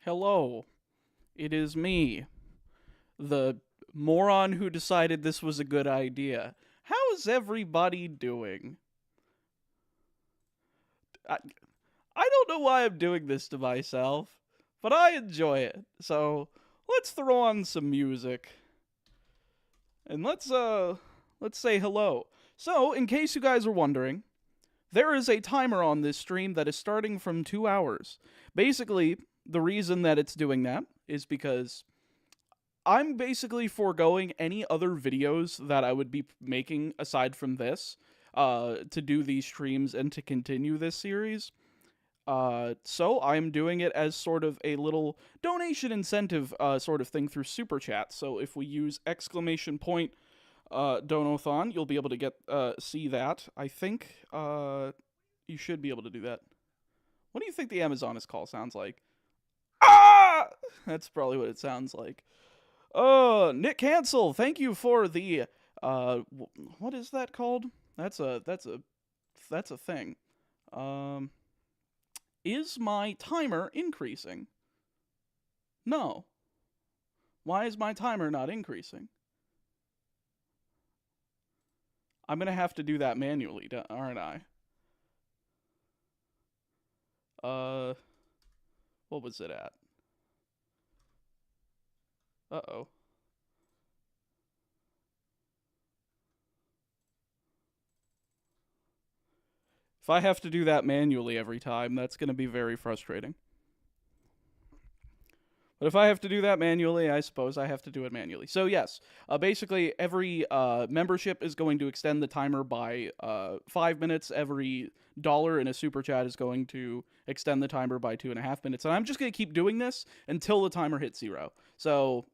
Hello, it is me, the moron who decided this was a good idea. How's everybody doing? I, I don't know why I'm doing this to myself, but I enjoy it. So let's throw on some music and let's say hello. So, in case you guys are wondering, there is a timer on this stream that is starting from 2 hours. Basically, the reason that it's doing that is because I'm basically foregoing any other videos that I would be making aside from this to do these streams and to continue this series. So I'm doing it as sort of a little donation incentive sort of thing through Super Chat. So if we use exclamation point Donothon, you'll be able to get see that. I think you should be able to do that. What do you think the Amazoness call sounds like? Ah! That's probably what it sounds like. Nick Hansel, thank you for the what is that called? That's a thing. Um is my timer increasing? No. Why is my timer not increasing? I'm going to have to do that manually, aren't I? Uh what was it at? Uh-oh. If I have to do that manually every time, that's going to be very frustrating. But if I have to do that manually, I suppose I have to do it manually. So yes, basically every membership is going to extend the timer by 5 minutes. Every dollar in a super chat is going to extend the timer by 2.5 minutes. And I'm just going to keep doing this until the timer hits 0. So,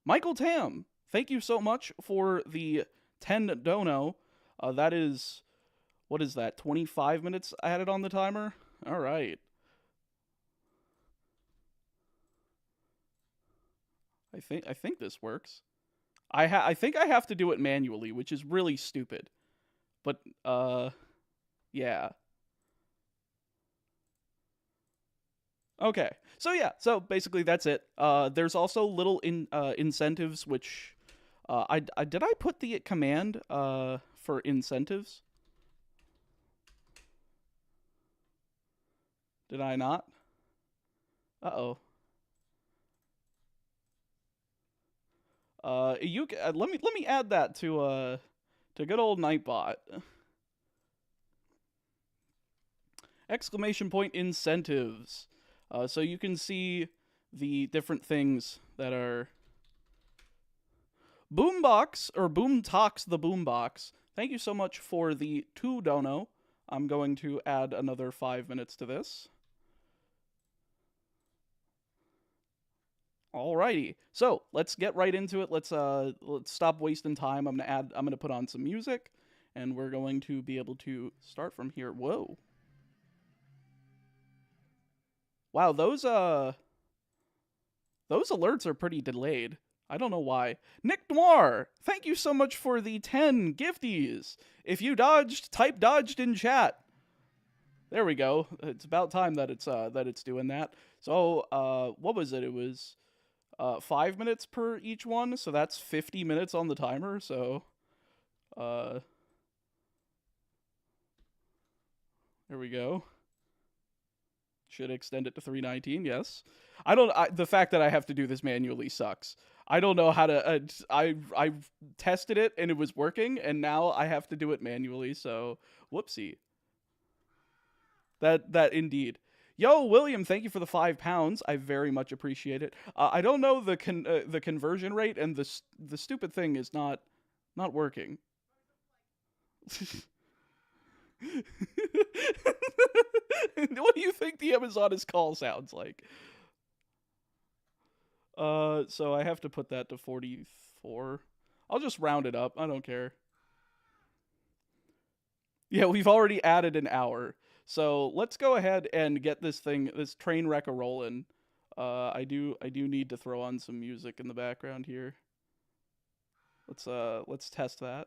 Michael Tam, thank you so much for the 10 dono. That is, what is that, 25 minutes added on the timer? All right. I think this works. I think I have to do it manually, which is really stupid. But yeah. Okay. So yeah, so basically that's it. There's also little incentives which I did I put the command for incentives? Did I not? Uh-oh. You let me add that to good old Nightbot. Exclamation point incentives. So you can see the different things that are Boombox or Boomtox the Boombox. Thank you so much for the 2 dono. I'm going to add another 5 minutes to this. Alrighty, so let's get right into it. Let's stop wasting time. I'm gonna put on some music, and we're going to be able to start from here. Whoa, wow, those alerts are pretty delayed. I don't know why. Nick Noir, thank you so much for the 10 gifties. If you dodged, type dodged in chat. There we go. It's about time that it's doing that. So what was it? It was 5 minutes per each one, so that's 50 minutes on the timer. So uh, there we go. Should extend it to 319. Yes, I don't. The fact that I have to do this manually sucks. I don't know how to. I tested it and it was working, and now I have to do it manually. So whoopsie. That indeed. Yo, William, thank you for the £5. I very much appreciate it. I don't know the conversion rate, and the stupid thing is not working. What do you think the Amazoness call sounds like? So I have to put that to 44. I'll just round it up. I don't care. Yeah, we've already added an hour. So let's go ahead and get this train wreck a rolling. I do need to throw on some music in the background here. Let's test that.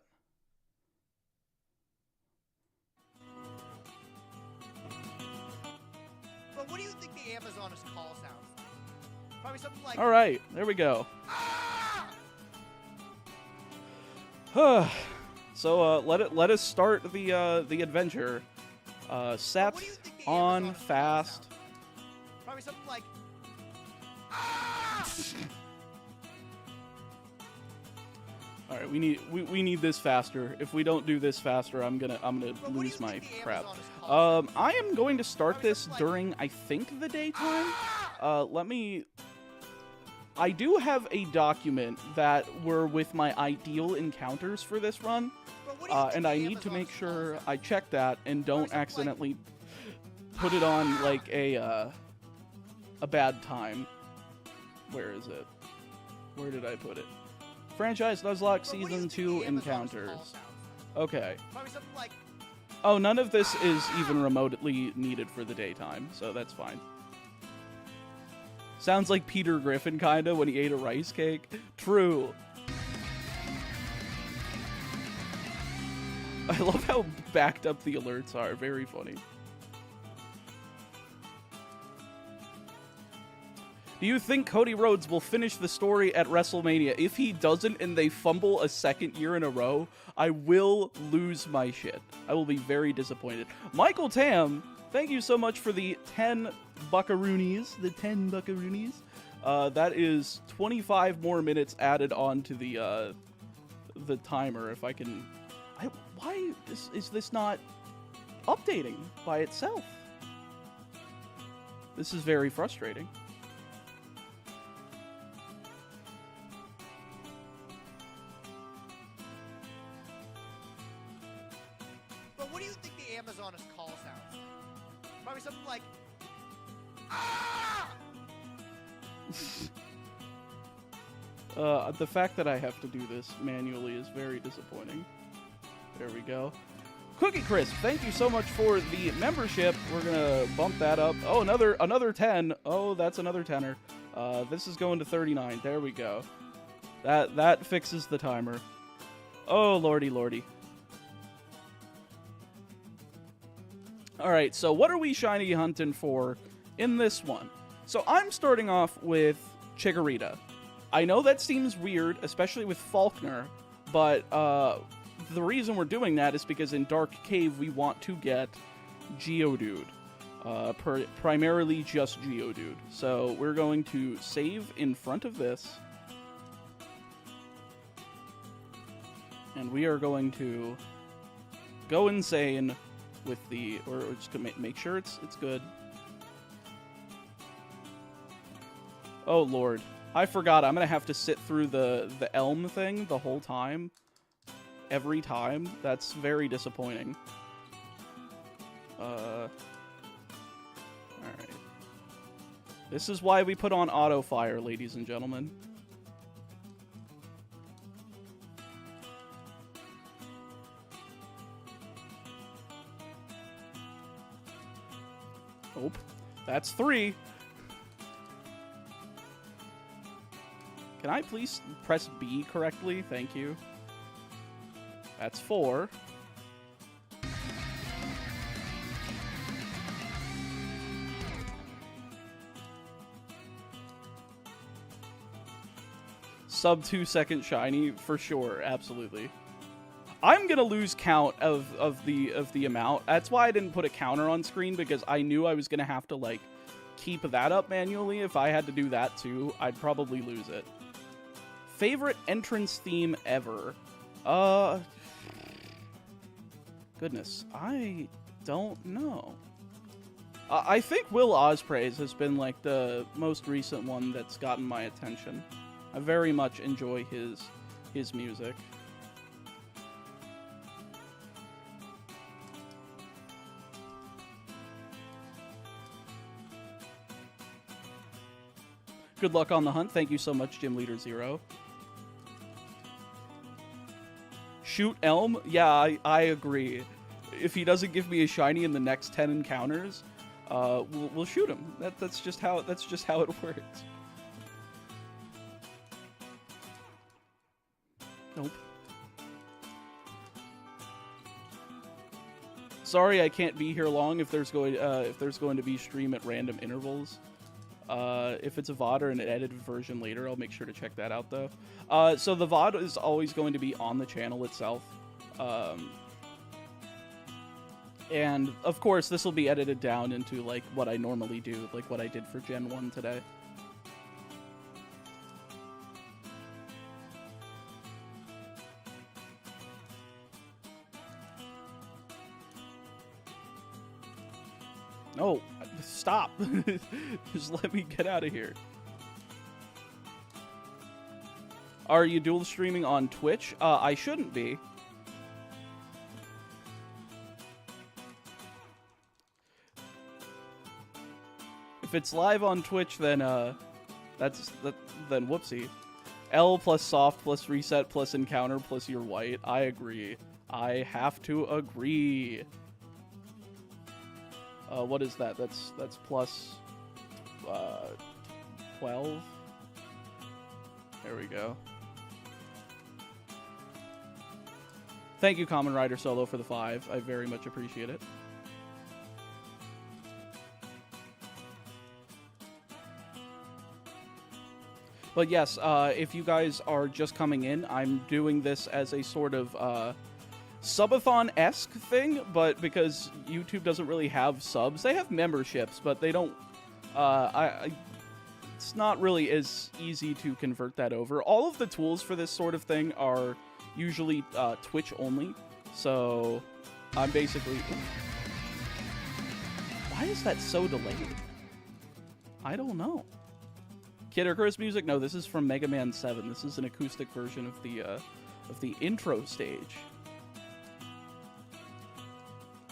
But what do you think the Amazoness call sounds like? Probably something like... All right, there we go. So let us start the adventure. Set on fast. Probably something like... All right, we need this faster. If we don't do this faster, I'm gonna lose my crap. I am going to start this during, I think, the daytime. I do have a document that were with my ideal encounters for this run, and I need to make sure I check that and don't accidentally put it on like a bad time. Where is it? Where did I put it? Franchise Nuzlocke Season 2 encounters. Okay. Oh, none of this is even remotely needed for the daytime, so that's fine. Sounds like Peter Griffin, kinda, when he ate a rice cake. True. I love how backed up the alerts are. Very funny. Do you think Cody Rhodes will finish the story at WrestleMania? If he doesn't and they fumble a second year in a row, I will lose my shit. I will be very disappointed. Michael Tam, thank you so much for the 10 buckaroonies. The 10 buckaroonies. That is 25 more minutes added on to the timer. If I can... why is this not updating by itself? This is very frustrating. What do you think the Amazoness call sounds like? Probably something like... The fact that I have to do this manually is very disappointing. There we go. Cookie Crisp, thank you so much for the membership. We're gonna bump that up. Oh, another 10. Oh, that's another 10er. This is going to 39. There we go. That fixes the timer. Oh, lordy, lordy. Alright, so what are we shiny hunting for in this one? So I'm starting off with Chikorita. I know that seems weird, especially with Faulkner, but the reason we're doing that is because in Dark Cave we want to get Geodude. Primarily just Geodude. So we're going to save in front of this. And we are going to go insane with the, or just to make sure it's good. Oh lord, I forgot. I'm gonna have to sit through the Elm thing the whole time, every time. That's very disappointing. All right. This is why we put on auto fire, ladies and gentlemen. Oh, that's 3. Can I please press B correctly? Thank you. That's 4. Sub 2 second shiny for sure, absolutely. I'm gonna lose count of the amount. That's why I didn't put a counter on screen, because I knew I was gonna have to like keep that up manually. If I had to do that too, I'd probably lose it. Favorite entrance theme ever? Goodness, I don't know. I think Will Ospreay's has been like the most recent one that's gotten my attention. I very much enjoy his music. Good luck on the hunt. Thank you so much, Gym Leader Zero. Shoot Elm? Yeah, I agree. If he doesn't give me a shiny in the next 10 encounters, we'll shoot him. That's just how it works. Nope. Sorry, I can't be here long if there's going to be stream at random intervals. If it's a VOD or an edited version later, I'll make sure to check that out, though. So the VOD is always going to be on the channel itself. And, of course, this will be edited down into, like, what I normally do, like what I did for Gen 1 today. No, stop. Just let me get out of here. Are you dual streaming on Twitch? I shouldn't be. If it's live on Twitch, then then whoopsie. L plus soft plus reset plus encounter plus you're white. I agree. I have to agree. What is that? That's plus 12. There we go. Thank you, Kamen Rider Solo, for the 5. I very much appreciate it. But yes, if you guys are just coming in, I'm doing this as a sort of subathon-esque thing, but because YouTube doesn't really have subs, they have memberships, but they don't, it's not really as easy to convert that over. All of the tools for this sort of thing are usually Twitch only, so I'm basically... Why is that so delayed? I don't know. Kid Icarus music? No, this is from Mega Man 7. This is an acoustic version of the intro stage.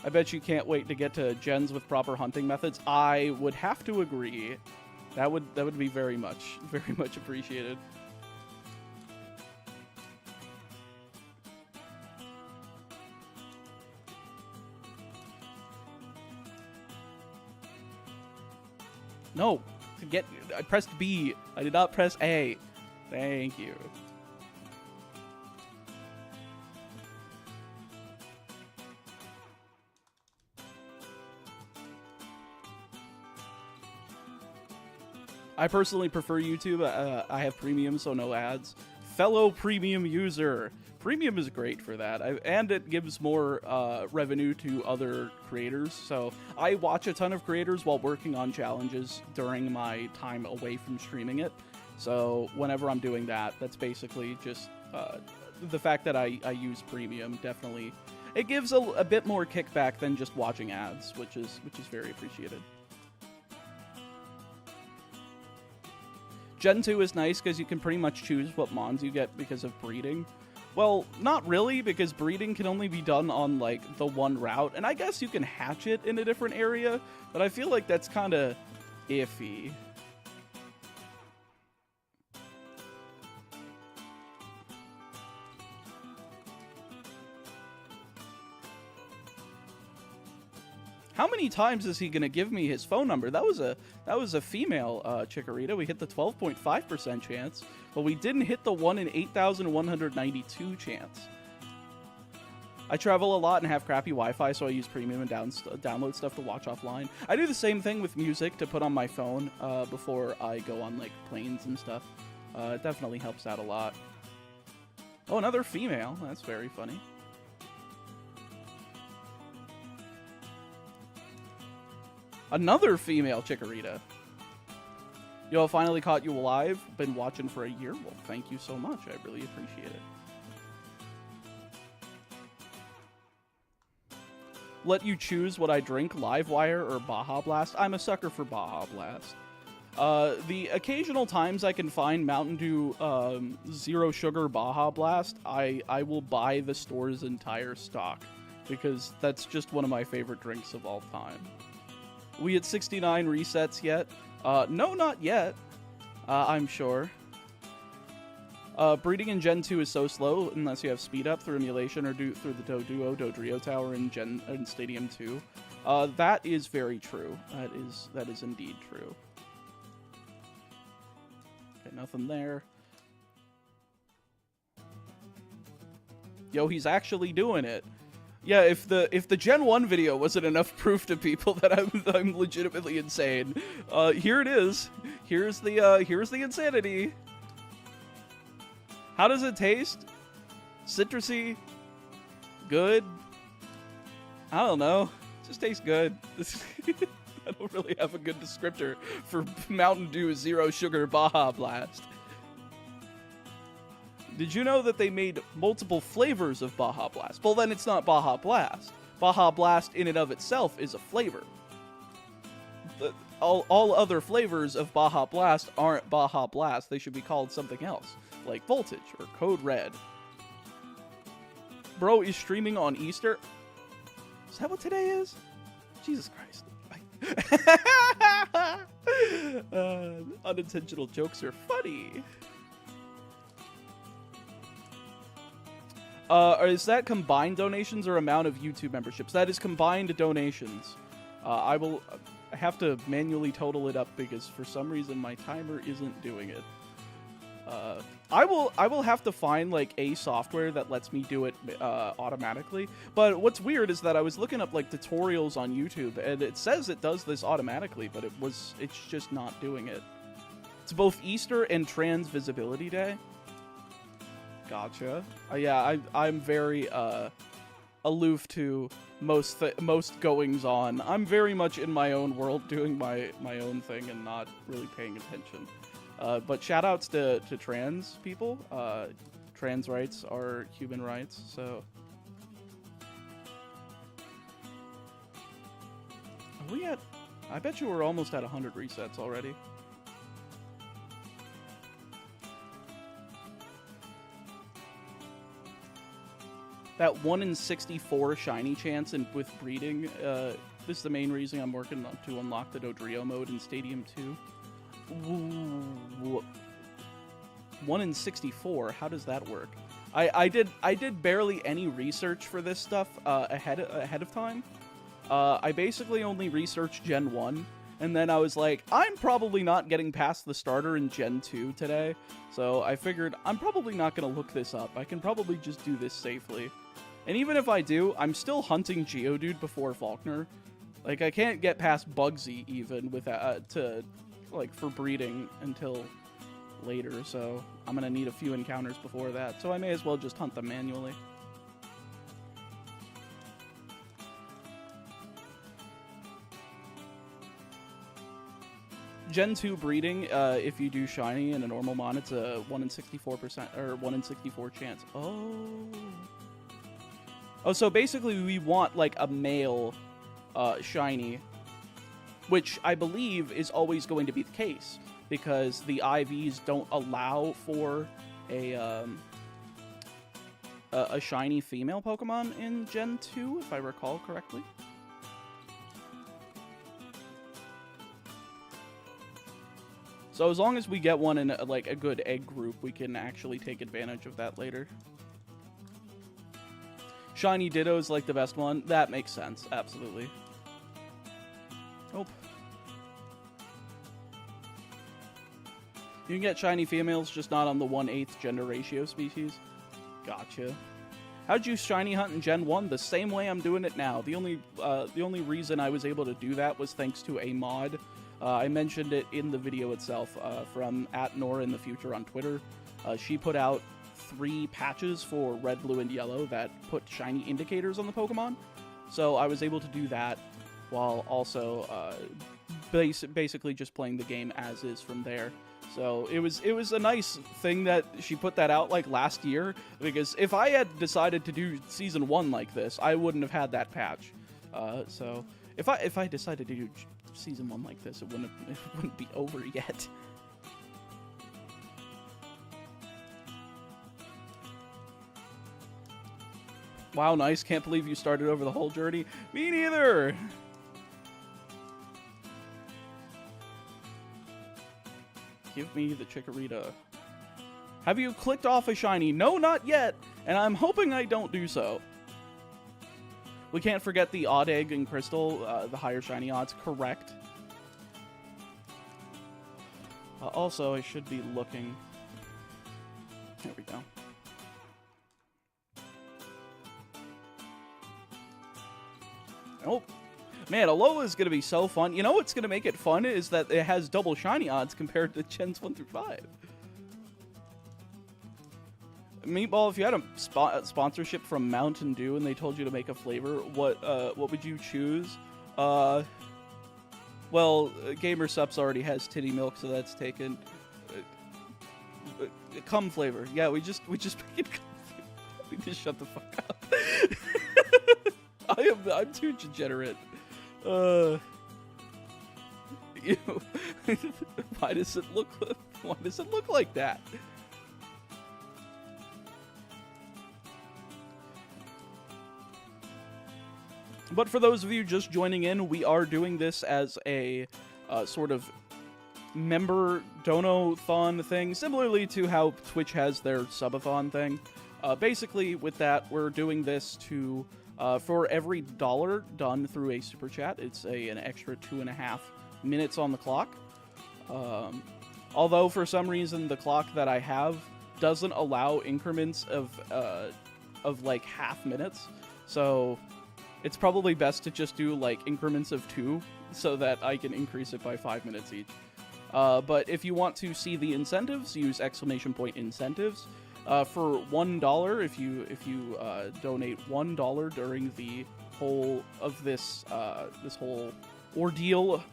I bet you can't wait to get to gens with proper hunting methods. I would have to agree. That would be very much appreciated. No, I pressed B. I did not press A. Thank you. I personally prefer YouTube. I have premium, so no ads. Fellow premium user. Premium is great for that, and it gives more revenue to other creators. So I watch a ton of creators while working on challenges during my time away from streaming it. So whenever I'm doing that, that's basically just the fact that I use premium. Definitely, it gives a bit more kickback than just watching ads, which is very appreciated. Gen 2 is nice because you can pretty much choose what mons you get because of breeding. Well, not really, because breeding can only be done on, like, the one route, and I guess you can hatch it in a different area, but I feel like that's kind of iffy. How many times is he gonna give me his phone number? That was a female Chikorita. We hit the 12.5% chance, but we didn't hit the 1 in 8,192 chance. I travel a lot and have crappy Wi-Fi, so I use premium and download stuff to watch offline. I do the same thing with music to put on my phone before I go on, like, planes and stuff. It definitely helps out a lot. Oh, another female. That's very funny. Another female Chikorita. Yo, I finally caught you alive. Been watching for a year. Well, thank you so much. I really appreciate it. Let you choose what I drink, Livewire or Baja Blast. I'm a sucker for Baja Blast. The occasional times I can find Mountain Dew Zero Sugar Baja Blast, I will buy the store's entire stock because that's just one of my favorite drinks of all time. We at 69 resets yet? No, not yet. I'm sure. Breeding in Gen 2 is so slow unless you have speed up through emulation or through the Dodrio Tower in Stadium 2. That is very true. That is indeed true. Okay, nothing there. Yo, he's actually doing it. Yeah, if the Gen 1 video wasn't enough proof to people that I'm legitimately insane, here it is. Here's the insanity. How does it taste? Citrusy? Good? I don't know. It just tastes good. I don't really have a good descriptor for Mountain Dew Zero Sugar Baja Blast. Did you know that they made multiple flavors of Baja Blast? Well, then it's not Baja Blast. Baja Blast in and of itself is a flavor. All other flavors of Baja Blast aren't Baja Blast. They should be called something else, like Voltage or Code Red. Bro is streaming on Easter. Is that what today is? Jesus Christ. Unintentional jokes are funny. Is that combined donations or amount of YouTube memberships? That is combined donations. I have to manually total it up because for some reason my timer isn't doing it. I will have to find like a software that lets me do it automatically. But what's weird is that I was looking up like tutorials on YouTube and it says it does this automatically, but it's just not doing it. It's both Easter and Trans Visibility Day. Gotcha. Yeah, I'm very aloof to most goings on. I'm very much in my own world, doing my own thing and not really paying attention. But shout outs to trans people. Trans rights are human rights, so. Are we at? I bet you we're almost at 100 resets already. That 1 in 64 shiny chance and with breeding, this is the main reason I'm working on to unlock the Dodrio mode in Stadium 2. Ooh. 1 in 64, how does that work? I did barely any research for this stuff ahead of time. I basically only researched Gen 1, and then I was like, I'm probably not getting past the starter in Gen 2 today, so I figured I'm probably not going to look this up. I can probably just do this safely. And even if I do, I'm still hunting Geodude before Faulkner. Like, I can't get past Bugsy even with for breeding until later, so I'm gonna need a few encounters before that, so I may as well just hunt them manually. Gen 2 breeding, if you do shiny in a normal mon, it's a 1 in 64% or 1 in 64 chance. Oh, so basically we want like a male shiny, which I believe is always going to be the case because the IVs don't allow for a shiny female Pokemon in Gen 2, if I recall correctly. So as long as we get one in like a good egg group, we can actually take advantage of that later. Shiny Ditto is like the best one. That makes sense, absolutely. Oh. You can get shiny females, just not on the 1/8 gender ratio species. Gotcha. How'd you shiny hunt in Gen 1? The same way I'm doing it now. The only reason I was able to do that was thanks to a mod. I mentioned it in the video itself from @NoraInTheFuture on Twitter. She put out 3 patches for red, blue, and yellow that put shiny indicators on the Pokemon. So I was able to do that while also basically just playing the game as is from there. So it was a nice thing that she put that out like last year, because if I had decided to do Season 1 like this, I wouldn't have had that patch. So if I decided to do Season 1 like this, it wouldn't be over yet. Wow, nice. Can't believe you started over the whole journey. Me neither. Give me the Chikorita. Have you clicked off a shiny? No, not yet. And I'm hoping I don't do so. We can't forget the odd egg and crystal, the higher shiny odds. Correct. Also, I should be looking. There we go. Oh, man, Alola is going to be so fun. You know what's going to make it fun is that it has double shiny odds compared to Gens 1 through 5. Meatball, if you had a sponsorship from Mountain Dew and they told you to make a flavor, what would you choose? Well, Gamer Sups already has titty milk, so that's taken. Cum flavor. Yeah, we just make it cum flavor. We just shut the fuck up. I'm too degenerate. Ew. Why does it look like that? But for those of you just joining in, we are doing this as a sort of member dono-thon thing, similarly to how Twitch has their subathon thing. Basically, with that, we're doing this to, for every $1 done through a super chat, it's an extra 2.5 minutes on the clock. Although, for some reason, the clock that I have doesn't allow increments of like half minutes, so it's probably best to just do like increments of 2 so that I can increase it by 5 minutes each. But if you want to see the incentives, use ! Incentives. For $1, if you donate $1 during the whole of this whole ordeal,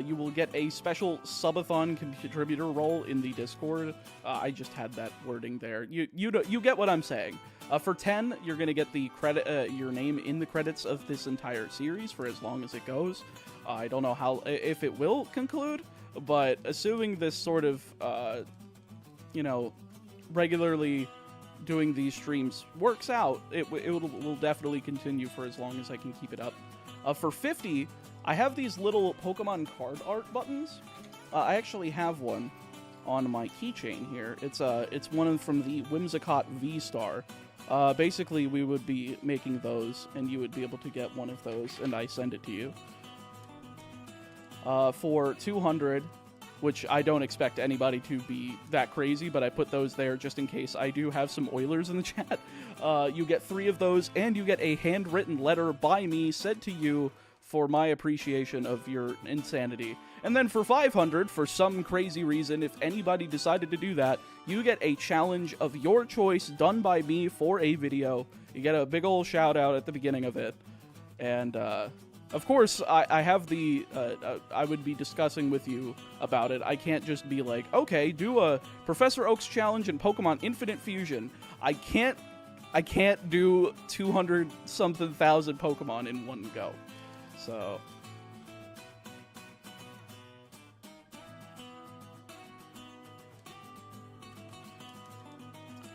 you will get a special subathon contributor role in the Discord. I just had that wording there. You get what I'm saying. For 10, you're gonna get the credit, your name in the credits of this entire series for as long as it goes. I don't know if it will conclude, but assuming this sort of, regularly doing these streams works out, it will definitely continue for as long as I can keep it up. For 50, I have these little Pokemon card art buttons. I actually have one on my keychain here. It's one from the Whimsicott V-Star. Basically, we would be making those, and you would be able to get one of those, and I send it to you. For 200, which I don't expect anybody to be that crazy, but I put those there just in case I do have some Oilers in the chat. You get 3 of those, and you get a handwritten letter by me sent to you for my appreciation of your insanity. And then for 500, for some crazy reason, if anybody decided to do that, you get a challenge of your choice done by me for a video. You get a big ol' shout out at the beginning of it. And, of course, I have the, I would be discussing with you about it. I can't just be like, okay, do a Professor Oak's challenge in Pokemon Infinite Fusion. I can't do 200-something thousand Pokemon in one go. So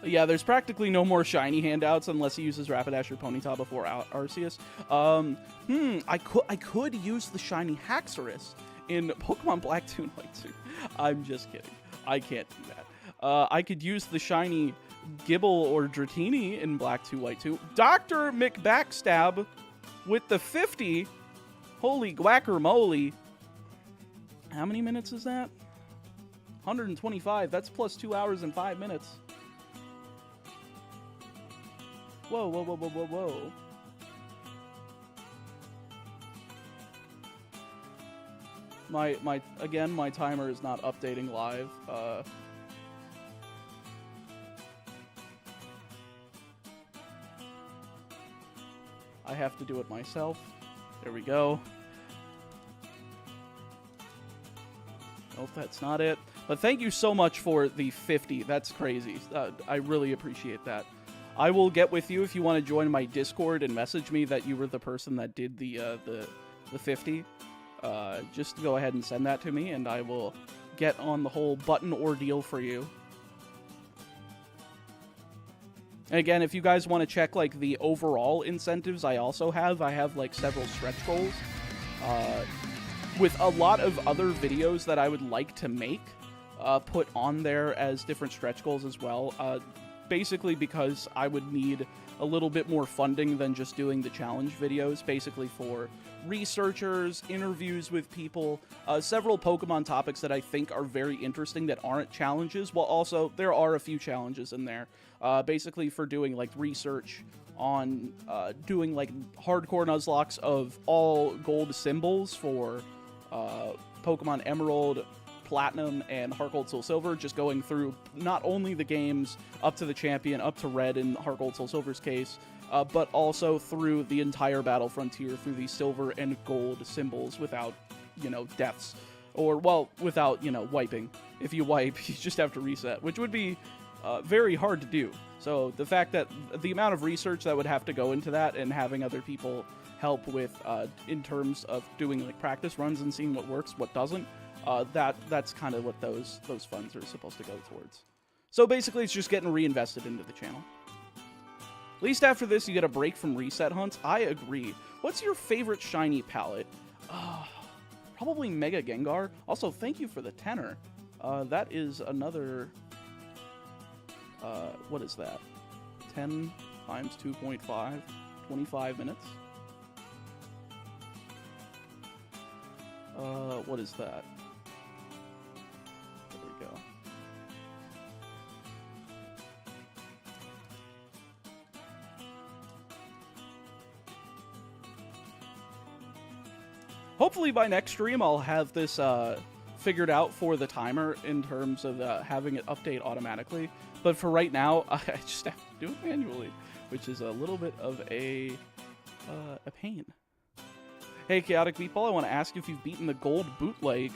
yeah, there's practically no more shiny handouts unless he uses Rapidash or Ponyta before Arceus. I could use the shiny Haxorus in Pokemon Black 2 and White 2. I'm just kidding. I can't do that. I could use the shiny Gibble or Dratini in Black 2, White 2. Dr. McBackstab with the 50. Holy guacamole. How many minutes is that? 125. That's plus 2 hours and 5 minutes. Whoa, whoa, whoa, whoa, whoa, whoa. My timer is not updating live. I have to do it myself. There we go. Nope, that's not it. But thank you so much for the 50. That's crazy. I really appreciate that. I will get with you if you want to join my Discord and message me that you were the person that did the 50. Just go ahead and send that to me, and I will get on the whole button ordeal for you. And again, if you guys want to check like the overall incentives, I have like several stretch goals with a lot of other videos that I would like to make put on there as different stretch goals as well. basically because I would need a little bit more funding than just doing the challenge videos, basically for researchers, interviews with people, several Pokemon topics that I think are very interesting that aren't challenges, while also there are a few challenges in there, basically for doing like research on doing like hardcore Nuzlocks of all gold symbols for Pokemon Emerald, Platinum, and Heart Gold Soul Silver, just going through not only the games up to the champion, up to Red in Heart Gold Soul Silver's case, but also through the entire Battle Frontier through the silver and gold symbols without, you know, deaths. Or, well, without, you know, wiping. If you wipe, you just have to reset, which would be very hard to do. So the fact that the amount of research that would have to go into that and having other people help with in terms of doing like practice runs and seeing what works, what doesn't, that's kind of what those funds are supposed to go towards. So basically, it's just getting reinvested into the channel. At least after this, you get a break from reset hunts. I agree. What's your favorite shiny palette? Probably Mega Gengar. Also, thank you for the tenor. That is another... what is that? 10 times 2.5? 25 minutes? What is that? There we go. Hopefully by next stream I'll have this figured out for the timer in terms of having it update automatically. But for right now, I just have to do it manually, which is a little bit of a pain. Hey, Chaotic Meatball, I want to ask you if you've beaten the gold bootleg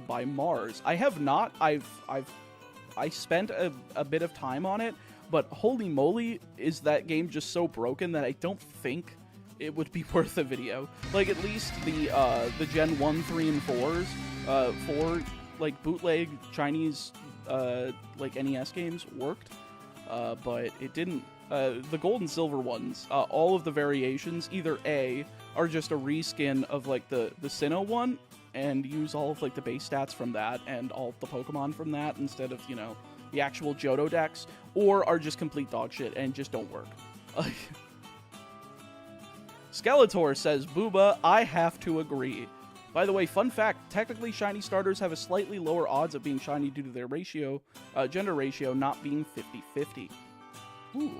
by Mars. I have not. I spent a bit of time on it, but holy moly, is that game just so broken that I don't think it would be worth a video. Like, at least the Gen 1, 3, and 4s for, like, bootleg Chinese, like, NES games worked, but it didn't. The gold and silver ones, all of the variations, either A, are just a reskin of, like, the Sinnoh one, and use all of, like, the base stats from that, and all the Pokemon from that, instead of, you know, the actual Johto decks, or are just complete dog shit, and just don't work. Skeletor says, Booba, I have to agree. By the way, fun fact, technically shiny starters have a slightly lower odds of being shiny due to their ratio, gender ratio not being 50-50. Ooh.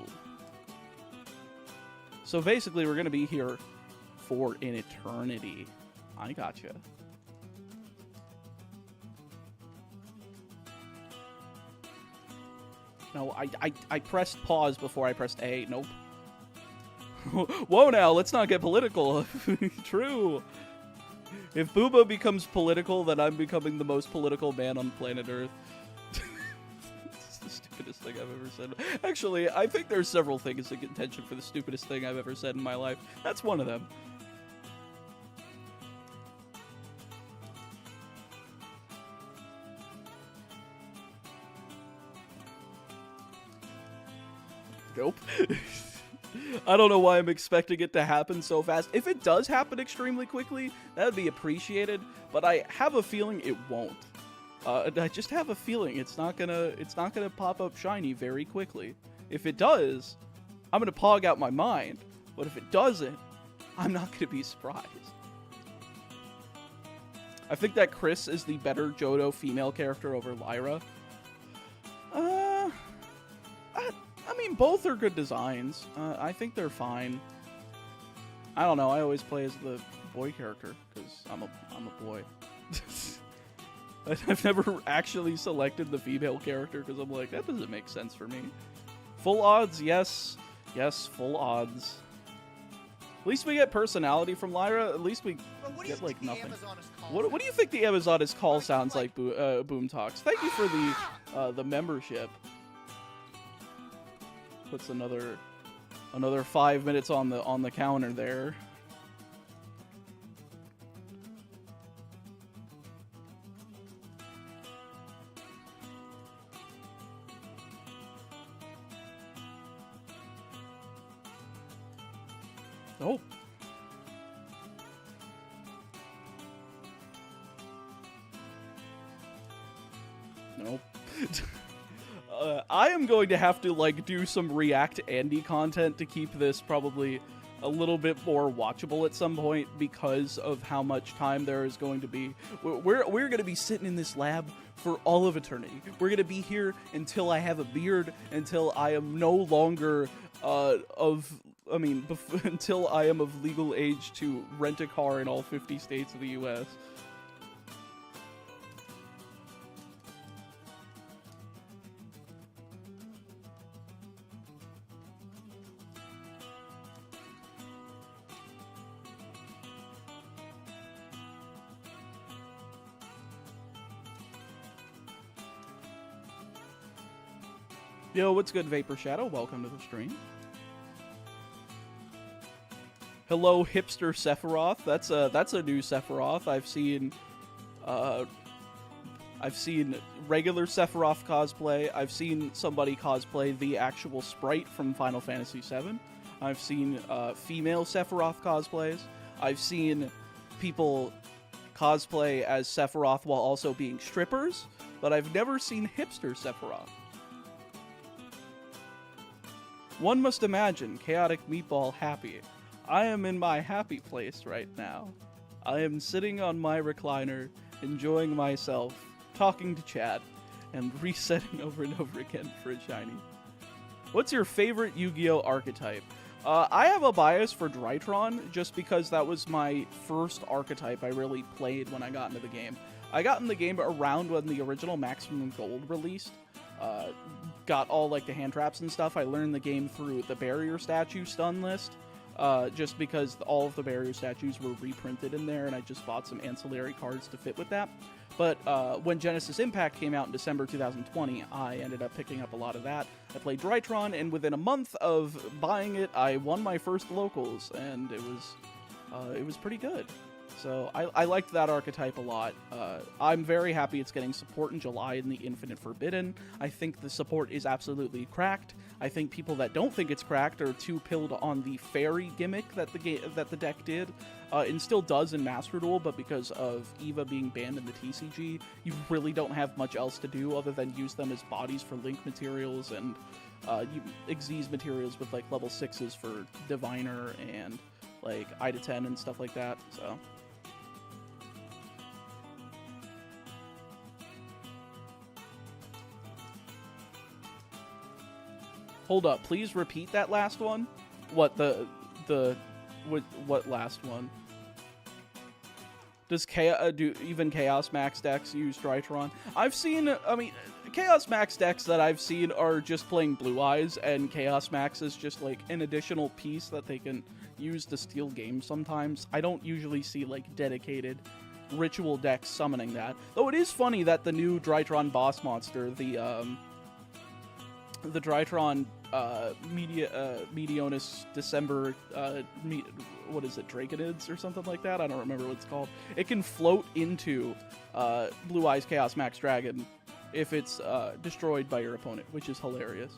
So basically, we're going to be here for an eternity. I gotcha. No, I pressed pause before I pressed A. Nope. Whoa now, let's not get political. True. If Booba becomes political, then I'm becoming the most political man on planet Earth. It's the stupidest thing I've ever said. Actually, I think there's several things in contention for the stupidest thing I've ever said in my life. That's one of them. Nope. I don't know why I'm expecting it to happen so fast. If it does happen extremely quickly, that would be appreciated, but I have a feeling it won't. I just have a feeling it's not gonna pop up shiny very quickly. If it does, I'm gonna pog out my mind, but if it doesn't, I'm not gonna be surprised. I think that Chris is the better Johto female character over Lyra. I mean, both are good designs. I think they're fine. I don't know. I always play as the boy character because I'm a boy. I've never actually selected the female character because I'm like, that doesn't make sense for me. Full odds, yes. Yes, full odds. At least we get personality from Lyra. At least we get, like, nothing. What do you think the Amazoness call sounds like, Boom Talks? Thank you for the membership. Puts another 5 minutes on the counter there. Oh. Nope. I am going to have to like do some React Andy content to keep this probably a little bit more watchable at some point because of how much time there is going to be. We're going to be sitting in this lab for all of eternity. We're going to be here until I have a beard, until I am no longer until I am of legal age to rent a car in all 50 states of the U.S. Yo, what's good, Vapor Shadow? Welcome to the stream. Hello, hipster Sephiroth. That's a new Sephiroth. I've seen regular Sephiroth cosplay. I've seen somebody cosplay the actual sprite from Final Fantasy VII. I've seen female Sephiroth cosplays. I've seen people cosplay as Sephiroth while also being strippers, but I've never seen hipster Sephiroth. One must imagine Chaotic Meatball happy. I am in my happy place right now. I am sitting on my recliner, enjoying myself, talking to chat, and resetting over and over again for a shiny. What's your favorite Yu-Gi-Oh! Archetype? I have a bias for Drytron, just because that was my first archetype I really played when I got into the game. I got in the game around when the original Maximum Gold released. Got all like the hand traps and stuff. I learned the game through the barrier statue stun list, just because all of the barrier statues were reprinted in there, and I just bought some ancillary cards to fit with that. But when Genesis Impact came out in December 2020, I ended up picking up a lot of that. I played Drytron, and within a month of buying it, I won my first locals, and it was pretty good. So I liked that archetype a lot. I'm very happy it's getting support in July in the Infinite Forbidden. I think the support is absolutely cracked. I think people that don't think it's cracked are too pilled on the fairy gimmick that the deck did, and still does in Master Duel, but because of Eva being banned in the TCG, you really don't have much else to do other than use them as bodies for link materials and Xyz materials with like level 6s for Diviner and like I to 10 and stuff like that, so... Hold up, please repeat that last one. What what last one? Does do even Chaos Max decks use Drytron? I've seen, Chaos Max decks that I've seen are just playing Blue Eyes, and Chaos Max is just like an additional piece that they can use to steal games sometimes. I don't usually see like dedicated ritual decks summoning that. Though it is funny that the new Drytron boss monster, the Drytron Medionis December, what is it, Draconids or something like that? I don't remember what it's called. It can float into Blue Eyes Chaos Max Dragon if it's destroyed by your opponent, which is hilarious.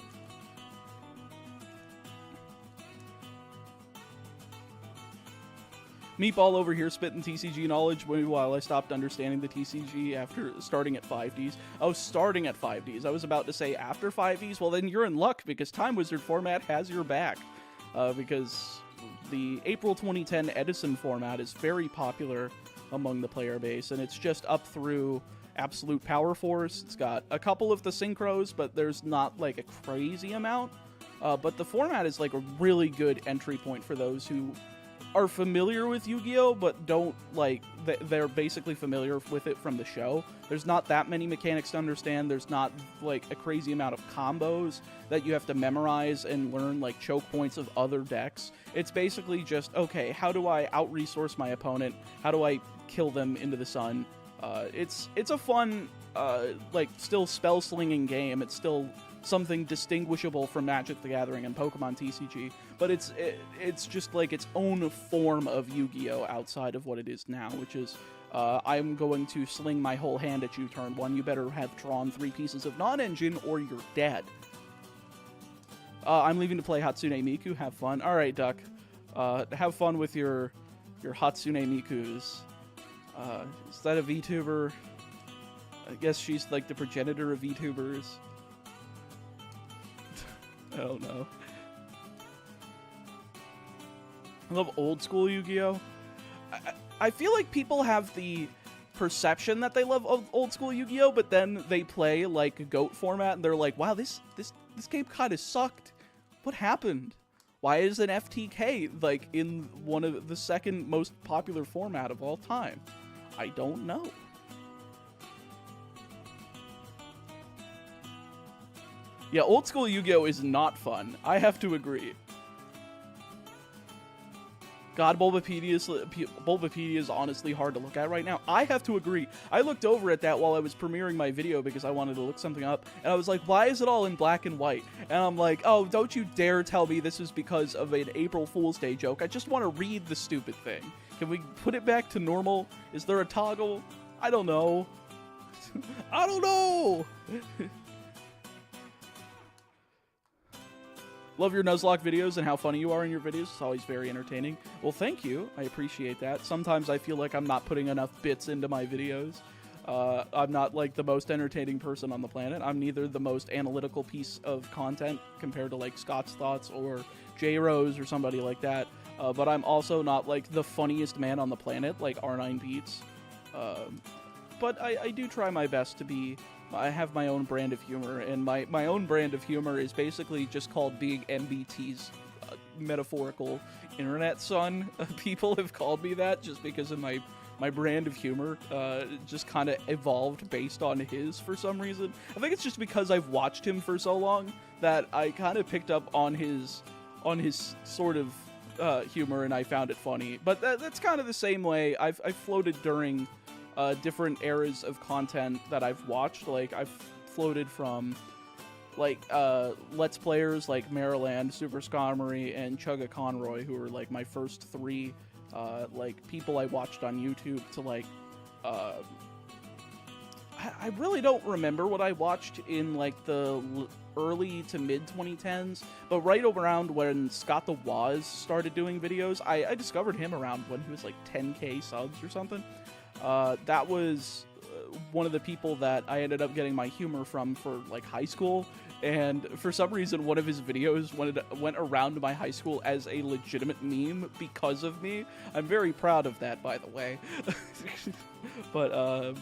Meatball over here spitting TCG knowledge while I stopped understanding the TCG after starting at 5Ds. Oh, starting at 5Ds. I was about to say after 5Ds. Well, then you're in luck because Time Wizard format has your back. Because the April 2010 Edison format is very popular among the player base, and it's just up through Absolute Power Force. It's got a couple of the synchros, but there's not like a crazy amount. But the format is like a really good entry point for those who are familiar with Yu-Gi-Oh, but don't, like, they're basically familiar with it from the show. There's not that many mechanics to understand. There's not, like, a crazy amount of combos that you have to memorize and learn, like, choke points of other decks. It's basically just, okay, how do I out-resource my opponent? How do I kill them into the sun? It's a fun, like, still spell-slinging game. It's still something distinguishable from Magic the Gathering and Pokemon TCG, but it's just like its own form of Yu-Gi-Oh! Outside of what it is now, which is, I'm going to sling my whole hand at you turn one. You better have drawn 3 pieces of non-engine or you're dead. I'm leaving to play Hatsune Miku. Have fun. Alright, Duck. Have fun with your Hatsune Mikus. Is that a VTuber? I guess she's like the progenitor of VTubers. I don't know. I love old school Yu-Gi-Oh! I feel like people have the perception that they love old school Yu-Gi-Oh, but then they play like GOAT format and they're like, wow, this game kind of sucked. What happened? Why is an FTK like in one of the second most popular format of all time? I don't know. Yeah, old school Yu-Gi-Oh is not fun. I have to agree. God, Bulbapedia is honestly hard to look at right now. I have to agree. I looked over at that while I was premiering my video because I wanted to look something up, and I was like, why is it all in black and white? And I'm like, oh, don't you dare tell me this is because of an April Fool's Day joke. I just want to read the stupid thing. Can we put it back to normal? Is there a toggle? I don't know. I don't know! Love your Nuzlocke videos and how funny you are in your videos. It's always very entertaining. Well, thank you. I appreciate that. Sometimes I feel like I'm not putting enough bits into my videos. I'm not like the most entertaining person on the planet. I'm neither the most analytical piece of content compared to like Scott's Thoughts or J-Rose or somebody like that. But I'm also not like the funniest man on the planet like R9 Beats. But I do try my best to be... I have my own brand of humor, and my own brand of humor is basically just called being MBT's metaphorical internet son. People have called me that just because of my brand of humor just kind of evolved based on his for some reason. I think it's just because I've watched him for so long that I kind of picked up on his sort of humor, and I found it funny. But that's kind of the same way I've floated during different eras of content that I've watched. Like, I've floated from, like, Let's Players like Maryland, Super Skarmory, and Chugga Conroy, who were, like, my first three, like, people I watched on YouTube, to, like, I really don't remember what I watched in, like, the early to mid-2010s, but right around when Scott the Woz started doing videos, I discovered him around when he was, like, 10k subs or something. That was one of the people that I ended up getting my humor from for, like, high school, and for some reason one of his videos went around my high school as a legitimate meme because of me. I'm very proud of that, by the way. But,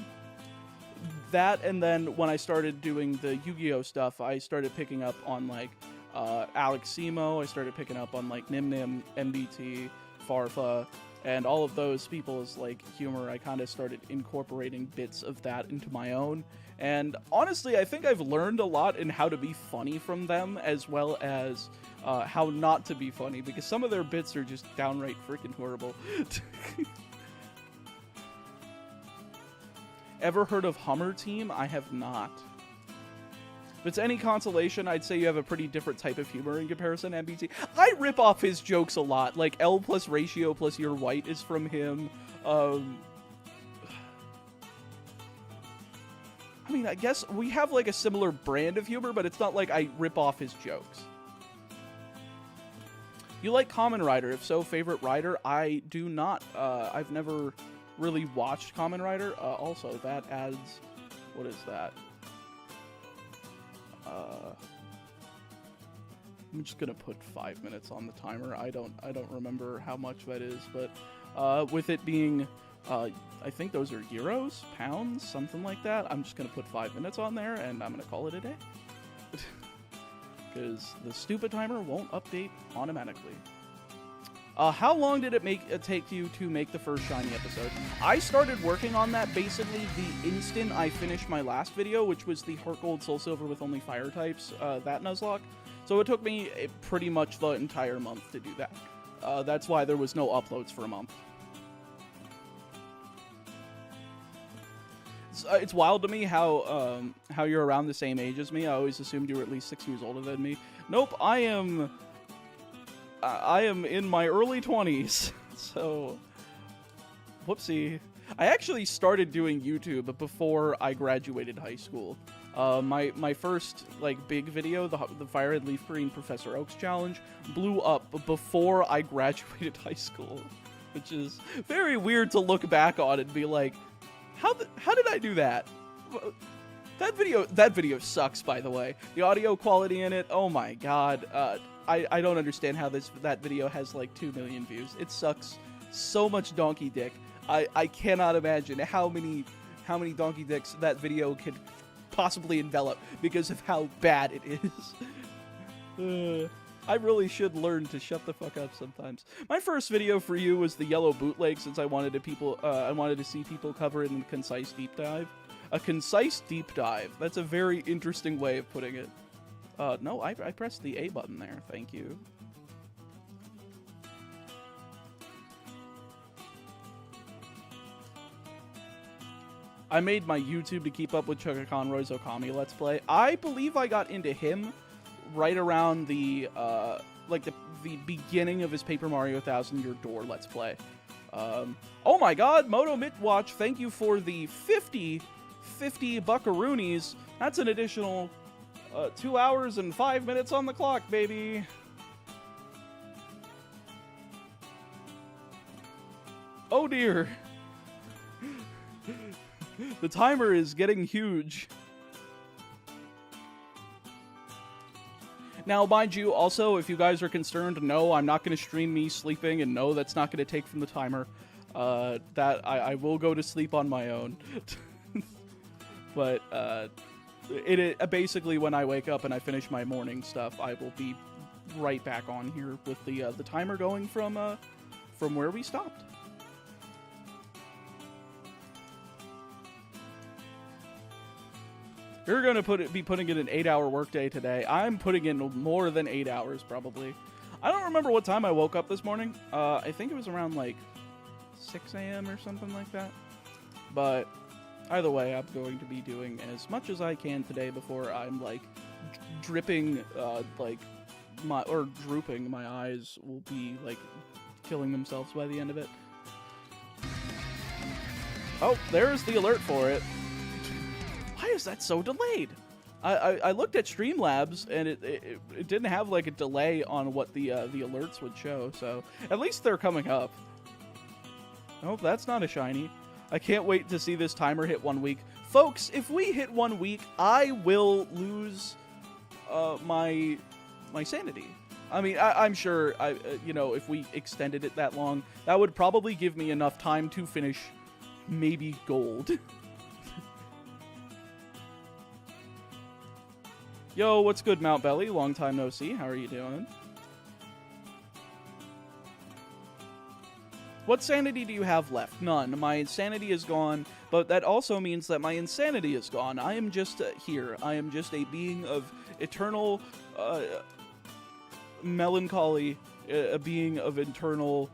that, and then when I started doing the Yu-Gi-Oh! Stuff, I started picking up on, like, Alex Simo, I started picking up on, like, Nim Nim, MBT, Farfa, and all of those people's, like, humor. I kind of started incorporating bits of that into my own. And honestly, I think I've learned a lot in how to be funny from them, as well as how not to be funny, because some of their bits are just downright freaking horrible. Ever heard of Hummer Team? I have not. If it's any consolation, I'd say you have a pretty different type of humor in comparison to MBT. I rip off his jokes a lot. Like, L plus ratio plus you're white is from him. I mean, I guess we have, like, a similar brand of humor, but it's not like I rip off his jokes. You like Kamen Rider? If so, favorite rider? I do not. I've never really watched Kamen Rider. Also, that adds... What is that? I'm just gonna put 5 minutes on the timer. I don't remember how much that is, but with it being, I think those are euros, pounds, something like that. I'm just gonna put 5 minutes on there, and I'm gonna call it a day, because the stupid timer won't update automatically. How long did it take you to make the first shiny episode? I started working on that basically the instant I finished my last video, which was the Heart Gold Soul Silver with only fire types, that Nuzlocke. So it took me pretty much the entire month to do that. That's why there was no uploads for a month. It's wild to me how you're around the same age as me. I always assumed you were at least 6 years older than me. Nope, I am in my early 20s, so whoopsie. I actually started doing YouTube before I graduated high school. My first, like, big video, the Firehead Leaf Green Professor Oaks Challenge, blew up before I graduated high school, which is very weird to look back on and be like, how did I do that? That video sucks, by the way. The audio quality in it, oh my god. I don't understand how that video has like 2 million views. It sucks so much donkey dick. I cannot imagine how many donkey dicks that video could possibly envelop because of how bad it is. I really should learn to shut the fuck up sometimes. My first video for you was the yellow bootleg, since I wanted to see people cover it in a concise deep dive. A concise deep dive. That's a very interesting way of putting it. No, I pressed the A button there. Thank you. I made my YouTube to keep up with Chuka Conroy's Okami Let's Play. I believe I got into him right around the beginning of his Paper Mario 1000-Year Door Let's Play. Oh my god, Moto Mitwatch, thank you for the 50 buckaroonies. That's an additional 2 hours and 5 minutes on the clock, baby. Oh dear. The timer is getting huge. Now, mind you, also, if you guys are concerned, no, I'm not going to stream me sleeping, and no, that's not going to take from the timer. That I will go to sleep on my own. But basically, when I wake up and I finish my morning stuff, I will be right back on here with the timer going from where we stopped. You're going to be putting in an 8-hour workday today. I'm putting in more than 8 hours, probably. I don't remember what time I woke up this morning. I think it was around, like, 6 a.m. or something like that. But either way, I'm going to be doing as much as I can today before I'm, like, drooping. My eyes will be, like, killing themselves by the end of it. Oh, there's the alert for it. Why is that so delayed? I looked at Streamlabs and it didn't have like a delay on what the alerts would show, so at least they're coming up. Oh, that's not a shiny. I can't wait to see this timer hit 1 week. Folks, if we hit 1 week, I will lose my sanity. I mean, I'm sure if we extended it that long, that would probably give me enough time to finish maybe gold. Yo, what's good, Mount Belly? Long time no see. How are you doing? What sanity do you have left? None. My insanity is gone, but that also means that my insanity is gone. I am just here. I am just a being of eternal melancholy, a being of eternal...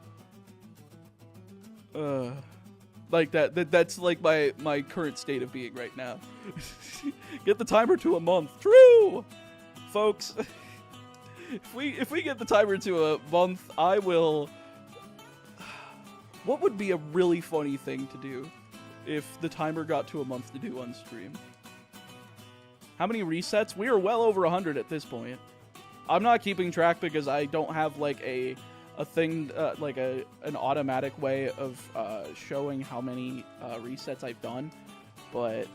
like that's like my current state of being right now. Get the timer to a month. True, folks. If we get the timer to a month, I will. What would be a really funny thing to do if the timer got to a month to do on stream? How many resets? We are well over 100 at this point. I'm not keeping track because I don't have like a thing, like an automatic way of showing how many resets I've done, but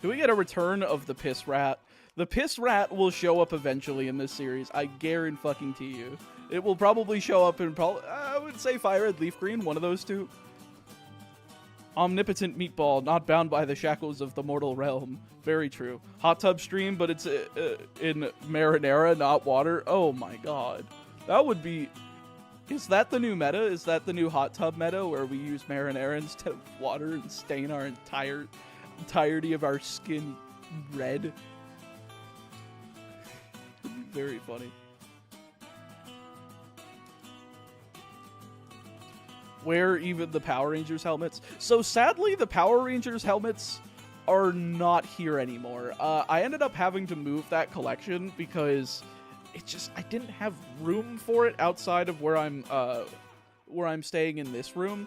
do we get a return of the piss rat? The piss rat will show up eventually in this series. I guarantee you. It will probably show up in I would say Fire Red, Leaf Green, one of those two. Omnipotent meatball, not bound by the shackles of the mortal realm. Very true. Hot tub stream, but it's in marinara, not water. Oh my god. That would be... Is that the new meta? Is that the new hot tub meta where we use marinara instead of water and stain our entirety of our skin red? Very funny. Wear even the Power Rangers helmets. So sadly, the Power Rangers helmets are not here anymore. I ended up having to move that collection because I didn't have room for it outside of where I'm staying in this room.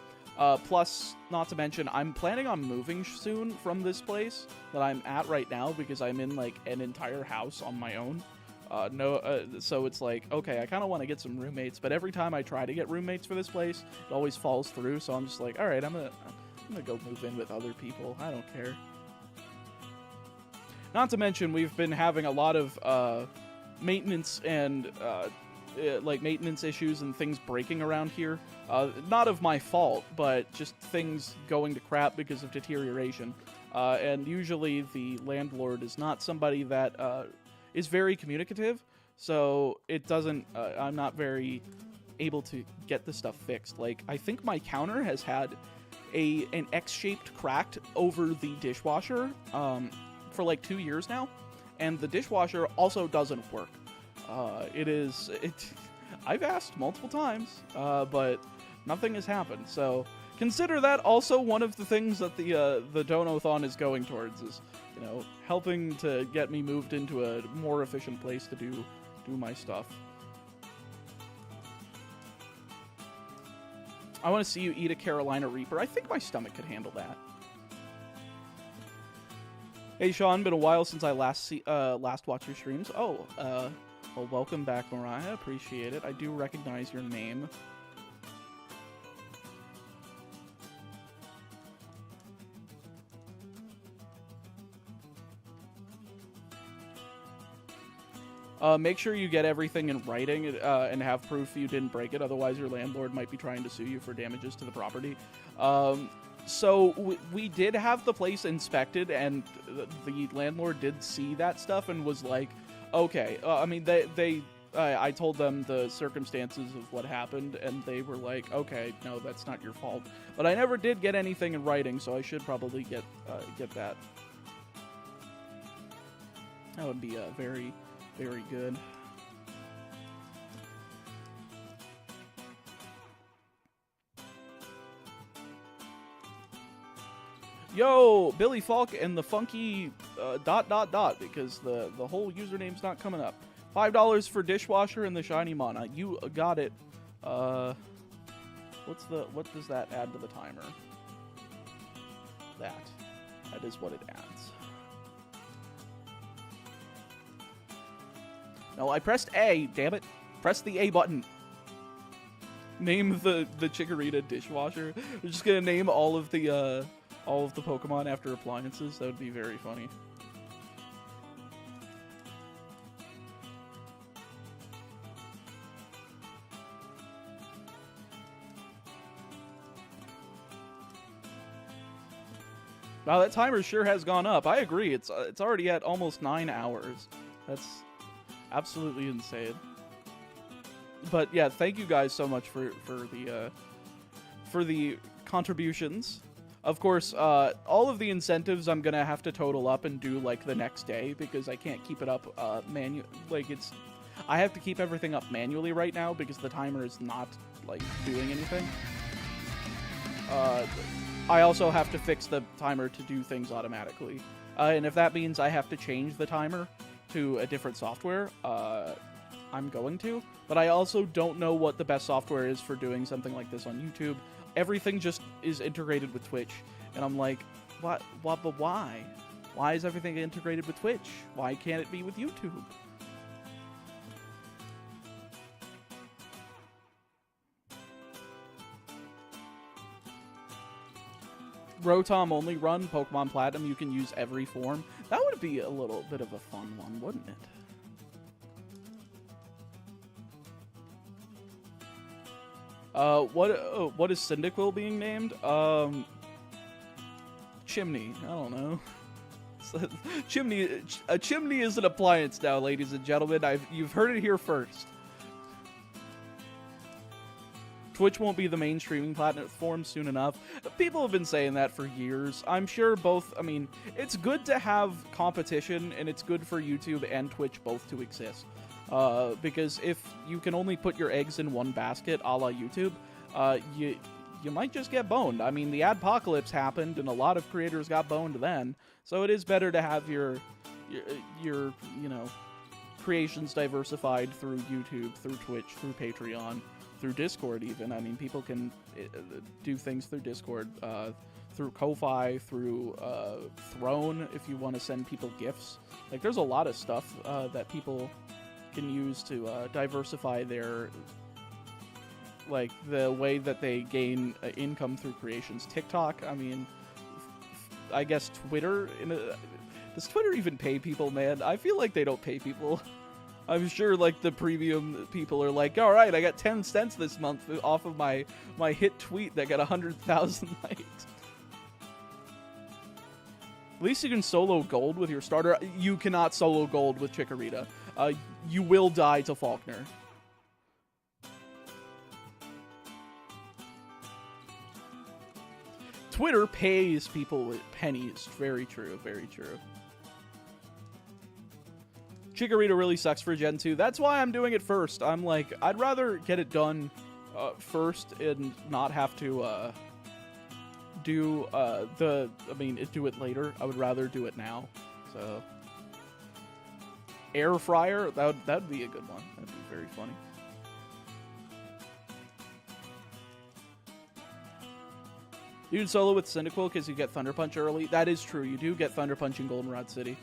Plus, not to mention, I'm planning on moving soon from this place that I'm at right now because I'm in like an entire house on my own. So it's like, okay, I kind of want to get some roommates, but every time I try to get roommates for this place, it always falls through, so I'm just like, alright, I'm I'm gonna go move in with other people. I don't care. Not to mention, we've been having a lot of maintenance and like maintenance issues and things breaking around here. Not of my fault, but just things going to crap because of deterioration. And usually the landlord is not somebody that is very communicative, so it doesn't. I'm not very able to get the stuff fixed. Like, I think my counter has had an X-shaped cracked over the dishwasher for like 2 years now, and the dishwasher also doesn't work. I've asked multiple times, but nothing has happened. So consider that also one of the things that the Donathon is going towards, is, you know, helping to get me moved into a more efficient place to do my stuff. I want to see you eat a Carolina Reaper. I think my stomach could handle that. Hey, Sean, been a while since I last watched your streams. Oh, well, welcome back, Mariah. Appreciate it. I do recognize your name. Make sure you get everything in writing and have proof you didn't break it. Otherwise, your landlord might be trying to sue you for damages to the property. So we did have the place inspected, and the landlord did see that stuff and was like, okay. I mean, I told them the circumstances of what happened, and they were like, okay, no, that's not your fault. But I never did get anything in writing, so I should probably get that. That would be very, very good. Yo, Billy Falk and the funky ... because the whole username's not coming up. $5 for dishwasher and the shiny mana. You got it. What does that add to the timer? That is what it adds. No, I pressed A, damn it. Press the A button. Name the Chikorita dishwasher. We're just gonna name all of the Pokemon after appliances. That would be very funny. Wow, that timer sure has gone up. I agree. It's already at almost 9 hours. That's absolutely insane. But yeah, thank you guys so much for the contributions. Of course, all of the incentives I'm gonna have to total up and do like the next day, because I can't keep it up I have to keep everything up manually right now because the timer is not like doing anything. I also have to fix the timer to do things automatically, and if that means I have to change the timer to a different software, I'm going to. But I also don't know what the best software is for doing something like this on YouTube. Everything just is integrated with Twitch, and I'm like, what? But why? Why is everything integrated with Twitch? Why can't it be with YouTube? Rotom only run, Pokemon Platinum, you can use every form. That would be a little bit of a fun one, wouldn't it? What is Cyndaquil being named? Chimney. I don't know. A chimney is an appliance now, ladies and gentlemen. You've heard it here first. Twitch won't be the main streaming platform soon enough. People have been saying that for years. I'm sure both, I mean, it's good to have competition, and it's good for YouTube and Twitch both to exist. Because if you can only put your eggs in one basket, a la YouTube, you might just get boned. I mean, the adpocalypse happened, and a lot of creators got boned then. So it is better to have your you know, creations diversified through YouTube, through Twitch, through Patreon, through Discord even. I mean, people can do things through Discord, through Ko-Fi, through Throne, if you want to send people gifts. Like, there's a lot of stuff that people can use to diversify their like the way that they gain income through creations. TikTok, I mean, I guess Twitter. Does Twitter even pay people, man? I feel like they don't pay people. I'm sure like the premium people are like, all right, I got 10 cents this month off of my hit tweet that got 100,000 likes. At least you can solo gold with your starter. You cannot solo gold with Chikorita. You will die to Faulkner. Twitter pays people with pennies. Very true, very true. Chikorita really sucks for Gen 2. That's why I'm doing it first. I'm like, I'd rather get it done first and not have to do it later. I would rather do it now. So, air fryer, that'd be a good one. That'd be very funny. You can solo with Cyndaquil because you get Thunder Punch early. That is true. You do get Thunder Punch in Goldenrod City.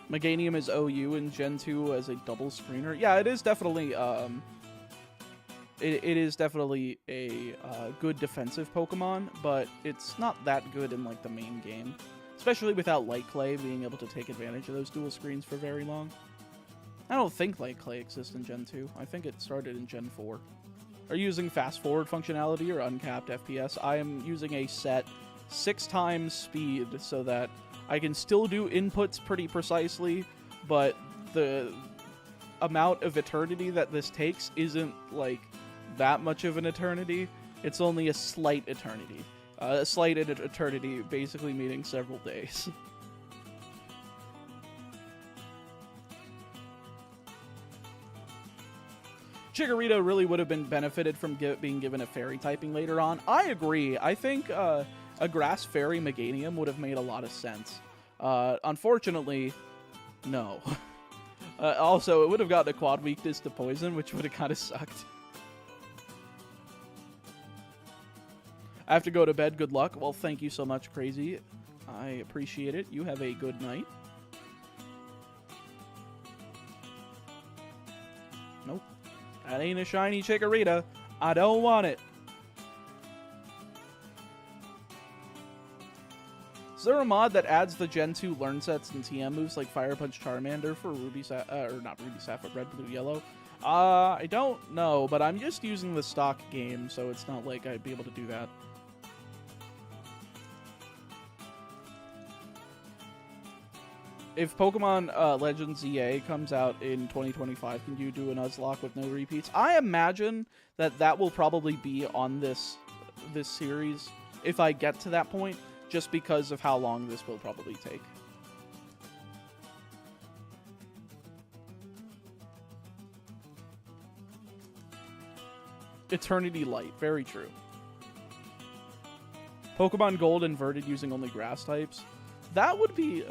Meganium is OU in Gen 2 as a double screener. Yeah, it is definitely it is definitely a good defensive Pokemon, but it's not that good in like the main game, especially without Light Clay being able to take advantage of those dual screens for very long. I don't think Light Clay exists in Gen 2. I think it started in Gen 4. Are you using fast forward functionality or uncapped FPS? I am using a set 6 times speed so that I can still do inputs pretty precisely, but the amount of eternity that this takes isn't, like, that much of an eternity. It's only a slight eternity. A slight eternity basically meaning several days. Chikorita really would have been benefited from being given a fairy typing later on. I agree. I think a grass fairy Meganium would have made a lot of sense. Unfortunately, no. Also, it would have gotten a quad weakness to poison, which would have kind of sucked. I have to go to bed. Good luck. Well, thank you so much, Crazy. I appreciate it. You have a good night. Nope. That ain't a shiny Chikorita. I don't want it. Is there a mod that adds the Gen 2 learn sets and TM moves like Fire Punch Charmander for Ruby or not Ruby Sapphire, Red, Blue, Yellow? I don't know, but I'm just using the stock game, so it's not like I'd be able to do that. If Pokemon Legends EA comes out in 2025, can you do a Nuzlocke with no repeats? I imagine that will probably be on this series if I get to that point, just because of how long this will probably take. Eternity Light, very true. Pokemon Gold inverted using only grass types. That would be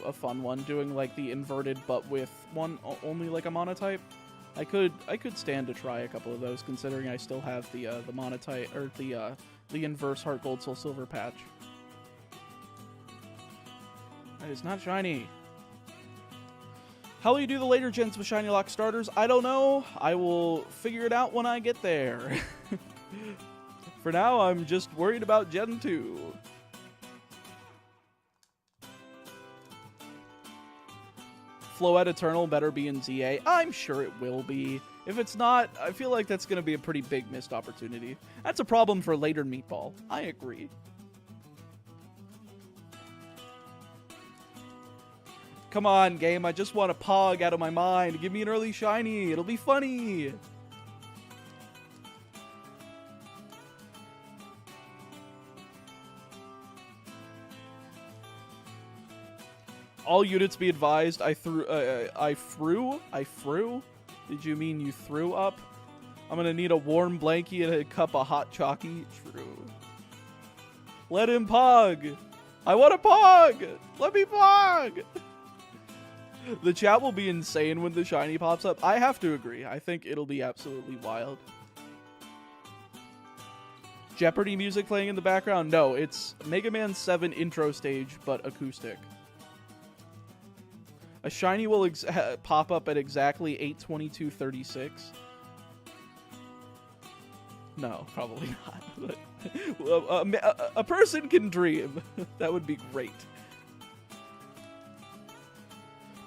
a fun one, doing like the inverted but with one only like a monotype. I could stand to try a couple of those, considering I still have the monotype or the inverse Heart Gold Soul Silver patch. That is not shiny. How will you do the later gens with Shiny Lock starters? I don't know. I will figure it out when I get there. For now, I'm just worried about Gen 2. Floette Eternal better be in ZA. I'm sure it will be. If it's not, I feel like that's going to be a pretty big missed opportunity. That's a problem for later Meatball. I agree. Come on, game. I just want a Pog out of my mind. Give me an early shiny. It'll be funny. All units be advised. I threw. Did you mean you threw up? I'm gonna need a warm blankie and a cup of hot chalky. True. Let him Pog. I want a Pog. Let me Pog. The chat will be insane when the shiny pops up. I have to agree. I think it'll be absolutely wild. Jeopardy music playing in the background? No, it's Mega Man 7 intro stage, but acoustic. A shiny will pop up at exactly 8:22:36. No, probably not. A person can dream. That would be great.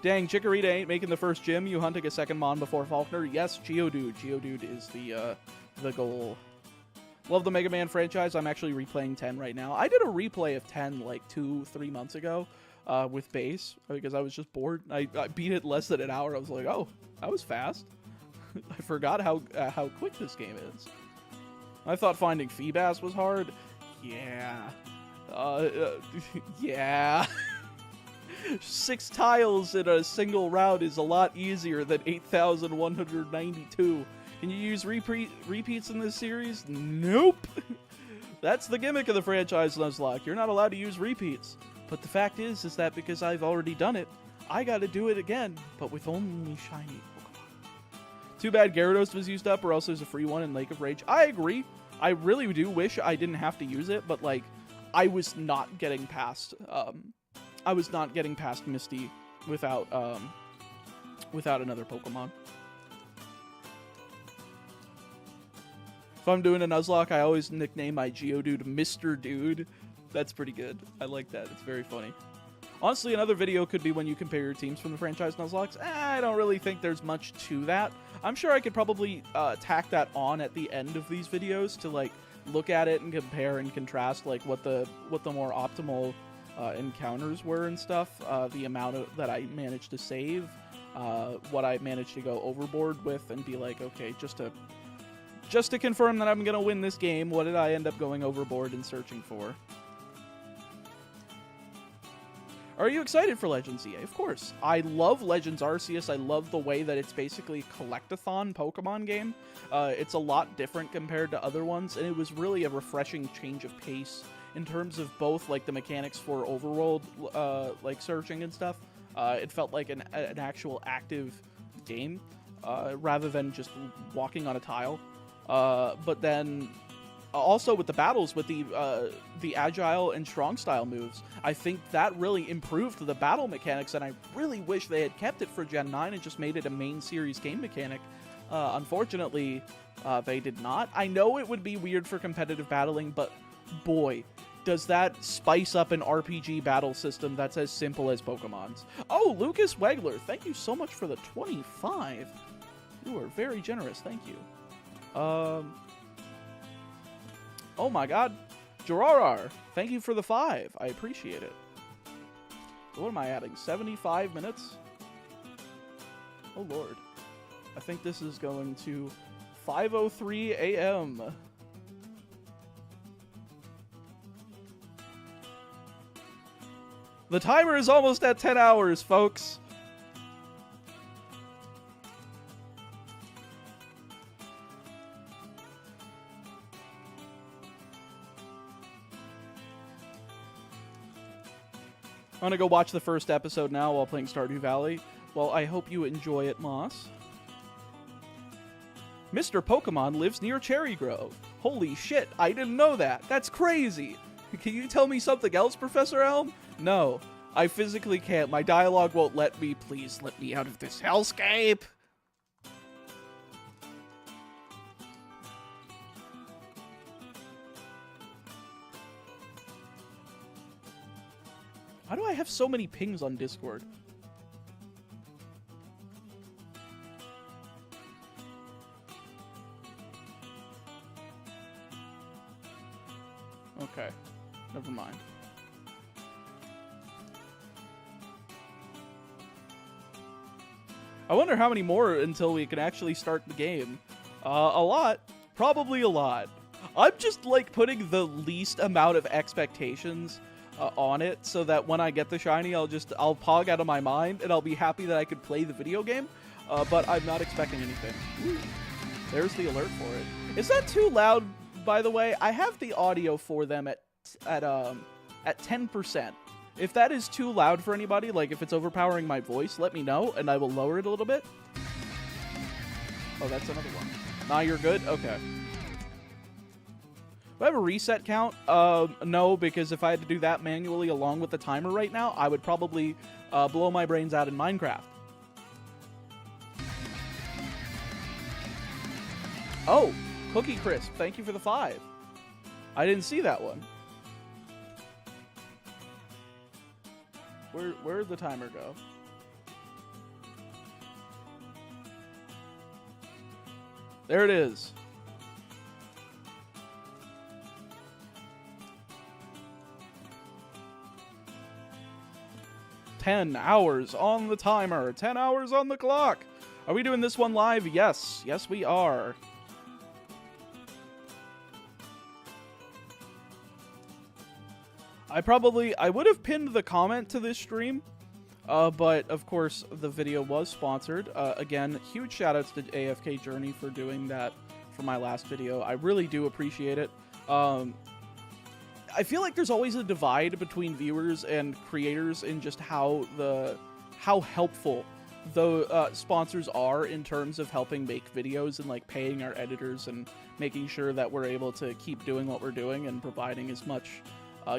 Dang, Chikorita ain't making the first gym. You hunting a second Mon before Faulkner? Yes, Geodude. Geodude is the goal. Love the Mega Man franchise. I'm actually replaying 10 right now. I did a replay of 10 like 2-3 months ago with base because I was just bored. I beat it less than an hour. I was like, oh, that was fast. I forgot how quick this game is. I thought finding Feebas was hard. Yeah. Yeah. 6 tiles in a single round is a lot easier than 8,192. Can you use repeats in this series? Nope. That's the gimmick of the franchise, Nuzlocke. You're not allowed to use repeats. But the fact is that because I've already done it, I gotta do it again, but with only shiny Pokemon. Too bad Gyarados was used up, or else there's a free one in Lake of Rage. I agree. I really do wish I didn't have to use it, but like, I was not getting past. I was not getting past Misty without another Pokemon. If I'm doing a Nuzlocke, I always nickname my Geodude Mr. Dude. That's pretty good. I like that. It's very funny. Honestly, another video could be when you compare your teams from the franchise Nuzlocks. I don't really think there's much to that. I'm sure I could probably tack that on at the end of these videos to like look at it and compare and contrast like what the more optimal encounters were and stuff. The amount that I managed to save, what I managed to go overboard with, and be like, okay, just to confirm that I'm gonna win this game, what did I end up going overboard and searching for? Are you excited for Legends EA? Of course. I love Legends Arceus. I love the way that it's basically a collect-a-thon Pokemon game. It's a lot different compared to other ones, and it was really a refreshing change of pace in terms of both like the mechanics for overworld like searching and stuff. It felt like an actual active game rather than just walking on a tile. But then also with the battles, with the agile and strong style moves, I think that really improved the battle mechanics, and I really wish they had kept it for Gen 9 and just made it a main series game mechanic. Unfortunately, they did not. I know it would be weird for competitive battling, but boy, does that spice up an RPG battle system that's as simple as Pokemon's. Oh, Lucas Wegler, thank you so much for the 25. You are very generous, thank you. Oh my god. Jararar, thank you for the 5. I appreciate it. What am I adding? 75 minutes? Oh lord. I think this is going to 5:03 a.m. The timer is almost at 10 hours, folks. I'm gonna go watch the first episode now while playing Stardew Valley. Well, I hope you enjoy it, Moss. Mr. Pokemon lives near Cherry Grove. Holy shit, I didn't know that. That's crazy. Can you tell me something else, Professor Elm? No, I physically can't. My dialogue won't let me. Please let me out of this hellscape. Why do I have so many pings on Discord? Okay, never mind. I wonder how many more until we can actually start the game. A lot. Probably a lot. I'm just, like, putting the least amount of expectations on it so that when I get the shiny, I'll pog out of my mind and I'll be happy that I could play the video game. But I'm not expecting anything. Ooh, there's the alert for it. Is that too loud, by the way? I have the audio for them at 10%. If that is too loud for anybody, like if it's overpowering my voice, let me know and I will lower it a little bit. Oh, that's another one. Nah, you're good? Okay. Do I have a reset count? No, because if I had to do that manually along with the timer right now, I would probably blow my brains out in Minecraft. Oh, Cookie Crisp, thank you for the 5. I didn't see that one. Where'd the timer go? There it is. $10 hours on the timer. 10 hours on the clock. Are we doing this one live? Yes. Yes, we are. I would have pinned the comment to this stream, but of course the video was sponsored. Again, huge shoutouts to AFK Journey for doing that for my last video. I really do appreciate it. I feel like there's always a divide between viewers and creators in just how helpful the sponsors are in terms of helping make videos and like paying our editors and making sure that we're able to keep doing what we're doing and providing as much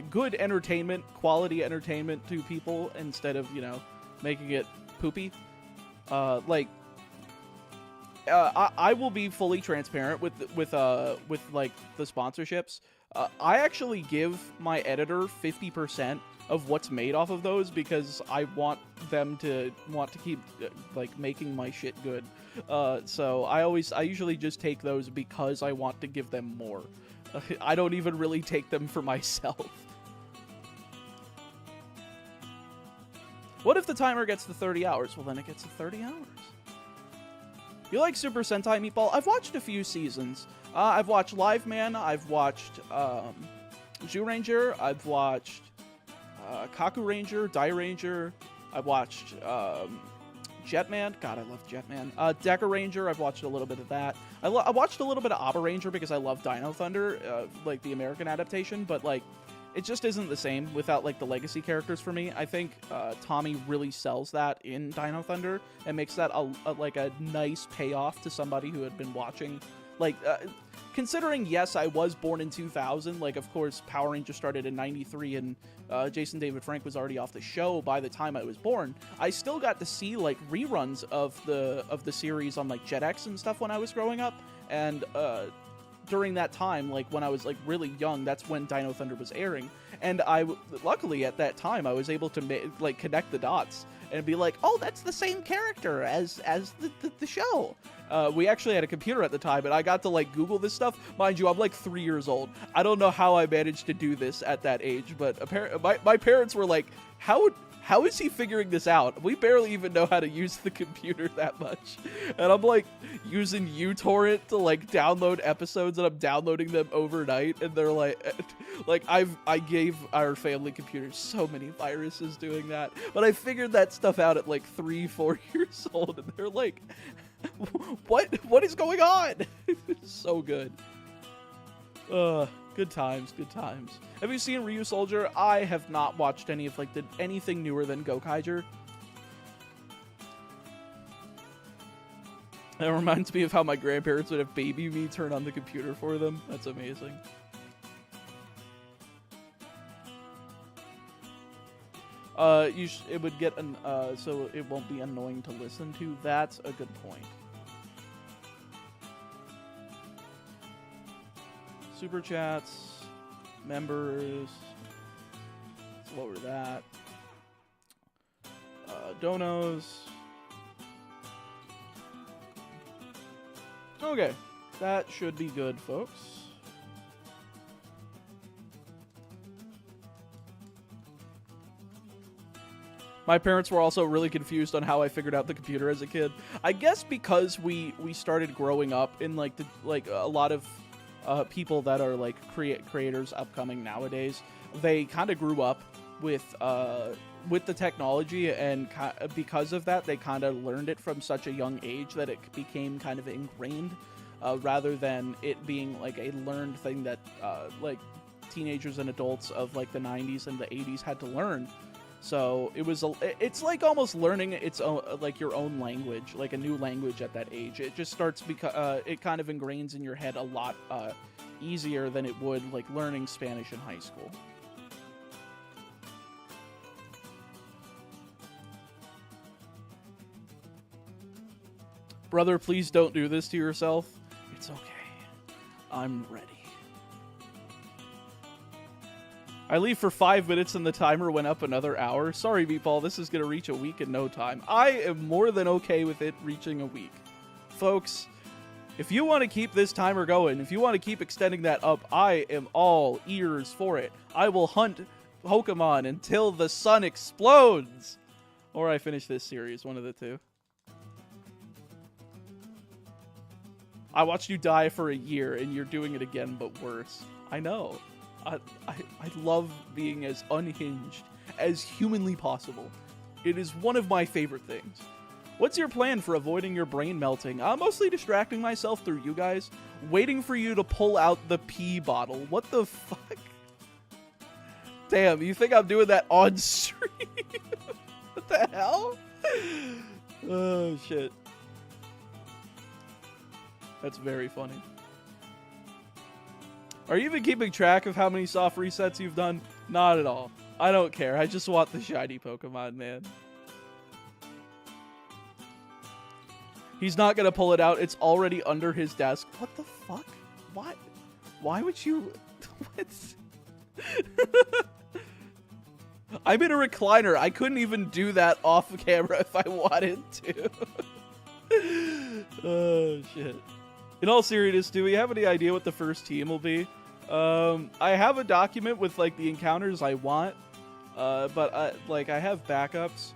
good entertainment, quality entertainment to people instead of, you know, making it poopy. I will be fully transparent with like the sponsorships. I actually give my editor 50% of what's made off of those because I want them to keep like making my shit good. So I usually just take those because I want to give them more. I don't even really take them for myself. What if the timer gets to 30 hours? Well, then it gets to 30 hours. You like Super Sentai Meatball? I've watched a few seasons. I've watched Live Man. I've watched Zyuranger. I've watched Kaku Ranger, Dai Ranger. I've watched Jetman. God, I love Jetman. Deca Ranger. I've watched a little bit of that. I watched a little bit of Abba Ranger because I love Dino Thunder, like the American adaptation, but like it just isn't the same without like the legacy characters for me. I think Tommy really sells that in Dino Thunder and makes that like a nice payoff to somebody who had been watching. Like, considering, yes, I was born in 2000, like, of course, Power Rangers started in 93, and Jason David Frank was already off the show by the time I was born, I still got to see, like, reruns of the series on, like, Jetix and stuff when I was growing up, and during that time, like, when I was, like, really young, that's when Dino Thunder was airing, and luckily, at that time, I was able to, like, connect the dots and be like, oh, that's the same character as the show. We actually had a computer at the time, and I got to, like, Google this stuff. Mind you, I'm, like, 3 years old. I don't know how I managed to do this at that age, but my parents were like, how is he figuring this out? We barely even know how to use the computer that much. And I'm, like, using uTorrent to, like, download episodes, and I'm downloading them overnight, and they're like, I gave our family computer so many viruses doing that, but I figured that stuff out at, like, 3-4 years old, and they're like, what is going on? So good. Good times, good times. Have you seen Ryu Soldier? I have not watched any of, like, anything newer than Gokaiger. That reminds me of how my grandparents would have baby me turn on the computer for them. That's amazing. It would get so it won't be annoying to listen to. That's a good point. Super chats, members. Let's lower that. Donos. Okay, that should be good, folks. My parents were also really confused on how I figured out the computer as a kid. I guess because we started growing up in like a lot of people that are like creators upcoming nowadays. They kind of grew up with the technology, and because of that, they kind of learned it from such a young age that it became kind of ingrained, rather than it being like a learned thing that like teenagers and adults of like the 90s and the 80s had to learn. So it's like almost learning its own, like your own language, like a new language at that age. It just starts it kind of ingrains in your head a lot easier than it would like learning Spanish in high school. Brother, please don't do this to yourself. It's okay. I'm ready. I leave for 5 minutes and the timer went up another hour. Sorry, Meatball, this is going to reach a week in no time. I am more than okay with it reaching a week. Folks, if you want to keep this timer going, if you want to keep extending that up, I am all ears for it. I will hunt Pokemon until the sun explodes. Or I finish this series, one of the two. I watched you die for a year and you're doing it again, but worse. I know. I love being as unhinged as humanly possible. It is one of my favorite things. What's your plan for avoiding your brain melting? I'm mostly distracting myself through you guys, waiting for you to pull out the pee bottle. What the fuck? Damn, you think I'm doing that on stream? What the hell? Oh, shit. That's very funny. Are you even keeping track of how many soft resets you've done? Not at all. I don't care. I just want the shiny Pokemon, man. He's not gonna pull it out. It's already under his desk. What the fuck? What? Why would you... What? I'm in a recliner. I couldn't even do that off camera if I wanted to. Oh, shit. In all seriousness, do we have any idea what the first team will be? I have a document with like the encounters I want, but I have backups.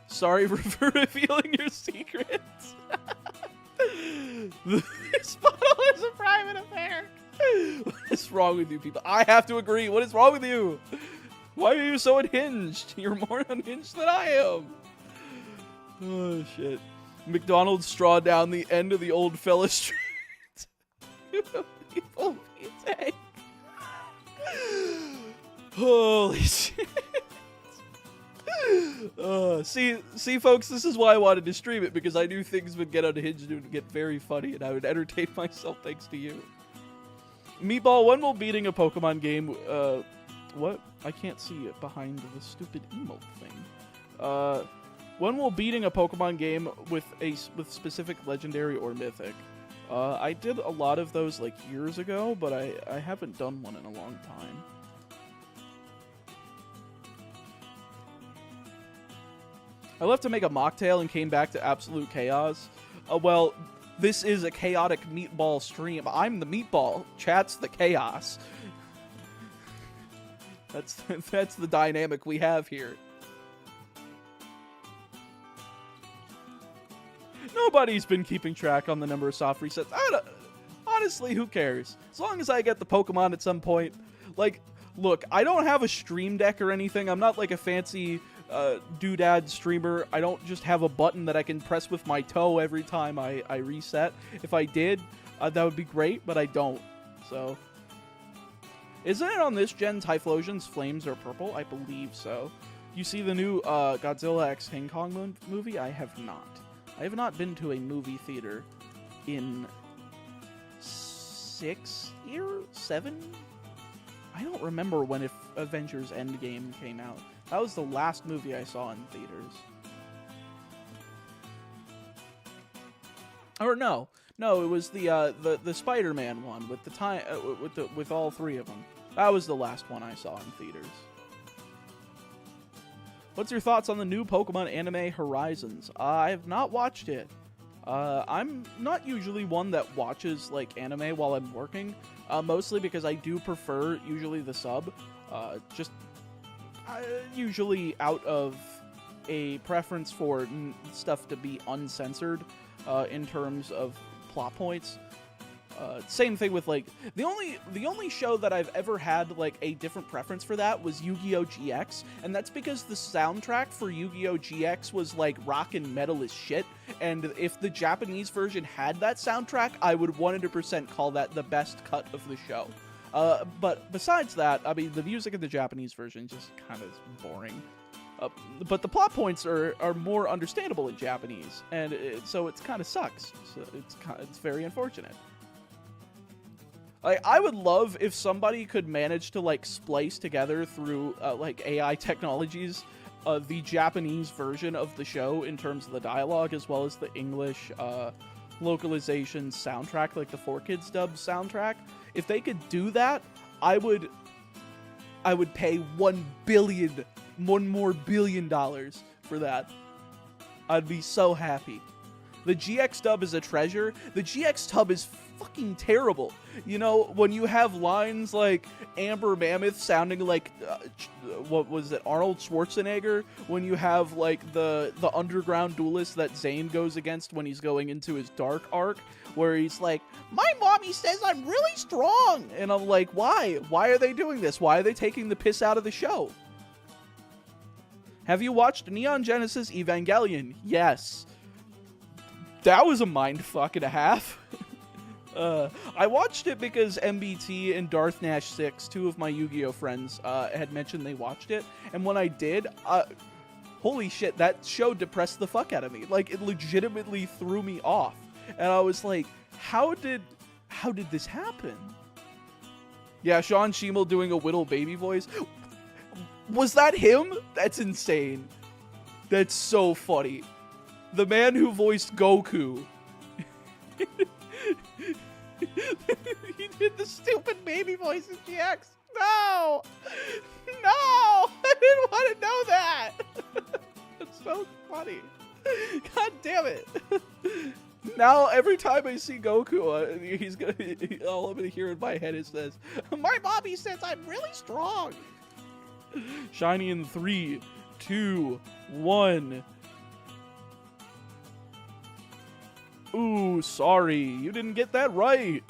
Sorry for revealing your secrets. This bottle is a private affair. What is wrong with you people? I have to agree. What is wrong with you? Why are you so unhinged? You're more unhinged than I am. Oh shit. McDonald's straw down the end of the old fella street. People be tank. Holy shit. See, folks, this is why I wanted to stream it, because I knew things would get unhinged and would get very funny, and I would entertain myself thanks to you. Meatball, when will beating a Pokemon game, what? I can't see it behind the stupid emote thing. When will beating a Pokemon game with specific legendary or mythic? I did a lot of those like years ago, but I haven't done one in a long time. I left to make a mocktail and came back to absolute chaos. Well, this is a chaotic meatball stream. I'm the meatball. Chat's the chaos. That's the dynamic we have here. Nobody's been keeping track on the number of soft resets. Honestly, who cares? As long as I get the Pokemon at some point. Like, look, I don't have a stream deck or anything. I'm not like a fancy doodad streamer. I don't just have a button that I can press with my toe every time I reset. If I did, that would be great, but I don't. So, isn't it on this gen Typhlosion's flames are purple? I believe so. You see the new Godzilla x King Kong movie? I have not. I have not been to a movie theater in 6 years? 7? I don't remember when if Avengers Endgame came out. That was the last movie I saw in theaters. Or no, it was the Spider-Man one with the with all three of them. That was the last one I saw in theaters. What's your thoughts on the new Pokemon anime Horizons? I have not watched it. I'm not usually one that watches like anime while I'm working, mostly because I do prefer usually the sub, usually out of a preference for stuff to be uncensored in terms of plot points. Same thing with like the only show that I've ever had like a different preference for that was Yu-Gi-Oh! GX, and that's because the soundtrack for Yu-Gi-Oh! GX was like rock and metal as shit, and if the Japanese version had that soundtrack, I would 100% call that the best cut of the show. But besides that, I mean, the music in the Japanese version just kind of is boring. But the plot points are more understandable in Japanese, and so it kind of sucks. So it's very unfortunate. Like, I would love if somebody could manage to like splice together through like AI technologies the Japanese version of the show in terms of the dialogue as well as the English localization soundtrack, like the 4Kids dub soundtrack. If they could do that, I would pay $1 more billion for that. I'd be so happy. The GX dub is a treasure. The GX dub is fucking terrible. You know, when you have lines like Amber Mammoth sounding like what was it, Arnold Schwarzenegger, when you have like the underground duelist that Zane goes against when he's going into his dark arc, where he's like, my mommy says I'm really strong, and I'm like, why are they doing this? Why are they taking the piss out of the show? Have you watched Neon Genesis Evangelion? Yes. That was a mindfuck and a half. I watched it because MBT and Darth Nash 6, two of my Yu-Gi-Oh friends, had mentioned they watched it. And when I did, holy shit, that show depressed the fuck out of me. Like, it legitimately threw me off. And I was like, how did this happen? Yeah, Sean Schemmel doing a Whittle baby voice. Was that him? That's insane. That's so funny. The man who voiced Goku. He did the stupid baby voice in GX. No! No! I didn't want to know that! That's so funny. God damn it. Now, every time I see Goku, all I'm going to hear in my head is this. My mommy says I'm really strong. Shiny in 3, 2, 1. Ooh, sorry. You didn't get that right.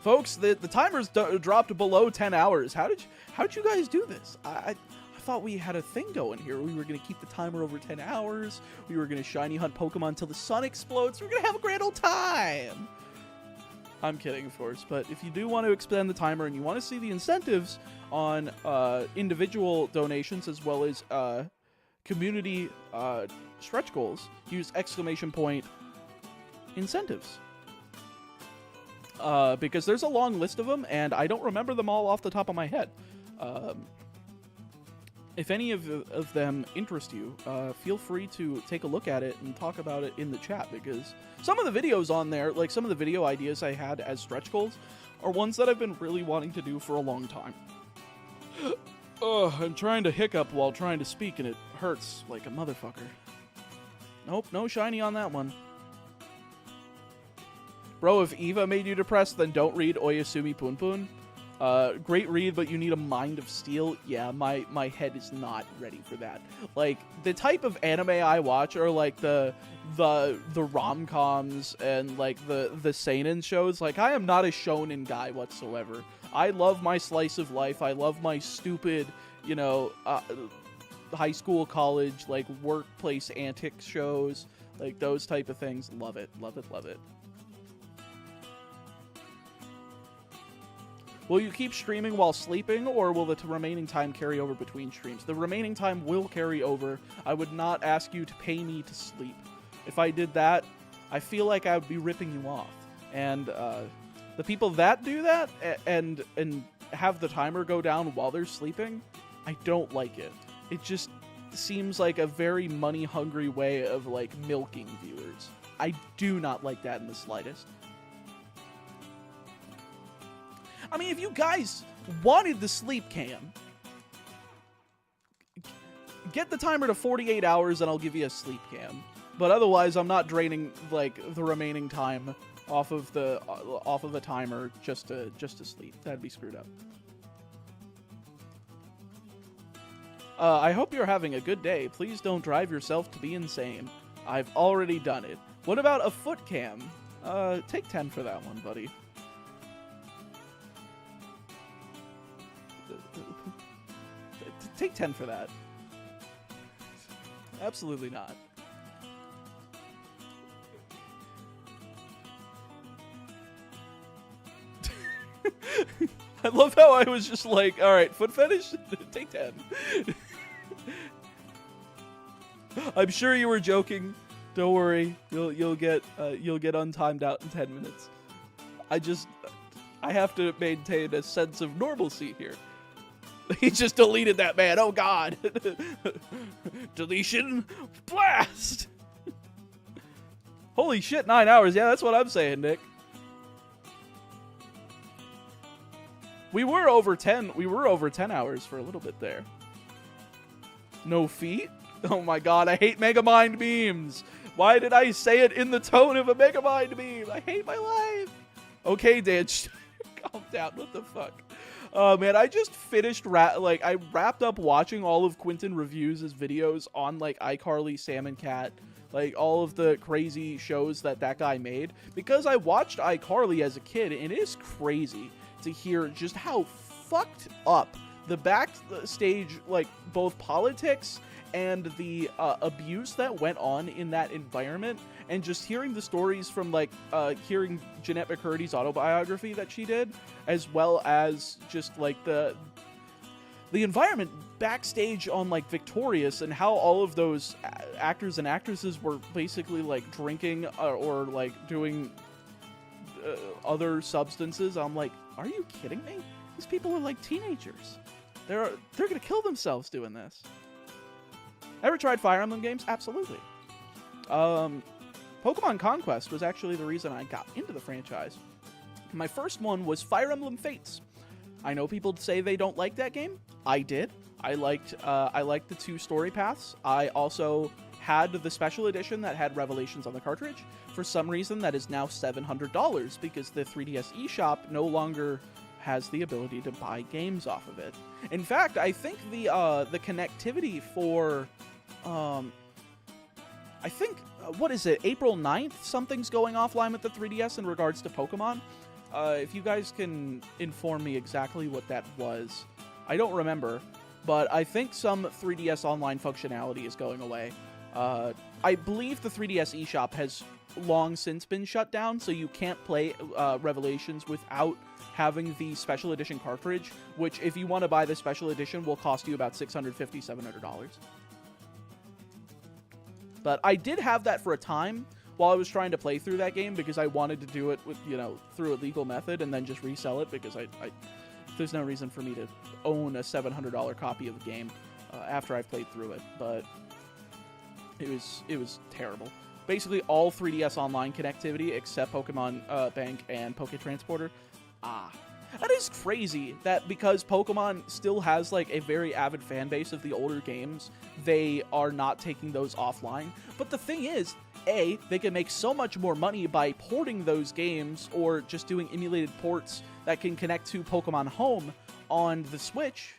Folks, the timer's dropped below 10 hours. How did you guys do this? I thought we had a thing going here. We were going to keep the timer over 10 hours. We were going to shiny hunt Pokemon until the sun explodes. We're going to have a grand old time. I'm kidding, of course, but if you do want to extend the timer and you want to see the incentives on individual donations as well as community stretch goals, use ! Incentives. Because there's a long list of them, and I don't remember them all off the top of my head. If any of them interest you, feel free to take a look at it and talk about it in the chat, because some of the videos on there, like some of the video ideas I had as stretch goals, are ones that I've been really wanting to do for a long time. I'm trying to hiccup while trying to speak, and it hurts like a motherfucker. Nope, no shiny on that one. Bro, if Eva made you depressed, then don't read Oyasumi Punpun. Great read, but you need a mind of steel. Yeah, my head is not ready for that. Like, the type of anime I watch are like the rom-coms and like the seinen shows. Like, I am not a shonen guy whatsoever. I love my slice of life. I love my stupid, you know, high school, college, like workplace antics shows, like those type of things. Love it, love it, love it. Will you keep streaming while sleeping, or will the remaining time carry over between streams? The remaining time will carry over. I would not ask you to pay me to sleep. If I did that, I feel like I would be ripping you off. And the people that do that and have the timer go down while they're sleeping, I don't like it. It just seems like a very money-hungry way of, like, milking viewers. I do not like that in the slightest. I mean, if you guys wanted the sleep cam, get the timer to 48 hours and I'll give you a sleep cam. But otherwise, I'm not draining, like, the remaining time off of the timer just to sleep. That'd be screwed up. I hope you're having a good day. Please don't drive yourself to be insane. I've already done it. What about a foot cam? Take 10 for that one, buddy. Take 10 for that. Absolutely not. I love how I was just like, all right, foot fetish, take 10. I'm sure you were joking. Don't worry, you'll get untimed out in 10 minutes. I have to maintain a sense of normalcy here. He just deleted that man. Oh God. Deletion blast. Holy shit, 9 hours. Yeah, that's what I'm saying, Nick. We were over 10 hours for a little bit there. No feet? Oh my God, I hate Megamind memes. Why did I say it in the tone of a Megamind meme? I hate my life. Okay, Dan, calm down. What the fuck? Man, I just finished I wrapped up watching all of Quentin Reviews' videos on like iCarly, Sam and Cat, like all of the crazy shows that guy made, because I watched iCarly as a kid, and it is crazy to hear just how fucked up the backstage, like both politics and the abuse that went on in that environment, and just hearing the stories from like hearing Jeanette McCurdy's autobiography that she did, as well as just like the environment backstage on like Victorious, and how all of those actors and actresses were basically like drinking or like doing other substances. I'm like, are you kidding me? These people are like teenagers. They're gonna kill themselves doing this. Ever tried Fire Emblem games? Absolutely. Pokemon Conquest was actually the reason I got into the franchise. My first one was Fire Emblem Fates. I know people say they don't like that game. I did. I liked the 2 story paths. I also had the special edition that had Revelations on the cartridge. For some reason, that is now $700 because the 3DS eShop no longer has the ability to buy games off of it. In fact, I think the connectivity for I think what is it, April 9th, something's going offline with the 3DS in regards to Pokemon. If you guys can inform me exactly what that was. I don't remember, but I think some 3DS online functionality is going away. I believe the 3DS eShop has long since been shut down, so you can't play Revelations without having the special edition cartridge, which if you want to buy the special edition will cost you about $650-$700. But I did have that for a time while I was trying to play through that game, because I wanted to do it with, through a legal method and then just resell it, because there's no reason for me to own a $700 copy of the game after I've played through it. But it was terrible. Basically all 3DS online connectivity except Pokemon Bank and Poké-Transporter. That is crazy that because Pokemon still has like a very avid fan base of the older games, they are not taking those offline. But the thing is, A, they can make so much more money by porting those games or just doing emulated ports that can connect to Pokemon Home on the Switch,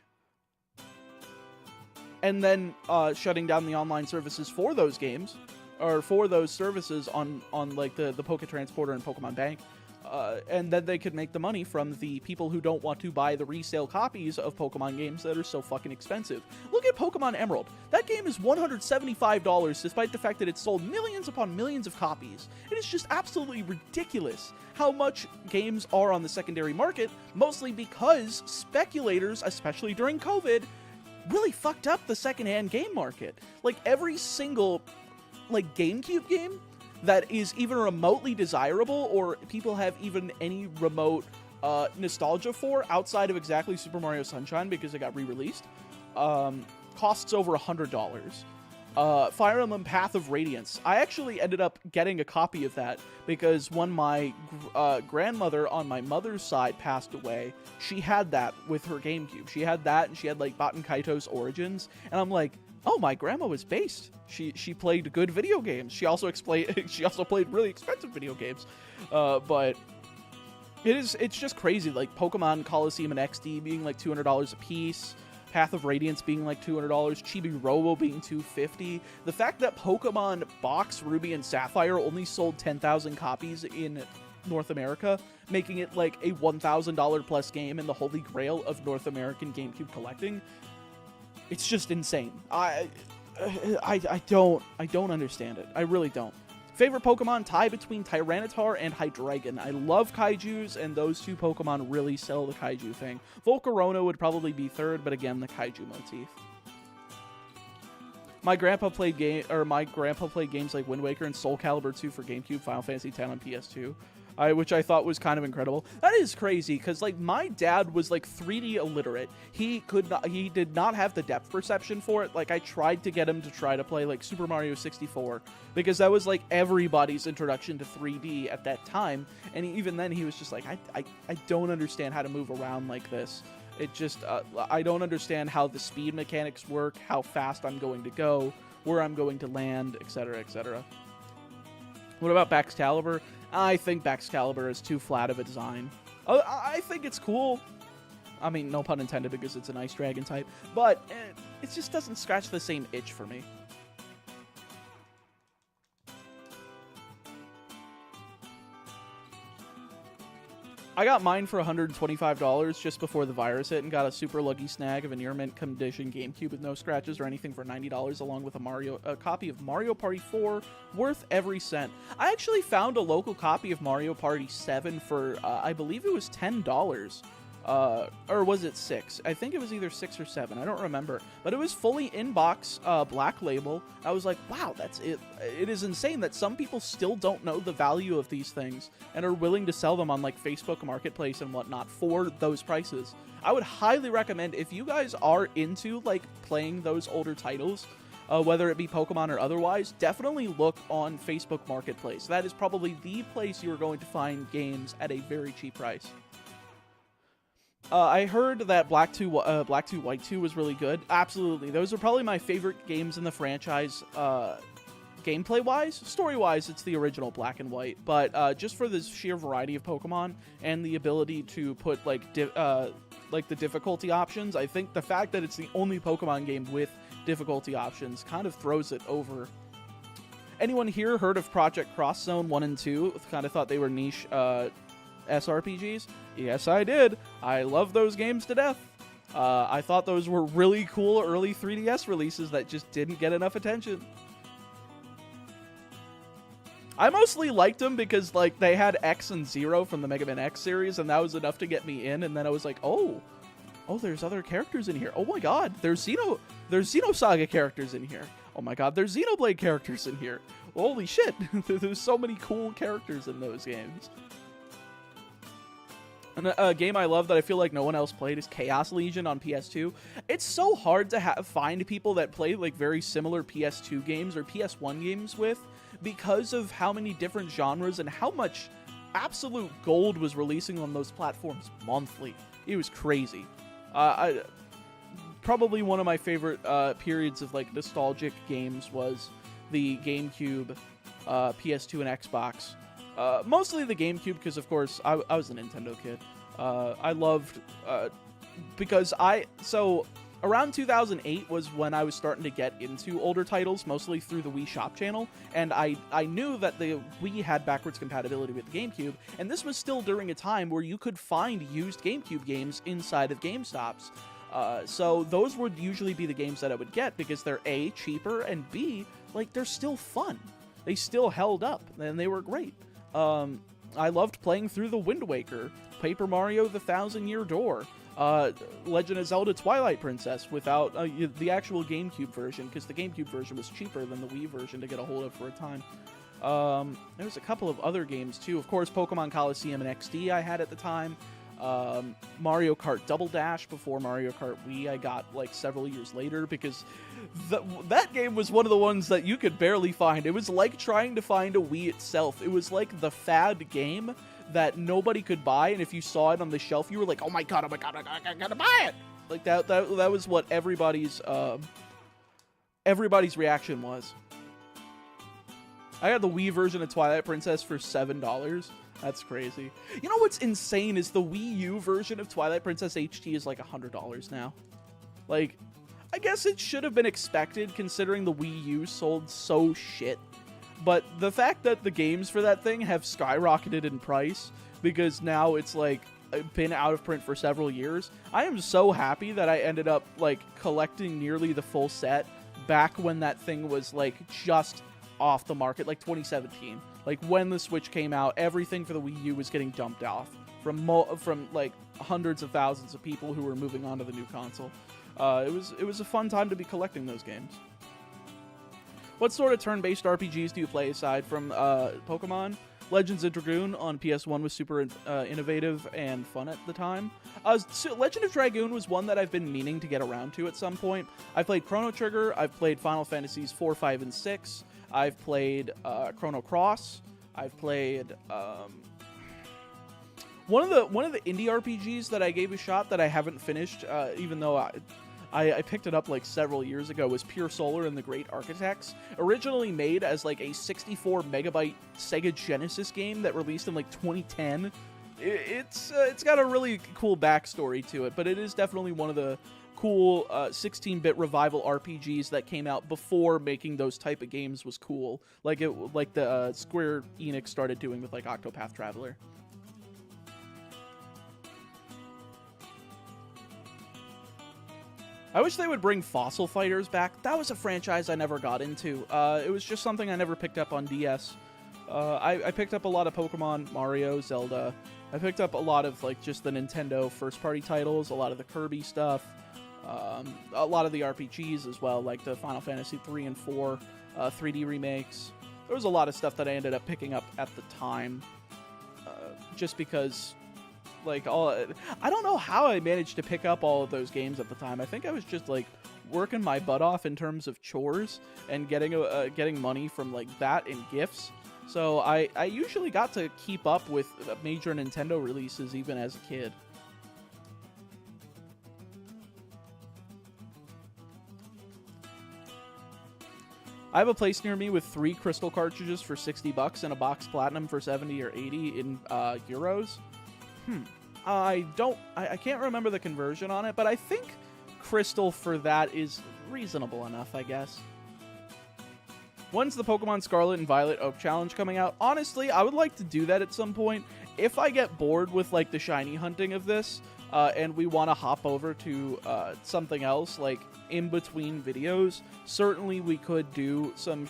and then shutting down the online services for those games, or for those services on like the Poké-Transporter and Pokemon Bank. And then they could make the money from the people who don't want to buy the resale copies of Pokemon games that are so fucking expensive. Look at Pokemon Emerald. That game is $175 despite the fact that it sold millions upon millions of copies. It is just absolutely ridiculous how much games are on the secondary market, mostly because speculators, especially during COVID, really fucked up the secondhand game market. Like every single like GameCube game that is even remotely desirable, or people have even any remote nostalgia for, outside of exactly Super Mario Sunshine because it got re-released, costs over $100. Fire Emblem Path of Radiance. I actually ended up getting a copy of that because when my grandmother on my mother's side passed away, she had that with her GameCube. She had that, and she had like Baten Kaito's Origins, and I'm like, oh, my grandma was based. She played good video games. She also played really expensive video games. But it's just crazy. Like Pokemon Coliseum and XD being like $200 a piece. Path of Radiance being like $200. Chibi Robo being $250. The fact that Pokemon Box Ruby and Sapphire only sold 10,000 copies in North America, making it like a $1,000 plus game in the holy grail of North American GameCube collecting. It's just insane. I don't understand it. I really don't. Favorite Pokemon, tie between Tyranitar and Hydreigon. I love kaijus, and those two Pokemon really sell the kaiju thing. Volcarona would probably be third, but again, the kaiju motif. My grandpa played games like Wind Waker and Soul Calibur 2 for GameCube, Final Fantasy X on PS2. Which I thought was kind of incredible. That is crazy, because like my dad was like 3D illiterate. He did not have the depth perception for it. Like I tried to get him to try to play like Super Mario 64, because that was like everybody's introduction to 3D at that time. And even then he was just like, I don't understand how to move around like this. It just, I don't understand how the speed mechanics work, how fast I'm going to go, where I'm going to land, etc., etc. What about Baxcalibur? I think Baxcalibur is too flat of a design. I think it's cool. I mean, no pun intended, because it's an ice dragon type. But it just doesn't scratch the same itch for me. I got mine for $125 just before the virus hit and got a super lucky snag of a near mint condition GameCube with no scratches or anything for $90, along with a copy of Mario Party 4 worth every cent. I actually found a local copy of Mario Party 7 for, I believe it was $10. Or was it 6? I think it was either 6 or 7. I don't remember. But it was fully in-box, black label. I was like, wow, that's it. It is insane that some people still don't know the value of these things and are willing to sell them on, like, Facebook Marketplace and whatnot for those prices. I would highly recommend, if you guys are into, like, playing those older titles, whether it be Pokemon or otherwise, definitely look on Facebook Marketplace. That is probably the place you are going to find games at a very cheap price. I heard that Black 2, White 2 was really good. Absolutely. Those are probably my favorite games in the franchise, gameplay-wise. Story-wise, it's the original Black and White. But just for the sheer variety of Pokemon and the ability to put, like the difficulty options, I think the fact that it's the only Pokemon game with difficulty options kind of throws it over. Anyone here heard of Project Cross Zone 1 and 2? Kind of thought they were niche, SRPGs? Yes, I did. I love those games to death. I thought those were really cool early 3DS releases that just didn't get enough attention. I mostly liked them because, like, they had X and Zero from the Mega Man X series, and that was enough to get me in, and then I was like, oh, there's other characters in here. Oh my god, there's Xenosaga characters in here. Oh my god, there's Xenoblade characters in here. Holy shit, there's so many cool characters in those games. And a game I love that I feel like no one else played is Chaos Legion on PS2. It's so hard to find people that play like very similar PS2 games or PS1 games with, because of how many different genres and how much absolute gold was releasing on those platforms monthly. It was crazy. Probably one of my favorite periods of like nostalgic games was the GameCube, PS2, and Xbox. Mostly the GameCube, because of course I was a Nintendo kid. I loved, because so around 2008 was when I was starting to get into older titles, mostly through the Wii Shop channel, and I knew that the Wii had backwards compatibility with the GameCube, and this was still during a time where you could find used GameCube games inside of GameStops. So those would usually be the games that I would get, because they're A, cheaper, and B, like, they're still fun. They still held up, and they were great. I loved playing through the Wind Waker, Paper Mario The Thousand Year Door, Legend of Zelda Twilight Princess without the actual GameCube version, because the GameCube version was cheaper than the Wii version to get a hold of for a time. There was a couple of other games too. Of course, Pokemon Coliseum and XD I had at the time. Mario Kart Double Dash before Mario Kart Wii I got like several years later, because that game was one of the ones that you could barely find. It was like trying to find a Wii itself. It was like the fad game that nobody could buy, and if you saw it on the shelf, you were like, oh my god, I gotta buy it! Like that was what everybody's reaction was. I had the Wii version of Twilight Princess for $7. That's crazy. You know what's insane is the Wii U version of Twilight Princess HD is like $100 now. Like, I guess it should have been expected considering the Wii U sold so shit. But the fact that the games for that thing have skyrocketed in price, because now it's like been out of print for several years, I am so happy that I ended up like collecting nearly the full set back when that thing was like just off the market, like 2017. Like when the Switch came out, everything for the Wii U was getting dumped off from like hundreds of thousands of people who were moving on to the new console. It was a fun time to be collecting those games. What sort of turn-based RPGs do you play aside from Pokemon? Legends of Dragoon on PS1 was super innovative and fun at the time. So Legend of Dragoon was one that I've been meaning to get around to at some point. I've played Chrono Trigger. I've played Final Fantasies 4, 5, and 6. I've played Chrono Cross. I've played one of the indie RPGs that I gave a shot that I haven't finished, even though I picked it up like several years ago, was Pure Solar and the Great Architects. Originally made as like a 64 megabyte Sega Genesis game that released in like 2010. It's got a really cool backstory to it, but it is definitely one of the cool 16-bit revival RPGs that came out before making those type of games was cool. Like the Square Enix started doing with like Octopath Traveler. I wish they would bring Fossil Fighters back. That was a franchise I never got into. It was just something I never picked up on DS. I picked up a lot of Pokemon, Mario, Zelda. I picked up a lot of like just the Nintendo first-party titles, a lot of the Kirby stuff, a lot of the RPGs as well, like the Final Fantasy 3 and 4 3D remakes. There was a lot of stuff that I ended up picking up at the time, just because... I don't know how I managed to pick up all of those games at the time. I think I was just like working my butt off in terms of chores and getting money from like that and gifts. So I usually got to keep up with major Nintendo releases even as a kid. I have a place near me with 3 crystal cartridges for $60 and a box platinum for 70 or 80 in euros. I can't remember the conversion on it, but I think crystal for that is reasonable enough, I guess. When's the Pokemon Scarlet and Violet Oak Challenge coming out? Honestly, I would like to do that at some point. If I get bored with like the shiny hunting of this, and we want to hop over to something else, like in between videos, certainly we could do some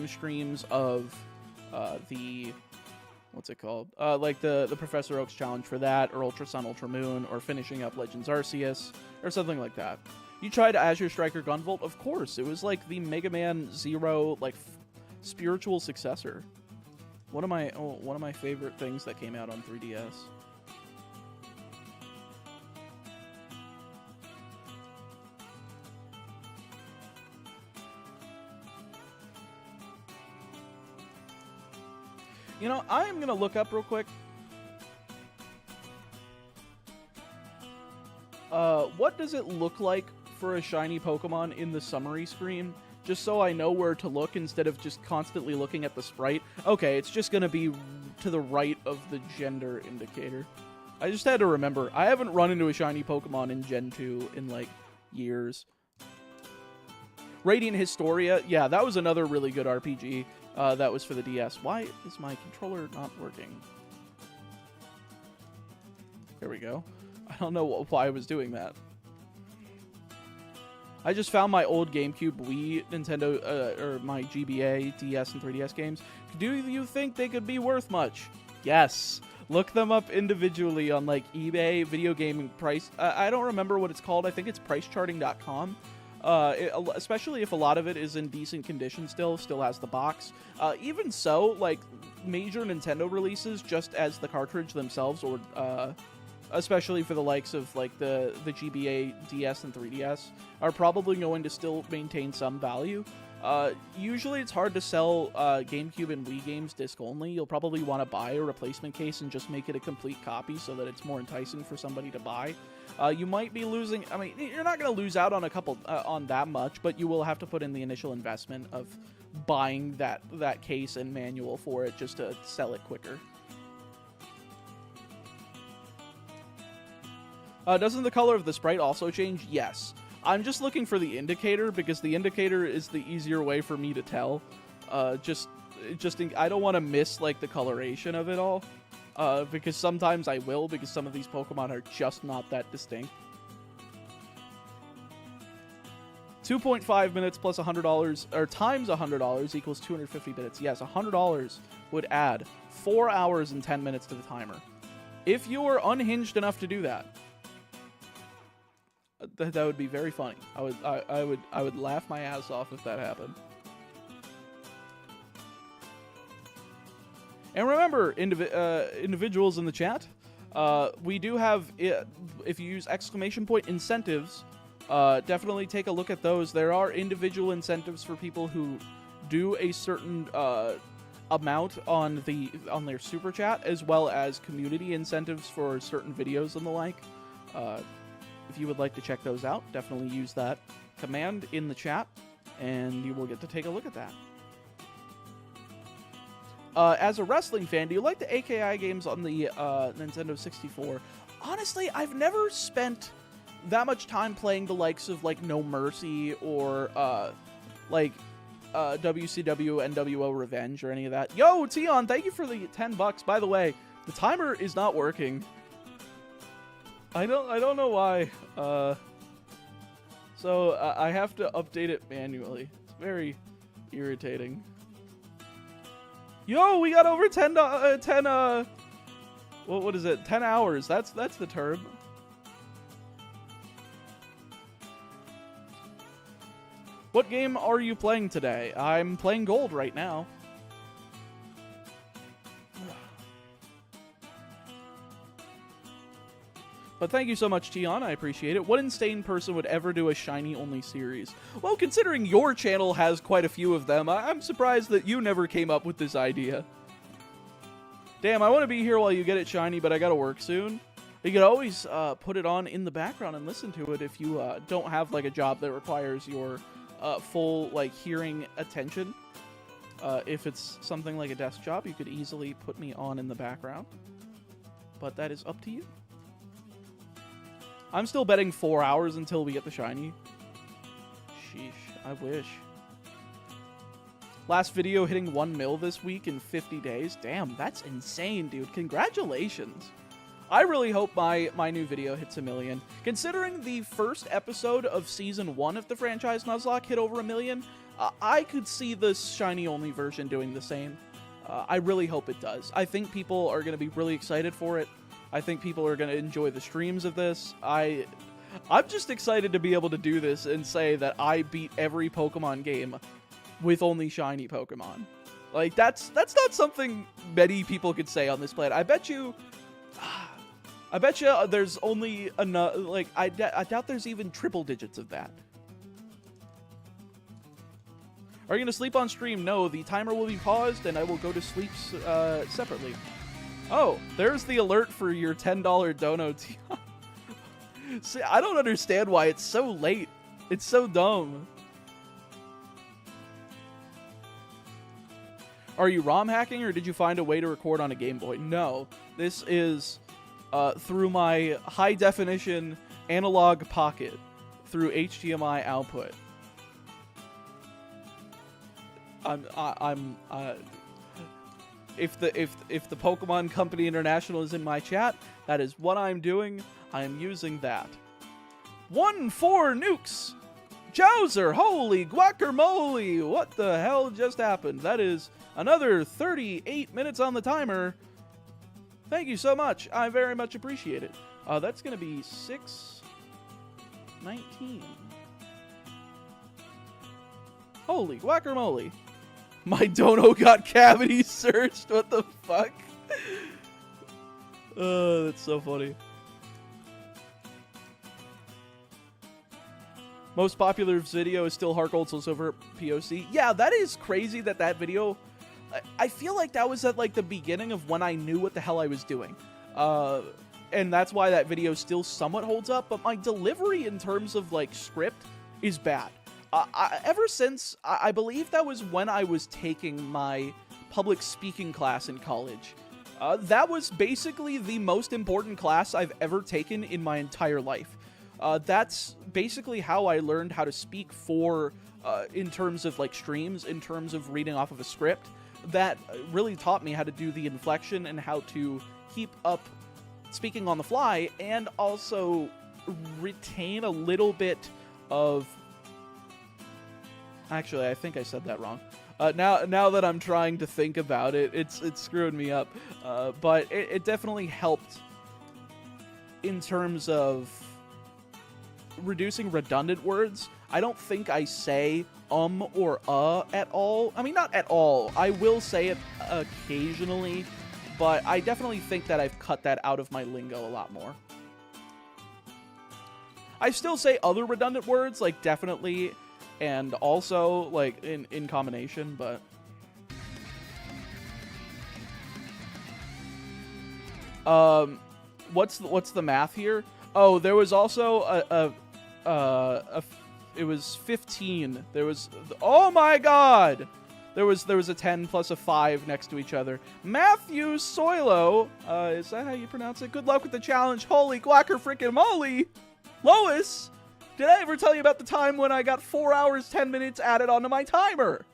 streams of the... what's it called? Like the Professor Oak's challenge for that, or Ultra Sun, Ultra Moon, or finishing up Legends Arceus, or something like that. You tried Azure Striker Gunvolt? Of course. It was like the Mega Man Zero, like, spiritual successor. One of my favorite things that came out on 3DS. You know, I am going to look up real quick. What does it look like for a shiny Pokemon in the summary screen? Just so I know where to look instead of just constantly looking at the sprite. Okay, it's just going to be to the right of the gender indicator. I just had to remember. I haven't run into a shiny Pokemon in Gen 2 in, like, years. Radiant Historia. Yeah, that was another really good RPG. That was for the DS. Why is my controller not working? There we go. I don't know why I was doing that. I just found my old GameCube, Wii, Nintendo, or my GBA, DS, and 3DS games. Do you think they could be worth much? Yes. Look them up individually on, like, eBay, video gaming price. I don't remember what it's called. I think it's pricecharting.com. Especially if a lot of it is in decent condition still has the box. Even so, like, major Nintendo releases, just as the cartridge themselves, or especially for the likes of, like, the GBA, DS, and 3DS, are probably going to still maintain some value. Usually it's hard to sell GameCube and Wii games disc only. You'll probably want to buy a replacement case and just make it a complete copy so that it's more enticing for somebody to buy. You might be losing... I mean, you're not going to lose out on a couple... on that much, but you will have to put in the initial investment of buying that case and manual for it just to sell it quicker. Doesn't the color of the sprite also change? Yes. I'm just looking for the indicator, because the indicator is the easier way for me to tell. I don't want to miss, like, the coloration of it all. Because sometimes I will, because some of these Pokemon are just not that distinct. 2.5 minutes plus $100 or times $100 equals 250 minutes. Yes, $100 would add 4 hours and 10 minutes to the timer. If you're unhinged enough to do that, that would be very funny. I would laugh my ass off if that happened. And remember, individuals in the chat, we do have, if you use exclamation point incentives, definitely take a look at those. There are individual incentives for people who do a certain amount on their super chat, as well as community incentives for certain videos and the like. If you would like to check those out, definitely use that command in the chat, and you will get to take a look at that. As a wrestling fan, do you like the AKI games on the Nintendo 64? Honestly, I've never spent that much time playing the likes of, like, No Mercy or, WCW NWO Revenge or any of that. Yo, Tion, thank you for the $10. By the way, the timer is not working. I don't know why. So I have to update it manually. It's very irritating. Yo, we got over 10 what is it? 10 hours. That's the term. What game are you playing today? I'm playing Gold right now. But thank you so much, Tion. I appreciate it. What insane person would ever do a shiny-only series? Well, considering your channel has quite a few of them, I'm surprised that you never came up with this idea. Damn, I want to be here while you get it shiny, but I gotta work soon. You could always put it on in the background and listen to it if you don't have, like, a job that requires your full, like, hearing attention. If it's something like a desk job, you could easily put me on in the background. But that is up to you. I'm still betting 4 hours until we get the shiny. Sheesh, I wish. Last video hitting 1 mil this week in 50 days. Damn, that's insane, dude. Congratulations. I really hope my new video hits 1 million. Considering the first episode of Season 1 of the franchise Nuzlocke hit over 1 million, I could see the shiny-only version doing the same. I really hope it does. I think people are going to be really excited for it. I think people are going to enjoy the streams of this. I'm just excited to be able to do this and say that I beat every Pokemon game with only shiny Pokemon. Like, that's not something many people could say on this planet. I bet you there's only enough, like, I doubt there's even triple digits of that. Are you going to sleep on stream? No, the timer will be paused and I will go to sleep separately. Oh, there's the alert for your $10 dono. See, I don't understand why it's so late. It's so dumb. Are you ROM hacking or did you find a way to record on a Game Boy? No, this is through my high definition analog pocket through HDMI output. If the Pokemon Company International is in my chat, that is what I'm doing. I am using that. 1-4 nukes! Jowser, holy guacamole! What the hell just happened? That is another 38 minutes on the timer. Thank you so much. I very much appreciate it. That's going to be 6:19. Holy guacamole. My dono got cavity searched. What the fuck? That's so funny. Most popular video is still Heart Gold Soul Silver POC. Yeah, that is crazy that video... I feel like that was at, like, the beginning of when I knew what the hell I was doing. And that's why that video still somewhat holds up, but my delivery in terms of, like, script is bad. Ever since, I believe that was when I was taking my public speaking class in college. That was basically the most important class I've ever taken in my entire life. That's basically how I learned how to speak for, in terms of, like, streams, in terms of reading off of a script. That really taught me how to do the inflection and how to keep up speaking on the fly and also retain a little bit of Actually, I think I said that wrong. Now that I'm trying to think about it, it's screwing me up. But it definitely helped in terms of reducing redundant words. I don't think I say or at all. I mean, not at all. I will say it occasionally, but I definitely think that I've cut that out of my lingo a lot more. I still say other redundant words, like definitely and also, like in combination, but what's the math here? Oh, there was also it was 15. There was, oh my god! There was a 10 plus a 5 next to each other. Matthew Soilo, is that how you pronounce it? Good luck with the challenge. Holy guacker freaking moly! Lois, did I ever tell you about the time when I got 4 hours, 10 minutes added onto my timer?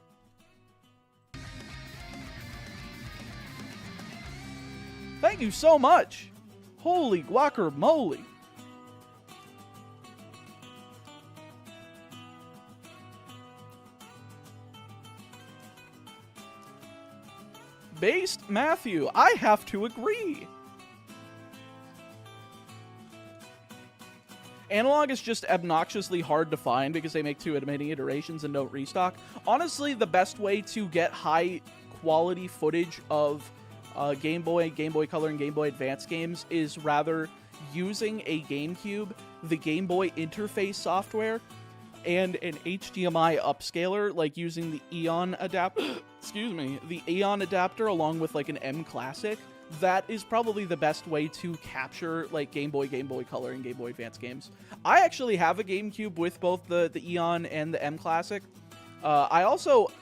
Thank you so much. Holy guacamole. Based Matthew, I have to agree. Analog is just obnoxiously hard to find because they make too many iterations and don't restock. Honestly, the best way to get high quality footage of Game Boy, Game Boy Color, and Game Boy Advance games is rather using a GameCube, the Game Boy interface software, and an HDMI upscaler, like using the Eon adapter. Excuse me, the Eon adapter along with like an M Classic. That is probably the best way to capture like Game Boy Color, and Game Boy Advance games. I actually have a GameCube with both the Eon and the M Classic. I also,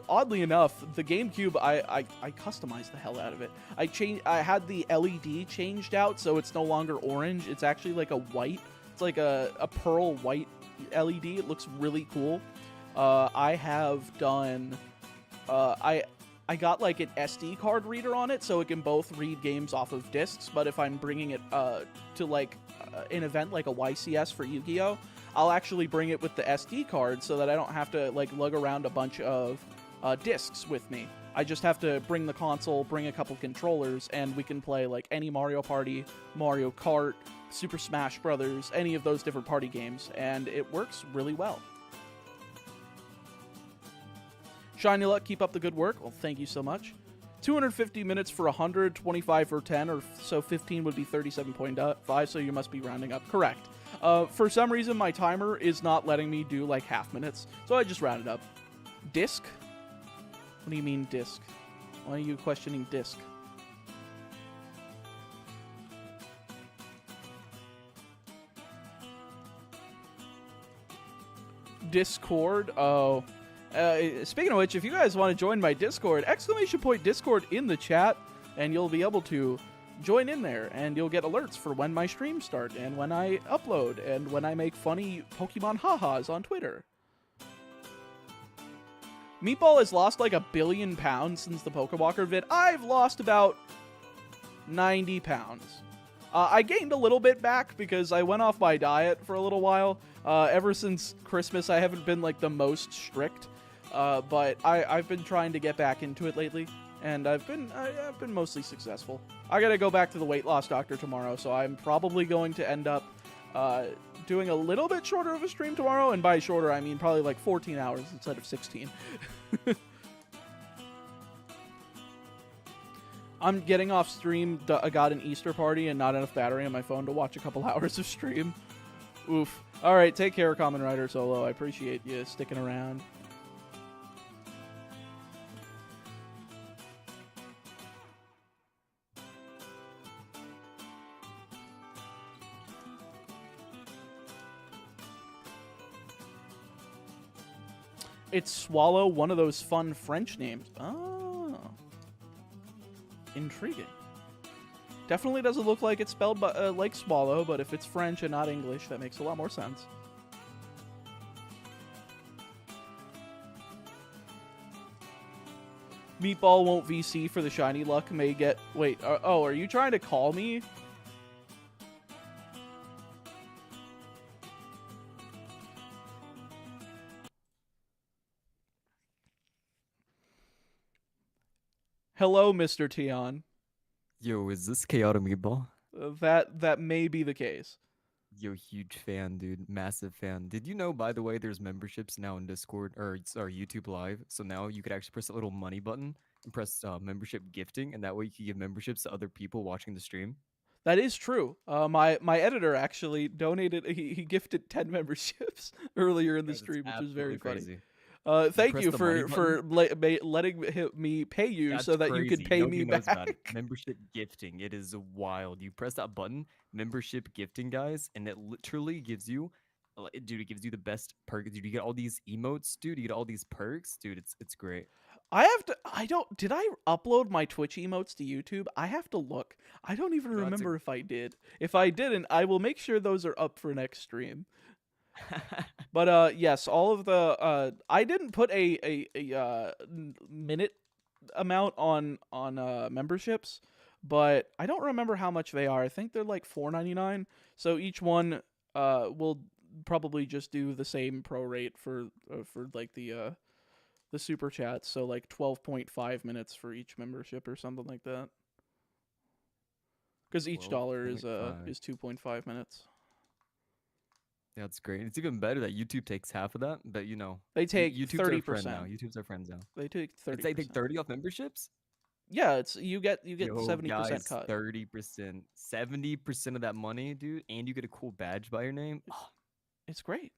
oddly enough, the GameCube, I customized the hell out of it. I had the LED changed out, so it's no longer orange. It's actually like a white. It's like a pearl white LED. It looks really cool. I have done. I got like an SD card reader on it, so it can both read games off of discs. But if I'm bringing it to like an event like a YCS for Yu-Gi-Oh, I'll actually bring it with the SD card so that I don't have to like lug around a bunch of discs with me. I just have to bring the console, bring a couple controllers, and we can play like any Mario Party, Mario Kart, Super Smash Brothers, any of those different party games, and it works really well. Shiny Luck, keep up the good work. Well, thank you so much. 250 minutes for 100, 25 for 10, or so 15 would be 37.5, so you must be rounding up. Correct. For some reason, my timer is not letting me do like half minutes, so I just rounded up. Disc? What do you mean disc? Why are you questioning disc? Discord? Oh. Speaking of which, if you guys want to join my Discord, !Discord in the chat, and you'll be able to join in there, and you'll get alerts for when my streams start, and when I upload, and when I make funny Pokemon ha-has on Twitter. Meatball has lost like 1 billion pounds since the Pokewalker vid. I've lost about 90 pounds. I gained a little bit back because I went off my diet for a little while. Ever since Christmas, I haven't been like the most strict. But I've been trying to get back into it lately, and I've been mostly successful. I gotta go back to the weight loss doctor tomorrow, so I'm probably going to end up doing a little bit shorter of a stream tomorrow, and by shorter I mean probably like 14 hours instead of 16. I'm getting off stream. I got an Easter party and not enough battery on my phone to watch a couple hours of stream. Oof. Alright, take care, Kamen Rider Solo. I appreciate you sticking around. It's Swallow, one of those fun French names. Oh. Intriguing. Definitely doesn't look like it's spelled like Swallow, but if it's French and not English, that makes a lot more sense. Meatball won't VC for the Shiny Luck may get... Wait, oh, are you trying to call me? Hello, Mr. Tion. Yo, is this Chaotic Meatball? That may be the case. Yo, huge fan, dude. Massive fan. Did you know, by the way, there's memberships now in Discord or sorry, YouTube Live. So now you could actually press a little money button and press membership gifting, and that way you can give memberships to other people watching the stream. That is true. My editor actually donated. He gifted 10 memberships earlier in the Guys, it's stream, which was very absolutely funny. crazy. Thank press you the money for letting me pay you That's so that crazy. you could pay Nobody me knows about it. back. Membership gifting. It is wild. You press that button, membership gifting, guys, and it literally gives you, dude, it gives you the best perks. Dude, you get all these emotes, dude. You get all these perks, dude. It's great. Did I upload my Twitch emotes to YouTube? I have to look. I don't even No, that's remember if I did. If I didn't, I will make sure those are up for next stream. But yes, all of the I didn't put a minute amount on memberships, but I don't remember how much they are. I think they're like $4.99. So each one will probably just do the same pro rate for like the super chats. So like 12.5 minutes for each membership or something like that. Because each dollar is 2.5 minutes. Yeah, that's great. It's even better that YouTube takes half of that, but They take YouTube's 30%. our friend now. YouTube's our friends now. They take 30%. It's like 30 off memberships? Yeah, it's you get Yo, 70% guys, cut. 30%, 70% of that money, dude, and you get a cool badge by your name. Oh, It's great.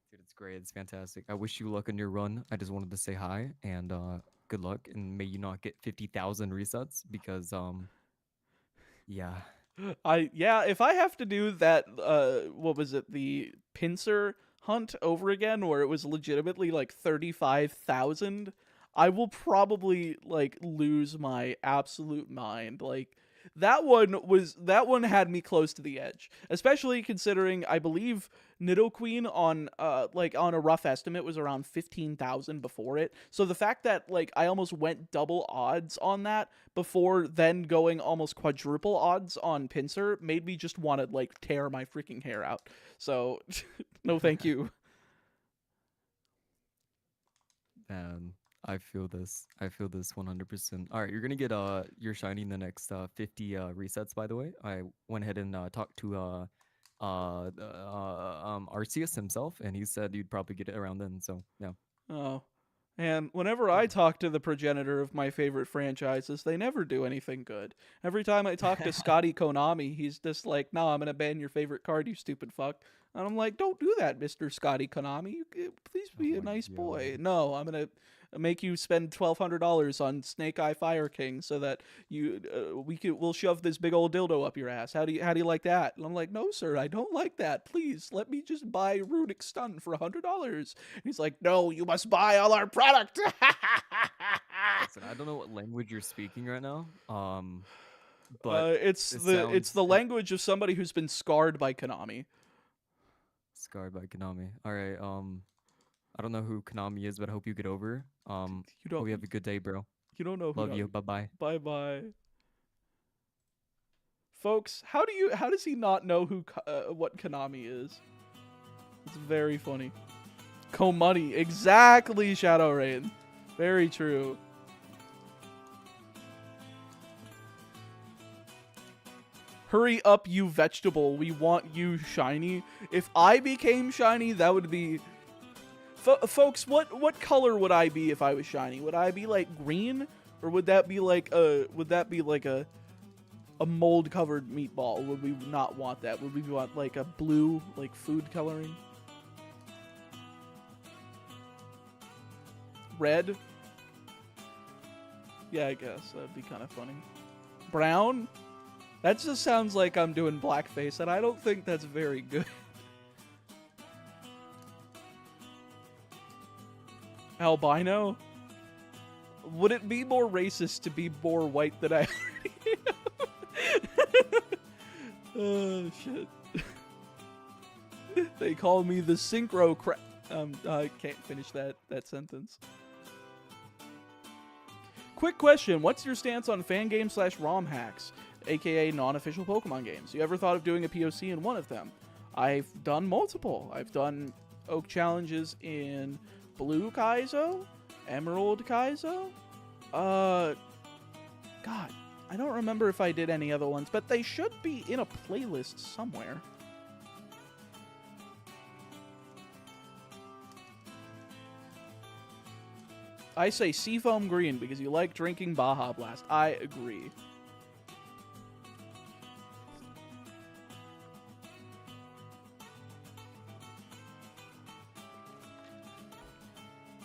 dude, it's great. It's fantastic. I wish you luck on your run. I just wanted to say hi and good luck, and may you not get 50,000 resets because yeah. If I have to do that what was it, the pincer hunt over again where it was legitimately like 35,000, I will probably like lose my absolute mind. Like that one had me close to the edge, especially considering I believe Nidoqueen on on a rough estimate was around 15,000 before it. So the fact that like I almost went double odds on that before then going almost quadruple odds on Pincer made me just want to like tear my freaking hair out. So no thank you. And I feel this. I feel this 100%. All right, you're gonna get your shiny in the next 50 resets. By the way, I went ahead and talked to Arceus himself, and he said you'd probably get it around then. So yeah. Oh. And whenever I talk to the progenitor of my favorite franchises, they never do anything good. Every time I talk to Scotty Konami, he's just like, "No, I'm gonna ban your favorite card, you stupid fuck." And I'm like, "Don't do that, Mr. Scotty Konami. Please be a my nice boy." God. No, I'm gonna make you spend $1,200 on Snake Eye Fire King so that we'll shove this big old dildo up your ass. How do you like that? And I'm like, "No, sir, I don't like that. Please let me just buy Runic Stun for $100." And he's like, "No, you must buy all our product." Listen, I don't know what language you're speaking right now. But it's it the sounds language of somebody who's been scarred by Konami. scarred by Konami. All right. I don't know who Konami is, but I hope you get over. You Hope don't you have a good day, bro. you don't know who Love you. Bye bye. Bye bye. Folks, how does he not know what Konami is? It's very funny. Money, exactly, Shadow Rain. Very true. Hurry up, you vegetable. We want you shiny. If I became shiny, that would be... folks, what color would I be if I was shiny? Would I be like green, or would that be like a mold covered meatball? Would we not want that? Would we want like a blue, like food coloring? Red? Yeah, I guess that'd be kind of funny. Brown? That just sounds like I'm doing blackface, and I don't think that's very good. Albino? Would it be more racist to be more white than I already am? Oh, shit. They call me the synchro I can't finish that sentence. Quick question. What's your stance on fan game / ROM hacks, aka non-official Pokemon games? You ever thought of doing a POC in one of them? I've done multiple. I've done Oak challenges in Blue Kaizo, Emerald Kaizo, God, I don't remember if I did any other ones, but they should be in a playlist somewhere. I say Seafoam Green because you like drinking Baja Blast. I agree.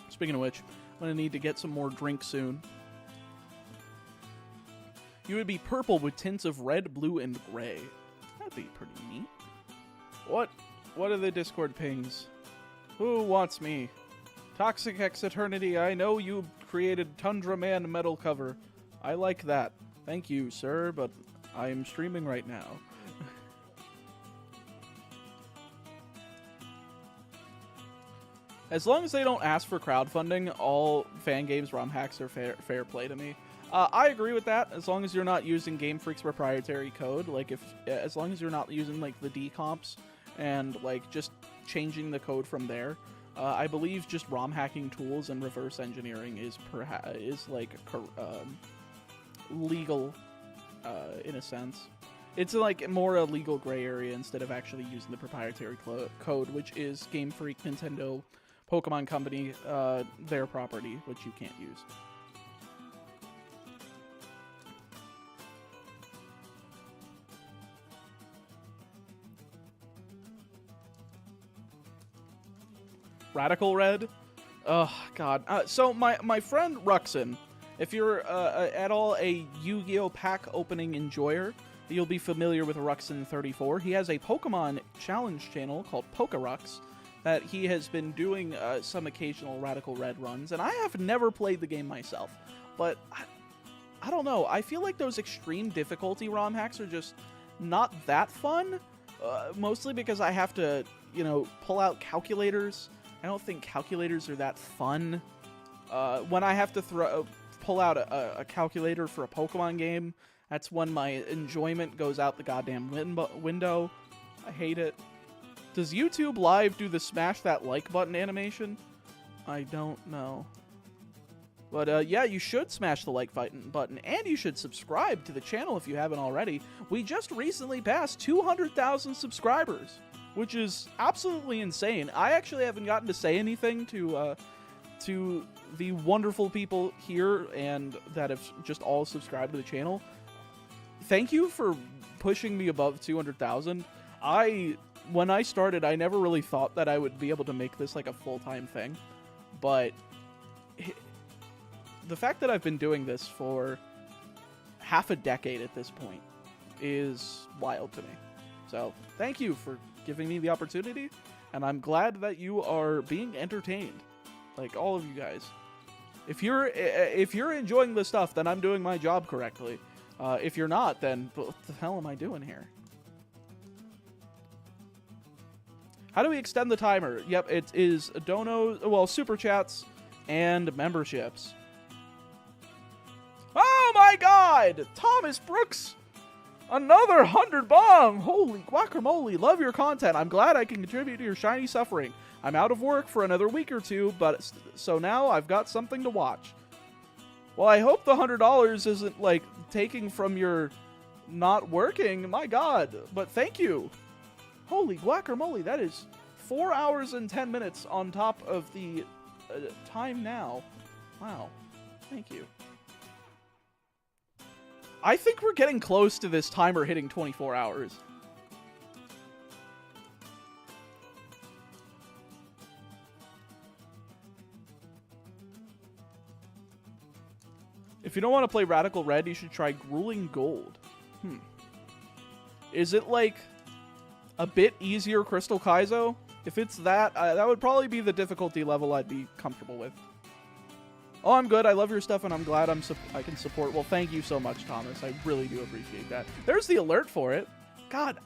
Speaking of which, I'm going to need to get some more drinks soon. You would be purple with tints of red, blue, and gray. That'd be pretty neat. What are the Discord pings? Who wants me? Toxic X Eternity, I know you created Tundra Man metal cover. I like that. Thank you, sir, but I am streaming right now. As long as they don't ask for crowdfunding, all fan games ROM hacks are fair play to me. I agree with that, as long as you're not using Game Freak's proprietary code. Like, as long as you're not using, like, the decomps and, like, just changing the code from there. I believe just ROM hacking tools and reverse engineering is legal, in a sense. It's like more a legal gray area instead of actually using the proprietary code, which is Game Freak, Nintendo, Pokemon Company, their property, which you can't use. Radical Red? Oh, God. So my friend Ruxin, if you're at all a Yu-Gi-Oh! Pack opening enjoyer, you'll be familiar with Ruxin34. He has a Pokemon challenge channel called Pokerux that he has been doing some occasional Radical Red runs, and I have never played the game myself, but I don't know. I feel like those extreme difficulty ROM hacks are just not that fun, mostly because I have to, pull out calculators. I don't think calculators are that fun. When I have to pull out a calculator for a Pokemon game, that's when my enjoyment goes out the goddamn window. I hate it. Does YouTube Live do the smash that like button animation? I don't know. But yeah, you should smash the like button, and you should subscribe to the channel if you haven't already. We just recently passed 200,000 subscribers, which is absolutely insane. I actually haven't gotten to say anything to the wonderful people here and that have just all subscribed to the channel. Thank you for pushing me above 200,000. When I started, I never really thought that I would be able to make this like a full-time thing, but the fact that I've been doing this for half a decade at this point is wild to me. So thank you for giving me the opportunity, and I'm glad that you are being entertained, like all of you guys. If you're enjoying this stuff, then I'm doing my job correctly. If you're not, then what the hell am I doing here? How do we extend the timer? Yep, it is super chats and memberships. Oh my God! Thomas Brooks! Another 100 bomb! Holy guacamole, love your content. I'm glad I can contribute to your shiny suffering. I'm out of work for another week or two, so now I've got something to watch. Well, I hope the $100 isn't, like, taking from your not working. My God, but thank you. Holy guacamole, that is 4 hours and 10 minutes on top of the time now. Wow, thank you. I think we're getting close to this timer hitting 24 hours. If you don't want to play Radical Red, you should try Grueling Gold. Is it like a bit easier Crystal Kaizo? If it's that, that would probably be the difficulty level I'd be comfortable with. Oh, I'm good. I love your stuff, and I'm glad I can support. Well, thank you so much, Thomas. I really do appreciate that. There's the alert for it. God,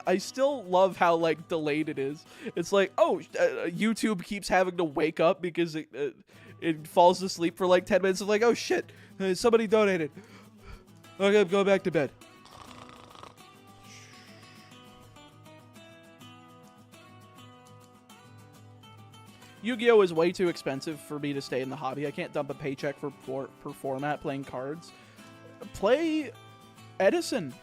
I still love how, like, delayed it is. It's like, oh, YouTube keeps having to wake up because it falls asleep for, like, 10 minutes. It's like, oh, shit, somebody donated. Okay, go back to bed. Yu-Gi-Oh! Is way too expensive for me to stay in the hobby. I can't dump a paycheck for format playing cards. play Edison.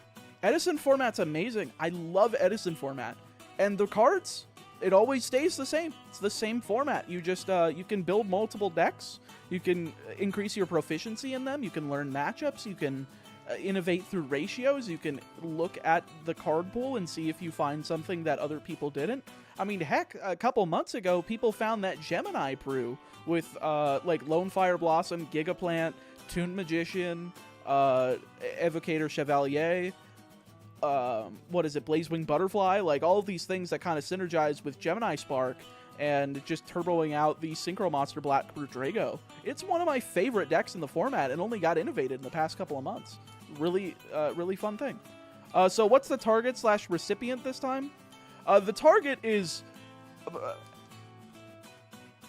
Edison format's amazing. I love Edison format. And the cards, it always stays the same. It's the same format. You just, you can build multiple decks. You can increase your proficiency in them. You can learn matchups. You can innovate through ratios. You can look at the card pool and see if you find something that other people didn't. I mean, heck, a couple months ago, people found that Gemini Brew with, like, Lone Fire Blossom, Gigaplant, Toon Magician, Evocator Chevalier, what is it, Blazewing Butterfly, like all of these things that kind of synergize with Gemini Spark and just turboing out the Synchro Monster Black Brew Drago. It's one of my favorite decks in the format and only got innovated in the past couple of months. Really, really fun thing. So what's the target / recipient this time? The target is...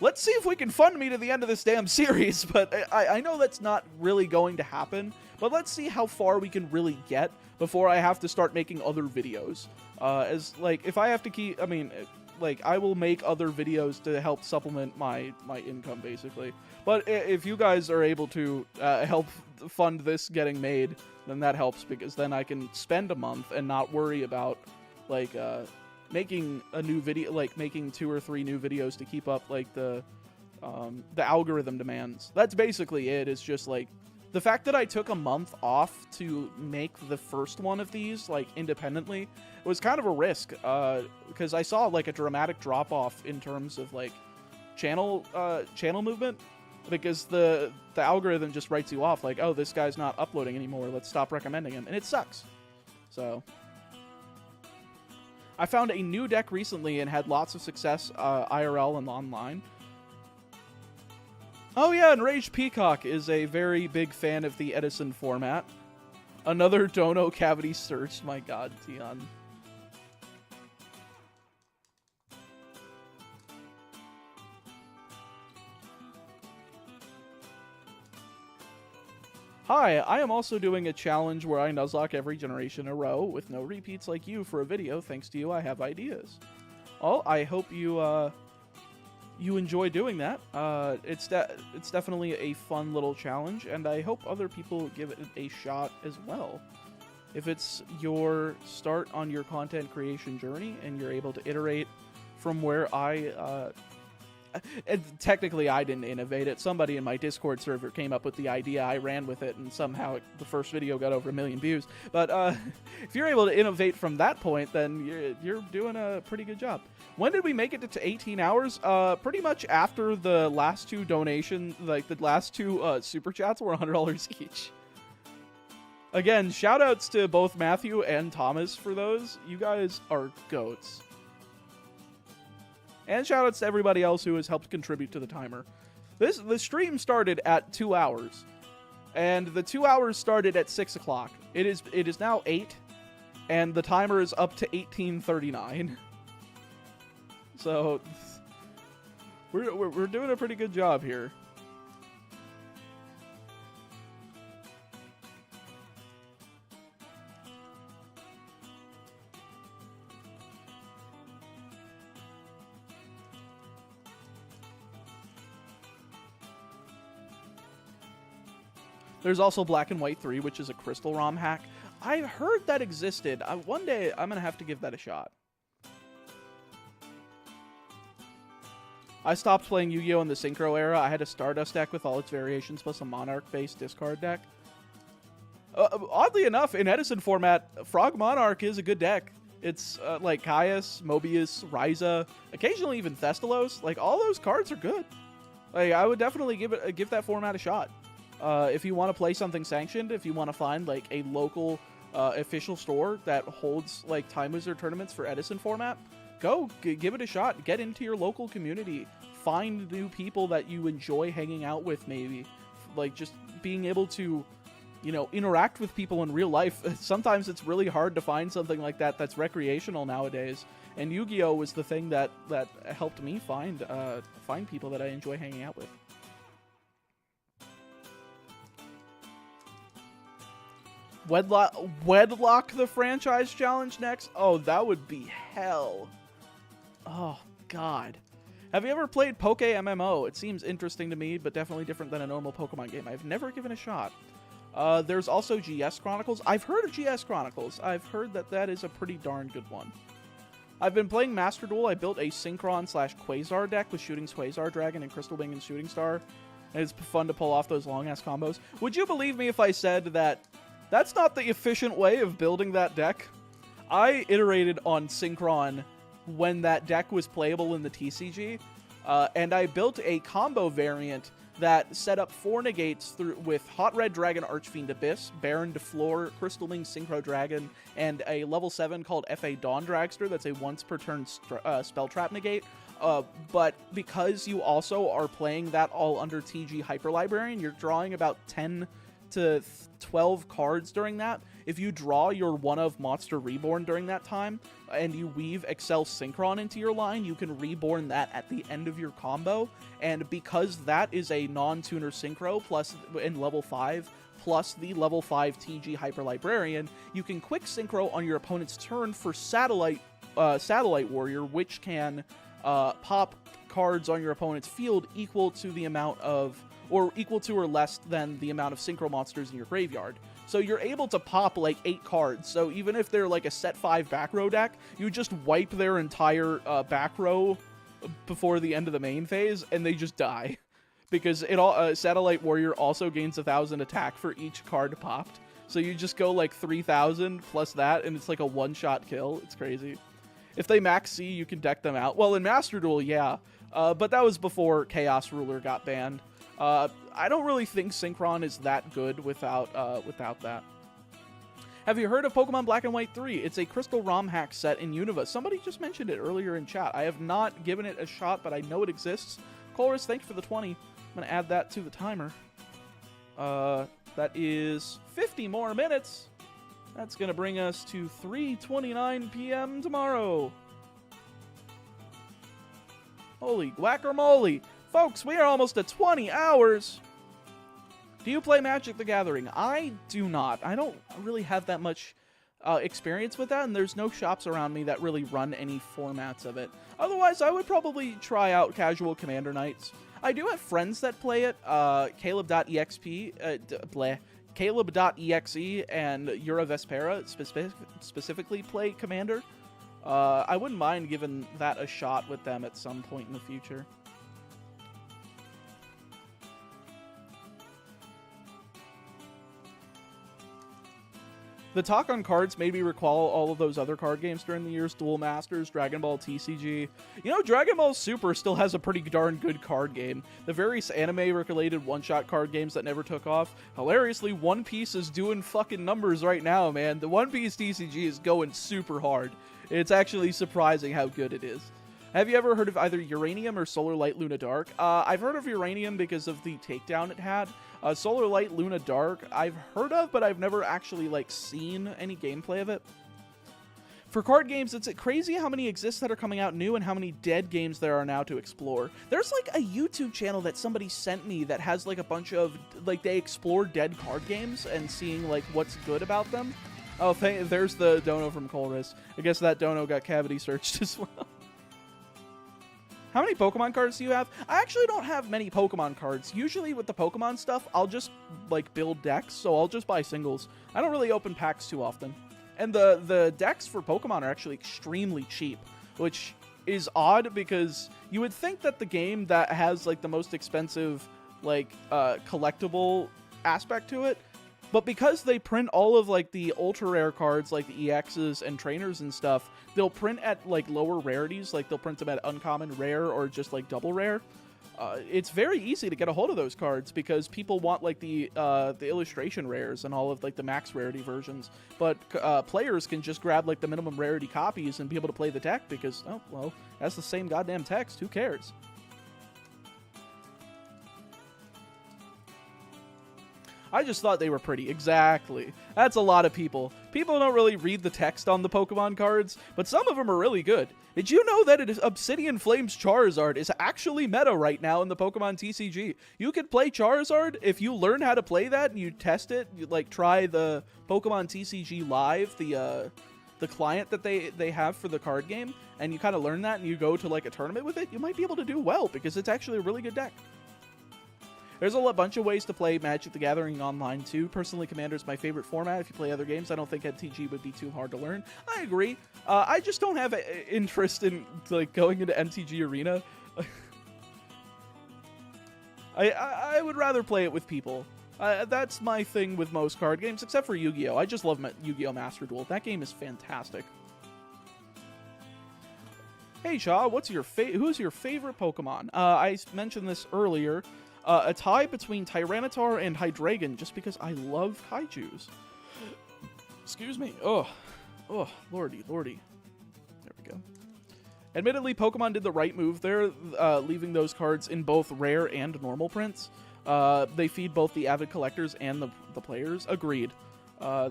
let's see if we can fund me to the end of this damn series, but I know that's not really going to happen, but let's see how far we can really get before I have to start making other videos. As, like, if I have to keep... I mean, like, I will make other videos to help supplement my income, basically. But if you guys are able to help fund this getting made, then that helps, because then I can spend a month and not worry about, like, making a new video, like, making 2 or 3 new videos to keep up, like, the algorithm demands. That's basically it. It's just, like, the fact that I took a month off to make the first one of these, like, independently, was kind of a risk, because I saw, like, a dramatic drop-off in terms of, like, channel movement, because the algorithm just writes you off, like, oh, this guy's not uploading anymore, let's stop recommending him, and it sucks. So... I found a new deck recently and had lots of success IRL and online. Oh yeah, and Rage Peacock is a very big fan of the Edison format. Another Dono cavity search. My god, Tion. Hi, I am also doing a challenge where I Nuzlocke every generation in a row with no repeats like you for a video. Thanks to you, I have ideas. Well, I hope you you enjoy doing that. It's definitely a fun little challenge, and I hope other people give it a shot as well. If it's your start on your content creation journey and you're able to iterate from where technically, I didn't innovate it. Somebody in my Discord server came up with the idea. I ran with it, and somehow the first video got over 1 million views. But if you're able to innovate from that point, then you're doing a pretty good job. When did we make it to 18 hours? Pretty much after the last 2 donations, like the last 2 super chats were $100 each. Again, shoutouts to both Matthew and Thomas for those. You guys are goats. And shoutouts to everybody else who has helped contribute to the timer. The stream started at 2 hours. And the 2 hours started at 6 o'clock. It is now 8. And the timer is up to 18:39. So we're doing a pretty good job here. There's also Black and White 3, which is a Crystal ROM hack. I heard that existed. One day, I'm going to have to give that a shot. I stopped playing Yu-Gi-Oh! In the Synchro era. I had a Stardust deck with all its variations, plus a Monarch-based discard deck. Oddly enough, in Edison format, Frog Monarch is a good deck. It's like Caius, Mobius, Ryza, occasionally even Thestalos. Like, all those cards are good. Like, I would definitely give that format a shot. If you want to play something sanctioned, if you want to find, like, a local official store that holds, like, Time Wizard tournaments for Edison format, go give it a shot. Get into your local community. Find new people that you enjoy hanging out with, maybe. Like, just being able to, you know, interact with people in real life. Sometimes it's really hard to find something like that that's recreational nowadays. And Yu-Gi-Oh! Was the thing that helped me find people that I enjoy hanging out with. Wedlock the franchise challenge next? Oh, that would be hell. Oh, God. Have you ever played Poke MMO? It seems interesting to me, but definitely different than a normal Pokemon game. I've never given a shot. There's also GS Chronicles. I've heard of GS Chronicles. I've heard that that is a pretty darn good one. I've been playing Master Duel. I built a Synchron/Quasar deck with Shooting Quasar Dragon and Crystal Wing and Shooting Star. And it's fun to pull off those long-ass combos. Would you believe me if I said that that's not the efficient way of building that deck? I iterated on Synchron when that deck was playable in the TCG, and I built a combo variant that set up 4 negates with Hot Red Dragon Archfiend Abyss, Baron DeFleur, Crystal Wing Synchro Dragon, and a level 7 called FA Dawn Dragster that's a once per turn spell trap negate. But because you also are playing that all under TG Hyper Librarian, you're drawing about 10 to 12 cards during that. If you draw your one of Monster Reborn during that time, and you weave Excel Synchron into your line, you can reborn that at the end of your combo. And because that is a non-tuner Synchro plus in level 5, plus the level 5 TG Hyper Librarian, you can quick Synchro on your opponent's turn for Satellite Warrior, which can pop cards on your opponent's field equal to the amount of, or equal to or less than the amount of Synchro monsters in your graveyard. So you're able to pop like 8 cards. So even if they're like a set 5 back row deck, you just wipe their entire back row before the end of the main phase, and they just die. Because it all Satellite Warrior also gains 1,000 attack for each card popped. So you just go like 3,000 plus that, and it's like a one-shot kill. It's crazy. If they max C, you can deck them out. Well, in Master Duel, yeah. But that was before Chaos Ruler got banned. I don't really think Synchron is that good without that. Have you heard of Pokemon Black and White 3? It's a Crystal ROM hack set in Unova. Somebody just mentioned it earlier in chat. I have not given it a shot, but I know it exists. Colress, thanks for the 20. I'm going to add that to the timer. That is 50 more minutes. That's going to bring us to 3:29 p.m. tomorrow. Holy guacamole. Folks, we are almost at 20 hours. Do you play Magic the Gathering? I do not. I don't really have that much experience with that, and there's no shops around me that really run any formats of it. Otherwise, I would probably try out Casual Commander Nights. I do have friends that play it. Caleb.exe and Yura Vespera specifically play Commander. I wouldn't mind giving that a shot with them at some point in the future. The talk on cards made me recall all of those other card games during the years. Duel Masters, Dragon Ball TCG. You know, Dragon Ball Super still has a pretty darn good card game. The various anime-related one-shot card games that never took off. Hilariously, One Piece is doing fucking numbers right now, man. The One Piece TCG is going super hard. It's actually surprising how good it is. Have you ever heard of either Uranium or Solar Light Luna Dark? I've heard of Uranium because of the takedown it had. Solar Light Luna Dark I've heard of, but I've never actually seen any gameplay of it. For card games, it's crazy how many exist that are coming out new and how many dead games there are now to explore. There's a YouTube channel that somebody sent me that has a bunch of they explore dead card games and seeing what's good about them. Oh, there's the dono from Colress. I guess that dono got cavity searched as well. How many Pokemon cards do you have? I actually don't have many Pokemon cards. Usually with the Pokemon stuff, I'll just build decks, so I'll just buy singles. I don't really open packs too often. And the decks for Pokemon are actually extremely cheap, which is odd because you would think that the game that has the most expensive collectible aspect to it, but because they print all of the ultra rare cards like the EXs and trainers and stuff, they'll print at lower rarities, they'll print them at uncommon, rare, or just double rare. It's very easy to get a hold of those cards because people want the illustration rares and all of the max rarity versions, but players can just grab the minimum rarity copies and be able to play the deck because, oh well, that's the same goddamn text, who cares? I just thought they were pretty. Exactly. That's a lot of people. People don't really read the text on the Pokemon cards, but some of them are really good. Did you know that Obsidian Flames Charizard is actually meta right now in the Pokemon TCG? You can play Charizard if you learn how to play that and you test it. You try the Pokemon TCG Live, the client that they have for the card game, and you kind of learn that and you go to a tournament with it. You might be able to do well because it's actually a really good deck. There's a bunch of ways to play Magic the Gathering online too. Personally, Commander is my favorite format. If you play other games, I don't think MTG would be too hard to learn. I agree. I just don't have interest in like going into MTG Arena. I would rather play it with people. That's my thing with most card games, except for Yu-Gi-Oh! I just love Yu-Gi-Oh! Master Duel. That game is fantastic. Hey, Shaw, who's your favorite Pokemon? I mentioned this earlier. A tie between Tyranitar and Hydreigon, just because I love kaijus. Excuse me. Oh, lordy. There we go. Admittedly, Pokemon did the right move there, leaving those cards in both rare and normal prints. They feed both the avid collectors and the players. Agreed.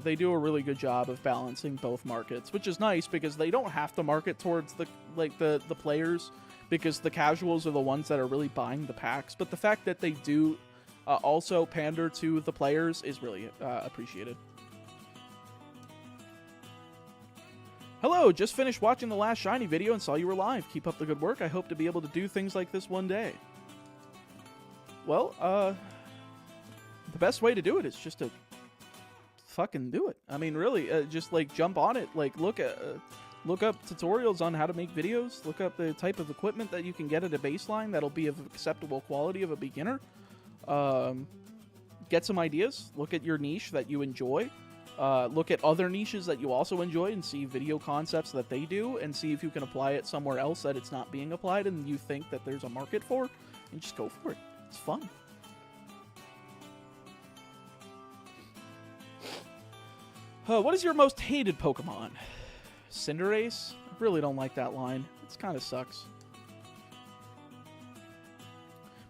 They do a really good job of balancing both markets, which is nice because they don't have to market towards the players, because the casuals are the ones that are really buying the packs. But the fact that they do also pander to the players is really appreciated. Hello, just finished watching the last Shiny video and saw you were live. Keep up the good work. I hope to be able to do things like this one day. Well, the best way to do it is just to fucking do it. I mean, really, just like jump on it. Like look up tutorials on how to make videos. Look up the type of equipment that you can get at a baseline that'll be of acceptable quality of a beginner. Get some ideas. Look at your niche that you enjoy. Look at other niches that you also enjoy and see video concepts that they do, and see if you can apply it somewhere else that it's not being applied and you think that there's a market for, and just go for it. It's fun. What is your most hated Pokemon? Cinderace? I really don't like that line. It kind of sucks.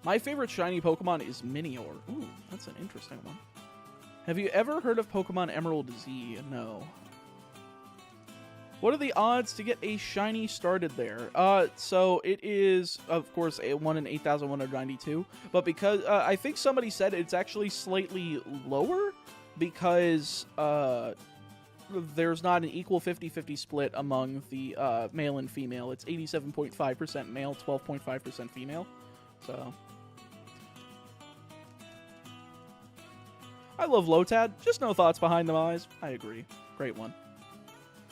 My favorite shiny Pokemon is Minior. Ooh, that's an interesting one. Have you ever heard of Pokemon Emerald Z? No. What are the odds to get a shiny started there? So it is, of course, a 1 in 8,192. But because, I think somebody said it's actually slightly lower because, there's not an equal 50-50 split among the male and female. It's 87.5% male, 12.5% female. So I love Lotad. Just no thoughts behind the eyes. I agree. Great one.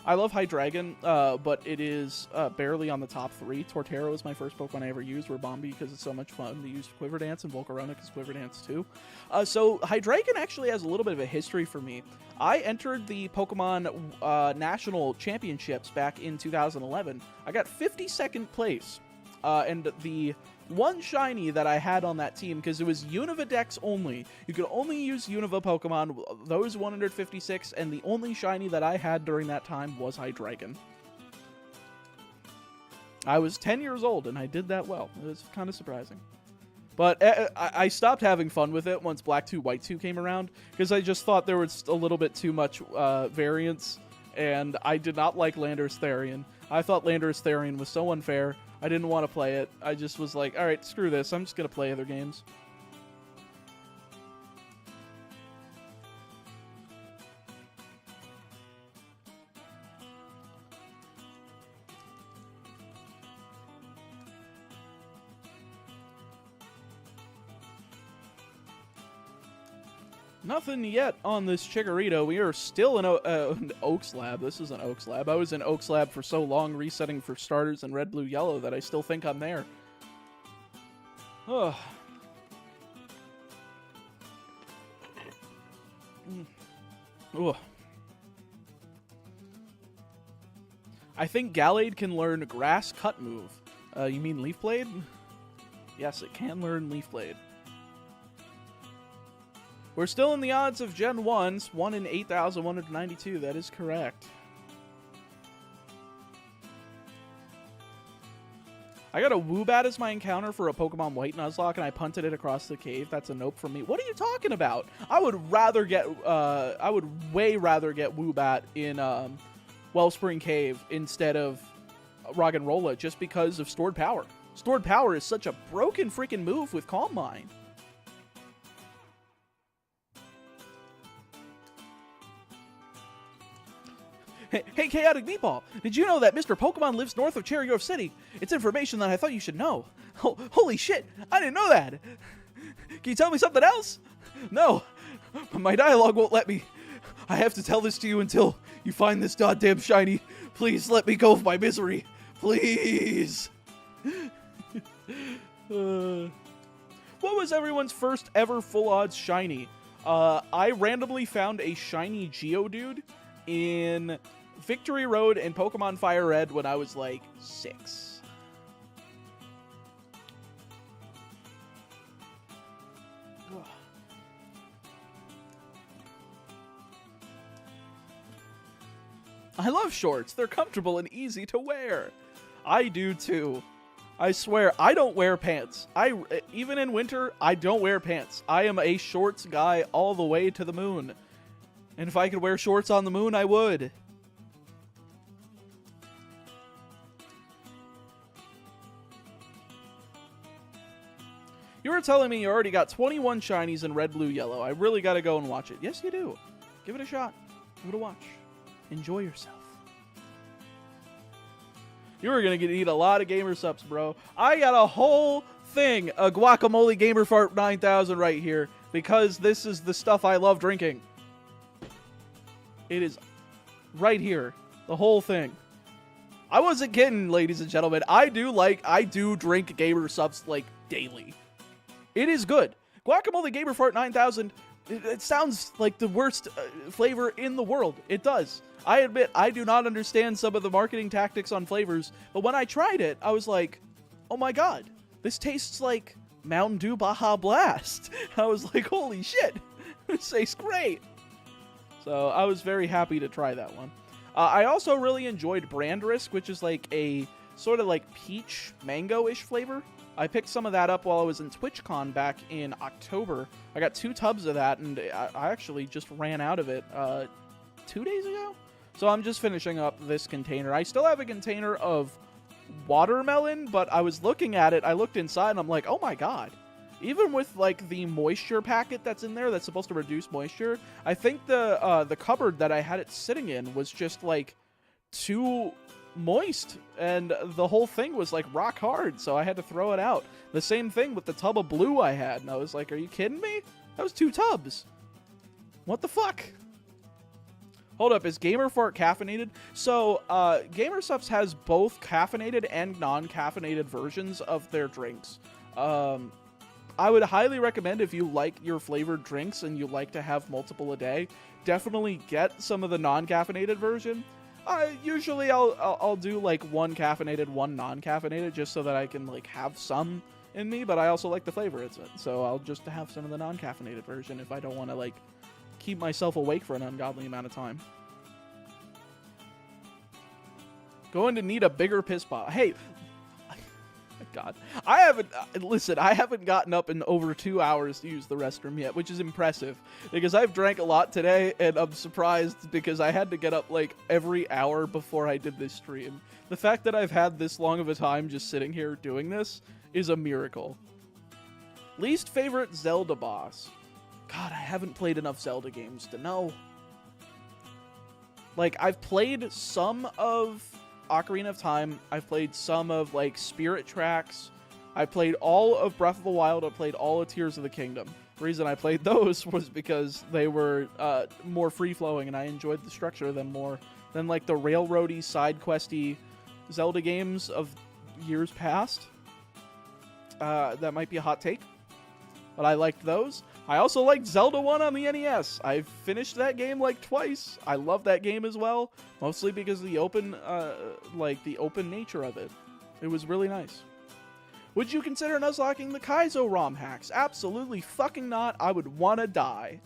I love Hydreigon, but it is barely on the top 3. Torterra was my first Pokemon I ever used. Ribombee because it's so much fun to use Quiver Dance, and Volcarona because Quiver Dance too. So Hydreigon actually has a little bit of a history for me. I entered the Pokemon National Championships back in 2011. I got 52nd place, and the one shiny that I had on that team, because it was Unova Dex only. You could only use Unova Pokemon, those 156, and the only shiny that I had during that time was Hydreigon. I was 10 years old, and I did that well. It was kind of surprising. But I stopped having fun with it once Black 2, White 2 came around, because I just thought there was a little bit too much variance, and I did not like Landorus Therian. I thought Landorus Therian was so unfair. I didn't want to play it. I just was like, alright, screw this. I'm just going to play other games. Nothing yet on this Chikorita. We are still in an Oaks Lab. This is an Oaks Lab. I was in Oaks Lab for so long, resetting for starters in Red, Blue, Yellow, that I still think I'm there. Ugh. Ugh. I think Gallade can learn Grass Cut move. You mean Leaf Blade? Yes, it can learn Leaf Blade. We're still in the odds of Gen 1s, 1 in 8,192, that is correct. I got a Woobat as my encounter for a Pokemon White Nuzlocke, and I punted it across the cave. That's a nope from me. What are you talking about? I would way rather get Woobat in Wellspring Cave instead of Roggenrola, just because of Stored Power. Stored Power is such a broken freaking move with Calm Mind. Hey, Chaotic Meatball, did you know that Mr. Pokemon lives north of Cherry Grove City? It's information that I thought you should know. Holy shit, I didn't know that. Can you tell me something else? No, my dialogue won't let me. I have to tell this to you until you find this goddamn shiny. Please let me go of my misery. Please. What was everyone's first ever full odds shiny? I randomly found a shiny Geodude in Victory Road and Pokemon Fire Red when I was like 6. I love shorts. They're comfortable and easy to wear. I do too. I swear, I don't wear pants. Even in winter, I don't wear pants. I am a shorts guy all the way to the moon. And if I could wear shorts on the moon, I would. You were telling me you already got 21 shinies in red, blue, yellow. I really got to go and watch it. Yes, you do. Give it a shot. Give it a watch. Enjoy yourself. You are going to eat a lot of gamer subs, bro. I got a whole thing of guacamole gamer fart 9000 right here because this is the stuff I love drinking. It is right here. The whole thing. I wasn't kidding, ladies and gentlemen. I do drink gamer subs like daily. It is good. Guacamole gamer fart 9000. It sounds like the worst flavor in the world. It does. I admit, I do not understand some of the marketing tactics on flavors, but when I tried it, I was like, oh my god, this tastes like Mountain Dew Baja Blast. I was like, holy shit, this tastes great. So I was very happy to try that one. I also really enjoyed Brand Risk, which is like a sort of like peach mango-ish flavor. I picked some of that up while I was in TwitchCon back in October. I got 2 tubs of that, and I actually just ran out of it 2 days ago. So I'm just finishing up this container. I still have a container of watermelon, but I was looking at it. I looked inside, and I'm like, oh my god. Even with like the moisture packet that's in there that's supposed to reduce moisture, I think the cupboard that I had it sitting in was just like too moist, and the whole thing was like rock hard, so I had to throw it out. The same thing with the tub of blue I had, and I was like, are you kidding me? That was 2 tubs. What the fuck? Hold up, is Gamer Fart caffeinated? So, Gamer Subs has both caffeinated and non-caffeinated versions of their drinks. I would highly recommend, if you like your flavored drinks and you like to have multiple a day, definitely get some of the non-caffeinated version. Usually I'll do like 1 caffeinated, 1 non-caffeinated, just so that I can like have some in me, but I also like the flavor it's in, so I'll just have some of the non-caffeinated version if I don't want to like keep myself awake for an ungodly amount of time. Going to need a bigger piss pot. Hey, God, I haven't gotten up in over 2 hours to use the restroom yet, which is impressive because I've drank a lot today, and I'm surprised because I had to get up like every hour before I did this stream. The fact that I've had this long of a time just sitting here doing this is a miracle. Least favorite Zelda boss. God, I haven't played enough Zelda games to know. Like, I've played some of Ocarina of Time. I've played some of, like, Spirit Tracks. I played all of Breath of the Wild. I played all of Tears of the Kingdom. The reason I played those was because they were more free-flowing, and I enjoyed the structure of them more than, like, the railroady, side-questy Zelda games of years past. That might be a hot take, but I liked those. I also liked Zelda 1 on the NES. I've finished that game like twice. I love that game as well, mostly because of the open, the open nature of it. It was really nice. Would you consider Nuzlocking the Kaizo ROM hacks? Absolutely fucking not. I would want to die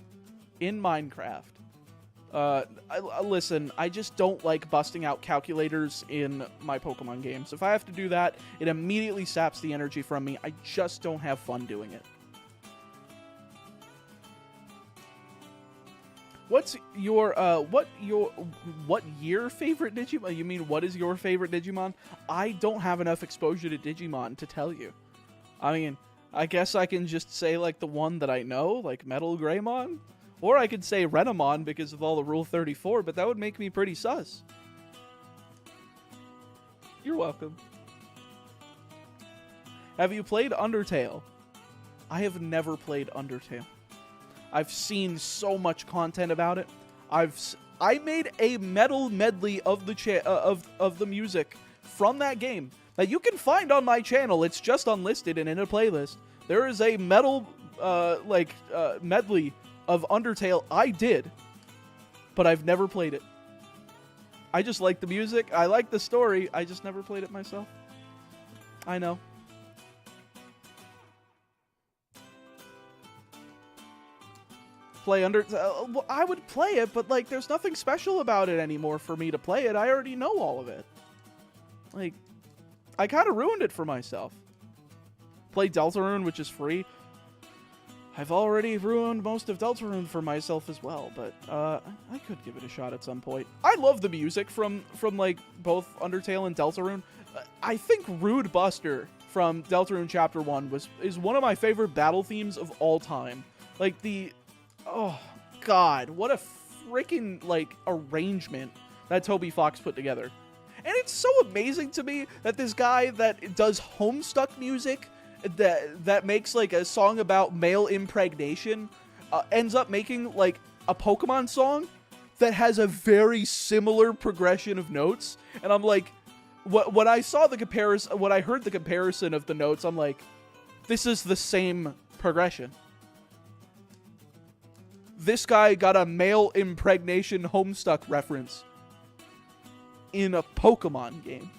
in Minecraft. Listen, I just don't like busting out calculators in my Pokemon games. If I have to do that, it immediately saps the energy from me. I just don't have fun doing it. What's your, what year favorite Digimon? You mean, what is your favorite Digimon? I don't have enough exposure to Digimon to tell you. I mean, I guess I can just say, like, the one that I know, like Metal Greymon. Or I could say Renamon because of all the Rule 34, but that would make me pretty sus. You're welcome. Have you played Undertale? I have never played Undertale. I've seen so much content about it. I made a metal medley of the of the music from that game that you can find on my channel. It's just unlisted and in a playlist. There is a metal medley of Undertale I did, but I've never played it. I just like the music. I like the story. I just never played it myself. I know. Play Undertale. I would play it, but like, there's nothing special about it anymore for me to play it. I already know all of it. Like, I kind of ruined it for myself. Play Deltarune, which is free. I've already ruined most of Deltarune for myself as well, but I could give it a shot at some point. I love the music from like both Undertale and Deltarune. I think Rude Buster from Deltarune Chapter 1 is one of my favorite battle themes of all time. Like oh god, what a freaking like arrangement that Toby Fox put together. And it's so amazing to me that this guy that does Homestuck music that makes like a song about male impregnation ends up making like a Pokemon song that has a very similar progression of notes. And I'm like, when I saw the comparison, when I heard the comparison of the notes, I'm like, this is the same progression. This guy got a male impregnation Homestuck reference in a Pokemon game.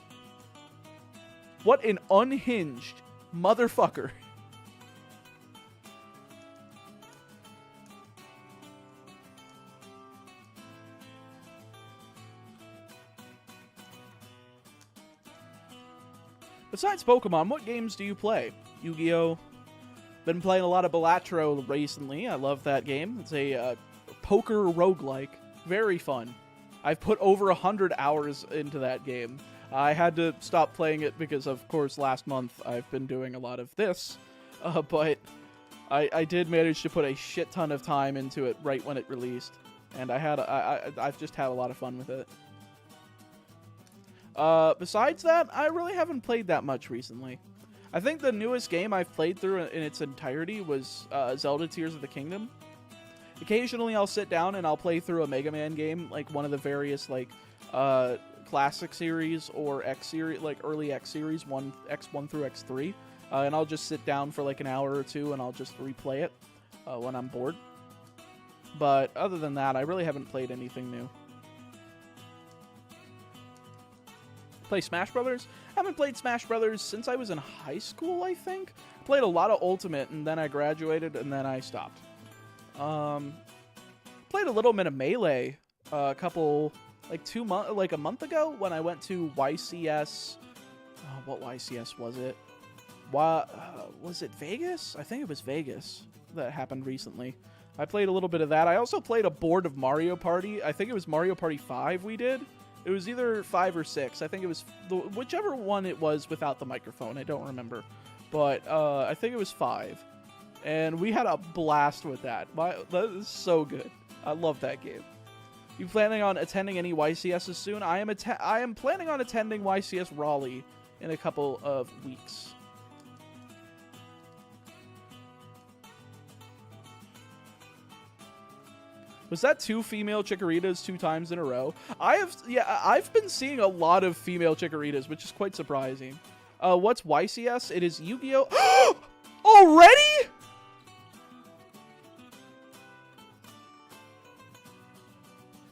What an unhinged motherfucker. Besides Pokemon, what games do you play? Yu-Gi-Oh! Been playing a lot of Balatro recently. I love that game. It's a poker roguelike. Very fun. I've put over 100 hours into that game. I had to stop playing it because, of course, last month I've been doing a lot of this. But I did manage to put a shit ton of time into it right when it released. And I've just had a lot of fun with it. Besides that, I really haven't played that much recently. I think the newest game I've played through in its entirety was Zelda Tears of the Kingdom. Occasionally I'll sit down and I'll play through a Mega Man game, like one of the various like classic series or X series, like early X series, X1 through X3, and I'll just sit down for like an hour or two and I'll just replay it when I'm bored. But other than that, I really haven't played anything new. Play Smash Brothers? I haven't played Smash Brothers since I was in high school, I think. I played a lot of Ultimate, and then I graduated, and then I stopped. Played a little bit of Melee a couple, like a month ago when I went to YCS. What YCS was it? Was it Vegas? I think it was Vegas that happened recently. I played a little bit of that. I also played a board of Mario Party. I think it was Mario Party 5 we did. It was either 5 or 6. I think it was whichever one it was without the microphone. I don't remember. But I think it was 5. And we had a blast with that. That is so good. I love that game. You planning on attending any YCSs soon? I am planning on attending YCS Raleigh in a couple of weeks. Was that 2 female Chikoritas 2 times in a row? I've been seeing a lot of female Chikoritas, which is quite surprising. What's YCS? It is Yu-Gi-Oh! Already?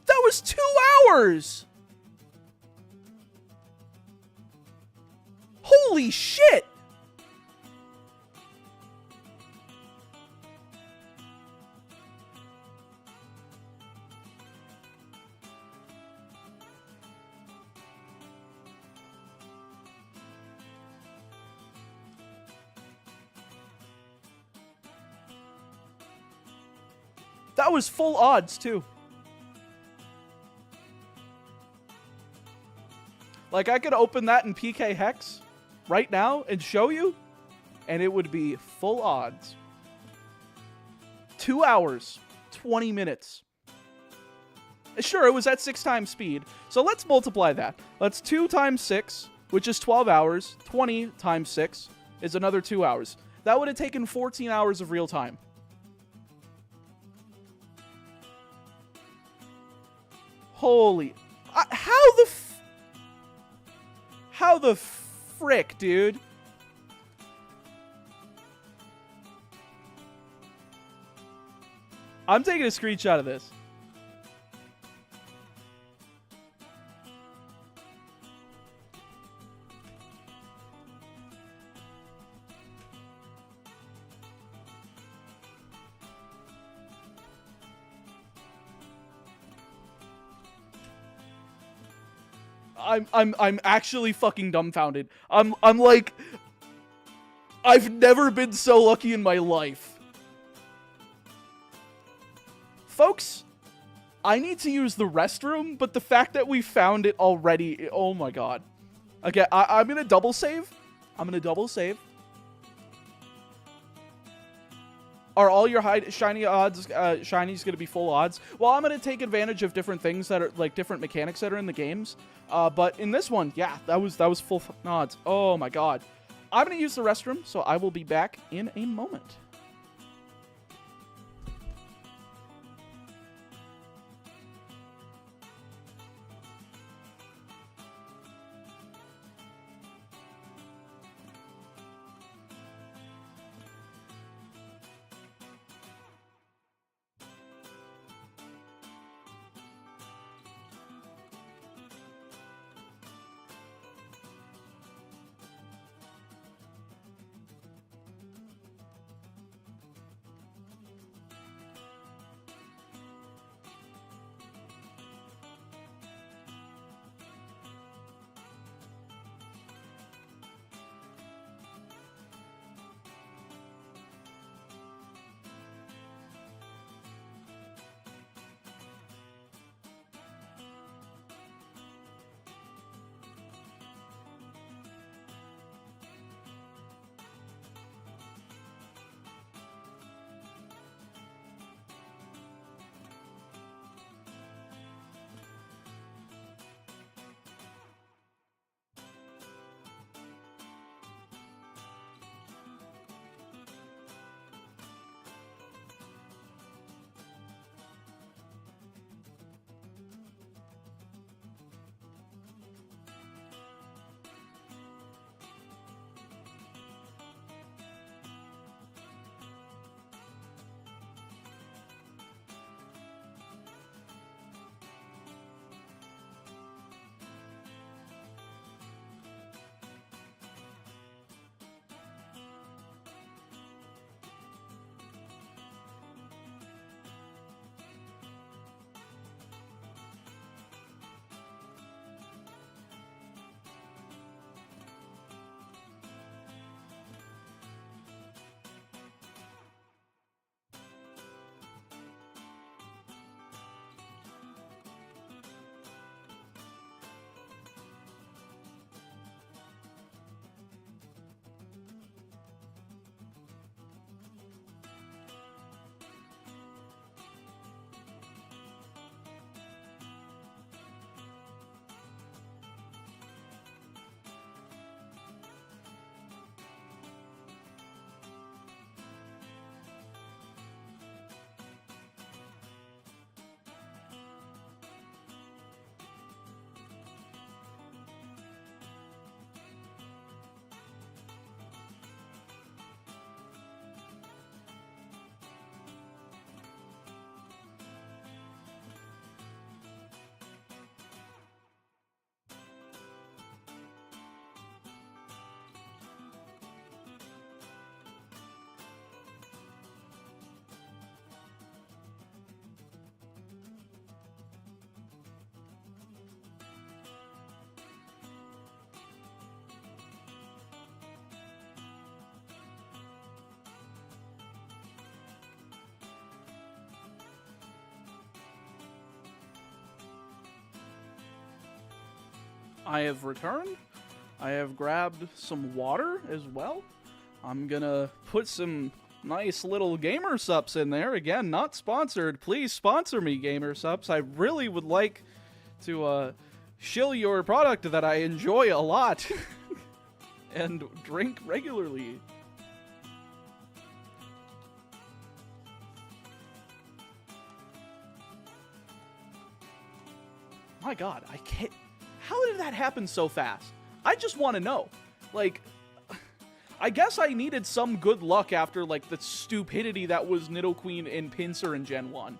That was 2 hours! Holy shit! That was full odds, too. Like, I could open that in PK Hex right now and show you, and it would be full odds. 2 hours, 20 minutes. Sure, it was at 6 times speed, so let's multiply that. That's 2 times 6, which is 12 hours. 20 times 6 is another 2 hours. That would have taken 14 hours of real time. Holy... How the frick, dude? I'm taking a screenshot of this. I'm actually fucking dumbfounded. I'm like, I've never been so lucky in my life. Folks, I need to use the restroom, but the fact that we found it already, oh my god. Okay, I'm gonna double save. Are all your shiny odds, shinies gonna be full odds? Well, I'm gonna take advantage of different things that are, like, different mechanics that are in the games. But in this one, yeah, that was full odds. Oh my god. I'm gonna use the restroom, so I will be back in a moment. I have returned. I have grabbed some water as well. I'm gonna put some nice little Gamer Sups in there. Again, not sponsored. Please sponsor me, Gamer Sups. I really would like to shill your product that I enjoy a lot and drink regularly. My god, I can't... How did that happen so fast? I just want to know. Like, I guess I needed some good luck after, like, the stupidity that was Nidoqueen and Pinsir in Gen 1.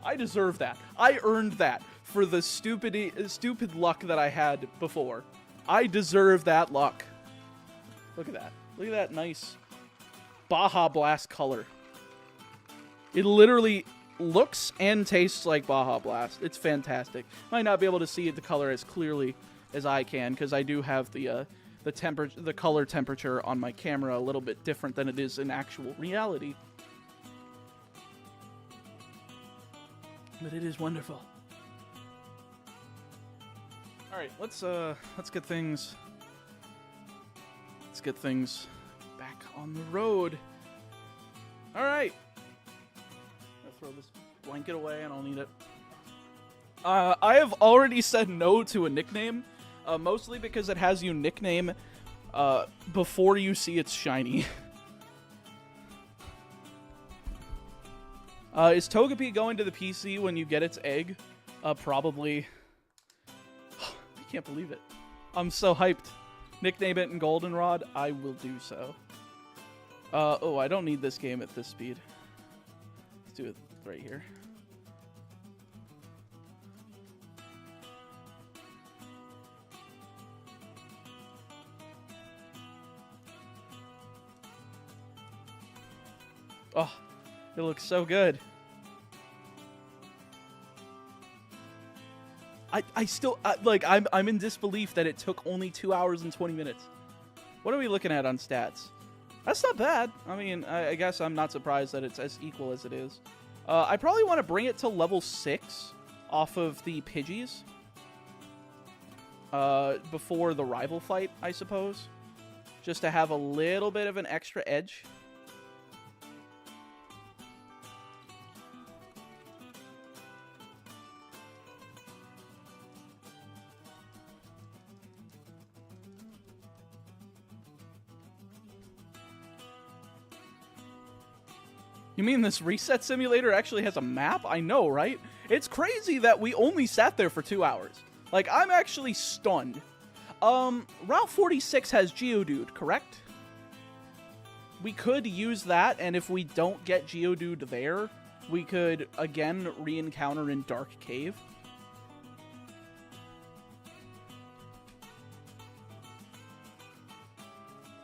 I deserve that. I earned that for the stupid luck that I had before. I deserve that luck. Look at that. Look at that nice Baja Blast color. It literally looks and tastes like Baja Blast. It's fantastic. Might not be able to see the color as clearly as I can because I do have the color temperature on my camera a little bit different than it is in actual reality. But it is wonderful. All right, let's get things back on the road. All right. I'll throw this blanket away. I don't need it. I have already said no to a nickname, mostly because it has you nickname before you see its shiny. Is Togepi going to the PC when you get its egg? Probably. I can't believe it. I'm so hyped. Nickname it in Goldenrod. I will do so. Oh, I don't need this game at this speed. Let's do it right here. Oh, it looks so good. I still like I'm in disbelief that it took only 2 hours and 20 minutes. What are we looking at on stats? That's not bad. I mean, I guess I'm not surprised that it's as equal as it is. I probably want to bring it to level 6 off of the Pidgeys. Before the rival fight, I suppose. Just to have a little bit of an extra edge. You mean this reset simulator actually has a map? I know, right? It's crazy that we only sat there for 2 hours. Like, I'm actually stunned. Route 46 has Geodude, correct? We could use that, and if we don't get Geodude there, we could, again, re-encounter in Dark Cave.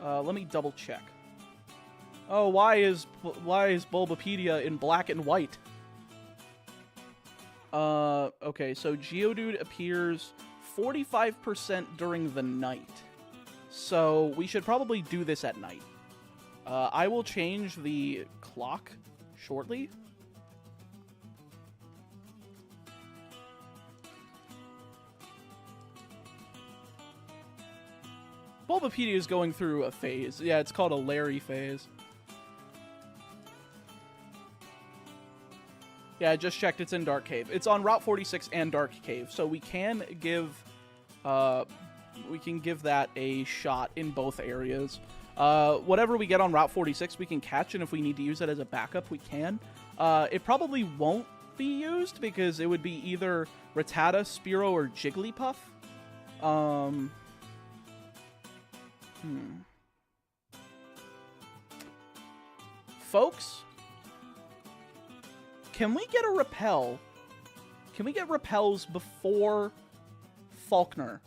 Let me double check. Oh, why is Bulbapedia in black and white? Okay, so Geodude appears 45% during the night. So we should probably do this at night. I will change the clock shortly. Bulbapedia is going through a phase. Yeah, it's called a Larry phase. Yeah, I just checked. It's in Dark Cave. It's on Route 46 and Dark Cave, so we can give that a shot in both areas. Whatever we get on Route 46, we can catch, and if we need to use it as a backup, we can. It probably won't be used because it would be either Rattata, Spearow, or Jigglypuff. Folks, can we get a repel? Can we get repels before Falkner?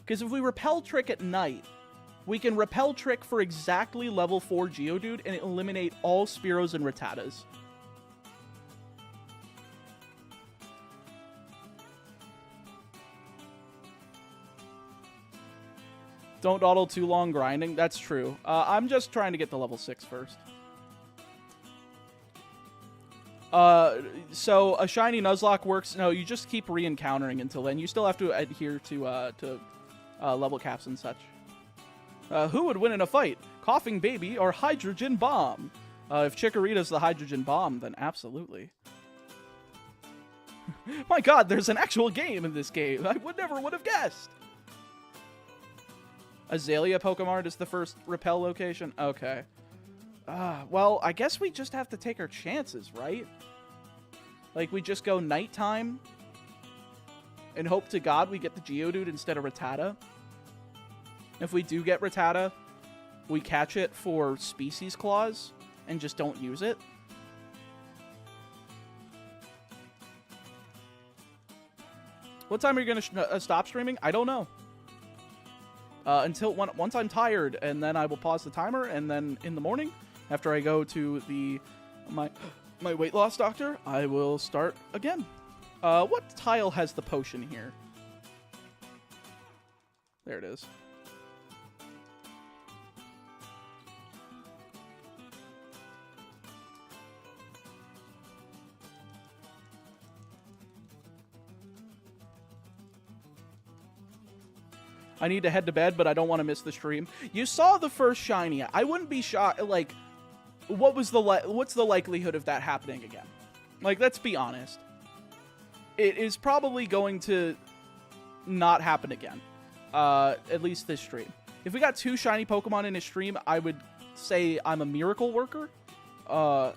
Because if we repel trick at night, we can repel trick for exactly level 4 Geodude and eliminate all Spearows and Rattatas. Don't dawdle too long grinding. That's true. I'm just trying to get to level 6 first. So a shiny Nuzlocke works. No, you just keep re-encountering until then. You still have to adhere to level caps and such. Who would win in a fight? Coughing Baby or Hydrogen Bomb? If Chikorita's the Hydrogen Bomb, then absolutely. My god, there's an actual game in this game. I would have guessed. Azalea Pokemon is the first repel location? Okay. Well, I guess we just have to take our chances, right? Like, we just go nighttime and hope to God we get the Geodude instead of Rattata. If we do get Rattata, we catch it for Species Clause and just don't use it. What time are you going to stop streaming? I don't know. Until once I'm tired, and then I will pause the timer, and then in the morning, after I go to my weight loss doctor, I will start again. What tile has the potion here? There it is. I need to head to bed, but I don't want to miss the stream. You saw the first shiny. I wouldn't be shocked. Like, what's the likelihood of that happening again? Like, let's be honest. It is probably going to not happen again. At least this stream. If we got 2 shiny Pokemon in a stream, I would say I'm a miracle worker. I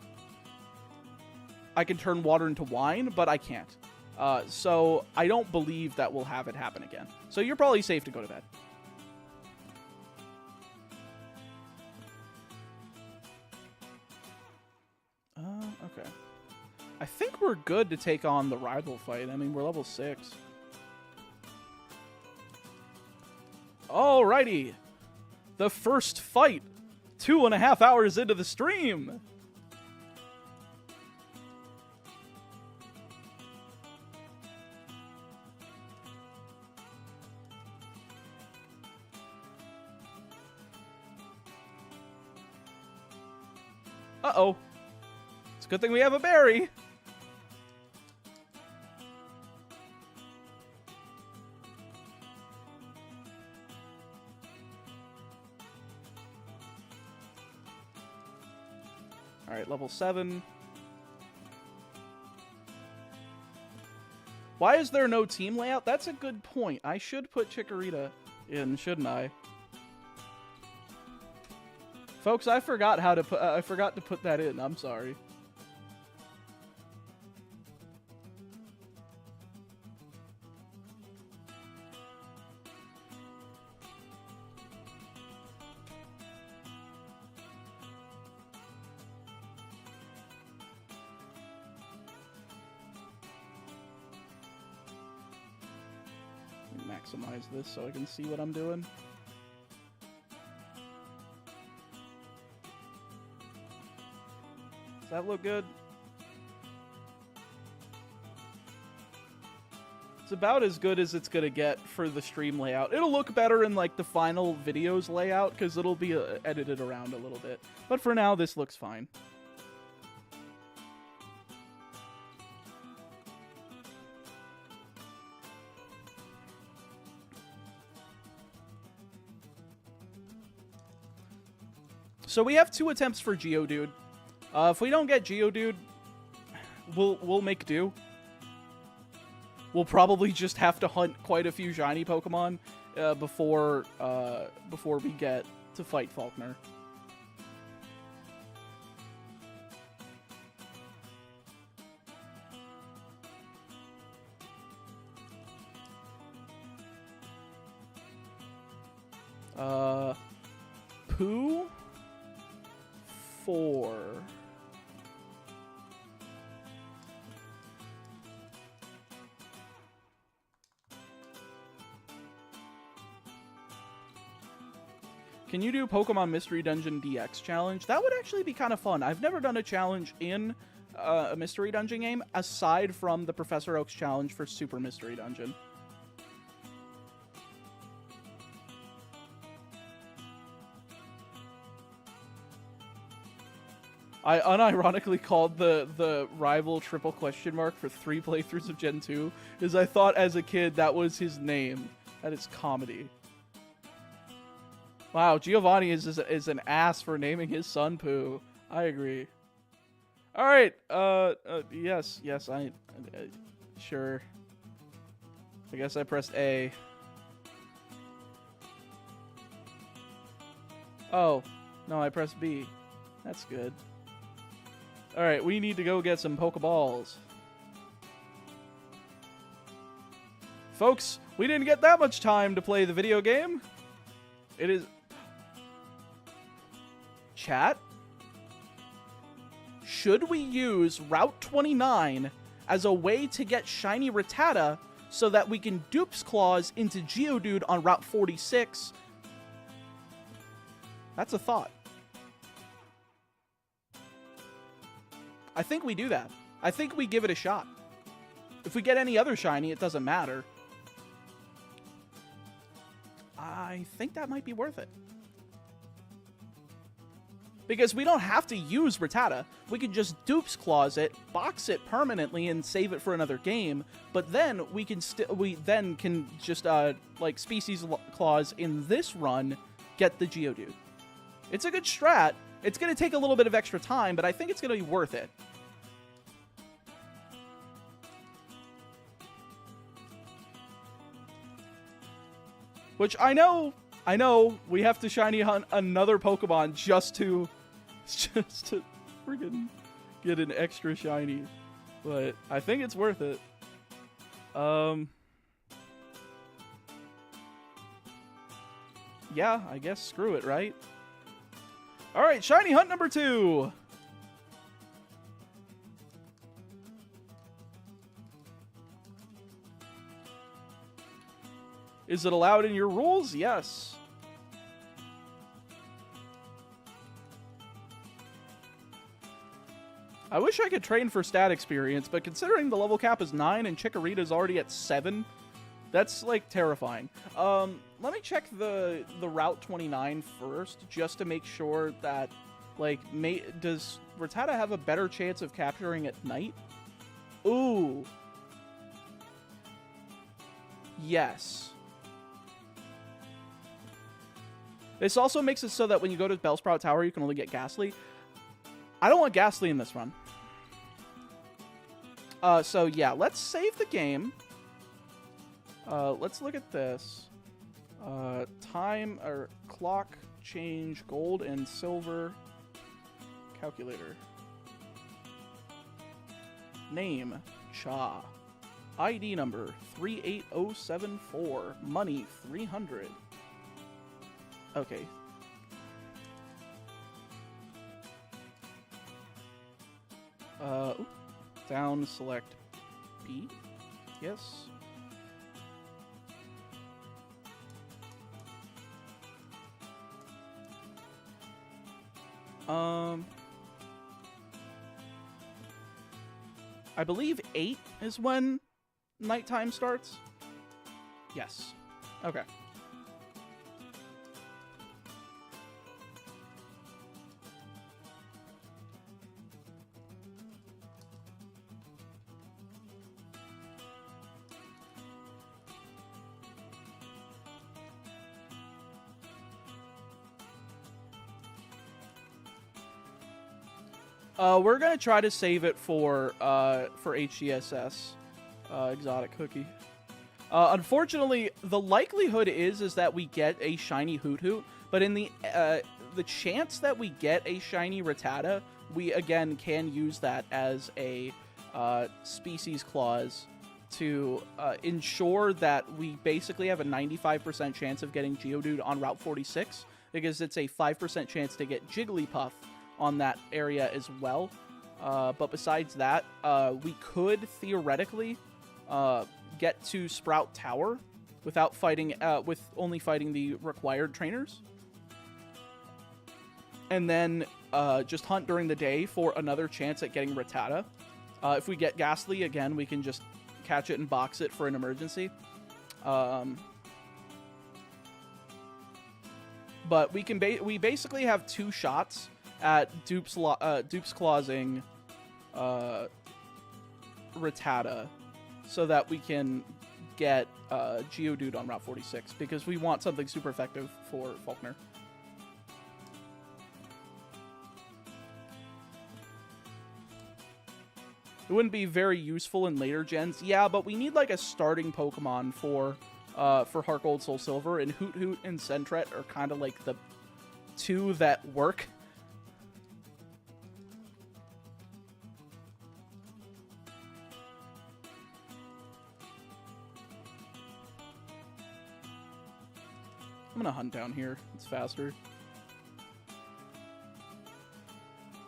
can turn water into wine, but I can't. So I don't believe that we'll have it happen again. So you're probably safe to go to bed. Okay. I think we're good to take on the rival fight. I mean, we're level 6. Alrighty. The first fight. 2.5 hours into the stream. Uh-oh. It's a good thing we have a berry. Alright, level 7. Why is there no team layout? That's a good point. I should put Chikorita in, shouldn't I? Folks, I forgot how to put. I forgot to put that in. I'm sorry. Maximize this so I can see what I'm doing. Does that look good? It's about as good as it's gonna get for the stream layout. It'll look better in like the final videos layout because it'll be edited around a little bit. But for now, this looks fine. So we have 2 attempts for Geodude. If we don't get Geodude, we'll make do. We'll probably just have to hunt quite a few shiny Pokemon before we get to fight Faulkner. Pooh? 4. Can you do Pokemon Mystery Dungeon DX challenge? That would actually be kind of fun. I've never done a challenge in a Mystery Dungeon game aside from the Professor Oak's challenge for Super Mystery Dungeon. I unironically called the rival triple question mark for 3 playthroughs of Gen 2 because I thought as a kid that was his name. That is comedy. Wow, Giovanni is an ass for naming his son Pooh. I agree. All right. Yes, sure. I guess I pressed A. Oh, no, I pressed B. That's good. All right, we need to go get some Pokeballs. Folks, we didn't get that much time to play the video game. It is... Chat? Should we use Route 29 as a way to get shiny Rattata so that we can Dupes Claws into Geodude on Route 46? That's a thought. I think we do that. I think we give it a shot. If we get any other shiny, it doesn't matter. I think that might be worth it. Because we don't have to use Rattata. We can just Dupes Claws it, box it permanently, and save it for another game. But then we can just like Species Claws in this run, get the Geodude. It's a good strat. It's going to take a little bit of extra time, but I think it's going to be worth it. Which I know we have to shiny hunt another Pokemon just to freaking get an extra shiny. But I think it's worth it. Yeah, I guess screw it, right? Alright, shiny hunt number 2. Is it allowed in your rules? Yes. I wish I could train for stat experience, but considering the level cap is 9 and Chikorita is already at 7, that's, like, terrifying. Let me check the Route 29 first, just to make sure that, like, does Rattata have a better chance of capturing at night? Ooh. Yes. This also makes it so that when you go to Bellsprout Tower, you can only get Ghastly. I don't want Ghastly in this run. So yeah, let's save the game. Let's look at this. Time or clock change, gold and silver calculator. Name, Cha. ID number 38074. Money 300. Okay. Down, select B. Yes. I believe 8 is when nighttime starts. Yes. Okay. We're gonna try to save it for HCSS, exotic cookie. Unfortunately, the likelihood is that we get a shiny Hoot Hoot, but in the chance that we get a shiny Rattata, we again can use that as a species clause to ensure that we basically have a 95% chance of getting Geodude on Route 46, because it's a 5% chance to get Jigglypuff on that area as well. But besides that, we could theoretically get to Sprout Tower without fighting, with only fighting the required trainers, and then just hunt during the day for another chance at getting Rattata. If we get Ghastly again, we can just catch it and box it for an emergency. But we can we basically have 2 shots at Dupes Clawsing Rattata, so that we can get Geodude on Route 46, because we want something super effective for Faulkner. It wouldn't be very useful in later gens, yeah, but we need like a starting Pokemon for Heart Gold, Soul Silver, and Hoot Hoot and Sentret are kind of like the 2 that work. I'm gonna hunt down here. It's faster.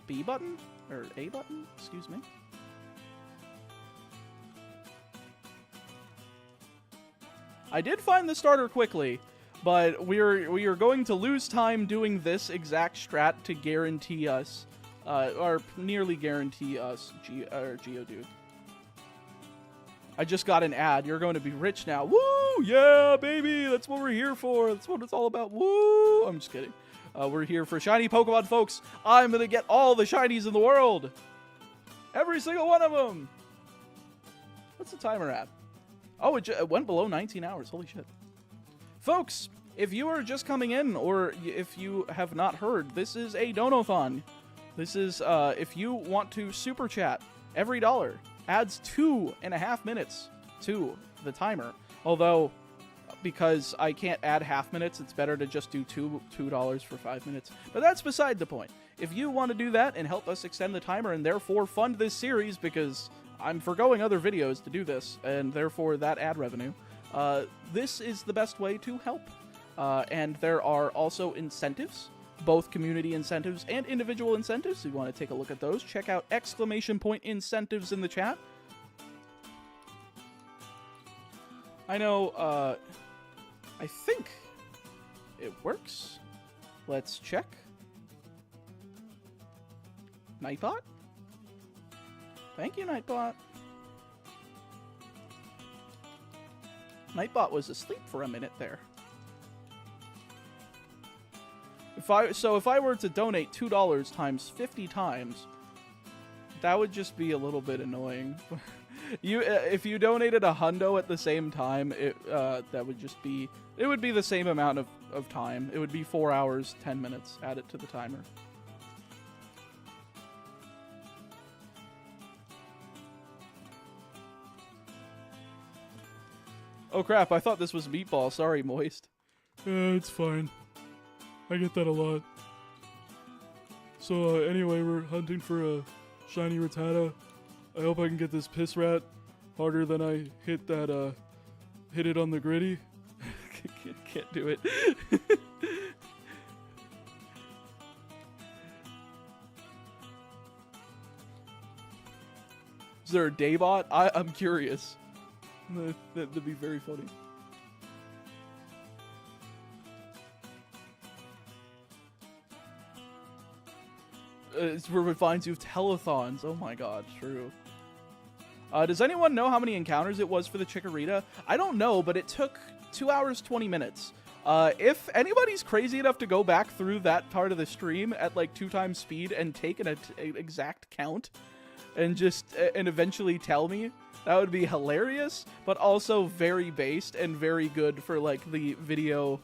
B button? Or A button? Excuse me. I did find the starter quickly, but we are going to lose time doing this exact strat to guarantee us, or nearly guarantee us Geodude. I just got an ad. You're going to be rich now. Woo! Yeah, baby! That's what we're here for. That's what it's all about. Woo! I'm just kidding. We're here for shiny Pokemon, folks. I'm going to get all the shinies in the world. Every single one of them. What's the timer at? Oh, it went below 19 hours. Holy shit. Folks, if you are just coming in, or if you have not heard, this is a Donathon. This is, if you want to super chat, every dollar adds 2.5 minutes to the timer. Although, because I can't add half minutes, it's better to just do $2 for 5 minutes. But that's beside the point. If you want to do that and help us extend the timer and therefore fund this series, because I'm forgoing other videos to do this, and therefore that ad revenue, this is the best way to help. And there are also incentives, both community incentives and individual incentives. If you want to take a look at those, check out ! Incentives in the chat. I know, I think it works. Let's check. Nightbot? Thank you, Nightbot. Nightbot was asleep for a minute there. If I were to donate $2 times 50 times, that would just be a little bit annoying. If you donated a hundo at the same time, that would just be, it would be the same amount of time. It would be 4 hours, 10 minutes added to the timer. Oh crap, I thought this was Meatball. Sorry, Moist. It's fine. I get that a lot. So anyway, we're hunting for a shiny Rattata. I hope I can get this piss rat harder than I hit it on the gritty. Can't do it. Is there a Daybot? I'm curious. That'd be very funny. It's where it finds you telethons. Oh my god, true. Does anyone know how many encounters it was for the Chikorita? I don't know, but it took 2 hours, 20 minutes. If anybody's crazy enough to go back through that part of the stream at like 2 times speed and take an exact count and and eventually tell me, that would be hilarious, but also very based and very good for like the video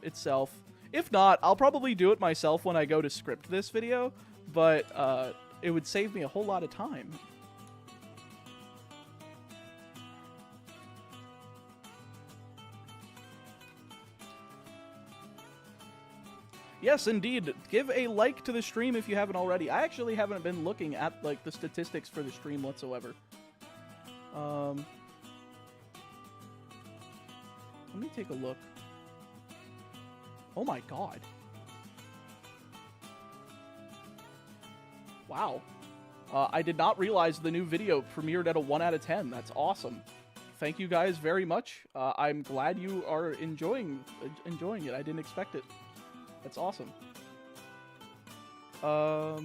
itself. If not, I'll probably do it myself when I go to script this video, but it would save me a whole lot of time. Yes, indeed. Give a like to the stream if you haven't already. I actually haven't been looking at like the statistics for the stream whatsoever. Let me take a look. Oh my god. Wow. I did not realize the new video premiered at a 1 out of 10. That's awesome. Thank you guys very much. I'm glad you are enjoying it. I didn't expect it. That's awesome. Let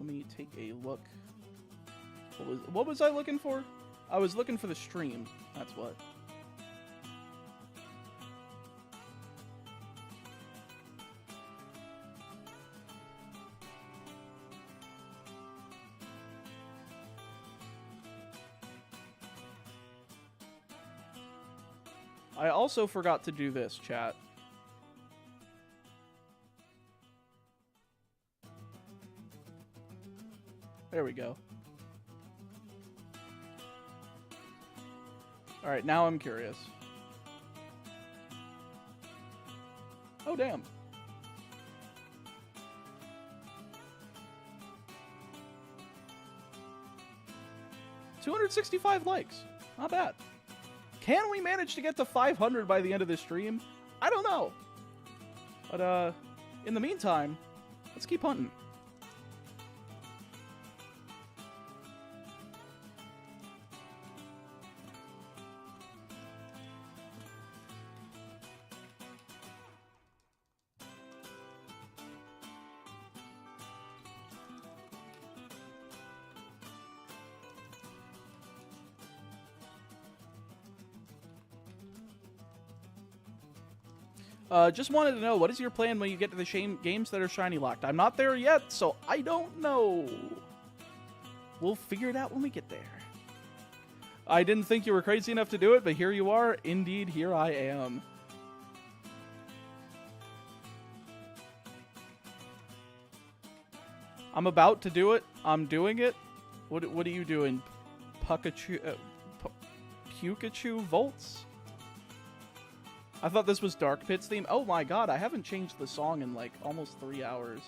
me take a look. What was I looking for? I was looking for the stream. That's what. I also forgot to do this, chat. There we go. Alright, now I'm curious. Oh, damn. $265 likes. Not bad. Can we manage to get to 500 by the end of this stream? I don't know. But, in the meantime, let's keep hunting. Just wanted to know, what is your plan when you get to the games that are shiny locked? I'm not there yet, so I don't know. We'll figure it out when we get there. I didn't think you were crazy enough to do it, but here you are. Indeed, here I am. I'm about to do it. I'm doing it. What are you doing? Pikachu Volts? I thought this was Dark Pit's theme. Oh my god, I haven't changed the song in like almost 3 hours.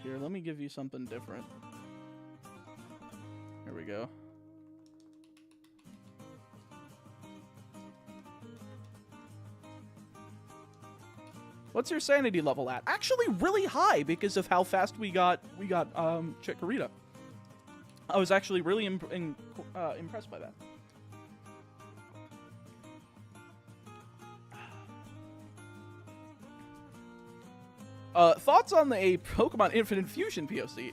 Here, let me give you something different. Here we go. What's your sanity level at? Actually really high because of how fast we got Chikorita. I was actually really impressed by that. Thoughts on a Pokemon Infinite Fusion POC?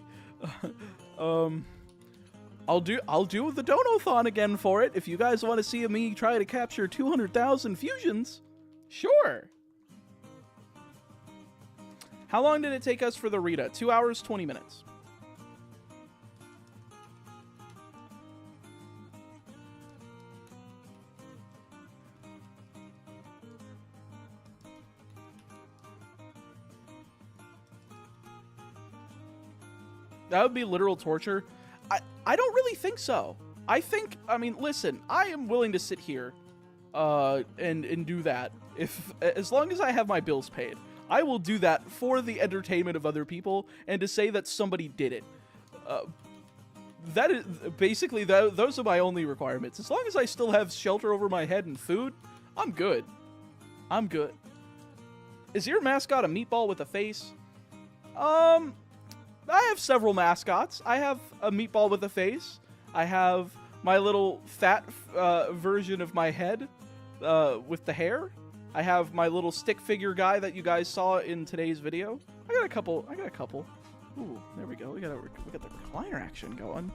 I'll do the Donathon again for it. If you guys want to see me try to capture 200,000 fusions, sure. How long did it take us for the Rita? 2 hours, 20 minutes. That would be literal torture. I don't really think so. I mean, listen, I am willing to sit here and do that as long as I have my bills paid. I will do that for the entertainment of other people and to say that somebody did it. That is basically those are my only requirements. As long as I still have shelter over my head and food, I'm good. I'm good. Is your mascot a meatball with a face? I have several mascots. I have a meatball with a face. I have my little fat version of my head with the hair. I have my little stick figure guy that you guys saw in today's video. I got a couple. Ooh, there we go. We got the recliner action going.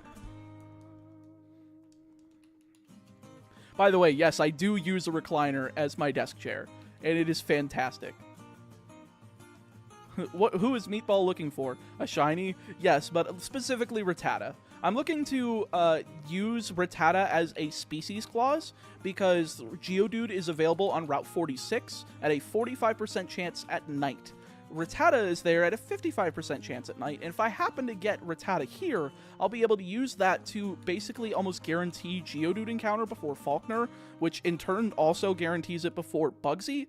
By the way, yes, I do use a recliner as my desk chair, and it is fantastic. Who is Meatball looking for? A shiny? Yes, but specifically Rattata. I'm looking to use Rattata as a species clause because Geodude is available on Route 46 at a 45% chance at night. Rattata is there at a 55% chance at night, and if I happen to get Rattata here, I'll be able to use that to basically almost guarantee Geodude encounter before Faulkner, which in turn also guarantees it before Bugsy.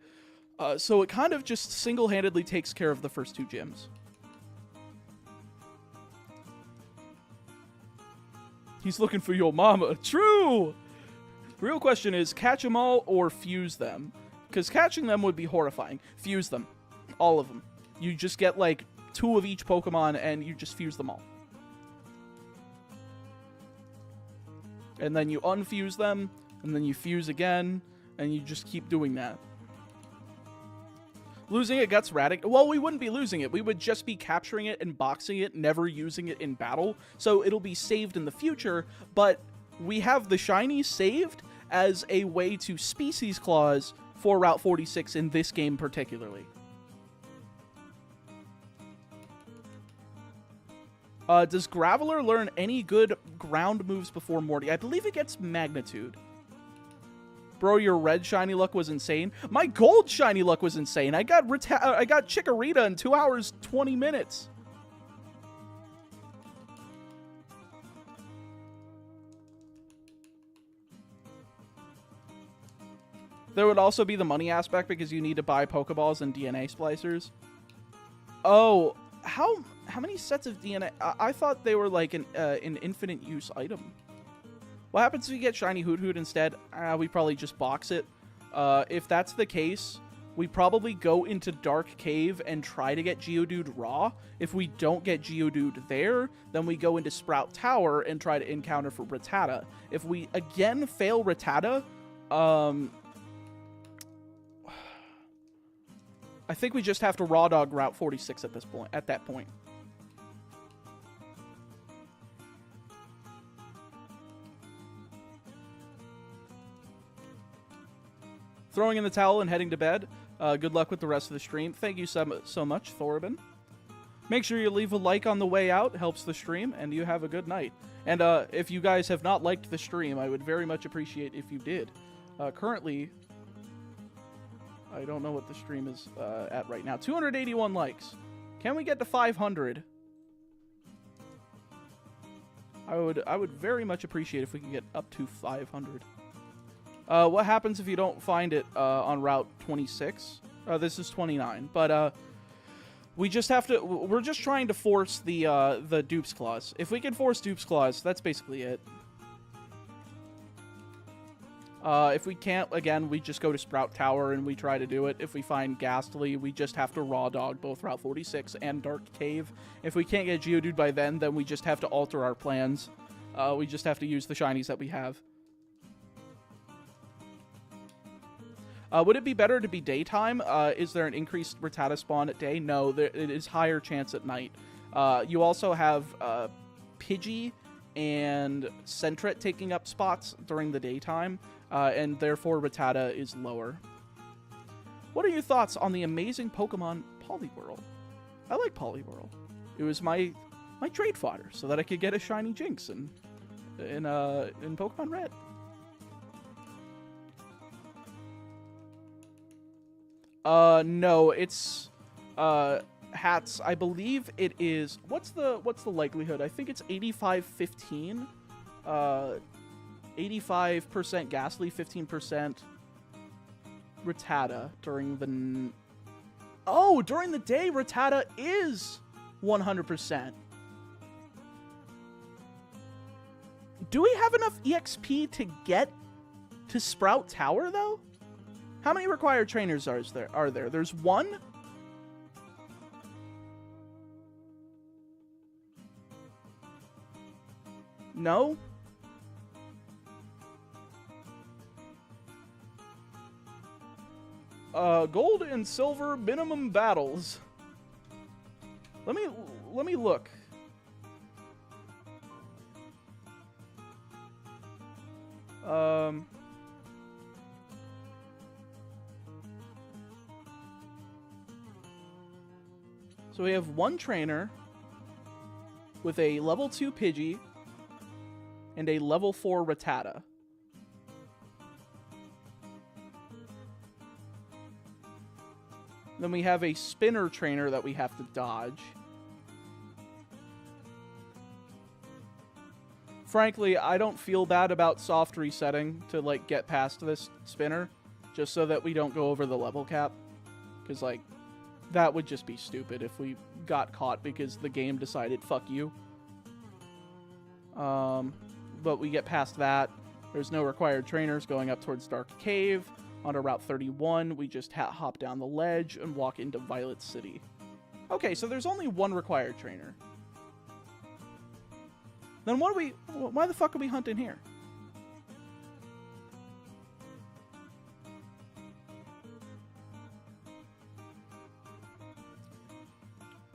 So it kind of just single-handedly takes care of the first two gyms. He's looking for your mama. True! The real question is, catch them all or fuse them? Because catching them would be horrifying. Fuse them. All of them. You just get, like, 2 of each Pokemon and you just fuse them all. And then you unfuse them, and then you fuse again, and you just keep doing that. Losing it gets Radic. Well, we wouldn't be losing it. We would just be capturing it and boxing it, never using it in battle. So it'll be saved in the future, but we have the shiny saved as a way to species clause for Route 46 in this game particularly. Does Graveler learn any good ground moves before Morty? I believe it gets Magnitude. Bro, your red shiny luck was insane. My gold shiny luck was insane. I got Chikorita in 2 hours, 20 minutes. There would also be the money aspect because you need to buy Pokeballs and DNA splicers. Oh, how many sets of DNA? I thought they were like an infinite use item. What happens if you get shiny Hoot Hoot instead? We probably just box it. If that's the case, we probably go into Dark Cave and try to get Geodude raw. If we don't get Geodude there, then we go into Sprout Tower and try to encounter for Rattata. If we again fail Rattata, I think we just have to raw dog Route 46 at this point. At that point. Throwing in the towel and heading to bed. Good luck with the rest of the stream. Thank you so much, Thorben. Make sure you leave a like on the way out. Helps the stream, and you have a good night. And if you guys have not liked the stream, I would very much appreciate if you did. Currently, I don't know what the stream is at right now. 281 likes. Can we get to 500? I would very much appreciate if we could get up to 500. What happens if you don't find it on Route 26? This is 29, but we just have to. We're just trying to force the Dupes Claws. If we can force Dupes Claws, that's basically it. If we can't, again, we just go to Sprout Tower and we try to do it. If we find Ghastly, we just have to raw dog both Route 46 and Dark Cave. If we can't get Geodude by then we just have to alter our plans. We just have to use the shinies that we have. Would it be better to be daytime? Is there an increased Rattata spawn at day? No, it is higher chance at night. You also have Pidgey and Sentret taking up spots during the daytime, and therefore Rattata is lower. What are your thoughts on the amazing Pokemon Poliwhirl? I like Poliwhirl. It was my trade fodder so that I could get a shiny Jinx in Pokemon Red. No, it's hats. I believe it is. What's the likelihood? I think it's 85-15. 85% Ghastly, 15% Rattata during the. Oh, during the day, Rattata is 100%. Do we have enough EXP to get to Sprout Tower though? How many required trainers are there? There's one? No? Gold and silver minimum battles. Let me look. So we have one trainer with a level 2 Pidgey and a level 4 Rattata. Then we have a spinner trainer that we have to dodge. Frankly, I don't feel bad about soft resetting to, like, get past this spinner, just so that we don't go over the level cap. Because, like, that would just be stupid if we got caught because the game decided, fuck you. But we get past that. There's no required trainers going up towards Dark Cave. Onto Route 31, we just hop down the ledge and walk into Violet City. Okay, so there's only one required trainer. Then why the fuck are we hunting here?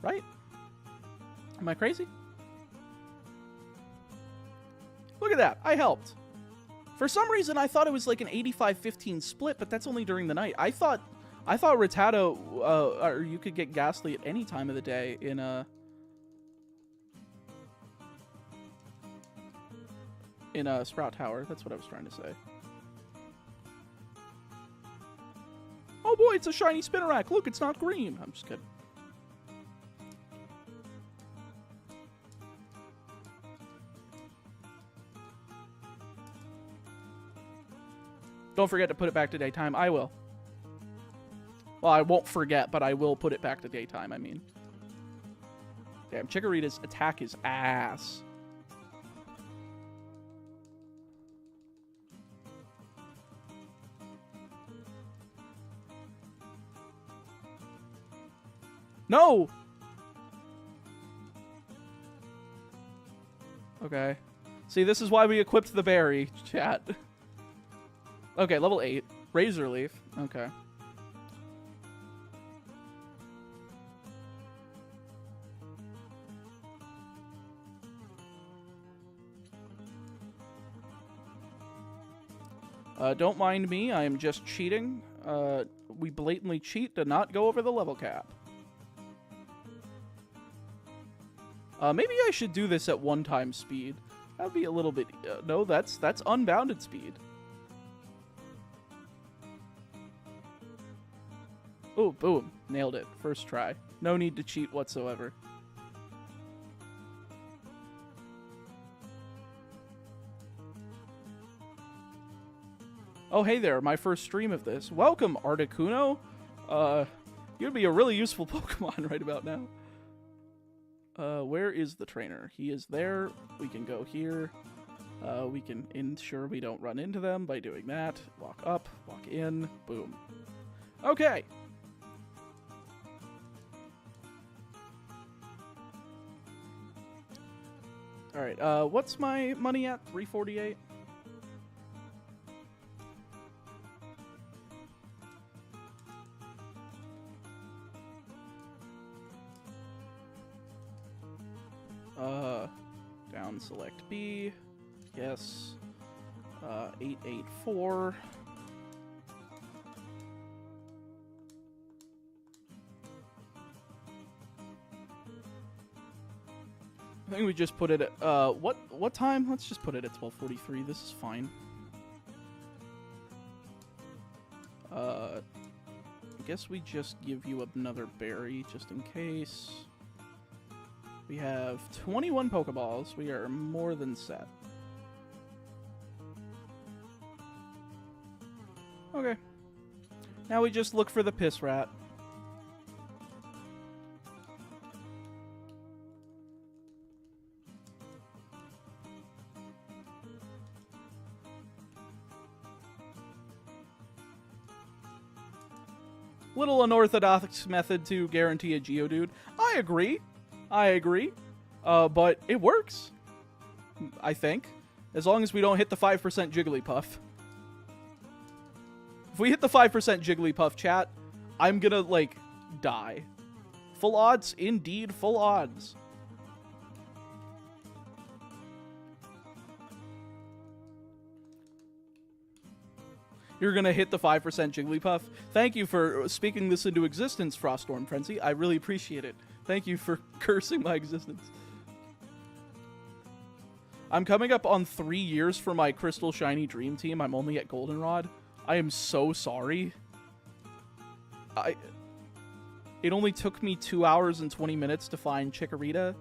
Right? Am I crazy? Look at that. I helped. For some reason, I thought it was like an 85-15 split, but that's only during the night. I thought Rattata, or you could get Ghastly at any time of the day in a Sprout Tower. That's what I was trying to say. Oh boy, it's a shiny Spinarak. Look, it's not green. I'm just kidding. Don't forget to put it back to daytime. I will. Well, I won't forget, but I will put it back to daytime, I mean. Damn, Chikorita's attack is ass. No! Okay. See, this is why we equipped the berry, chat. Okay, level 8. Razor Leaf. Okay. Don't mind me, I am just cheating. We blatantly cheat to not go over the level cap. Maybe I should do this at 1 time speed. That'd be a little bit... no, that's unbounded speed. Oh, boom. Nailed it. First try. No need to cheat whatsoever. Oh, hey there. My first stream of this. Welcome, Articuno. You'd be a really useful Pokemon right about now. Where is the trainer? He is there. We can go here. We can ensure we don't run into them by doing that. Walk up, walk in, boom. Okay. Alright, what's my money at? 348? Down select B. Yes. 884. I think we just put it at, what time? Let's just put it at 12:43. This is fine. I guess we just give you another berry just in case. We have 21 Pokeballs. We are more than set. Okay. Now we just look for the piss rat. Little unorthodox method to guarantee a Geodude. I agree. But it works. I think. As long as we don't hit the 5% Jigglypuff. If we hit the 5% Jigglypuff, chat, I'm gonna, like, die. Full odds? Indeed, full odds. You're gonna hit the 5% Jigglypuff? Thank you for speaking this into existence, Froststorm Frenzy. I really appreciate it. Thank you for cursing my existence. I'm coming up on 3 years for my Crystal Shiny Dream Team. I'm only at Goldenrod. I am so sorry. It only took me 2 hours and 20 minutes to find Chikorita.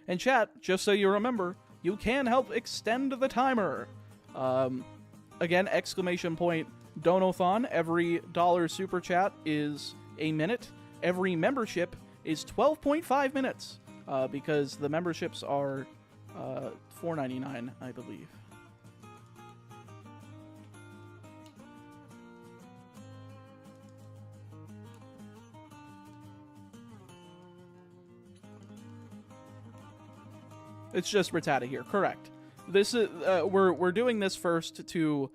And chat, just so you remember, you can help extend the timer. Again, exclamation point Donathon. Every $1 super chat is a minute. Every membership is 12.5 minutes. Because the memberships are $4.99, I believe. It's just Rattata here, correct. This is we're doing this first to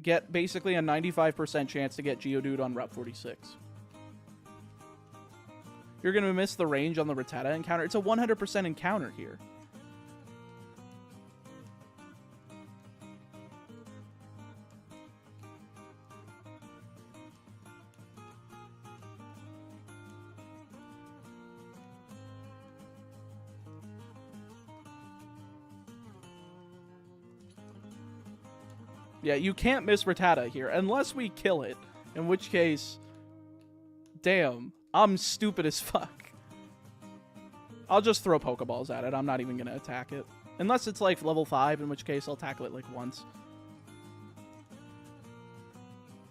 get basically a 95% chance to get Geodude on Route 46. You're gonna miss the range on the Rattata encounter. It's a 100% encounter here. Yeah, you can't miss Rattata here, unless we kill it. In which case, damn, I'm stupid as fuck. I'll just throw Pokeballs at it. I'm not even going to attack it. Unless it's like level 5, in which case I'll tackle it like once.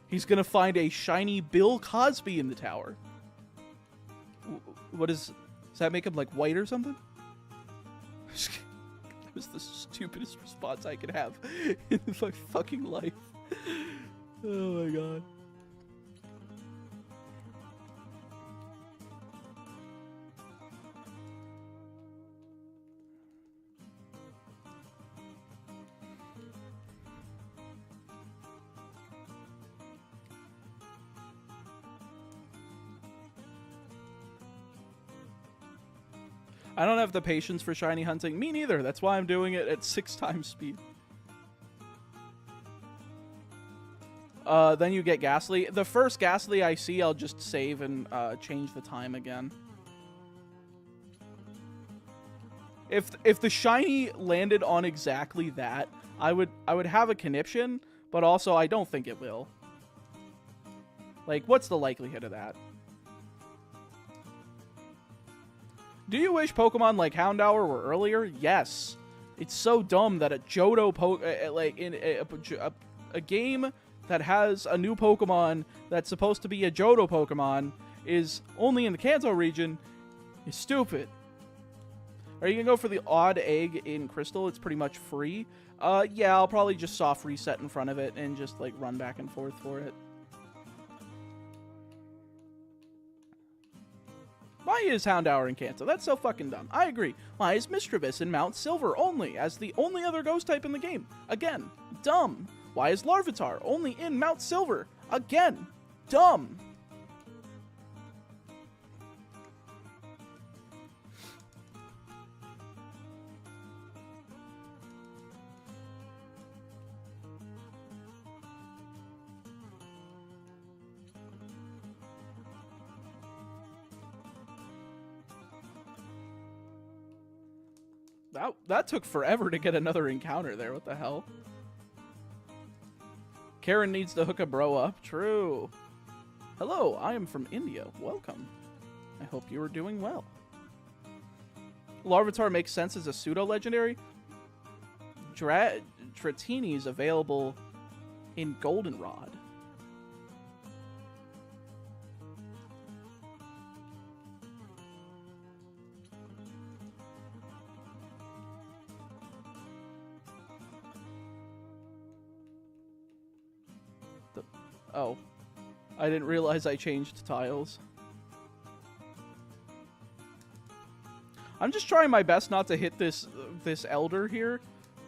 He's going to find a shiny Bill Cosby in the tower. What is... Does that make him like white or something? was the stupidest response I could have in my fucking life. Oh my god. I don't have the patience for shiny hunting. Me neither. That's why I'm doing it at 6 times speed. Then you get Ghastly. The first Ghastly I see, I'll just save and change the time again. If the shiny landed on exactly that, I would have a conniption, but also I don't think it will. Like, what's the likelihood of that? Do you wish Pokemon like Houndour were earlier? Yes. It's so dumb that a Johto like in a game that has a new Pokemon that's supposed to be a Johto Pokemon is only in the Kanto region is stupid. Are you gonna go for the odd egg in Crystal? It's pretty much free. Yeah, I'll probably just soft reset in front of it and just like run back and forth for it. Why is Houndour in Kanto? That's so fucking dumb. I agree. Why is Mischievous in Mount Silver only, as the only other ghost type in the game? Again, dumb. Why is Larvitar only in Mount Silver? Again, dumb. That took forever to get another encounter there. What the hell? Karen needs to hook a bro up. True. Hello, I am from India. Welcome. I hope you are doing well. Larvitar makes sense as a pseudo-legendary. Dratini is available in Goldenrod. Oh, I didn't realize I changed tiles. I'm just trying my best not to hit this elder here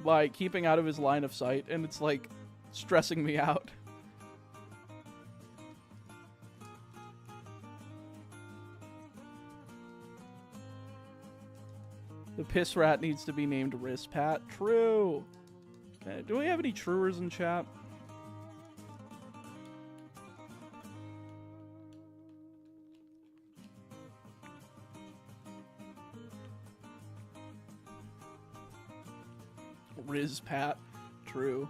by keeping out of his line of sight, and it's like stressing me out. The piss rat needs to be named Rizpat. True. Okay, do we have any truers in chat? Rizpat. True.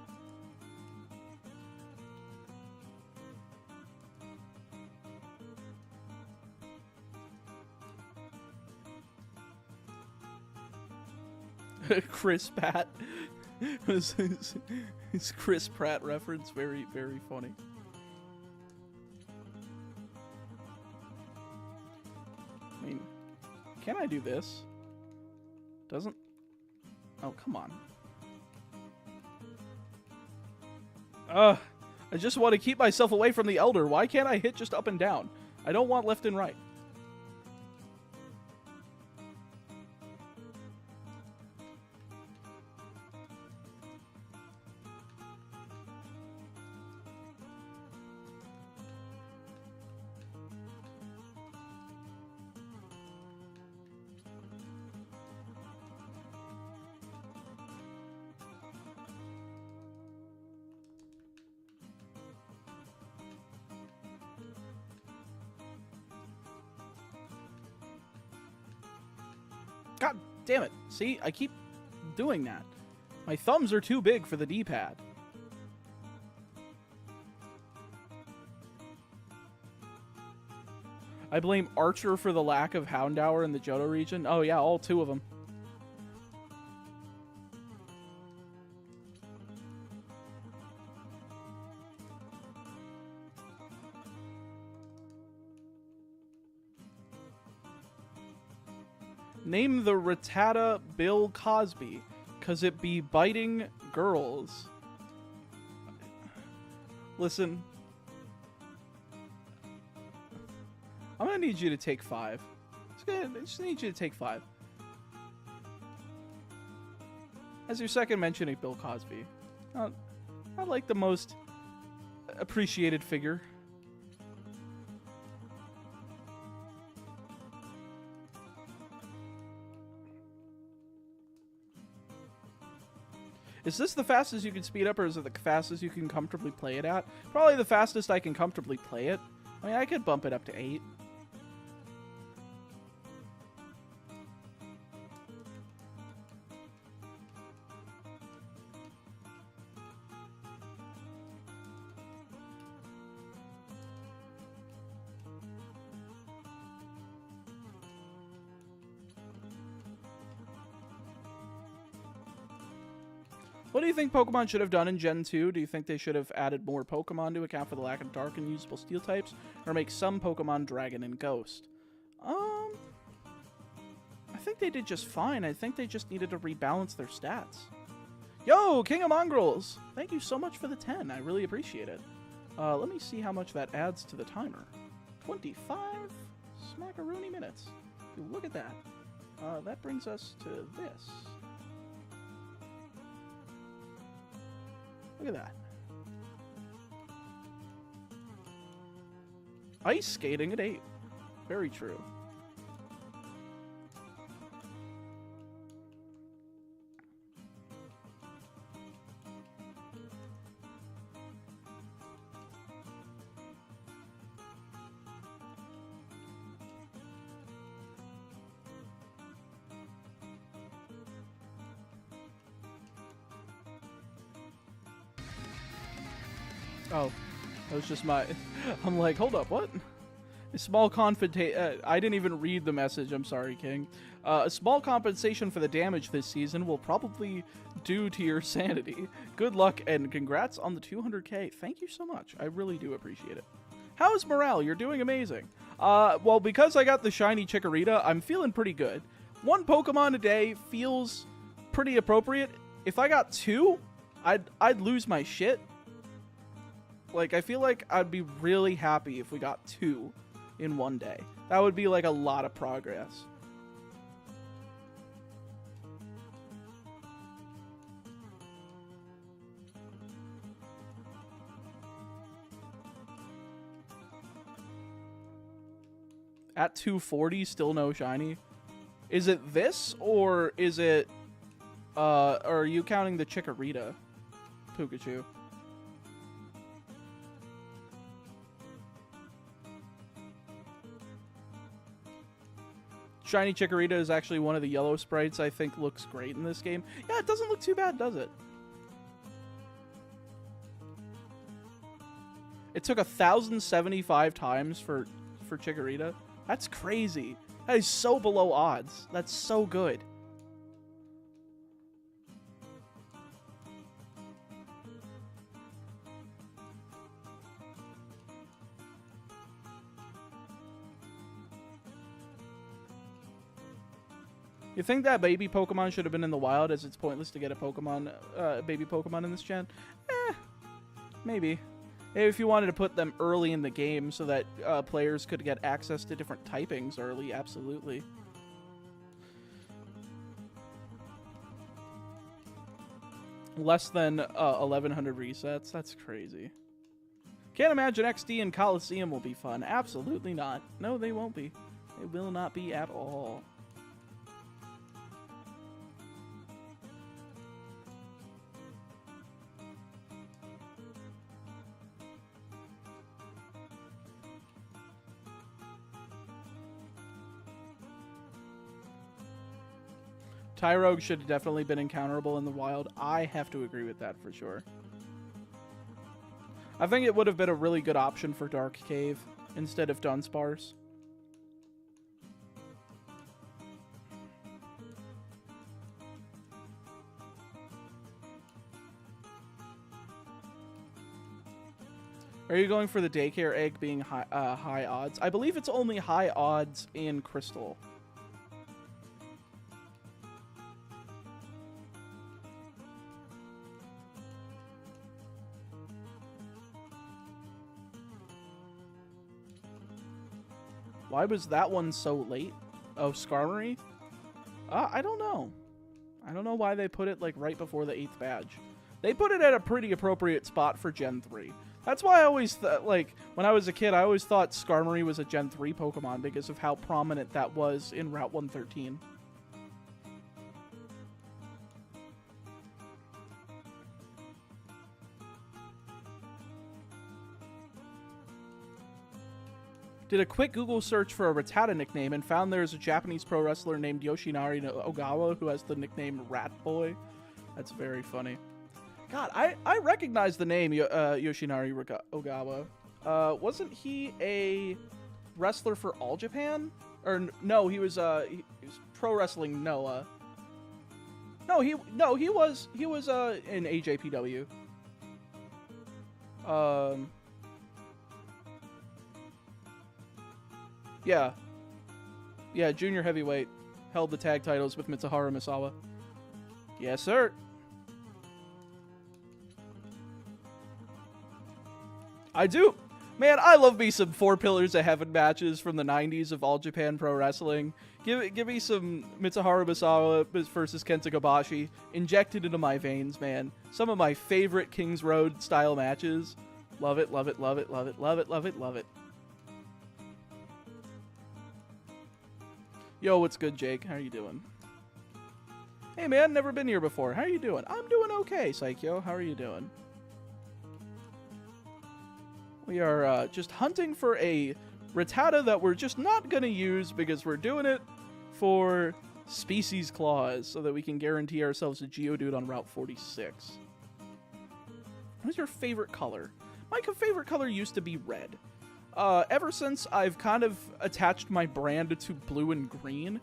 Chris Pratt. his Chris Pratt reference. Very, very funny. I mean, can I do this? Doesn't... Oh, come on. I just want to keep myself away from the Elder. Why can't I hit just up and down? I don't want left and right. God damn it. See, I keep doing that. My thumbs are too big for the D-pad. I blame Archer for the lack of Houndour in the Johto region. Oh yeah, all two of them. Name the Rattata Bill Cosby. 'Cause it be biting girls. Listen. I'm gonna need you to take 5. I just need you to take 5. As your second mentioning Bill Cosby. Not like the most appreciated figure. Is this the fastest you can speed up, or is it the fastest you can comfortably play it at? Probably the fastest I can comfortably play it. I mean, I could bump it up to 8. What do you think Pokemon should have done in Gen 2? Do you think they should have added more Pokemon to account for the lack of Dark and usable Steel types? Or make some Pokemon Dragon and Ghost? I think they did just fine. I think they just needed to rebalance their stats. Yo, King of Mongrels! Thank you so much for the 10. I really appreciate it. Let me see how much that adds to the timer. 25 smackaroony minutes. Look at that. That brings us to this. Look at that. Ice skating at 8. Very true. Oh, that was just my... I'm like, hold up, what? A small I didn't even read the message, I'm sorry, King. A small compensation for the damage this season will probably due to your sanity. Good luck and congrats on the 200k. Thank you so much. I really do appreciate it. How's morale? You're doing amazing. Well, because I got the shiny Chikorita, I'm feeling pretty good. 1 Pokemon a day feels pretty appropriate. If I got 2, I'd lose my shit. Like, I feel like I'd be really happy if we got 2 in one day. That would be, like, a lot of progress. At 240, still no shiny. Is it this, or is it, or are you counting the Chikorita Pikachu? Shiny Chikorita is actually one of the yellow sprites I think looks great in this game. Yeah, it doesn't look too bad, does it? It took 1,075 times for Chikorita. That's crazy. That is so below odds. That's so good. You think that baby Pokemon should have been in the wild, as it's pointless to get a Pokemon, baby Pokemon in this gen? Maybe. If you wanted to put them early in the game so that players could get access to different typings early, absolutely. Less than 1,100 resets? That's crazy. Can't imagine XD and Coliseum will be fun. Absolutely not. No, they won't be. They will not be at all. Tyrogue should have definitely been encounterable in the wild. I have to agree with that for sure. I think it would have been a really good option for Dark Cave instead of Dunsparce. Are you going for the daycare egg being high odds? I believe it's only high odds in Crystal. Why was that one so late? Oh, Skarmory? I don't know. I don't know why they put it like right before the 8th badge. They put it at a pretty appropriate spot for Gen 3. That's why I always thought, like, when I was a kid, I always thought Skarmory was a Gen 3 Pokemon because of how prominent that was in Route 113. Did a quick Google search for a Rattata nickname and found there's a Japanese pro wrestler named Yoshinari Ogawa who has the nickname Rat Boy. That's very funny. God, I recognize the name Yoshinari Ogawa. Wasn't he a wrestler for All Japan? Or no, he was pro wrestling Noah. No, he was in AJPW. Yeah, junior heavyweight. Held the tag titles with Mitsuharu Misawa. Yes, sir. I do. Man, I love me some 4 Pillars of Heaven matches from the 90s of All Japan Pro Wrestling. Give me some Mitsuharu Misawa versus Kenta Kobashi injected into my veins, man. Some of my favorite Kings Road style matches. Love it, love it, love it, love it, love it, love it, love it. Yo, what's good, Jake? How are you doing? Hey, man, never been here before. How are you doing? I'm doing okay, Psycho. How are you doing? We are just hunting for a Rattata that we're just not going to use because we're doing it for Species Clause so that we can guarantee ourselves a Geodude on Route 46. What is your favorite color? My favorite color used to be red. Ever since I've kind of attached my brand to blue and green,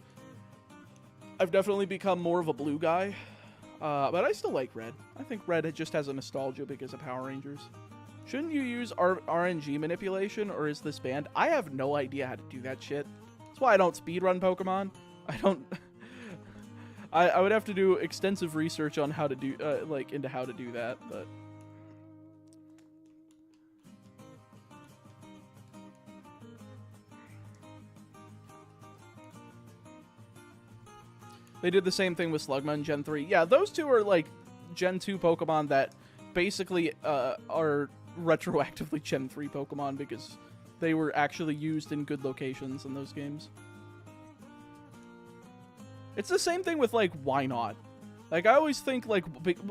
I've definitely become more of a blue guy. But I still like red. I think red just has a nostalgia because of Power Rangers. Shouldn't you use RNG manipulation, or is this banned? I have no idea how to do that shit. That's why I don't speedrun Pokemon. I don't... I would have to do extensive research on how to do, into how to do that, but... They did the same thing with Slugma in Gen 3. Yeah, those two are, like, Gen 2 Pokemon that basically are retroactively Gen 3 Pokemon because they were actually used in good locations in those games. It's the same thing with, like, Why Not? Like, I always think, like,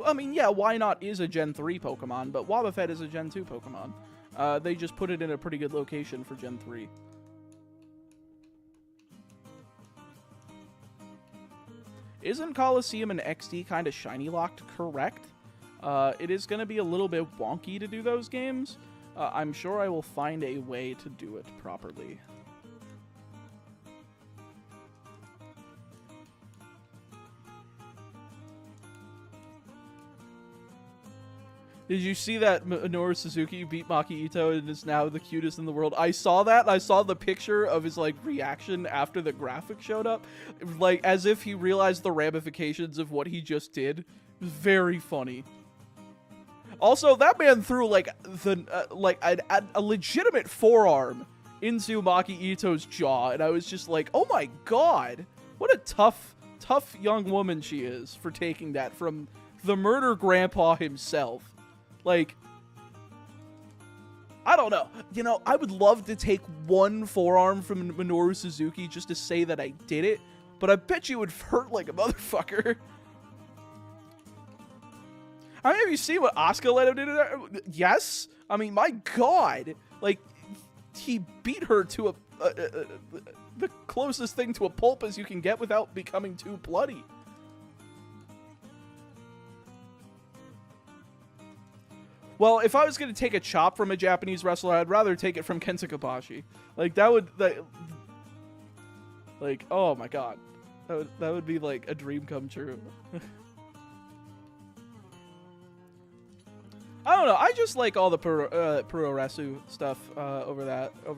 I mean, yeah, Why Not is a Gen 3 Pokemon, but Wobbuffet is a Gen 2 Pokemon. They just put it in a pretty good location for Gen 3. Isn't Coliseum and XD kind of shiny locked correct? It is going to be a little bit wonky to do those games. I'm sure I will find a way to do it properly. Did you see that Minoru Suzuki beat Maki Ito and is now the cutest in the world? I saw that. I saw the picture of his, like, reaction after the graphic showed up. Like, as if he realized the ramifications of what he just did. It was very funny. Also, that man threw, like, a legitimate forearm into Maki Ito's jaw. And I was just like, oh my god. What a tough young woman she is for taking that from the murder grandpa himself. Like, I don't know. You know, I would love to take one forearm from Minoru Suzuki just to say that I did it, but I bet you it would hurt like a motherfucker. I mean, have you seen what Asuka let him do? Yes. I mean, my god. Like, he beat her to the closest thing to a pulp as you can get without becoming too bloody. Well, if I was going to take a chop from a Japanese wrestler, I'd rather take it from Kenta Kobashi. Like, that would... like, oh my god. That would be, like, a dream come true. I don't know. I just like all the Puroresu stuff over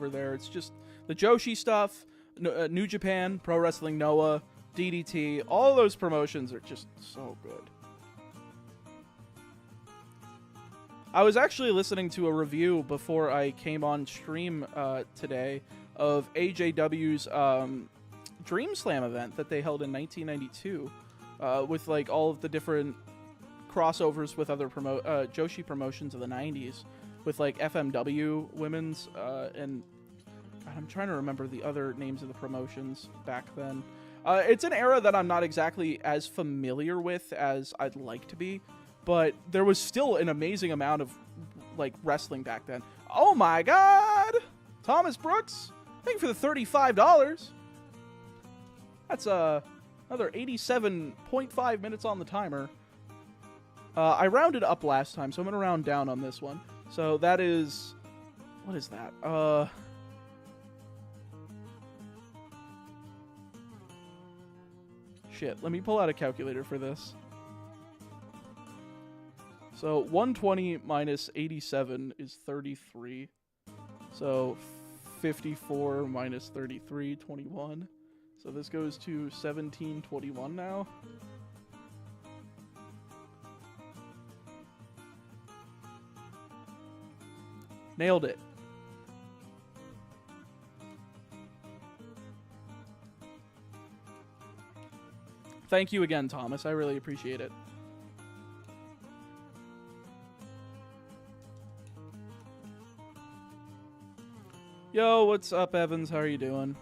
there. It's just the Joshi stuff, New Japan, Pro Wrestling Noah, DDT. All those promotions are just so good. I was actually listening to a review before I came on stream today of AJW's Dream Slam event that they held in 1992 with like all of the different crossovers with other Joshi promotions of the 90s with like FMW women's and God, I'm trying to remember the other names of the promotions back then. It's an era that I'm not exactly as familiar with as I'd like to be, but there was still an amazing amount of like wrestling back then. Oh my God! Thomas Brooks, thank you for the $35. That's another 87.5 minutes on the timer. I rounded up last time, so I'm gonna round down on this one. So that is, what is that? Shit, let me pull out a calculator for this. So 120 minus 87 is 33. So 54 minus 33, 21. So this goes to 1721 now. Nailed it. Thank you again, Thomas. I really appreciate it. Yo, what's up, Evans? How are you doing?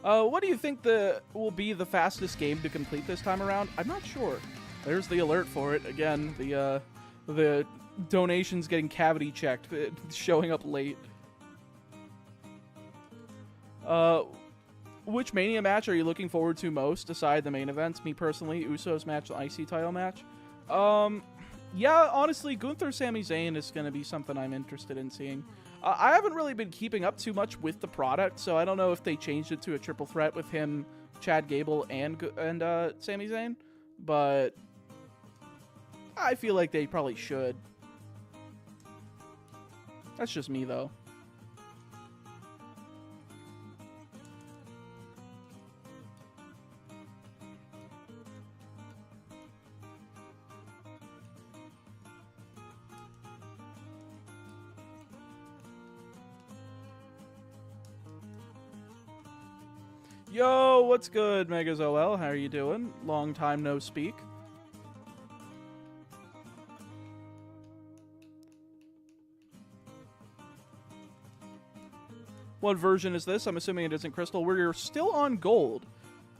What do you think will be the fastest game to complete this time around? I'm not sure. There's the alert for it. Again, the donations getting cavity checked, showing up late. Which Mania match are you looking forward to most, aside the main events? Me personally, Usos match, the IC title match. Yeah, honestly, Gunther Sami Zayn is going to be something I'm interested in seeing. I haven't really been keeping up too much with the product, so I don't know if they changed it to a triple threat with him, Chad Gable, and Sami Zayn, but I feel like they probably should. That's just me, though. Yo, what's good, Megas OL? How are you doing? Long time no speak. What version is this? I'm assuming it isn't Crystal. We're still on Gold,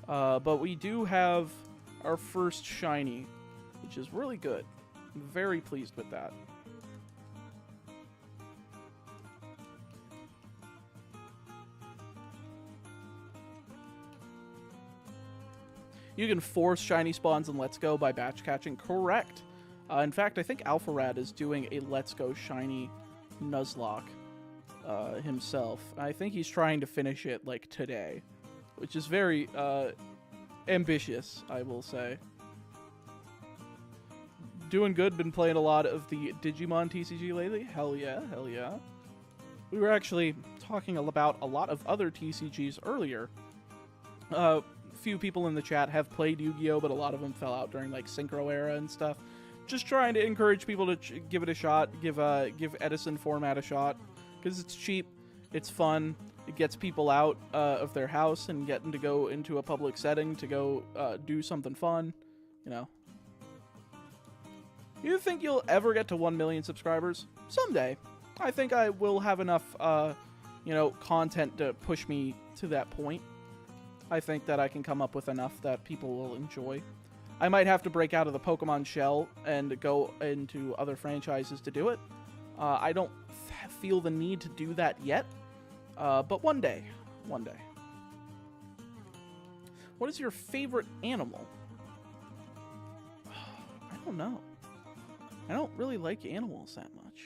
but we do have our first shiny, which is really good. I'm very pleased with that. You can force shiny spawns in Let's Go by batch catching. Correct. In fact, I think Alpharad is doing a Let's Go shiny Nuzlocke himself. I think he's trying to finish it like today, which is very ambitious, I will say. Doing good. Been playing a lot of the Digimon TCG lately. Hell yeah, hell yeah. We were actually talking about a lot of other TCGs earlier. Few people in the chat have played Yu-Gi-Oh, but a lot of them fell out during like Synchro era and stuff. Just trying to encourage people to give it a shot, give Edison format a shot, because it's cheap, it's fun, it gets people out of their house and getting to go into a public setting to go do something fun, you know. You think you'll ever get to 1 million subscribers? Someday. I think I will have enough, you know, content to push me to that point. I think that I can come up with enough that people will enjoy. I might have to break out of the Pokemon shell and go into other franchises to do it. I don't feel the need to do that yet, but one day. One day. What is your favorite animal? I don't know. I don't really like animals that much.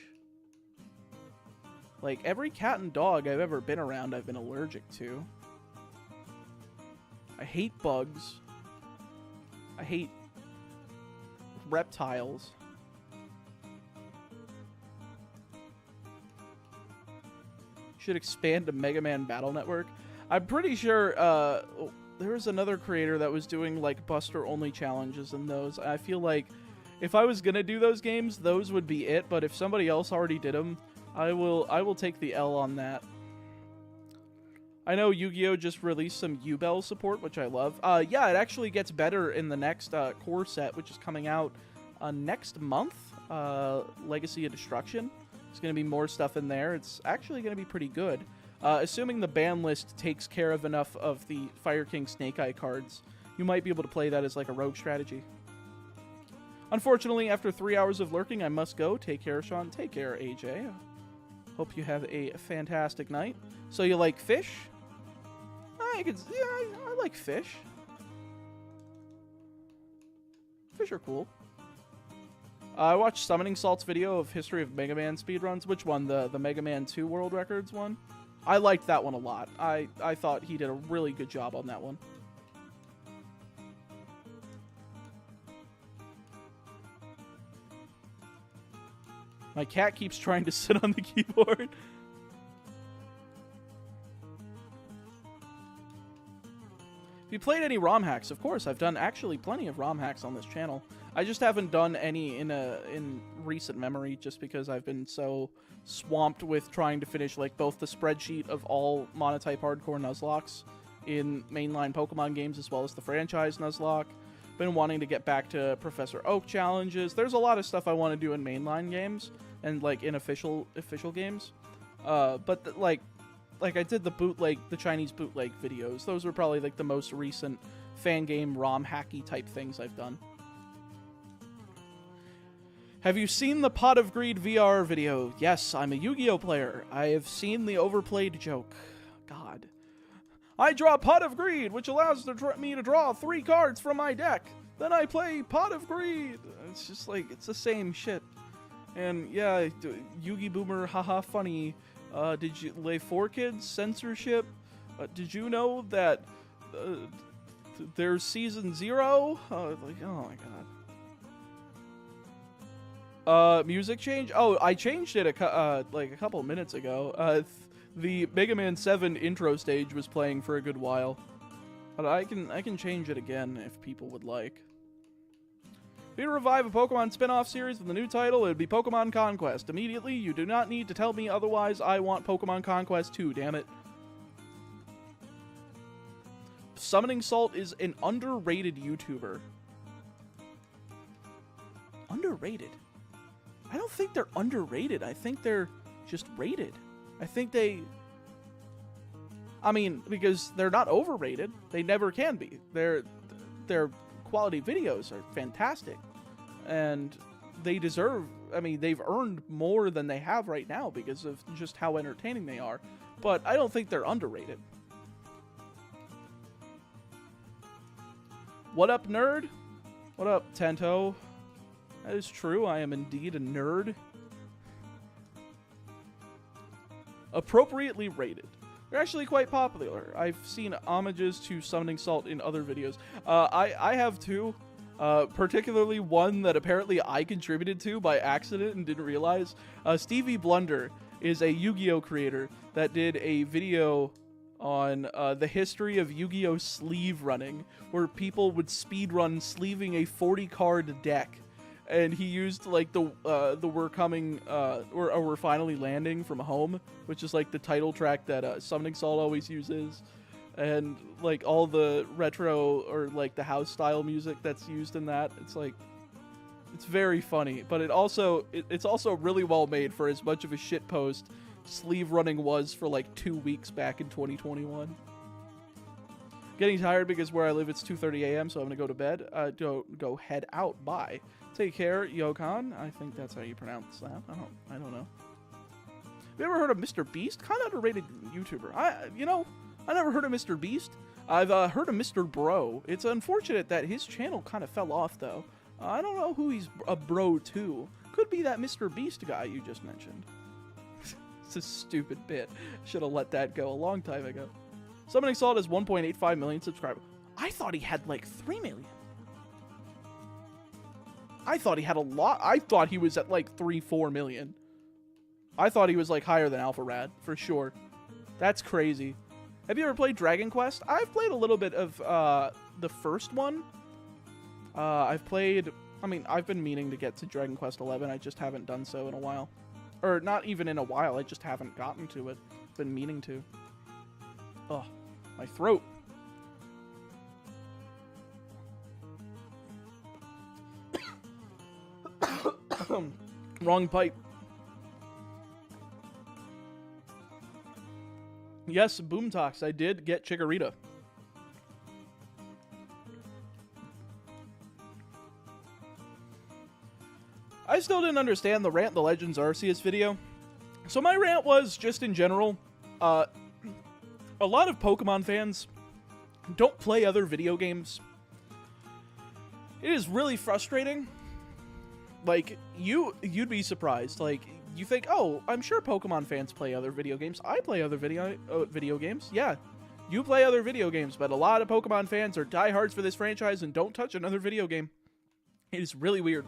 Like, every cat and dog I've ever been around, I've been allergic to. I hate bugs. I hate reptiles. Should expand to Mega Man Battle Network. I'm pretty sure there was another creator that was doing like Buster only challenges in those. I feel like if I was gonna do those games, those would be it. But if somebody else already did them, I will take the L on that. I know Yu-Gi-Oh! Just released some U-Bell support, which I love. Yeah, it actually gets better in the next core set, which is coming out next month. Legacy of Destruction. There's going to be more stuff in there. It's actually going to be pretty good. Assuming the ban list takes care of enough of the Fire King Snake Eye cards, you might be able to play that as like a rogue strategy. Unfortunately, after 3 hours of lurking, I must go. Take care, Sean. Take care, AJ. Hope you have a fantastic night. So you like fish? I like fish. Fish are cool. I watched Summoning Salt's video of history of Mega Man speedruns. Which one? The Mega Man 2 World Records one? I liked that one a lot. I thought he did a really good job on that one. My cat keeps trying to sit on the keyboard. Have you played any ROM hacks? Of course, I've done actually plenty of ROM hacks on this channel. I just haven't done any in recent memory just because I've been so swamped with trying to finish like both the spreadsheet of all monotype hardcore Nuzlocks in mainline Pokemon games as well as the franchise Nuzlocke. Been wanting to get back to Professor Oak challenges. There's a lot of stuff I want to do in mainline games and like in official games. But like I did the Chinese bootleg videos. Those were probably like the most recent fan game ROM hacky type things I've done. Have you seen the Pot of Greed VR video? Yes, I'm a Yu-Gi-Oh player. I have seen the overplayed joke. God. I draw Pot of Greed, which allows me to draw 3 cards from my deck. Then I play Pot of Greed. It's just like, it's the same shit. And yeah, Yugi Boomer, haha, funny. Did you lay 4 kids censorship? Did you know that there's season 0? Like, oh my god. Music change? Oh, I changed it like a couple minutes ago. The Mega Man 7 intro stage was playing for a good while, but I can change it again if people would like. If you revive a Pokemon spin-off series with a new title, it would be Pokemon Conquest. Immediately, you do not need to tell me otherwise. I want Pokemon Conquest 2, damn it. Summoning Salt is an underrated YouTuber. Underrated? I don't think they're underrated. I think they're just rated. I think I mean, because they're not overrated. They never can be. Their quality videos are fantastic. And they deserve, I mean, they've earned more than they have right now because of just how entertaining they are. But I don't think they're underrated. What up, nerd? What up, Tento? That is true. I am indeed a nerd. Appropriately rated. They're actually quite popular. I've seen homages to Summoning Salt in other videos. I have too. Particularly one that apparently I contributed to by accident and didn't realize. Stevie Blunder is a Yu-Gi-Oh creator that did a video on the history of Yu-Gi-Oh sleeve running, where people would speedrun sleeving a 40-card deck. And he used like the We're Coming or We're Finally Landing from Home, which is like the title track that Summoning Salt always uses, and like all the retro or like the house style music that's used in that. It's like, it's very funny, but it's also really well made for as much of a shit post sleeve running was for like 2 weeks back in 2021. Getting tired because where I live it's 2:30 a.m. so I'm gonna go to bed. Go head out. Bye. Take care, Yokan. I think that's how you pronounce that. I don't know. Have you ever heard of Mr. Beast? Kind of underrated YouTuber. I never heard of Mr. Beast. I've heard of Mr. Bro. It's unfortunate that his channel kind of fell off though. I don't know who he's a bro to. Could be that Mr. Beast guy you just mentioned. It's a stupid bit. Should have let that go a long time ago. Summoning Salt has 1.85 million subscribers. I thought he had like 3 million. I thought he had a lot. I thought he was at like 3-4 million. I thought he was like higher than Alpha Rad for sure. That's crazy. Have you ever played Dragon Quest? I've played a little bit of the first one. I've played I mean, I've been meaning to get to Dragon Quest 11. I just haven't done so in a while. Or not even in a while. I just haven't gotten to it. Been meaning to. Oh, my throat. Wrong pipe. Yes, Boomtox. I did get Chikorita. I still didn't understand the Rant the Legends Arceus video. So my rant was just in general, a lot of Pokemon fans don't play other video games. It is really frustrating. Like, you'd be surprised. Like, you think, oh, I'm sure Pokemon fans play other video games. I play other video games. Yeah, you play other video games, but a lot of Pokemon fans are diehards for this franchise and don't touch another video game. It is really weird.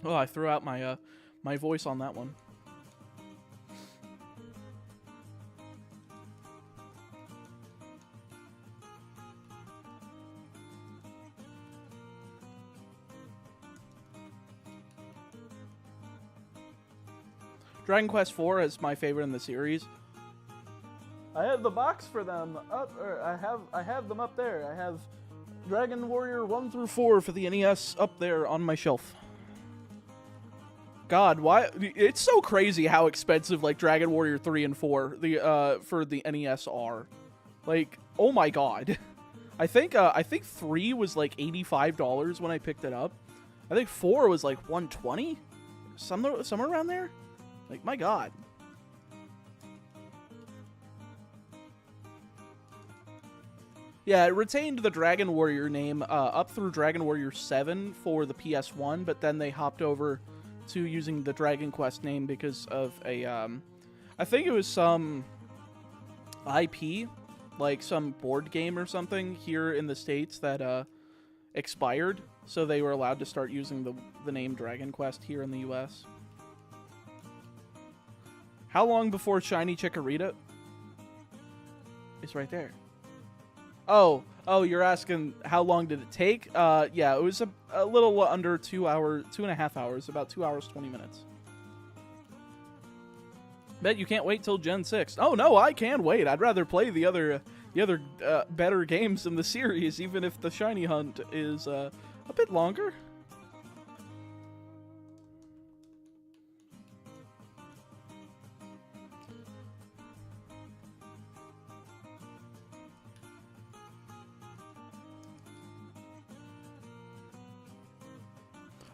Oh, I threw out my my voice on that one. Dragon Quest IV is my favorite in the series. I have the box for them up, or I have them up there. I have Dragon Warrior 1 through 4 for the NES up there on my shelf. God, why? It's so crazy how expensive like Dragon Warrior 3 and 4 for the NES are. Like, oh my god. I think 3 was like $85 when I picked it up. I think 4 was like $120, somewhere around there. Like, my god. Yeah, it retained the Dragon Warrior name up through Dragon Warrior 7 for the PS1, but then they hopped over to using the Dragon Quest name because of a, I think it was some IP, like some board game or something here in the States that expired, so they were allowed to start using the name Dragon Quest here in the US. How long before Shiny Chikorita? It's right there. Oh, you're asking how long did it take? Yeah, it was a little under 2.5 hours, about 2 hours, 20 minutes. Bet you can't wait till Gen 6. Oh, no, I can wait. I'd rather play the other better games in the series, even if the Shiny Hunt is a bit longer.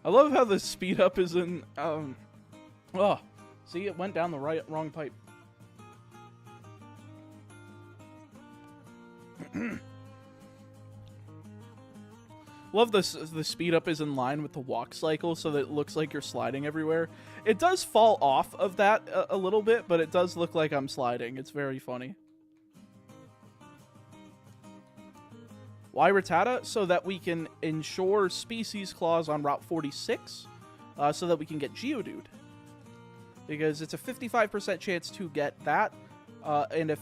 I love how the speed up is in, oh, see, it went down the wrong pipe. Love this, the speed up is in line with the walk cycle so that it looks like you're sliding everywhere. It does fall off of that a little bit, but it does look like I'm sliding. It's very funny. Why Rattata? So that we can ensure species claws on Route 46, so that we can get Geodude. Because it's a 55% chance to get that, and it's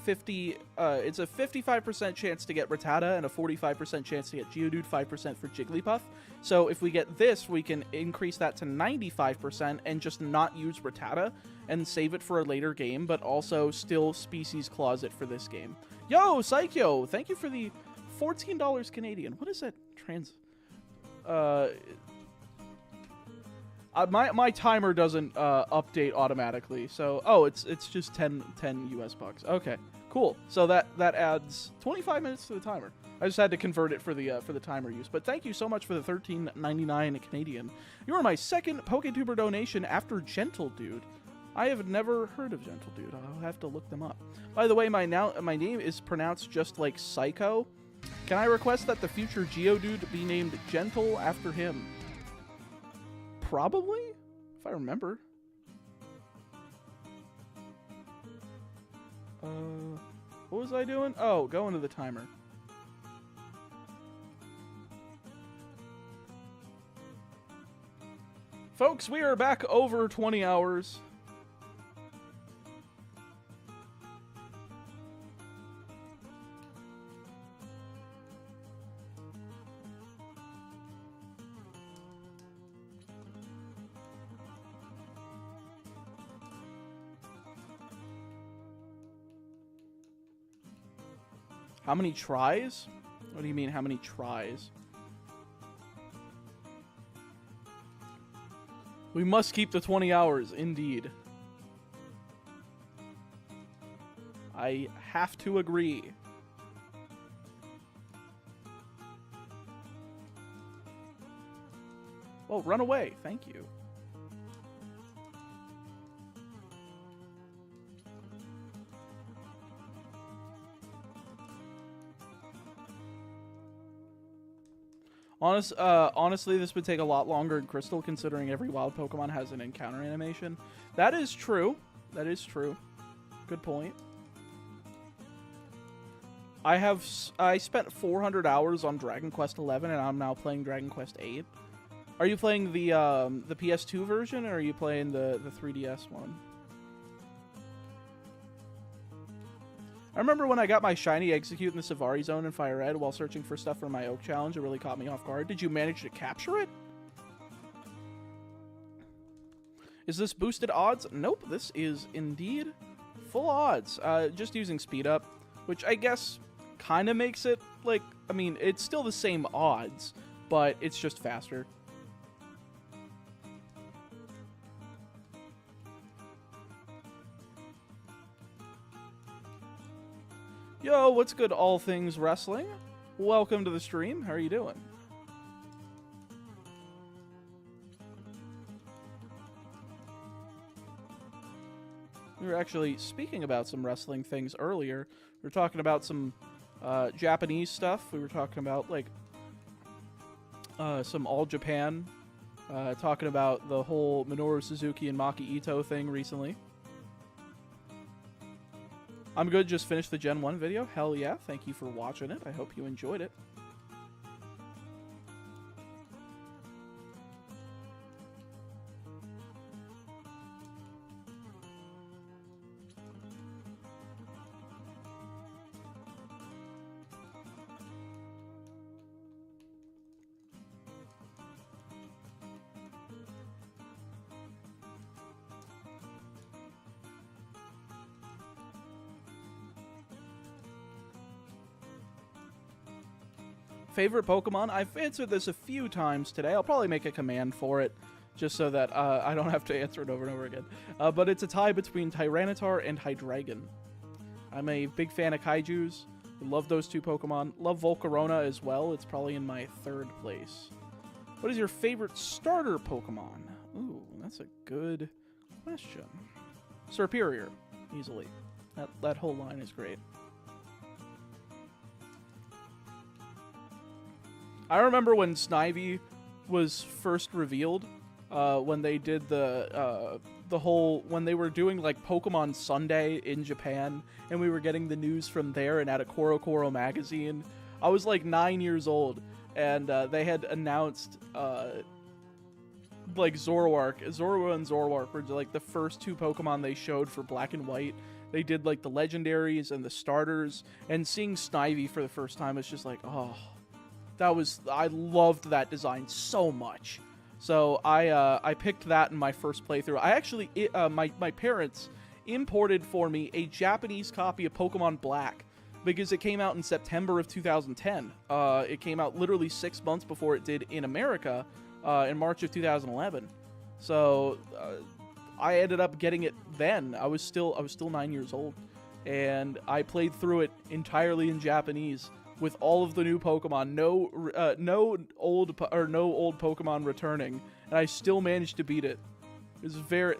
a 55% chance to get Rattata and a 45% chance to get Geodude, 5% for Jigglypuff. So if we get this, we can increase that to 95% and just not use Rattata and save it for a later game, but also still species claws it for this game. Yo, Psycho! Thank you for the $14 Canadian. What is that my timer doesn't update automatically. So, oh, it's just 10 US bucks. Okay, cool. So that adds 25 minutes to the timer. I just had to convert it for the timer use. But thank you so much for the $13.99 Canadian. You are my second PokeTuber donation after Gentle Dude. I have never heard of Gentle Dude. I'll have to look them up. By the way, my name is pronounced just like Psycho. Can I request that the future Geodude be named Gentle after him? Probably, if I remember. What was I doing? Oh, going to the timer. Folks, we are back over 20 hours. How many tries? What do you mean, how many tries? We must keep the 20 hours, indeed. I have to agree. Oh, run away. Thank you. Honestly, this would take a lot longer in Crystal, considering every wild Pokemon has an encounter animation. That is true. That is true. Good point. I spent 400 hours on Dragon Quest XI, and I'm now playing Dragon Quest VIII. Are you playing the PS2 version, or are you playing the 3DS one? I remember when I got my shiny Execute in the Savari Zone in Fire Red while searching for stuff for my Oak Challenge. It really caught me off guard. Did you manage to capture it? Is this boosted odds? Nope, this is indeed full odds. Just using speed up, which I guess kind of makes it, like, I mean, it's still the same odds, but it's just faster. Yo, what's good, all things wrestling? Welcome to the stream. How are you doing? We were actually speaking about some wrestling things earlier. We were talking about some Japanese stuff. We were talking about, like, some All Japan. Talking about the whole Minoru Suzuki and Maki Ito thing recently. I'm good, just finished the Gen 1 video. Hell yeah, thank you for watching it. I hope you enjoyed it. Favorite Pokemon? I've answered this a few times today. I'll probably make a command for it, just so that I don't have to answer it over and over again. But it's a tie between Tyranitar and Hydreigon. I'm a big fan of Kaijus. I love those two Pokemon. Love Volcarona as well. It's probably in my third place. What is your favorite starter Pokemon? Ooh, that's a good question. Serperior, easily. That whole line is great. I remember when Snivy was first revealed, when they did the whole, when they were doing, like, Pokemon Sunday in Japan, and we were getting the news from there and at a Koro Koro magazine. I was, like, 9 years old, and they had announced, like, Zoroark. Zorua and Zoroark were, like, the first two Pokemon they showed for Black and White. They did, like, the legendaries and the starters, and seeing Snivy for the first time was just like, oh... I loved that design so much. So I picked that in my first playthrough. I actually, my parents imported for me a Japanese copy of Pokemon Black because it came out in September of 2010. It came out literally 6 months before it did in America in March of 2011. So I ended up getting it then. I was still 9 years old, and I played through it entirely in Japanese. With all of the new Pokemon, no old Pokemon returning, and I still managed to beat it. It was very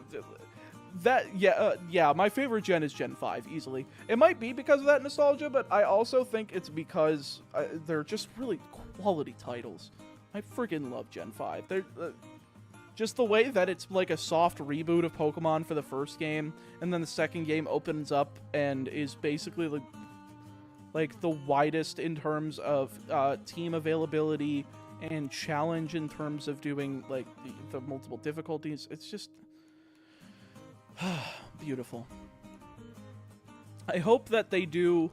yeah. My favorite gen is Gen 5 easily. It might be because of that nostalgia, but I also think it's because they're just really quality titles. I freaking love Gen 5. They're just the way that it's like a soft reboot of Pokemon for the first game, and then the second game opens up and is basically like the widest in terms of team availability and challenge in terms of doing like the multiple difficulties. It's just beautiful. I hope that they do,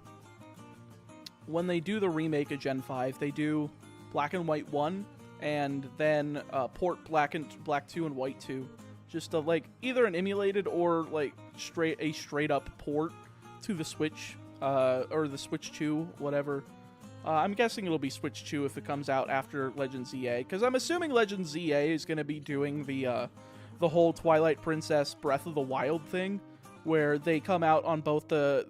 when they do the remake of Gen 5, they do Black and White 1 and then port Black 2 and White 2. Just like either an emulated or like straight up port to the Switch or the Switch 2, whatever. I'm guessing it'll be Switch 2 if it comes out after Legend ZA, because I'm assuming Legend ZA is going to be doing the whole Twilight Princess Breath of the Wild thing, where they come out on both the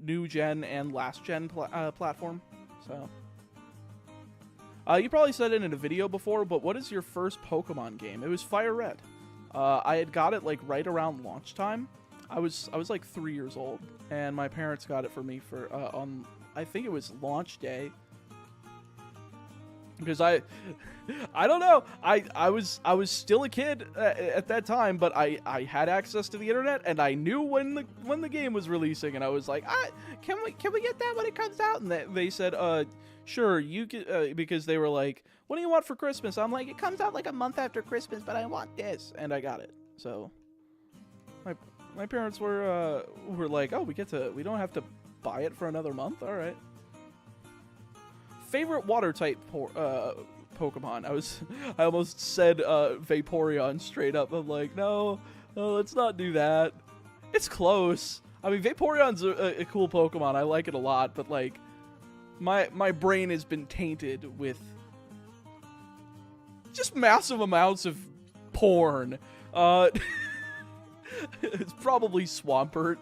new gen and last gen platform. So, you probably said it in a video before, but what is your first Pokemon game? It was Fire Red. I had got it like right around launch time. I was like 3 years old, and my parents got it for me for on, I think it was launch day. Because I don't know, I was still a kid at that time, but I had access to the internet, and I knew when the game was releasing, and I was like, can we get that when it comes out? And they said, sure, you can, because they were like, what do you want for Christmas? I'm like, it comes out like a month after Christmas, but I want this, and I got it. So my parents were like, oh, we don't have to buy it for another month. All right. Favorite water type Pokemon? I almost said Vaporeon straight up. I'm like, no, let's not do that. It's close. I mean, Vaporeon's a cool Pokemon. I like it a lot, but like, my brain has been tainted with just massive amounts of porn. It's probably Swampert.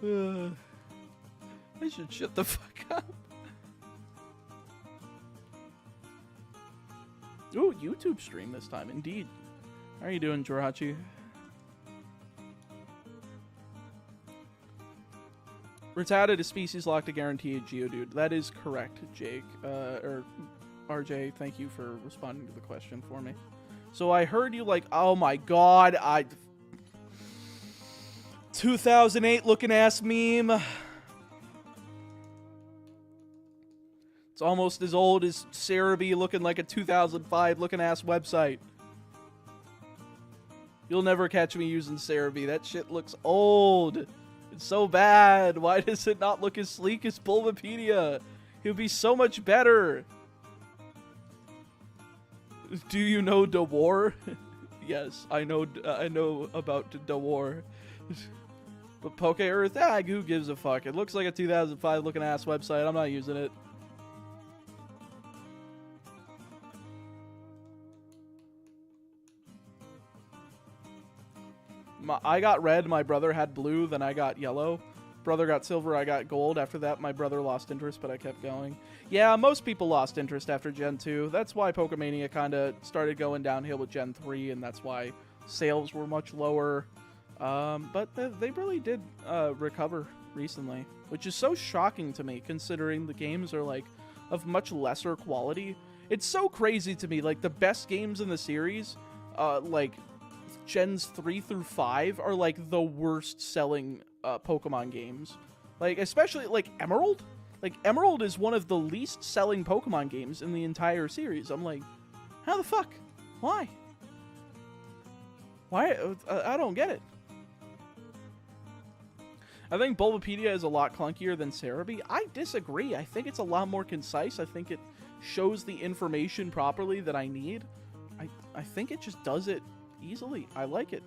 I should shut the fuck up. Ooh, YouTube stream this time, indeed. How are you doing, Jirachi? Rattata to species locked to guarantee a Geodude. That is correct, Jake. Or RJ, thank you for responding to the question for me. So I heard you like, oh my god, 2008 looking ass meme. It's almost as old as Cerebi looking like a 2005 looking ass website. You'll never catch me using Cerebi. That shit looks old. It's so bad. Why does it not look as sleek as Bulbapedia? It would be so much better. Do you know Dewar? Yes, I know about Dewar. But Poke Earth, who gives a fuck? It looks like a 2005 looking ass website. I'm not using it. I got red, my brother had blue, then I got yellow. Brother got silver, I got gold. After that, my brother lost interest, but I kept going. Yeah, most people lost interest after Gen 2. That's why Pokemania kind of started going downhill with Gen 3, and that's why sales were much lower. But they really did recover recently, which is so shocking to me, considering the games are, like, of much lesser quality. It's so crazy to me, like, the best games in the series, like, Gens 3 through 5 are like the worst selling Pokemon games. Like, especially like Emerald. Like, Emerald is one of the least selling Pokemon games in the entire series. I'm like, how the fuck? Why? Why? I don't get it. I think Bulbapedia is a lot clunkier than Cerebi. I disagree. I think it's a lot more concise. I think it shows the information properly that I need. I think it just does it easily. I like it.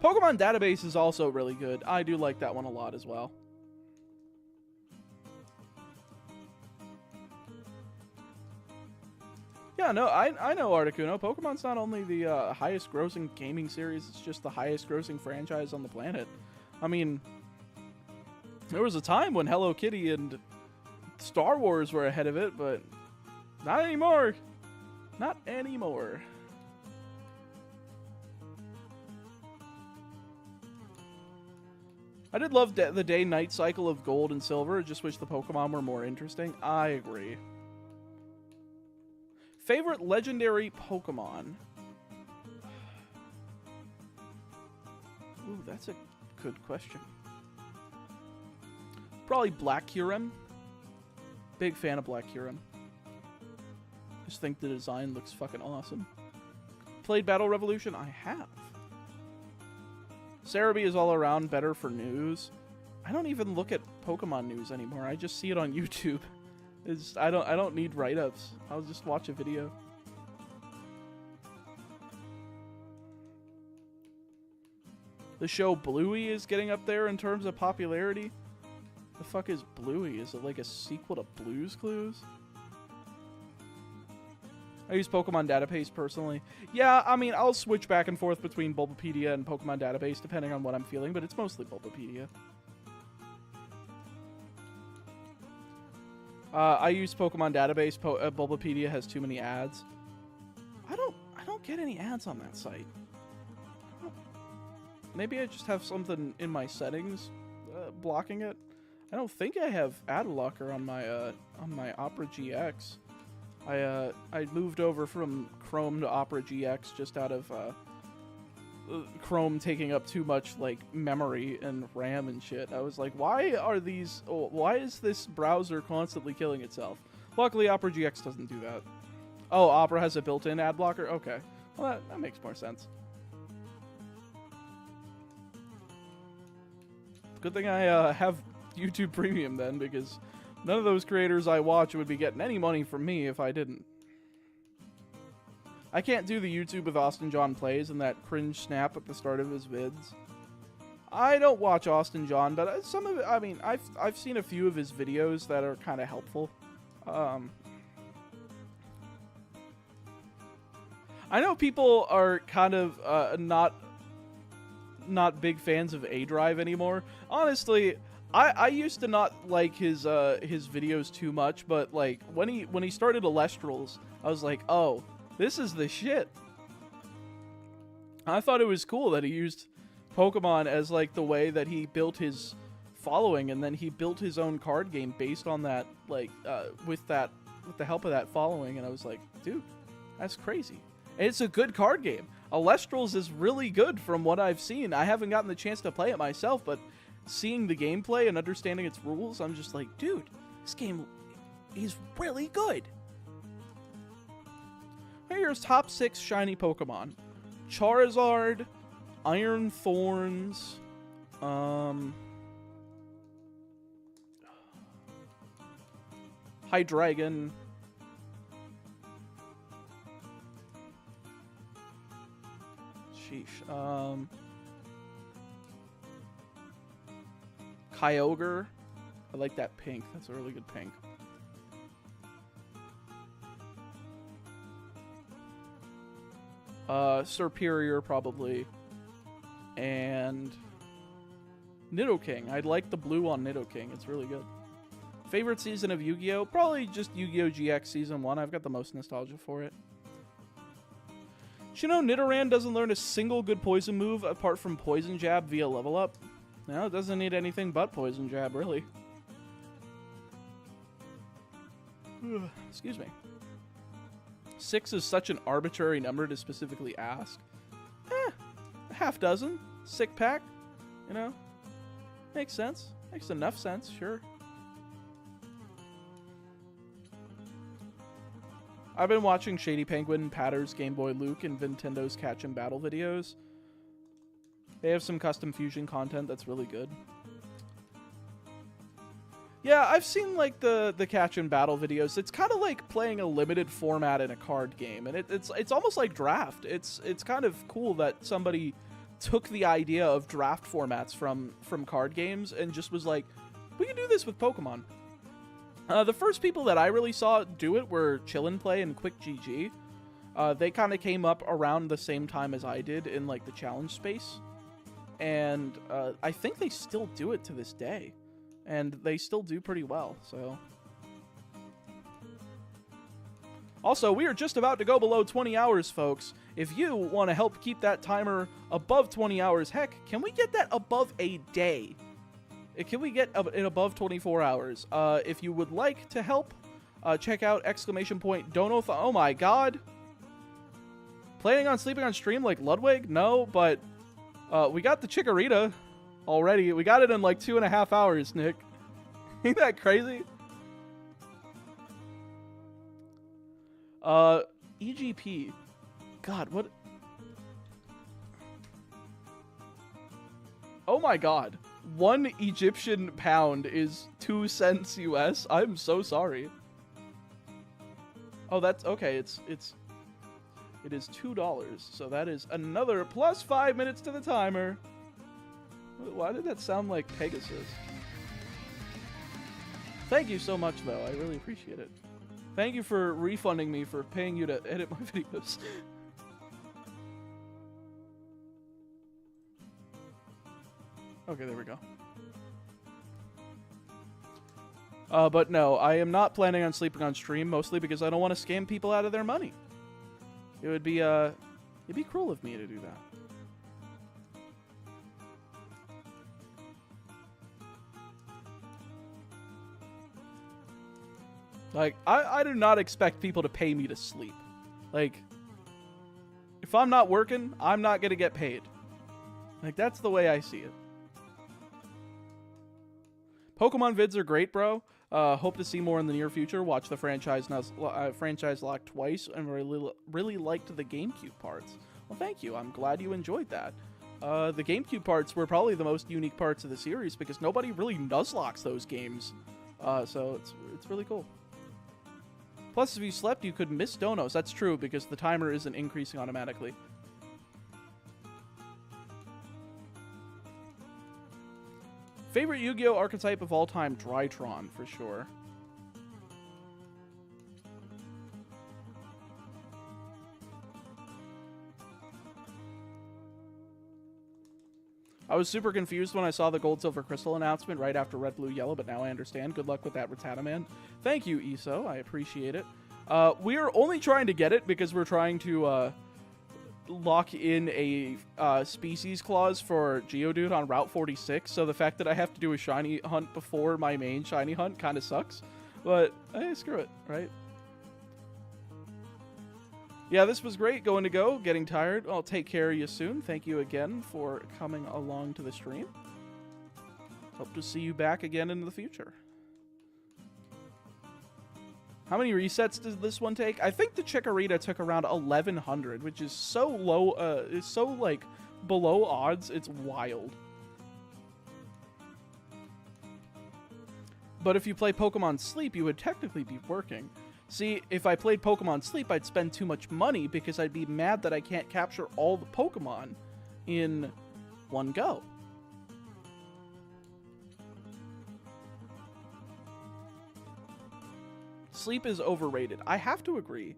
Pokemon Database is also really good. I do like that one a lot as well. Yeah, no, I know Articuno. Pokemon's not only the highest grossing gaming series, it's just the highest grossing franchise on the planet. I mean, there was a time when Hello Kitty and Star Wars were ahead of it, but not anymore. Not anymore. I did love the day-night cycle of Gold and Silver. I just wish the Pokemon were more interesting. I agree. Favorite legendary Pokemon? Ooh, that's a good question. Probably Black Kyurem. Big fan of Black Kyurem. Just think the design looks fucking awesome. Played Battle Revolution? I have. Cerebi is all around better for news. I don't even look at Pokemon news anymore. I just see it on YouTube. I don't need write-ups. I'll just watch a video. the show Bluey is getting up there in terms of popularity. The fuck is Bluey? Is it like a sequel to Blue's Clues? I use Pokemon Database personally. Yeah, I mean, I'll switch back and forth between Bulbapedia and Pokemon Database depending on what I'm feeling, but it's mostly Bulbapedia. I use Pokemon Database. Bulbapedia has too many ads. I don't get any ads on that site. Maybe I just have something in my settings blocking it. I don't think I have ad blocker on my Opera GX. I moved over from Chrome to Opera GX just out of Chrome taking up too much like memory and RAM and shit. I was like, why is this browser constantly killing itself? Luckily, Opera GX doesn't do that. Oh, Opera has a built-in ad blocker? Okay. Well, that makes more sense. Good thing I have YouTube Premium then, because none of those creators I watch would be getting any money from me if I didn't. I can't do the YouTube with Austin John Plays and that cringe snap at the start of his vids. I don't watch Austin John, but some of it, I mean, I've seen a few of his videos that are kind of helpful. I know people are kind of not big fans of A-Drive anymore. Honestly, I used to not like his videos too much, but like when he started Alestrals, I was like, oh, this is the shit. I thought it was cool that he used Pokemon as like the way that he built his following, and then he built his own card game based on that, like with the help of that following, and I was like, dude, that's crazy. And it's a good card game. Alestrals is really good from what I've seen. I haven't gotten the chance to play it myself, but seeing the gameplay and understanding its rules, I'm just like, dude, this game is really good. Here's top 6 shiny Pokemon. Charizard, Iron Thorns, Hydreigon, sheesh, Kyogre. I like that pink. That's a really good pink. Serperior, probably. And Nidoking. I'd like the blue on Nidoking. It's really good. Favorite season of Yu-Gi-Oh? Probably just Yu-Gi-Oh! GX Season 1. I've got the most nostalgia for it. Did you know Nidoran doesn't learn a single good poison move apart from Poison Jab via level up? No, it doesn't need anything but Poison Jab, really. Excuse me. 6 is such an arbitrary number to specifically ask. A half dozen. Sick pack. You know? Makes sense. Makes enough sense, sure. I've been watching Shady Penguin, Patter's Game Boy Luke, and Nintendo's Catch and Battle videos. They have some custom fusion content that's really good. Yeah, I've seen like the Catch and Battle videos. It's kind of like playing a limited format in a card game, and it's almost like draft. It's kind of cool that somebody took the idea of draft formats from card games and just was like, we can do this with Pokemon. The first people that I really saw do it were Chillin' Play and Quick GG. They kind of came up around the same time as I did in like the challenge space, and I think they still do it to this day. And they still do pretty well, so. Also, we are just about to go below 20 hours, folks. If you want to help keep that timer above 20 hours, heck, can we get that above a day? Can we get it above 24 hours? If you would like to help, check out ! Dono. Oh my god. Planning on sleeping on stream like Ludwig? No, but we got the Chikorita already. We got it in like 2.5 hours, Nick. Ain't that crazy? EGP. God, what? Oh my god. 1 Egyptian pound is 2 cents US. I'm so sorry. Oh, that's okay. It is $2. So that is another plus 5 minutes to the timer. Why did that sound like Pegasus? Thank you so much, though. I really appreciate it. Thank you for refunding me for paying you to edit my videos. Okay, there we go. But no, I am not planning on sleeping on stream, mostly because I don't want to scam people out of their money. It would be, it'd be cruel of me to do that. Like, I do not expect people to pay me to sleep. Like, if I'm not working, I'm not gonna get paid. Like, that's the way I see it. Pokemon vids are great, bro. Hope to see more in the near future. Watch the franchise lock twice and really liked the GameCube parts. Well, thank you. I'm glad you enjoyed that. The GameCube parts were probably the most unique parts of the series because nobody really Nuzlocks those games. So it's really cool. Plus, if you slept, you could miss donos. That's true, because the timer isn't increasing automatically. Favorite Yu-Gi-Oh! Archetype of all time? Drytron, for sure. I was super confused when I saw the Gold Silver Crystal announcement right after Red Blue Yellow, but now I understand. Good luck with that, Rattata man. Thank you, Iso. I appreciate it. We are only trying to get it because we're trying to lock in a species clause for Geodude on Route 46, so the fact that I have to do a shiny hunt before my main shiny hunt kind of sucks. But, hey, screw it, right? Yeah, this was great. Going to go. Getting tired. I'll take care of you soon. Thank you again for coming along to the stream. Hope to see you back again in the future. How many resets does this one take? I think the Chikorita took around 1,100, which is so low. It's so, like, below odds. It's wild. But if you play Pokemon Sleep, you would technically be working. See, if I played Pokemon Sleep, I'd spend too much money because I'd be mad that I can't capture all the Pokemon in one go. Sleep is overrated. I have to agree.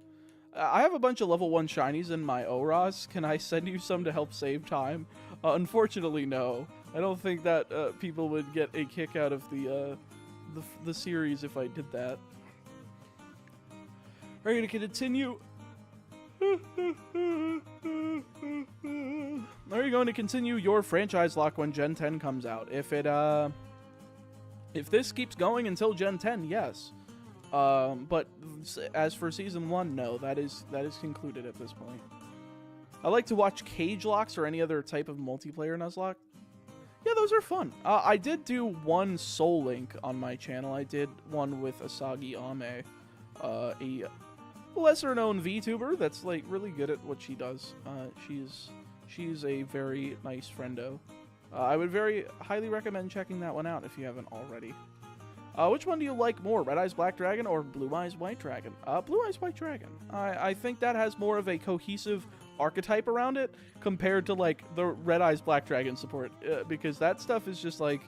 I have a bunch of level 1 shinies in my ORAS. Can I send you some to help save time? Unfortunately, no. I don't think that people would get a kick out of the series if I did that. Are you going to continue? Are you going to continue your franchise lock when Gen 10 comes out? If this keeps going until Gen 10, yes. But as for Season 1, no. That is concluded at this point. I like to watch cage locks or any other type of multiplayer Nuzlocke. Yeah, those are fun. I did do one Soul Link on my channel. I did one with Asagi Ame, a lesser-known VTuber that's like really good at what she does. She's a very nice friendo. I would very highly recommend checking that one out if you haven't already. Which one do you like more, Red Eyes Black Dragon or Blue Eyes White Dragon? Blue Eyes White Dragon. I think that has more of a cohesive archetype around it compared to like the Red Eyes Black Dragon support, because that stuff is just like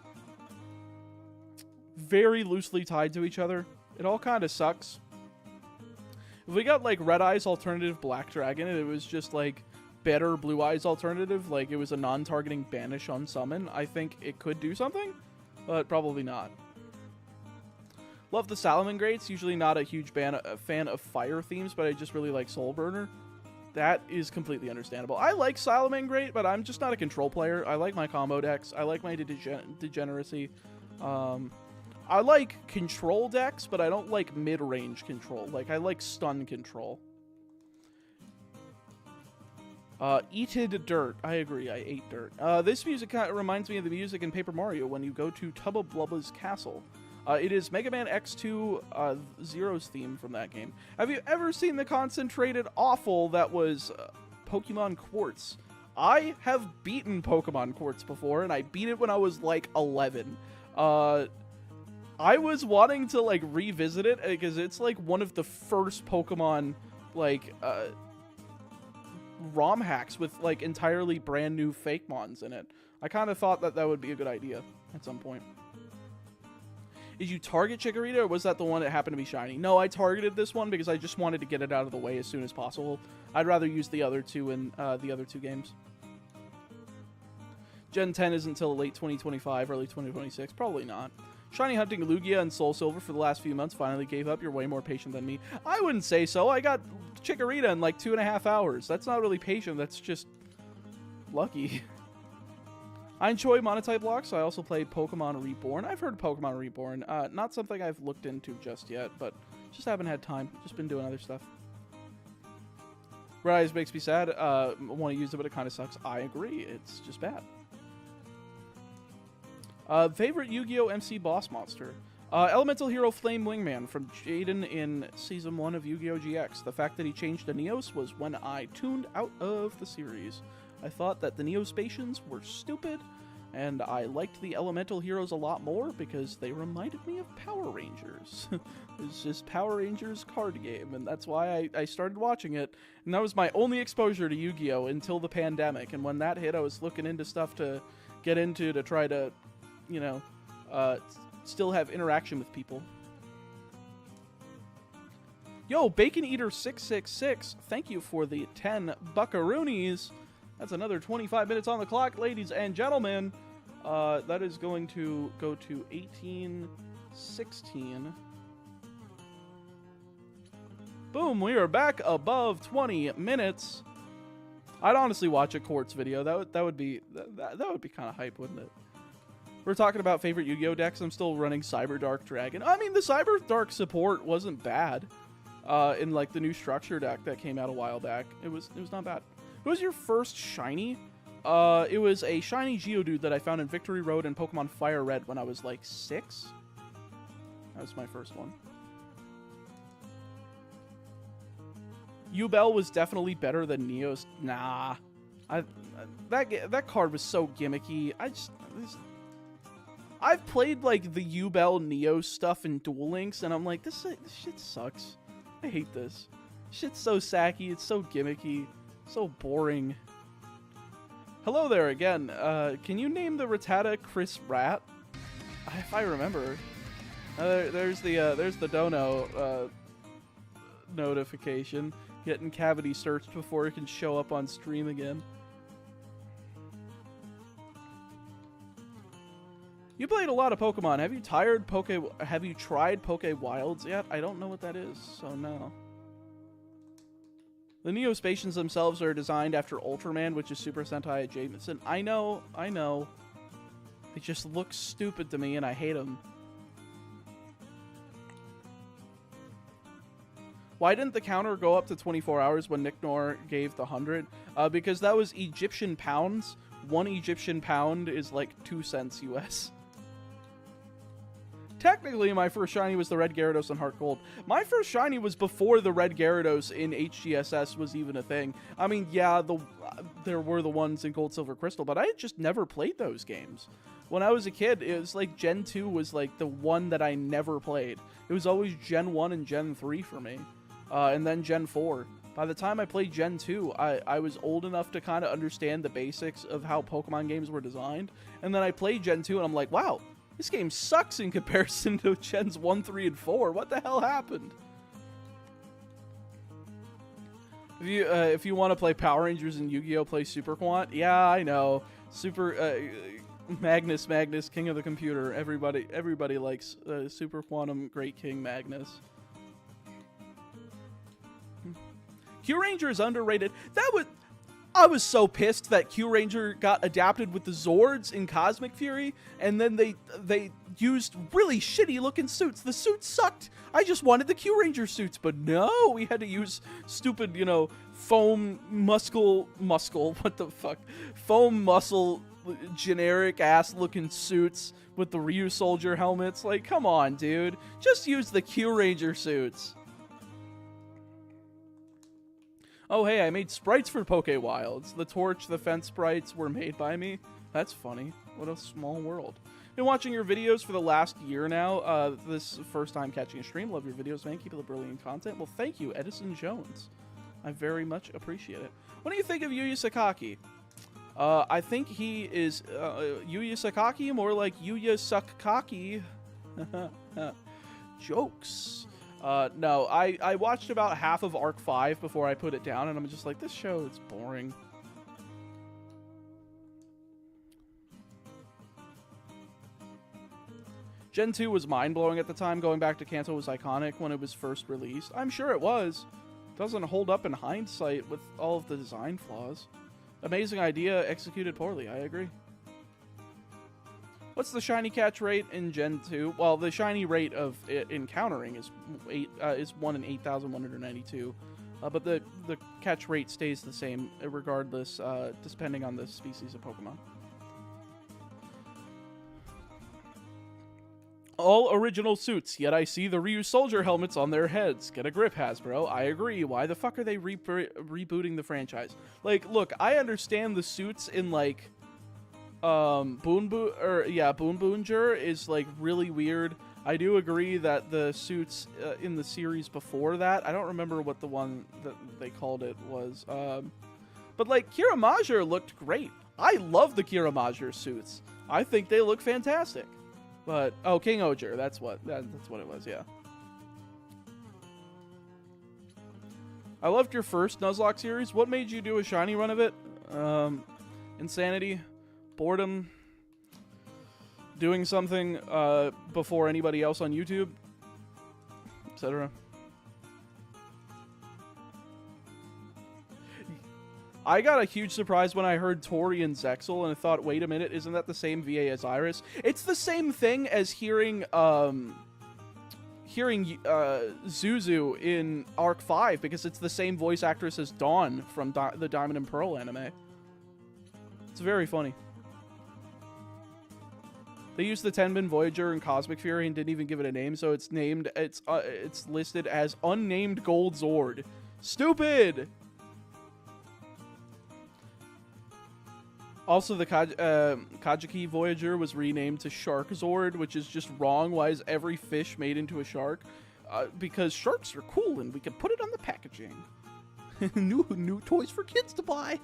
very loosely tied to each other. It all kind of sucks. If we got like Red Eyes alternative Black Dragon and it was just like better Blue Eyes alternative, like it was a non-targeting banish on summon, I think it could do something, but probably not. Love the Salamangreats. Usually not a huge fan of fire themes, but I just really like Soul Burner. That is completely understandable. I like Salamangreat, but I'm just not a control player. I like my combo decks. I like my degeneracy. I like control decks, but I don't like mid-range control. Like, I like stun control. Eated dirt. I agree, I ate dirt. This music kind of reminds me of the music in Paper Mario when you go to Tubba Blubba's castle. It is Mega Man X2 Zero's theme from that game. Have you ever seen the concentrated awful that was Pokemon Quartz? I have beaten Pokemon Quartz before, and I beat it when I was like 11. I was wanting to like revisit it because it's like one of the first Pokemon like ROM hacks with like entirely brand new fake mons in it. I kind of thought that that would be a good idea at some point. Did you target Chikorita, or was that the one that happened to be shiny? No, I targeted this one because I just wanted to get it out of the way as soon as possible. I'd rather use the other two in the other two games. Gen 10 isn't until late 2025, early 2026. Probably not. Shiny hunting Lugia and Soul Silver for the last few months. Finally gave up. You're way more patient than me. I wouldn't say so. I got Chikorita in like 2.5 hours. That's not really patient. That's just lucky. I enjoy monotype blocks. I also played Pokemon Reborn. I've heard Pokemon Reborn. Not something I've looked into just yet, but just haven't had time. Just been doing other stuff. Red Eyes makes me sad. Want to use it, but it kind of sucks. I agree. It's just bad. Favorite Yu-Gi-Oh! MC boss monster? Elemental Hero Flame Wingman from Jaden in Season 1 of Yu-Gi-Oh! GX. The fact that he changed to Neos was when I tuned out of the series. I thought that the Neospatians were stupid, and I liked the Elemental Heroes a lot more because they reminded me of Power Rangers. It's just Power Rangers card game, and that's why I started watching it. And that was my only exposure to Yu-Gi-Oh! Until the pandemic, and when that hit, I was looking into stuff to get into to try to, you know, still have interaction with people. Yo, Bacon Eater 666, thank you for the 10 buckaroonies. That's another 25 minutes on the clock, ladies and gentlemen. That is going to go to 1816. Boom, we are back above 20 minutes. I'd honestly watch a Quartz video. That would be kind of hype, wouldn't it? We're talking about favorite Yu-Gi-Oh! Decks. I'm still running Cyber Dark Dragon. I mean, the Cyber Dark support wasn't bad. In like the new structure deck that came out a while back, it was not bad. Who was your first shiny? It was a shiny Geodude that I found in Victory Road and Pokemon Fire Red when I was like 6. That was my first one. Yubel was definitely better than Neos. Nah, that card was so gimmicky. I've played like the Yubel Neo stuff in Duel Links, and I'm like, this shit sucks. I hate this. Shit's so sacky. It's so gimmicky. So boring. Hello there again. Can you name the Rattata Chris Rat? If I remember. There's the dono notification. Getting cavity searched before it can show up on stream again. You played a lot of Pokemon. Have you tried Poké Wilds yet? I don't know what that is, so no. The Neospatians themselves are designed after Ultraman, which is Super Sentai adjacent. I know. They just look stupid to me, and I hate them. Why didn't the counter go up to 24 hours when Nick Nor gave the 100? Because that was Egyptian pounds. 1 Egyptian pound is like 2 cents US. Technically, my first shiny was the Red Gyarados in Heart Gold. My first shiny was before the Red Gyarados in HGSS was even a thing. I mean, yeah, there were the ones in Gold, Silver, Crystal, but I had just never played those games. When I was a kid, it was like Gen 2 was like the one that I never played. It was always Gen 1 and Gen 3 for me, and then Gen 4. By the time I played Gen 2, I was old enough to kind of understand the basics of how Pokemon games were designed, and then I played Gen 2, and I'm like, wow, this game sucks in comparison to Gens 1, 3, and 4. What the hell happened? If you want to play Power Rangers and Yu-Gi-Oh! Play Super Quant. Yeah, I know. Magnus, King of the Computer. Everybody likes Super Quantum Great King Magnus. Q Ranger is underrated. I was so pissed that Q Ranger got adapted with the Zords in Cosmic Fury, and then they used really shitty looking suits. The suits sucked. I just wanted the Q Ranger suits, but no, we had to use stupid, foam muscle, what the fuck? Foam muscle, generic ass looking suits with the Ryu Soldier helmets. Like, come on, dude. Just use the Q Ranger suits. Oh, hey, I made sprites for Poké Wilds. The Torch, the Fence sprites were made by me. That's funny. What a small world. Been watching your videos for the last year now. This is the first time catching a stream. Love your videos, man. Keep up the brilliant content. Well, thank you, Edison Jones. I very much appreciate it. What do you think of Yuya Sakaki? I think he is Yuya Sakaki, more like Yuya Sakaki. Jokes. No, I watched about half of Arc 5 before I put it down, and I'm just like, this show is boring. Gen 2 was mind-blowing at the time. Going back to Kanto was iconic when it was first released. I'm sure it was. Doesn't hold up in hindsight with all of the design flaws. Amazing idea, executed poorly. I agree. What's the shiny catch rate in Gen 2? Well, the shiny rate of encountering is 1 in 8,192. But the catch rate stays the same regardless, depending on the species of Pokemon. All original suits, yet I see the Ryu soldier helmets on their heads. Get a grip, Hasbro. I agree. Why the fuck are they rebooting the franchise? Like, look, I understand the suits in, like, Boon Boonger is, like, really weird. I do agree that the suits in the series before that, I don't remember what the one that they called it was, but, like, Kira Major looked great. I love the Kira Major suits. I think they look fantastic. But, oh, King Oger, that's what it was, yeah. I loved your first Nuzlocke series. What made you do a shiny run of it? Insanity, boredom, doing something before anybody else on YouTube, etc. I got a huge surprise when I heard Tori and Zexal, and I thought, wait a minute, isn't that the same VA as Iris? It's the same thing as hearing Zuzu in Arc 5, because it's the same voice actress as Dawn from the Diamond and Pearl anime. It's very funny. They used the Tenbin Voyager and Cosmic Fury and didn't even give it a name, so it's named, it's listed as Unnamed Gold Zord. Stupid! Also, the Kajiki Voyager was renamed to Shark Zord, which is just wrong. Why is every fish made into a shark? Because sharks are cool and we can put it on the packaging. new toys for kids to buy.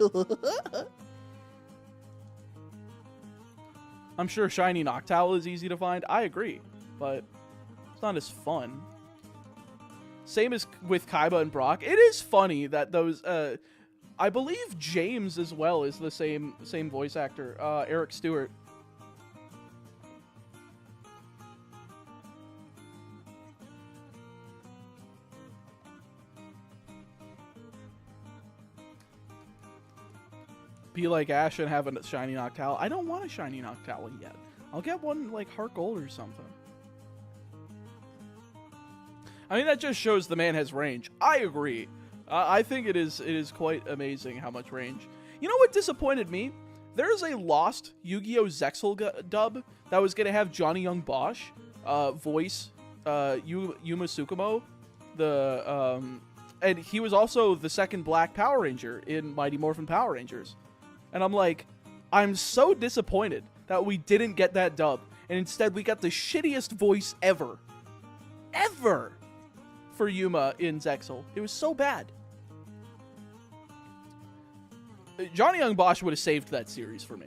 I'm sure Shiny Noctowl is easy to find. I agree, but it's not as fun. Same as with Kaiba and Brock. It is funny that those... I believe James as well is the same voice actor, Eric Stewart. Be like Ash and have a shiny Noctowl. I don't want a shiny Noctowl yet. I'll get one like Heart Gold or something. I mean, that just shows the man has range. I agree. I think it is quite amazing how much range. You know what disappointed me? There's a lost Yu-Gi-Oh! Zexal dub that was going to have Johnny Young Bosch voice Yuma Tsukumo. And he was also the second Black Power Ranger in Mighty Morphin Power Rangers. And I'm like, I'm so disappointed that we didn't get that dub. And instead we got the shittiest voice ever. Ever! For Yuma in Zexal. It was so bad. Johnny Young Bosch would have saved that series for me.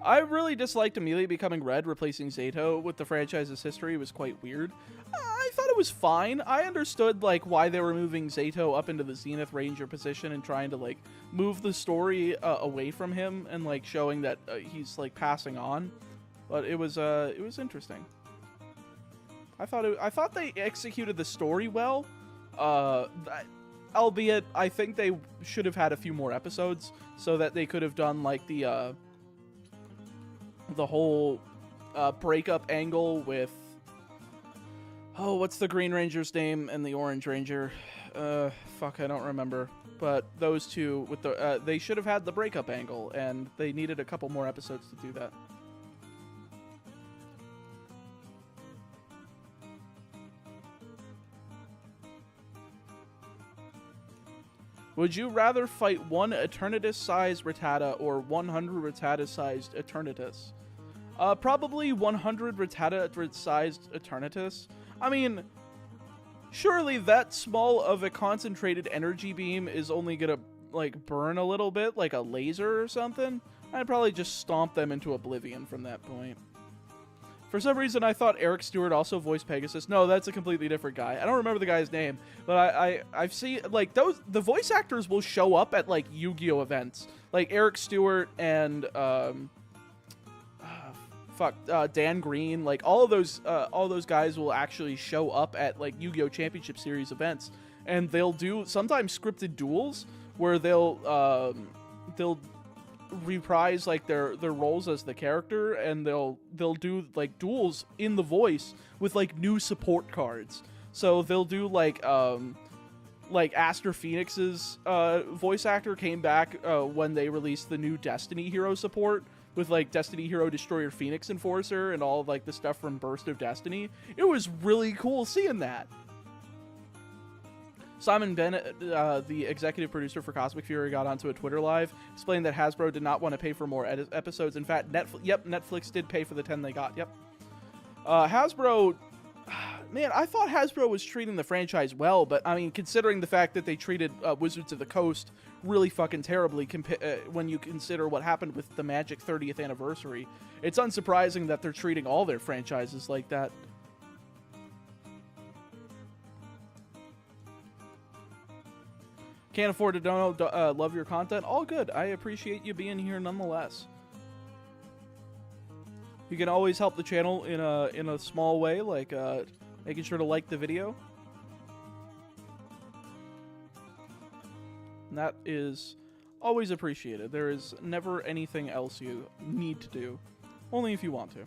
I really disliked Amelia becoming Red, replacing Zato with the franchise's history. It was quite weird. I thought it was fine. I understood like why they were moving Zato up into the Zenith Ranger position and trying to like move the story away from him and like showing that he's like passing on. But it was interesting. I thought they executed the story well. Albeit, I think they should have had a few more episodes so that they could have done like the whole breakup angle with what's the Green Ranger's name and the Orange Ranger? Fuck, I don't remember. But those two with the they should have had the breakup angle, and they needed a couple more episodes to do that. Would you rather fight one Eternatus-sized Rattata or 100 Rattata-sized Eternatus? Probably 100 Rattata-sized Eternatus. I mean, surely that small of a concentrated energy beam is only gonna like burn a little bit, like a laser or something. I'd probably just stomp them into oblivion from that point. For some reason, I thought Eric Stewart also voiced Pegasus. No, that's a completely different guy. I don't remember the guy's name, but I've seen like the voice actors will show up at like Yu-Gi-Oh events, like Eric Stewart and Dan Green, like all those guys will actually show up at like Yu-Gi-Oh Championship Series events, and they'll do sometimes scripted duels where they'll reprise like their roles as the character, and they'll do like duels in the voice with like new support cards. So they'll do like Aster Phoenix's voice actor came back when they released the new Destiny Hero support with like Destiny Hero Destroyer Phoenix Enforcer and all of like the stuff from Burst of Destiny. It was really cool seeing that. Simon Bennett, the executive producer for Cosmic Fury, got onto a Twitter live, explained that Hasbro did not want to pay for more episodes. In fact, Netflix did pay for the 10 they got. Yep. Hasbro, man, I thought Hasbro was treating the franchise well, but I mean, considering the fact that they treated Wizards of the Coast really fucking terribly when you consider what happened with the Magic 30th anniversary, it's unsurprising that they're treating all their franchises like that. Can't afford to don't love your content. All good. I appreciate you being here nonetheless. You can always help the channel in a small way, like making sure to like the video. And that is always appreciated. There is never anything else you need to do, only if you want to.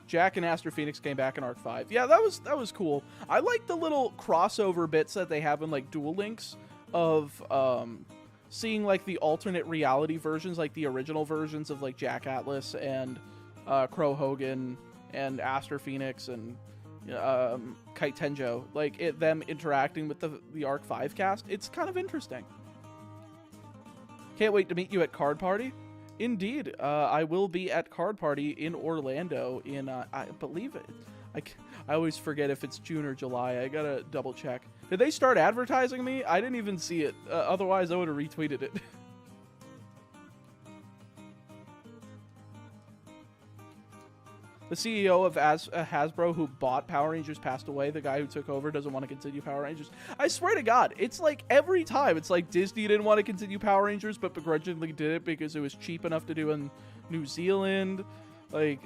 Jack and Aster Phoenix came back in Arc 5. Yeah, that was cool. I like the little crossover bits that they have in like Duel Links of seeing like the alternate reality versions, like the original versions of like Jack Atlas and Crow Hogan and Aster Phoenix and Kite Tenjo, like them interacting with the Arc 5 cast. It's kind of interesting. Can't wait to meet you at Card Party. Indeed, I will be at Card Party in Orlando in, I believe it. I always forget if it's June or July. I gotta double check. Did they start advertising me? I didn't even see it. Otherwise, I would have retweeted it. The CEO of Hasbro who bought Power Rangers passed away. The guy who took over doesn't want to continue Power Rangers. I swear to God, it's like every time. It's like Disney didn't want to continue Power Rangers, but begrudgingly did it because it was cheap enough to do in New Zealand. Like,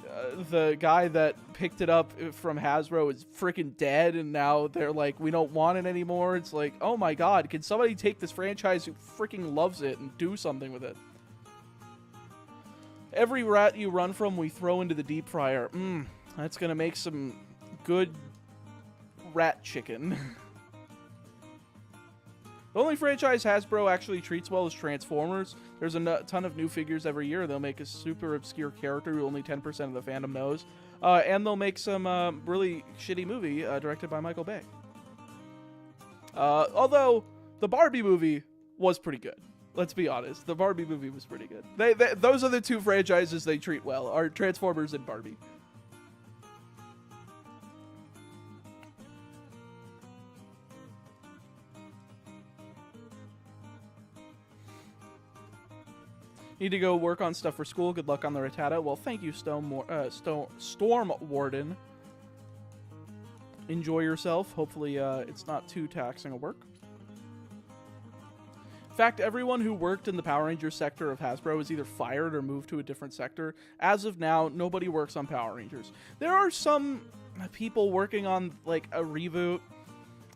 the guy that picked it up from Hasbro is freaking dead, and now they're like, we don't want it anymore. It's like, oh my God, can somebody take this franchise who freaking loves it and do something with it? Every rat you run from, we throw into the deep fryer. That's gonna make some good rat chicken. The only franchise Hasbro actually treats well is Transformers. There's a ton of new figures every year. They'll make a super obscure character who only 10% of the fandom knows. And they'll make some really shitty movie directed by Michael Bay. Although, the Barbie movie was pretty good. Let's be honest. The Barbie movie was pretty good. Those are the two franchises they treat well, are Transformers and Barbie. Need to go work on stuff for school. Good luck on the Rattata. Well, thank you, Storm Warden. Enjoy yourself. Hopefully, it's not too taxing a work. In fact, everyone who worked in the Power Rangers sector of Hasbro is either fired or moved to a different sector. As of now, nobody works on Power Rangers. There are some people working on, like, a reboot.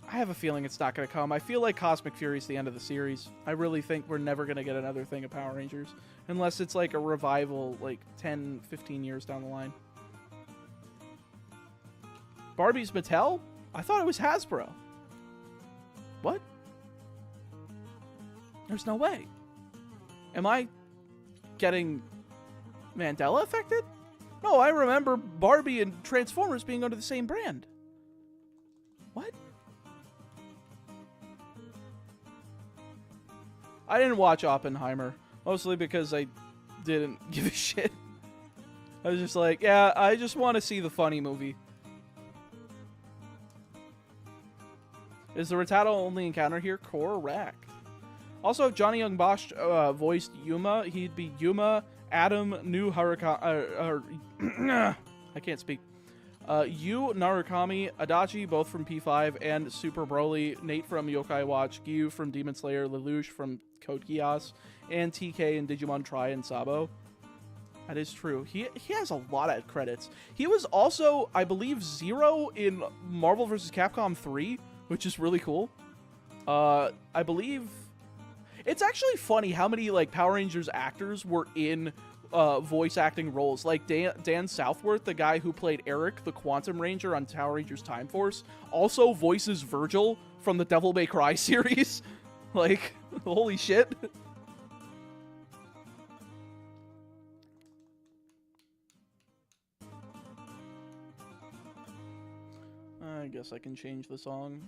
I have a feeling it's not going to come. I feel like Cosmic Fury is the end of the series. I really think we're never going to get another thing of Power Rangers. Unless it's, like, a revival, like, 10, 15 years down the line. Barbie's Mattel? I thought it was Hasbro. What? There's no way. Am I getting Mandela affected? No, I remember Barbie and Transformers being under the same brand. What? I didn't watch Oppenheimer, mostly because I didn't give a shit. I was just like, yeah, I just want to see the funny movie. Is the Rattata only encounter here? Correct. Also, if Johnny Young Bosch voiced Yuma, he'd be Yuma, Adam, New Haruka, I can't speak. Yu Narukami, Adachi, both from P5, and Super Broly, Nate from Yokai Watch, Gyu from Demon Slayer, Lelouch from Code Geass, and TK in Digimon Tri and Sabo. That is true. He has a lot of credits. He was also, I believe, Zero in Marvel vs. Capcom 3, which is really cool. I believe... It's actually funny how many, like, Power Rangers actors were in voice acting roles. Like, Dan Southworth, the guy who played Eric, the Quantum Ranger on Power Rangers Time Force, also voices Virgil from the Devil May Cry series. Like, holy shit. I guess I can change the song.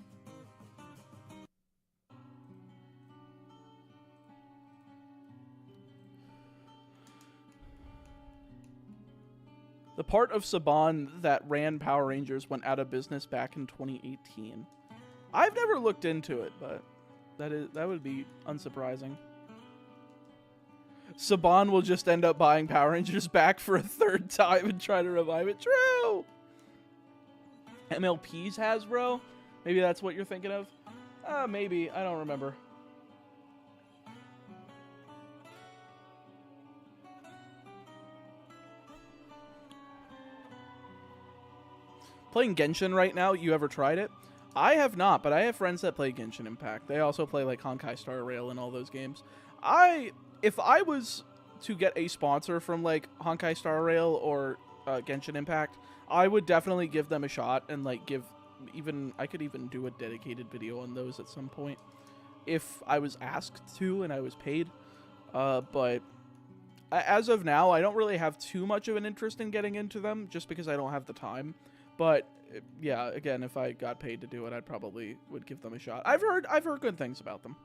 The part of Saban that ran Power Rangers went out of business back in 2018. I've never looked into it, but that would be unsurprising. Saban will just end up buying Power Rangers back for a third time and try to revive it. True! MLP's Hasbro? Maybe that's what you're thinking of? Maybe. I don't remember. Playing Genshin right now, you ever tried it? I have not, but I have friends that play Genshin Impact. They also play like Honkai Star Rail and all those games. If I was to get a sponsor from like Honkai Star Rail or Genshin Impact, I would definitely give them a shot and like I could even do a dedicated video on those at some point if I was asked to and I was paid. But as of now, I don't really have too much of an interest in getting into them just because I don't have the time. But yeah, again, if I got paid to do it, I probably would give them a shot. I've heard good things about them.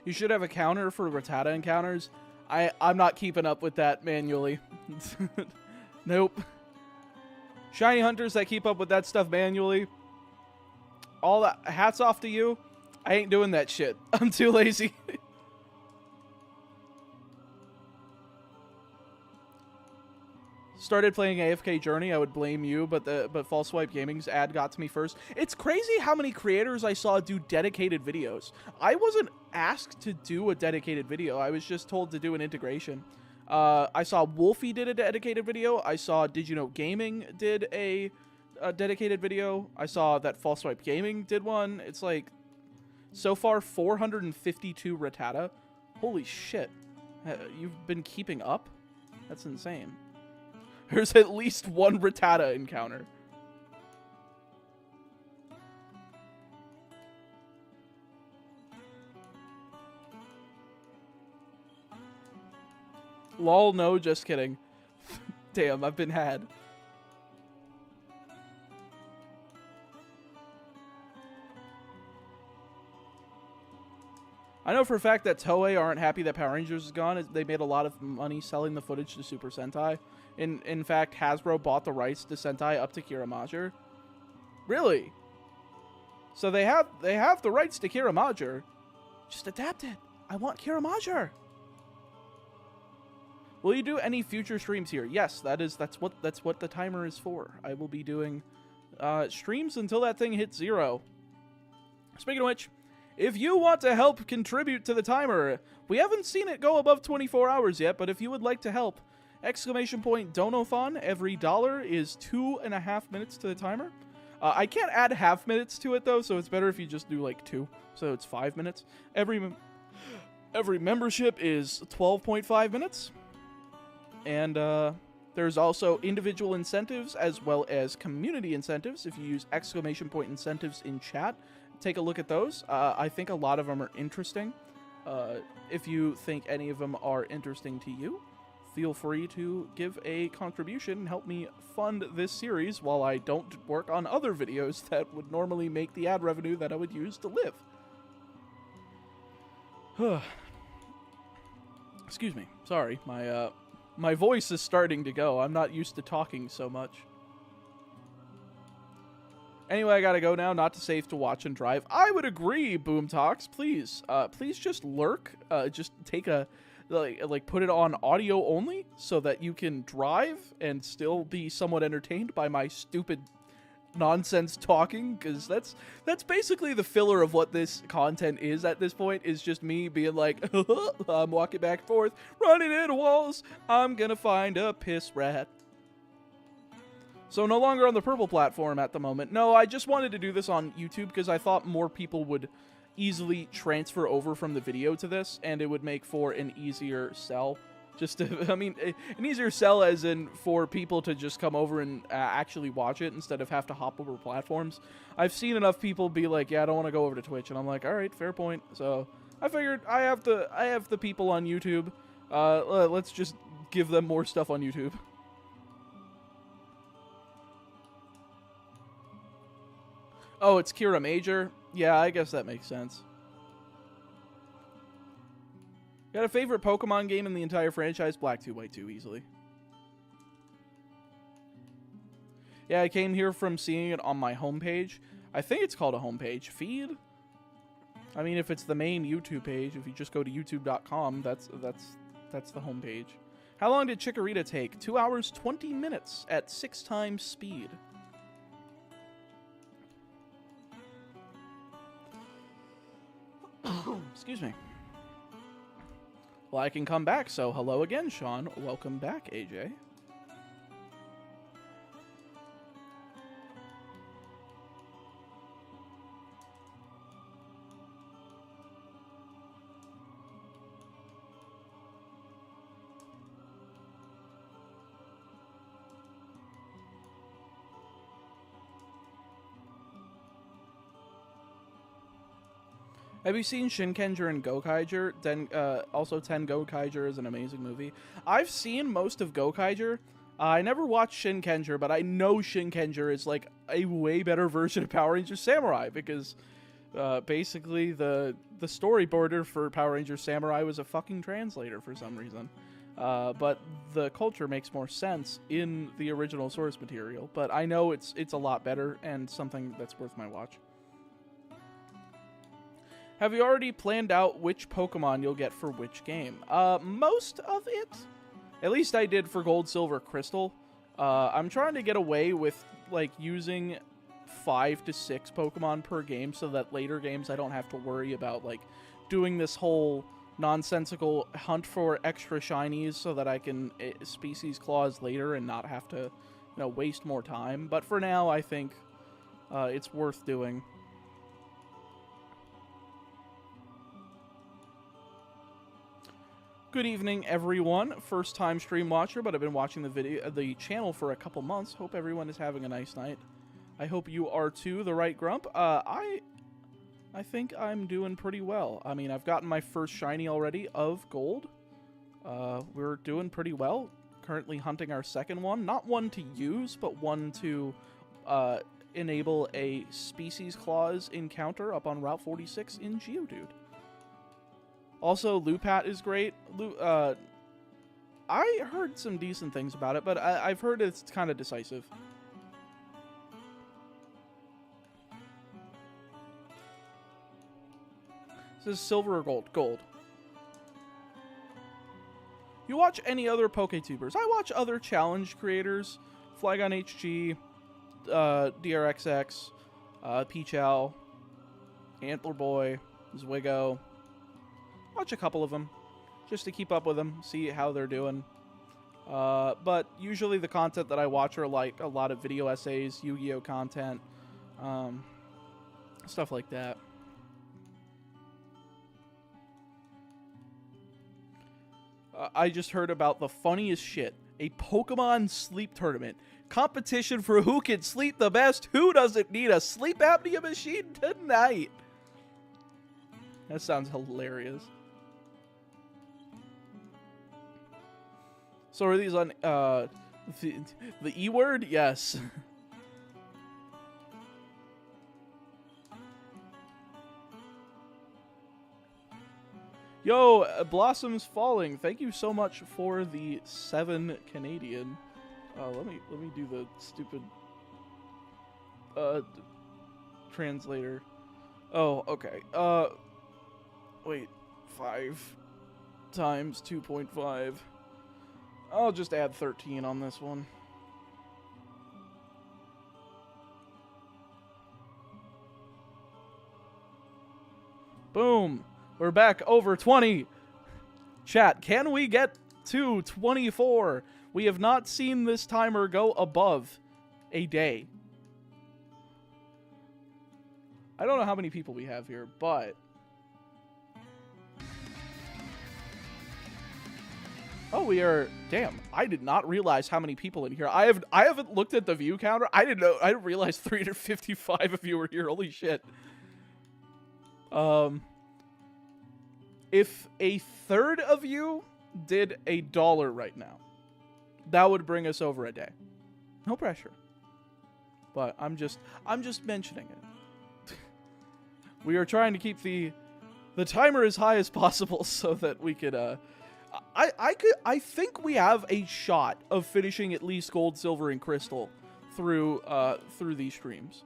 You should have a counter for Rattata encounters. I'm not keeping up with that manually. Nope. Shiny hunters that keep up with that stuff manually. All that, hats off to you. I ain't doing that shit. I'm too lazy. Started playing AFK Journey, I would blame you, but False Swipe Gaming's ad got to me first. It's crazy how many creators I saw do dedicated videos. I wasn't asked to do a dedicated video. I was just told to do an integration. I saw Wolfie did a dedicated video. I saw Did You Know Gaming did a dedicated video. I saw that False Swipe Gaming did one. It's like, so far, 452 Rattata. Holy shit. You've been keeping up? That's insane. There's at least one Rattata encounter. Lol, no, just kidding. Damn, I've been had. I know for a fact that Toei aren't happy that Power Rangers is gone. They made a lot of money selling the footage to Super Sentai. In fact, Hasbro bought the rights to Sentai up to Kira Major. Really? So they have the rights to Kira Major. Just adapt it. I want Kira Major. Will you do any future streams here? Yes, that's what the timer is for. I will be doing streams until that thing hits 0. Speaking of which, if you want to help contribute to the timer, we haven't seen it go above 24 hours yet, but if you would like to help, ! Donothon. Every $1 is 2.5 minutes to the timer. I can't add half minutes to it though, so it's better if you just do like 2. So it's 5 minutes. Every membership is 12.5 minutes. And there's also individual incentives as well as community incentives. If you use ! Incentives in chat, take a look at those. I think a lot of them are interesting. If you think any of them are interesting to you, feel free to give a contribution and help me fund this series while I don't work on other videos that would normally make the ad revenue that I would use to live. Excuse me. Sorry, my voice is starting to go. I'm not used to talking so much. Anyway, I gotta go now. Not too safe to watch and drive. I would agree, Boomtox. Please, please just lurk. Just take a, like put it on audio only so that you can drive and still be somewhat entertained by my stupid nonsense talking, because that's basically the filler of what this content is at this point, is just me being like, I'm walking back and forth, running into walls, I'm gonna find a piss rat. So no longer on the purple platform at the moment. No, I just wanted to do this on YouTube because I thought more people would easily transfer over from the video to this, and it would make for an easier sell. Just to, I mean, an easier sell as in for people to just come over and actually watch it instead of have to hop over platforms. I've seen enough people be like, yeah, I don't want to go over to Twitch, and I'm like, all right, fair point. So I figured I have the people on YouTube. Let's just give them more stuff on YouTube. Oh, it's Kira Major? Yeah, I guess that makes sense. Got a favorite Pokemon game in the entire franchise? Black 2, White 2, easily. Yeah, I came here from seeing it on my homepage. I think it's called a homepage. Feed? I mean, if it's the main YouTube page, if you just go to youtube.com, that's the homepage. How long did Chikorita take? 2 hours, 20 minutes at 6 times speed. Excuse me. Well, I can come back, so hello again, Sean. Welcome back, AJ. Have you seen Shinkenger and Gokaiger? Then, also Ten Gokaiger is an amazing movie. I've seen most of Gokaiger. I never watched Shinkenger, but I know Shinkenger is like a way better version of Power Rangers Samurai because basically the storyboarder for Power Rangers Samurai was a fucking translator for some reason. But the culture makes more sense in the original source material. But I know it's a lot better and something that's worth my watch. Have you already planned out which Pokemon you'll get for which game? Most of it. At least I did for Gold, Silver, Crystal. I'm trying to get away with, like, using 5 to 6 Pokemon per game so that later games I don't have to worry about, like, doing this whole nonsensical hunt for extra shinies so that I can species clause later and not have to, waste more time. But for now, I think it's worth doing. Good evening, everyone. First time stream watcher, but I've been watching the channel for a couple months. Hope everyone is having a nice night. I hope you are too, the right grump. I think I'm doing pretty well. I mean, I've gotten my first shiny already of gold. We're doing pretty well. Currently hunting our second one. Not one to use, but one to enable a species clause encounter up on Route 46 in Geodude. Also, Lupat is great. I heard some decent things about it, but I've heard it's kind of decisive. This is silver or gold? Gold. You watch any other PokeTubers? I watch other challenge creators. Flygon HG, DRXX, Peachow, Antler Boy, Zwigo. Watch a couple of them, just to keep up with them, see how they're doing. But usually the content that I watch are like a lot of video essays, Yu-Gi-Oh content, stuff like that. I just heard about the funniest shit. A Pokemon sleep tournament. Competition for who can sleep the best. Who doesn't need a sleep apnea machine tonight? That sounds hilarious. So are these on the E word? Yes. Yo, Blossom's Falling. Thank you so much for the 7 Canadian. Let me do the stupid translator. Oh, okay. Wait. 5 times 2.5. I'll just add 13 on this one. Boom. We're back over 20. Chat, can we get to 24? We have not seen this timer go above a day. I don't know how many people we have here, but... Oh, we are... Damn, I did not realize how many people in here. I haven't looked at the view counter. I didn't realize 355 of you were here. Holy shit. If a third of you did $1 right now, that would bring us over a day. No pressure. But I'm just mentioning it. We are trying to keep the timer as high as possible so that we could I think we have a shot of finishing at least gold, silver, and crystal through these streams.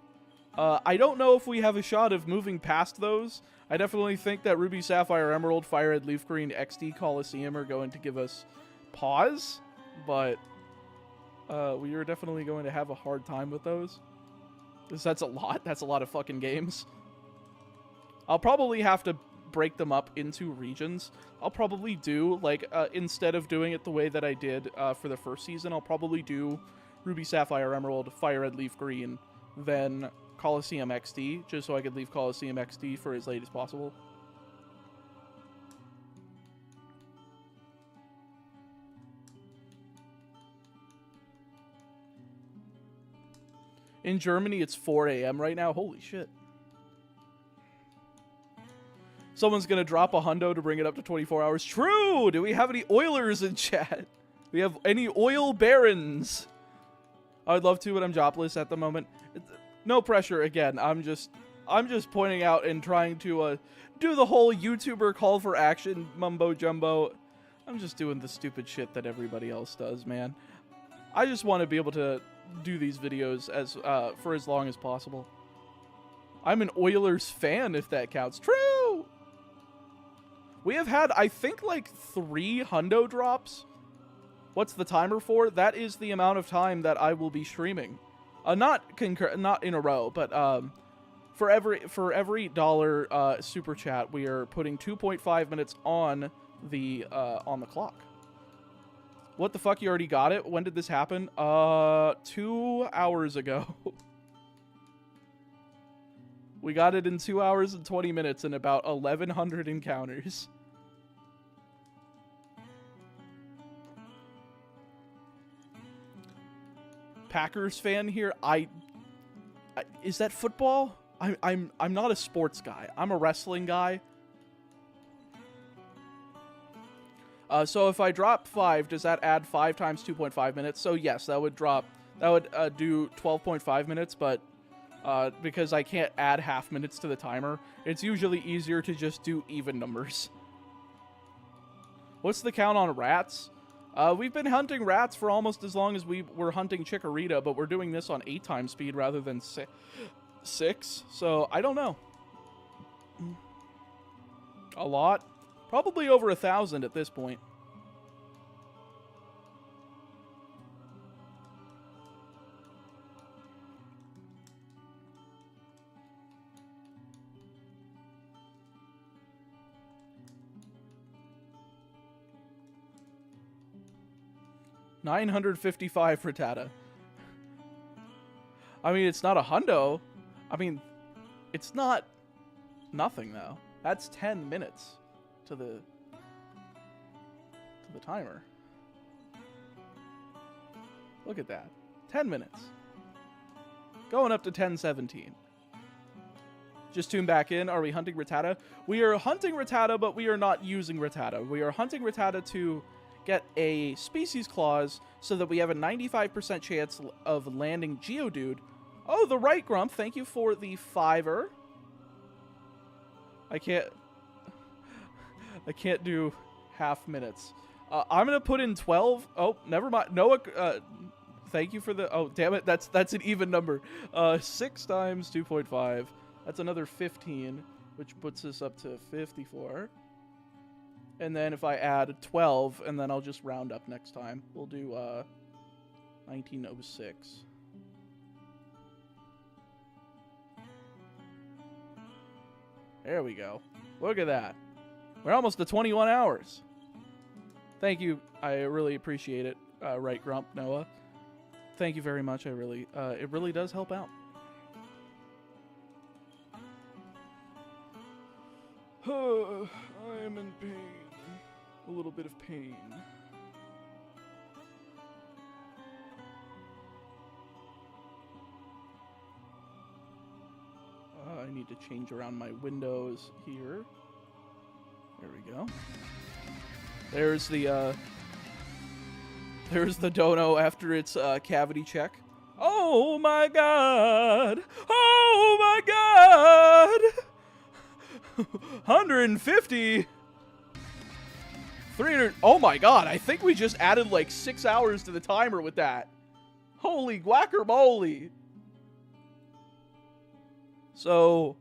I don't know if we have a shot of moving past those. I definitely think that Ruby, Sapphire, Emerald, Fire Red, Leaf Green, XD, Coliseum are going to give us pause, but we are definitely going to have a hard time with those. Because that's a lot. That's a lot of fucking games. I'll probably have to break them up into regions. I'll probably do, like, instead of doing it the way that I did for the first season, I'll probably do Ruby, Sapphire, Emerald, Fire Red, Leaf Green, then Coliseum XD, just so I could leave Coliseum XD for as late as possible. In Germany, it's 4 a.m. right now. Holy shit. Someone's going to drop a hundo to bring it up to 24 hours. True! Do we have any Oilers in chat? Do we have any oil barons? I would love to, but I'm jobless at the moment. No pressure again. I'm just pointing out and trying to do the whole YouTuber call for action mumbo jumbo. I'm just doing the stupid shit that everybody else does, man. I just want to be able to do these videos as for as long as possible. I'm an Oilers fan, if that counts. True! We have had, I think, like 3 hundo drops. What's the timer for? That is the amount of time that I will be streaming. Not in a row, but for every dollar super chat, we are putting 2.5 minutes on the clock. What the fuck? You already got it? When did this happen? 2 hours ago. We got it in 2 hours and 20 minutes and about 1,100 encounters. Packers fan here. Is that football? I'm not a sports guy. I'm a wrestling guy. So if I drop 5, does that add 5 times 2.5 minutes? So yes, that would drop. That would do 12.5 minutes, but because I can't add half minutes to the timer, it's usually easier to just do even numbers. What's the count on rats? We've been hunting rats for almost as long as we were hunting Chikorita, but we're doing this on 8 times speed rather than 6. So I don't know. A lot? Probably over 1,000 at this point. $955 for Rattata. I mean, it's not a hundo. I mean, it's not nothing though. That's 10 minutes to the timer. Look at that. 10 minutes. Going up to 10:17. Just tune back in. Are we hunting Rattata? We are hunting Rattata, but we are not using Rattata. We are hunting Rattata to get a species clause so that we have a 95% chance of landing Geodude. Oh, the right Grump, thank you for the $5. I can't do half minutes. I'm gonna put in 12. Oh, never mind. Noah, thank you for the. Oh, damn it. That's an even number. 6 times 2.5. That's another 15, which puts us up to 54. And then if I add 12, and then I'll just round up next time. We'll do 1906. There we go. Look at that. We're almost to 21 hours. Thank you. I really appreciate it, Right Grump, Noah. Thank you very much. It really does help out. I am in pain. A little bit of pain. I need to change around my windows here. There we go. There's the dono after its cavity check. Oh my god! Oh my god! 150! 300. Oh my god, I think we just added like 6 hours to the timer with that. Holy guacamole! So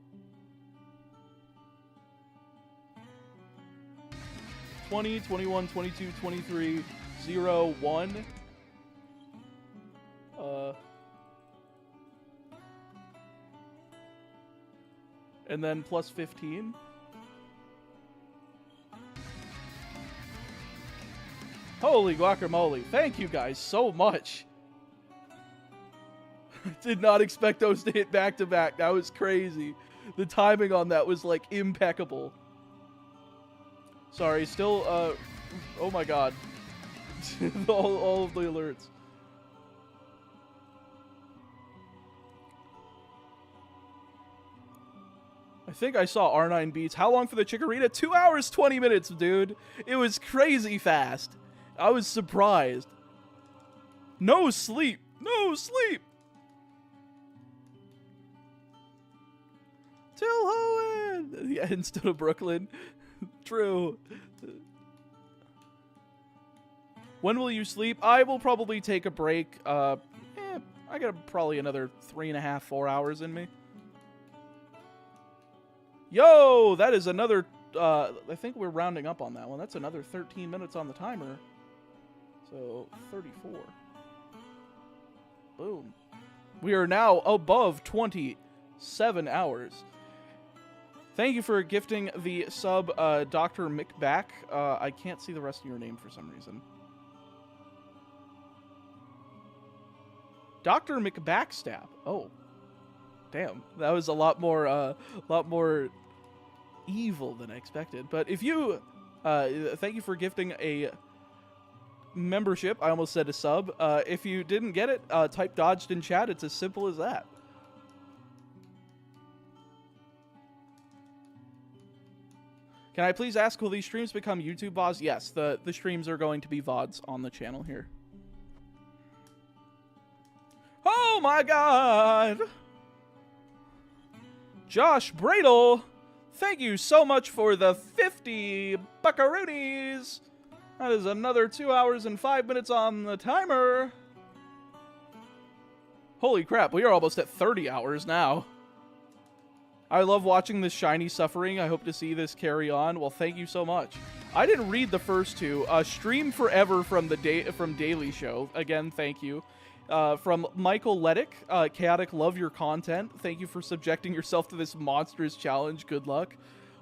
20, 21, 22, 23, 0, 1. And then plus 15. Holy guacamole. Thank you guys so much. Did not expect those to hit back to back. That was crazy. The timing on that was like impeccable. Sorry, still, oh my god. all of the alerts. I think I saw R9 beats. How long for the Chikorita? 2 hours, 20 minutes, dude. It was crazy fast. I was surprised. No sleep. No sleep. Till Hoenn. Yeah, instead of Brooklyn. True. When will you sleep? I will probably take a break. I got probably another 3.5, 4 hours in me. Yo, that is another, I think we're rounding up on that one. That's another 13 minutes on the timer. So, 34. Boom. We are now above 27 hours. Thank you for gifting the sub, Dr. McBack. I can't see the rest of your name for some reason. Dr. McBackstab. Oh. Damn. That was a lot more evil than I expected. But if you, thank you for gifting a membership. I almost said a sub. If you didn't get it, type dodged in chat. It's as simple as that. Can I please ask, will these streams become YouTube VODs? Yes, the streams are going to be VODs on the channel here. Oh my god! Josh Bradle, thank you so much for the 50 buckaroonies. That is another 2 hours and 5 minutes on the timer. Holy crap, we are almost at 30 hours now. I love watching this shiny suffering. I hope to see this carry on. Well, thank you so much. I didn't read the first two. Stream Forever from Daily Show. Again, thank you. From Michael Leddick, Chaotic, love your content. Thank you for subjecting yourself to this monstrous challenge. Good luck.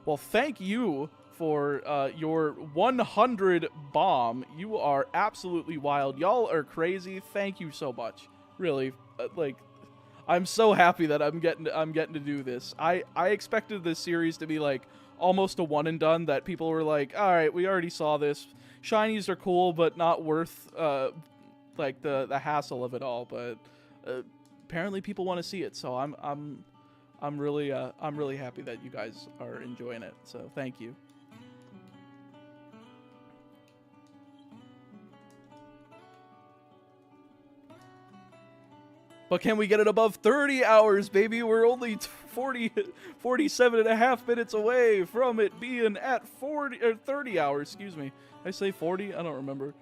Well, thank you for your 100 bomb. You are absolutely wild. Y'all are crazy. Thank you so much. Really, I'm so happy that I'm getting to do this. I expected this series to be like almost a one and done, that people were like, all right, we already saw this. Shinies are cool, but not worth like the hassle of it all. But apparently people want to see it, so I'm really happy that you guys are enjoying it. So thank you. But can we get it above 30 hours, baby? We're only 47 and a half minutes away from it being at 40 or 30 hours. Excuse me. Did I say 40? I don't remember.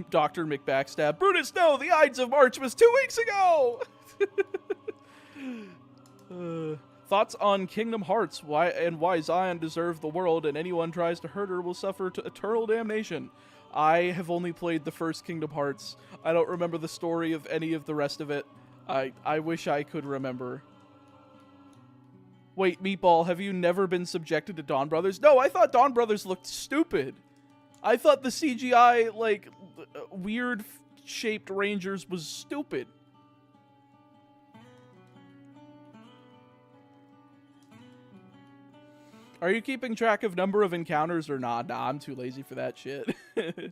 Dr. McBackstab. Brutus, no! The Ides of March was 2 weeks ago! Thoughts on Kingdom Hearts? Why Zion deserved the world, and anyone tries to hurt her will suffer eternal damnation. I have only played the first Kingdom Hearts. I don't remember the story of any of the rest of it. I wish I could remember. Wait, Meatball, have you never been subjected to Dawn Brothers? No, I thought Dawn Brothers looked stupid. I thought the CGI, like, weird-shaped Rangers was stupid. Are you keeping track of number of encounters or not? Nah, I'm too lazy for that shit. This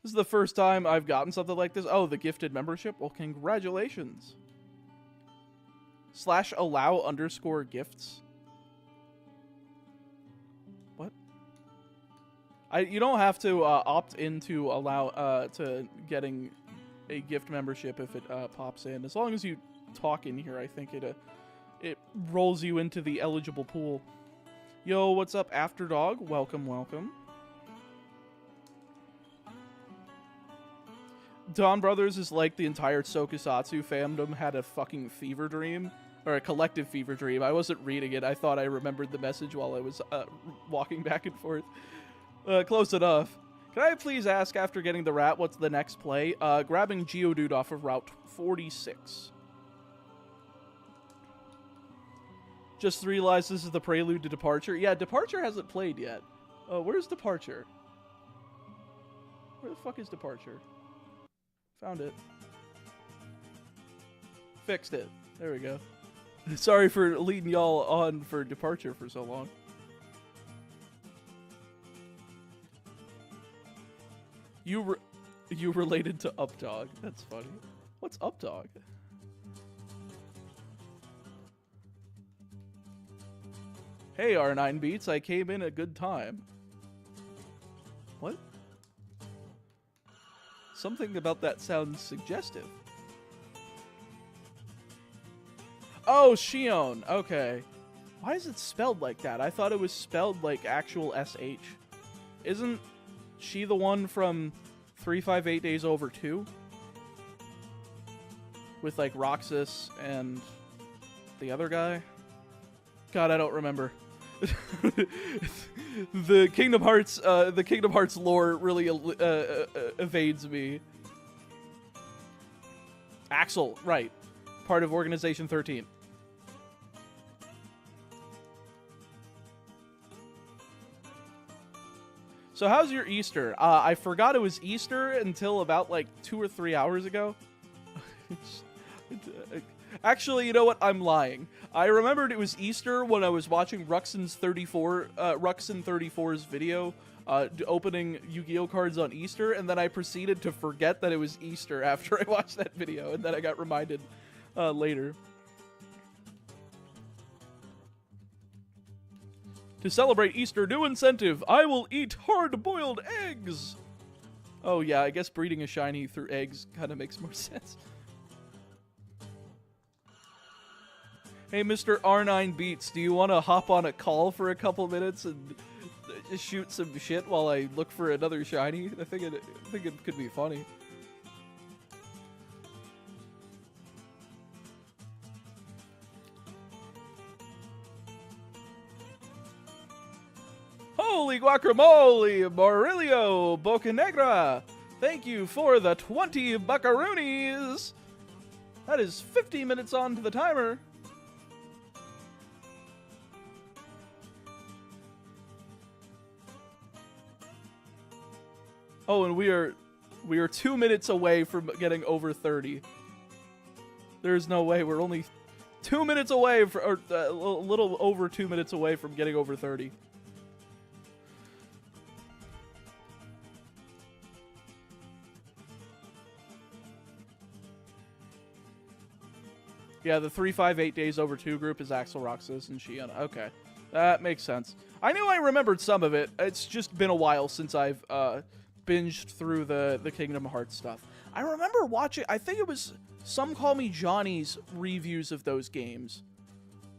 is the first time I've gotten something like this. Oh, the gifted membership? Well, congratulations. /allow_gifts. What? You don't have to opt into allow to getting a gift membership if it pops in. As long as you talk in here, I think it rolls you into the eligible pool. Yo, what's up, After Dog? Welcome, welcome. Dawn Brothers is like the entire Tokusatsu fandom had a fucking fever dream. Or a collective fever dream. I wasn't reading it. I thought I remembered the message while I was walking back and forth. Close enough. Can I please ask, after getting the rat, what's the next play? Grabbing Geodude off of Route 46. Just realized this is the prelude to Departure. Yeah, Departure hasn't played yet. Where's Departure? Where the fuck is Departure? Found it. Fixed it. There we go. Sorry for leading y'all on for Departure for so long. You related to Updog. That's funny. What's Updog? Hey, R9 Beats, I came in a good time. What? Something about that sounds suggestive. Oh, Shion. Okay. Why is it spelled like that? I thought it was spelled like actual SH. Isn't she the one from 358 Days Over 2? With like Roxas and the other guy? God, I don't remember. The Kingdom Hearts lore really evades me. Axel, right. Part of Organization 13. So how's your Easter? I forgot it was Easter until about like 2 or 3 hours ago. Actually, you know what? I'm lying. I remembered it was Easter when I was watching Ruxin 34's video opening Yu-Gi-Oh cards on Easter, and then I proceeded to forget that it was Easter after I watched that video, and then I got reminded later. To celebrate Easter, new incentive. I will eat hard-boiled eggs. Oh yeah, I guess breeding a shiny through eggs kind of makes more sense. Hey, Mr. R9 Beats, do you want to hop on a call for a couple minutes and just shoot some shit while I look for another shiny? I think it could be funny. Holy guacamole, Marilio Bocanegra! Thank you for the 20 buckaroonies! That is 50 minutes on to the timer. Oh, and we are 2 minutes away from getting over 30. There's no way. We're only 2 minutes away, or a little over 2 minutes away from getting over 30. Yeah, the 358 Days Over 2 group is Axel, Roxas, and Shion. Okay. That makes sense. I knew I remembered some of it. It's just been a while since I've binged through the Kingdom Hearts stuff. I remember watching, I think it was Some Call Me Johnny's reviews of those games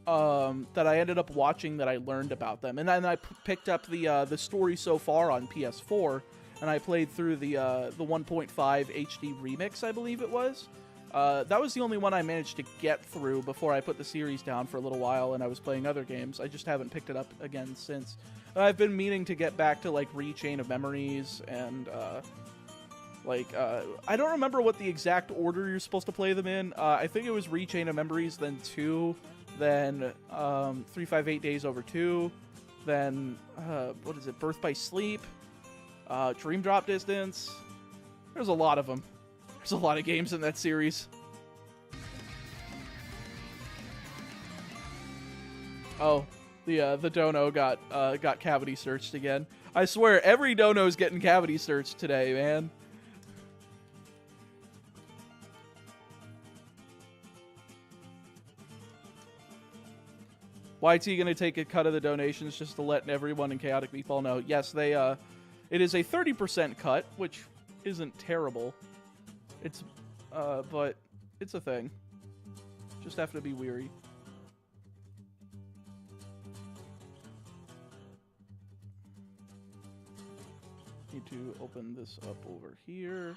that I ended up watching that I learned about them. And then I picked up the story so far on PS4, and I played through the 1.5 HD remix, I believe it was. That was the only one I managed to get through before I put the series down for a little while and I was playing other games. I just haven't picked it up again since. I've been meaning to get back to, like, Chain of Memories and, I don't remember what the exact order you're supposed to play them in. I think it was Chain of Memories, then 2, then 358 Days Over 2, then, what is it, Birth by Sleep, Dream Drop Distance. There's a lot of them. There's a lot of games in that series. Oh, the dono got cavity searched again. I swear, every dono's getting cavity searched today, man. YT gonna take a cut of the donations just to let everyone in Chaotic Meatball know. Yes, they it is a 30% cut, which isn't terrible. It's but it's a thing. Just have to be weary. Need to open this up over here.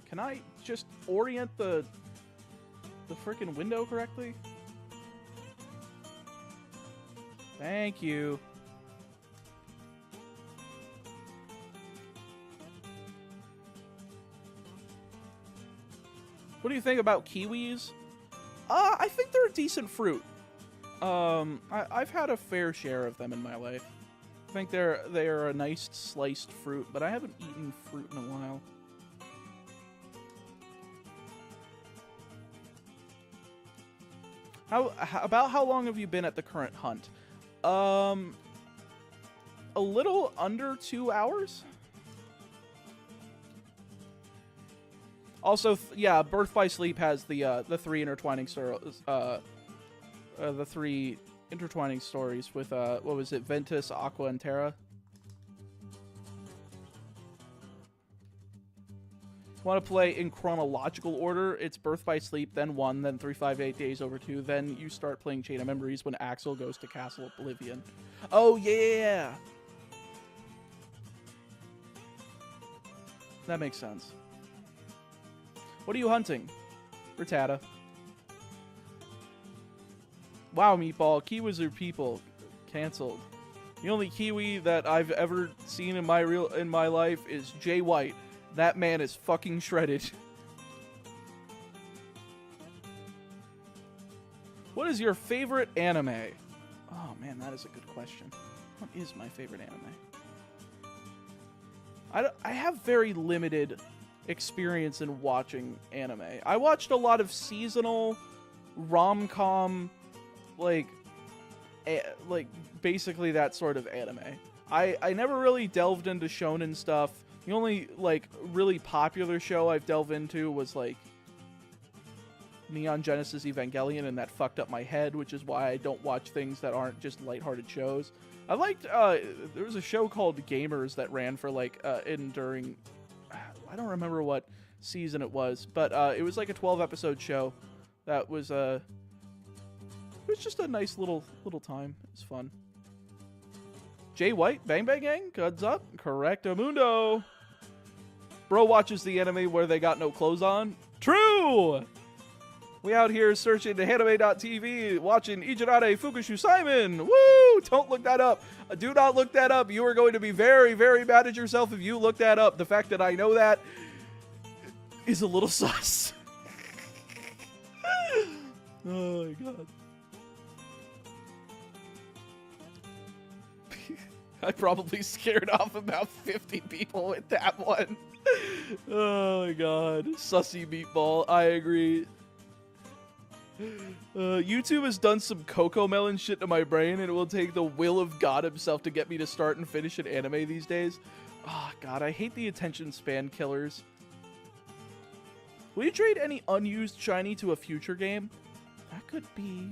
Can I just orient the frickin' window correctly? Thank you. What do you think about kiwis? I think they're a decent fruit. I've had a fair share of them in my life. I think they're a nice sliced fruit, but I haven't eaten fruit in a while. About how long have you been at the current hunt? A little under 2 hours. Also, yeah, Birth by Sleep has the three intertwining stories with what was it, Ventus, Aqua, and Terra. Want to play in chronological order? It's Birth by Sleep, then 1, then 358 Days Over 2, then you start playing Chain of Memories when Axel goes to Castle Oblivion. Oh yeah, that makes sense. What are you hunting? Rattata. Wow, Meatball. Kiwis are people. Cancelled. The only Kiwi that I've ever seen in my life is Jay White. That man is fucking shredded. What is your favorite anime? Oh man, that is a good question. What is my favorite anime? I have very limited experience in watching anime. I watched a lot of seasonal rom-com, like basically that sort of anime. I never really delved into shonen stuff. The only, like, really popular show I've delved into was, like, Neon Genesis Evangelion, and that fucked up my head, which is why I don't watch things that aren't just lighthearted shows. I liked, there was a show called Gamers that ran for, like, during, I don't remember what season it was, but, it was, like, a 12-episode show that was, it was just a nice little time. It was fun. Jay White, Bang Bang Gang, Guds up, Correctamundo. Bro watches the anime where they got no clothes on. True! We out here searching the anime.tv, watching Ijirare Fukushu Simon. Woo! Don't look that up. Do not look that up. You are going to be very, very mad at yourself if you look that up. The fact that I know that is a little sus. Oh my god. I probably scared off about 50 people with that one. Oh my god. Sussy Meatball. I agree. YouTube has done some Coco Melon shit to my brain, and it will take the will of God himself to get me to start and finish an anime these days. Oh, God, I hate the attention span killers. Will you trade any unused shiny to a future game? That could be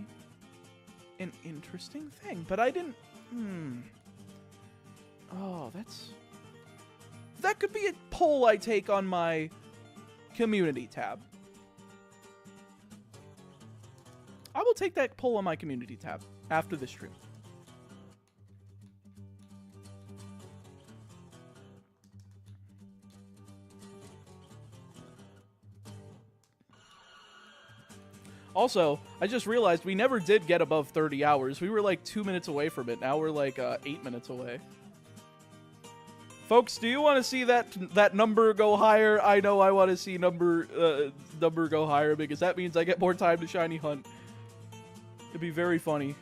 an interesting thing, but I didn't... Oh, that could be a poll I take on my community tab. I will take that poll on my community tab after the stream. Also, I just realized we never did get above 30 hours. We were like 2 minutes away from it. Now we're like 8 minutes away. Folks, do you want to see that number go higher? I know I want to see number go higher because that means I get more time to shiny hunt. It'd be very funny.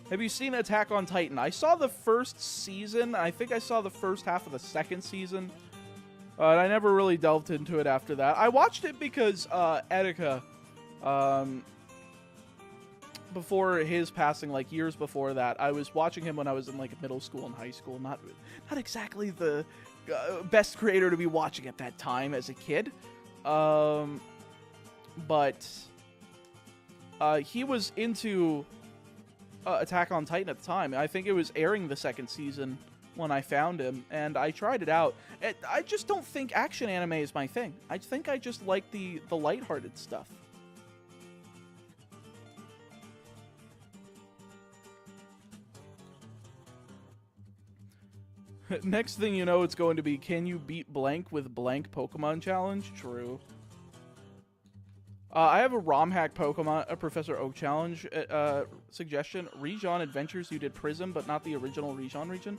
Have you seen Attack on Titan? I saw the first season. I think I saw the first half of the second season. And I never really delved into it after that. I watched it because Etika, before his passing, like years before that, I was watching him when I was in like middle school and high school. Not exactly the best creator to be watching at that time as a kid. But he was into Attack on Titan at the time. I think it was airing the second season when I found him, and I tried it out. I just don't think action anime is my thing. I think I just like the lighthearted stuff. Next thing you know, it's going to be, can you beat blank with blank Pokemon challenge? True. I have a ROM hack Pokemon, a Professor Oak challenge suggestion. Region Adventures, you did Prism, but not the original region.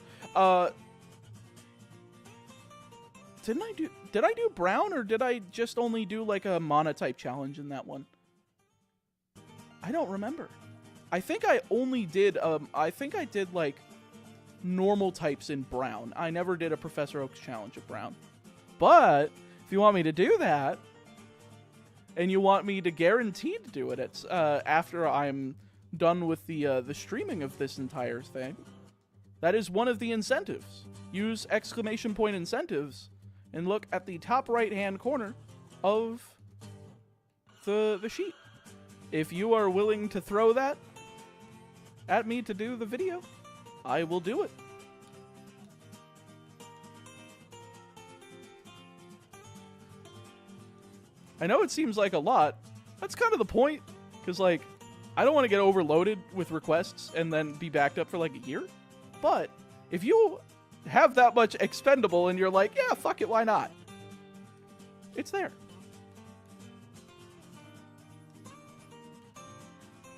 Did I do Brown, or did I just only do like a Monotype challenge in that one? I don't remember. I think I only did, I think I did like normal types in Brown. I never did a Professor Oak's challenge of Brown. But if you want me to do that, and you want me to guarantee to do it after I'm done with the streaming of this entire thing, that is one of the incentives. Use exclamation point incentives and look at the top right-hand corner of the sheet. If you are willing to throw that at me to do the video, I will do it. I know it seems like a lot. That's kind of the point. Because, like, I don't want to get overloaded with requests and then be backed up for, like, a year. But if you have that much expendable and you're like, yeah, fuck it, why not? It's there.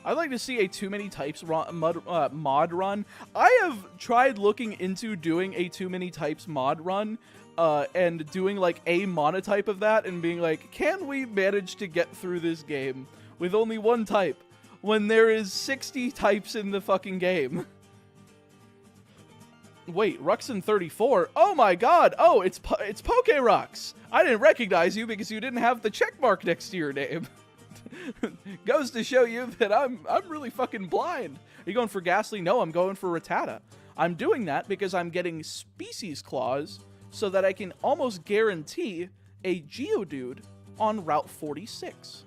I'd like to see a Too Many Types mod run. I have tried looking into doing a Too Many Types mod run and doing like a monotype of that and being like, can we manage to get through this game with only one type when there is 60 types in the fucking game? Wait, Ruxin 34? Oh my god! Oh, it's Pokerux! I didn't recognize you because you didn't have the check mark next to your name. Goes to show you that I'm really fucking blind. Are you going for Ghastly? No, I'm going for Rattata. I'm doing that because I'm getting Species Clause so that I can almost guarantee a Geodude on Route 46.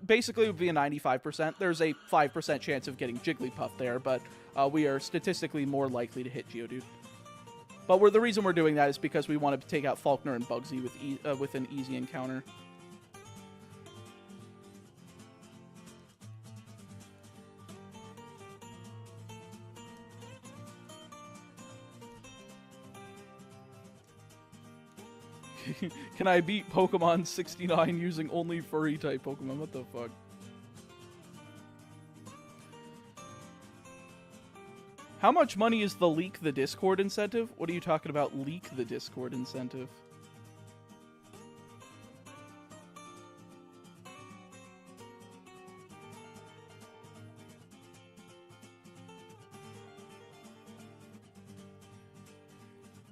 Basically, it would be a 95%. There's a 5% chance of getting Jigglypuff there, but we are statistically more likely to hit Geodude. But the reason we're doing that is because we want to take out Faulkner and Bugsy with an easy encounter. Can I beat Pokemon 69 using only furry type Pokemon? What the fuck? How much money is the Leak the Discord incentive? What are you talking about, Leak the Discord incentive?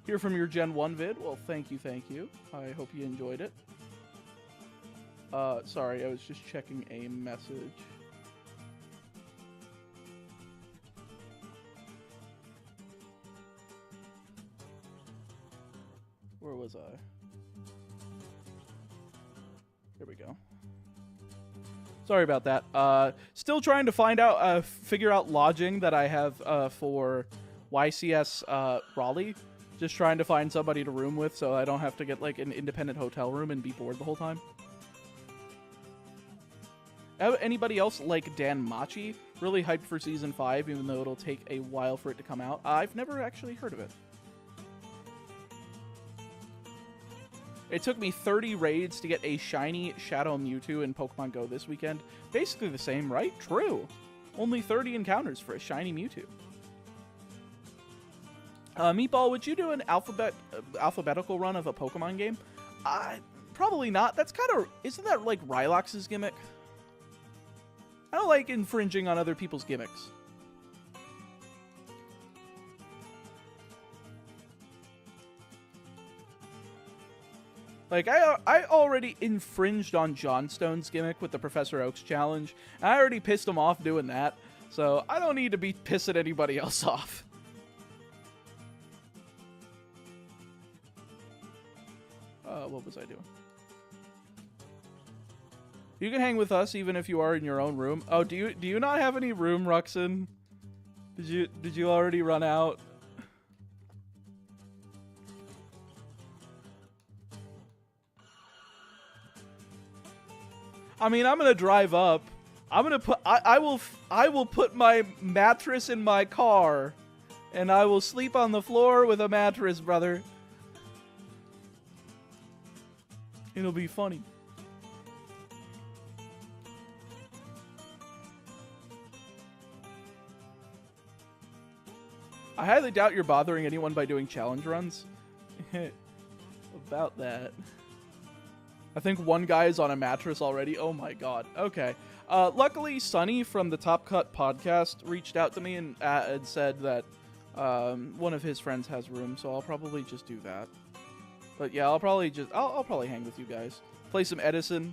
Hear from your Gen 1 vid? Well, thank you, thank you. I hope you enjoyed it. Sorry, I was just checking a message. Where was I? Here we go. Sorry about that. Still trying to find out, figure out lodging that I have for YCS Raleigh. Just trying to find somebody to room with so I don't have to get like an independent hotel room and be bored the whole time. Anybody else like Dan Machi? Really hyped for Season 5, even though it'll take a while for it to come out. I've never actually heard of it. It took me 30 raids to get a shiny Shadow Mewtwo in Pokemon Go this weekend. Basically the same, right? True. Only 30 encounters for a shiny Mewtwo. Meatball, would you do an alphabetical run of a Pokemon game? Probably not. That's kind of... Isn't that like Rylox's gimmick? I don't like infringing on other people's gimmicks. Like, I already infringed on Johnstone's gimmick with the Professor Oak's challenge. And I already pissed him off doing that. So I don't need to be pissing anybody else off. What was I doing? You can hang with us even if you are in your own room. Oh, do you not have any room, Ruxin? Did you already run out? I mean, I'm gonna drive up. I'm gonna put. I will put my mattress in my car, and I will sleep on the floor with a mattress, brother. It'll be funny. I highly doubt you're bothering anyone by doing challenge runs. About that. I think one guy is on a mattress already. Oh my god. Okay. Luckily, Sunny from the Top Cut podcast reached out to me and said that one of his friends has room, so I'll probably just do that. But yeah, I'll probably hang with you guys. Play some Edison.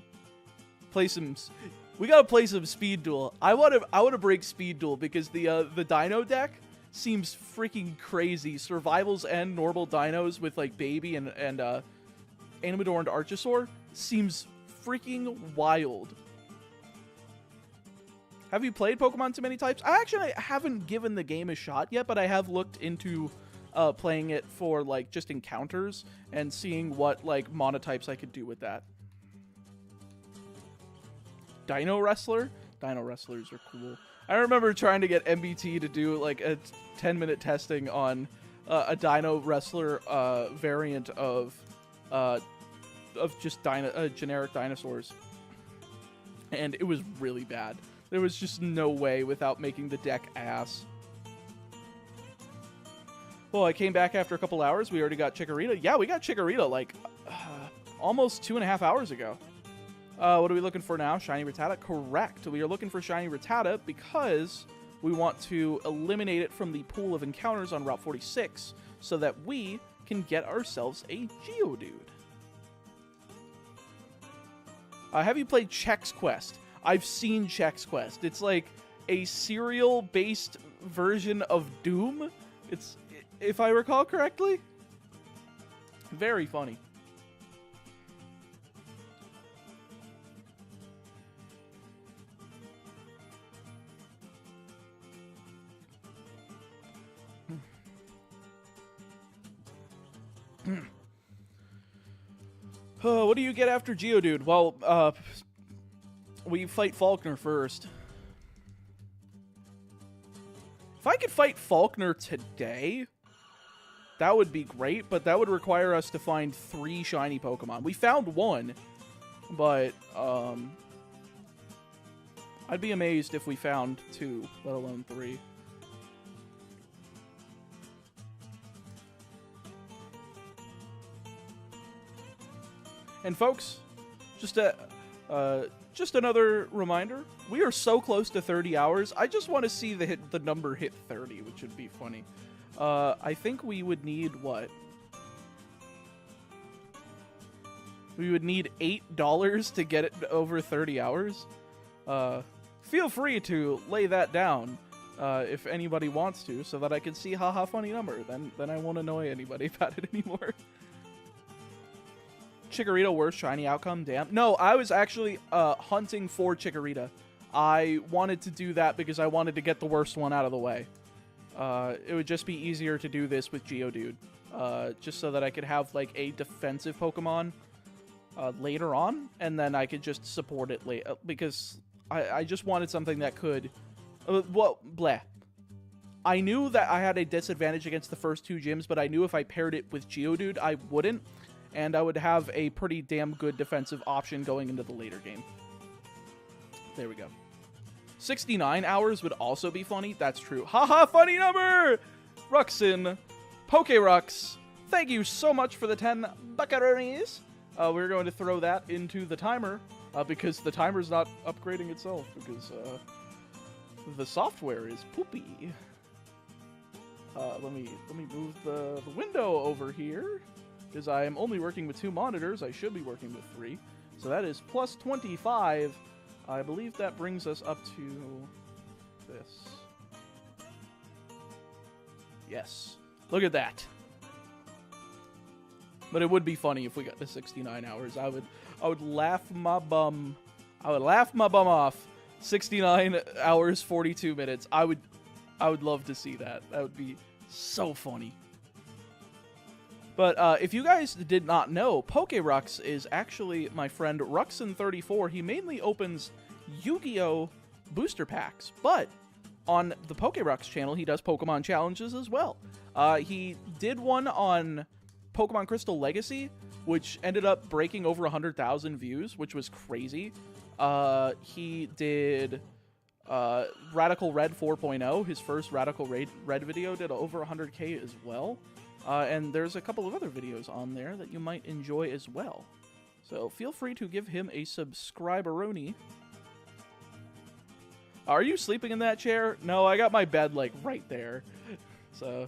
We gotta play some Speed Duel. I wanna break Speed Duel because the Dino deck seems freaking crazy. Survivals and normal dinos with like Baby and Animador and Archosaur seems freaking wild. Have you played Pokemon Too Many Types? I actually haven't given the game a shot yet, but I have looked into playing it for like just encounters and seeing what like monotypes I could do with that. Dino Wrestler? Dino Wrestlers are cool. I remember trying to get MBT to do like a 10-minute testing on a Dino Wrestler variant of just generic dinosaurs, and it was really bad. There was just no way without making the deck ass. Well, I came back after a couple hours. We already got Chikorita. Yeah, we got Chikorita like almost 2.5 hours ago. What are we looking for now? Shiny Rattata? Correct. We are looking for Shiny Rattata because we want to eliminate it from the pool of encounters on Route 46 so that we can get ourselves a Geodude. Have you played Chex Quest? I've seen Chex Quest. It's like a cereal-based version of Doom. It's, if I recall correctly, very funny. What do you get after Geodude? Well, we fight Faulkner first. If I could fight Faulkner today, that would be great, but that would require us to find 3 shiny Pokemon. We found 1, but I'd be amazed if we found 2, let alone 3. And folks, just another reminder, we are so close to 30 hours. I just want to see the number hit 30, which would be funny. I think we would need what? we would need $8 to get it over 30 hours. Feel free to lay that down if anybody wants to, so that I can see haha funny number. Then I won't annoy anybody about it anymore. Chikorita, worst shiny outcome? Damn. No, I was actually hunting for Chikorita. I wanted to do that because I wanted to get the worst one out of the way. It would just be easier to do this with Geodude. Just so that I could have, like, a defensive Pokemon later on, and then I could just support it later. Because I just wanted something that could... I knew that I had a disadvantage against the first two gyms, but I knew if I paired it with Geodude, I wouldn't. And I would have a pretty damn good defensive option going into the later game. There we go. 69 hours would also be funny. That's true. Haha, funny number! Ruxin, Pokerux, thank you so much for the 10 buckaroonies. We're going to throw that into the timer because the timer's not upgrading itself because the software is poopy. Let me move the window over here because I am only working with 2 monitors. I should be working with 3. So that is plus 25. I believe that brings us up to this. Yes. Look at that. But it would be funny if we got to 69 hours. I would laugh my bum. I would laugh my bum off. 69 hours, 42 minutes. I would love to see that. That would be so funny. But if you guys did not know, Pokerux is actually my friend Ruxin34. He mainly opens Yu-Gi-Oh! Booster packs. But on the Pokerux channel, he does Pokemon challenges as well. He did one on Pokemon Crystal Legacy, which ended up breaking over 100,000 views, which was crazy. He did Radical Red 4.0. His first Radical Red video did over 100K as well. And there's a couple of other videos on there that you might enjoy as well. So feel free to give him a subscriberoni. Are you sleeping in that chair? No, I got my bed, like, right there. So,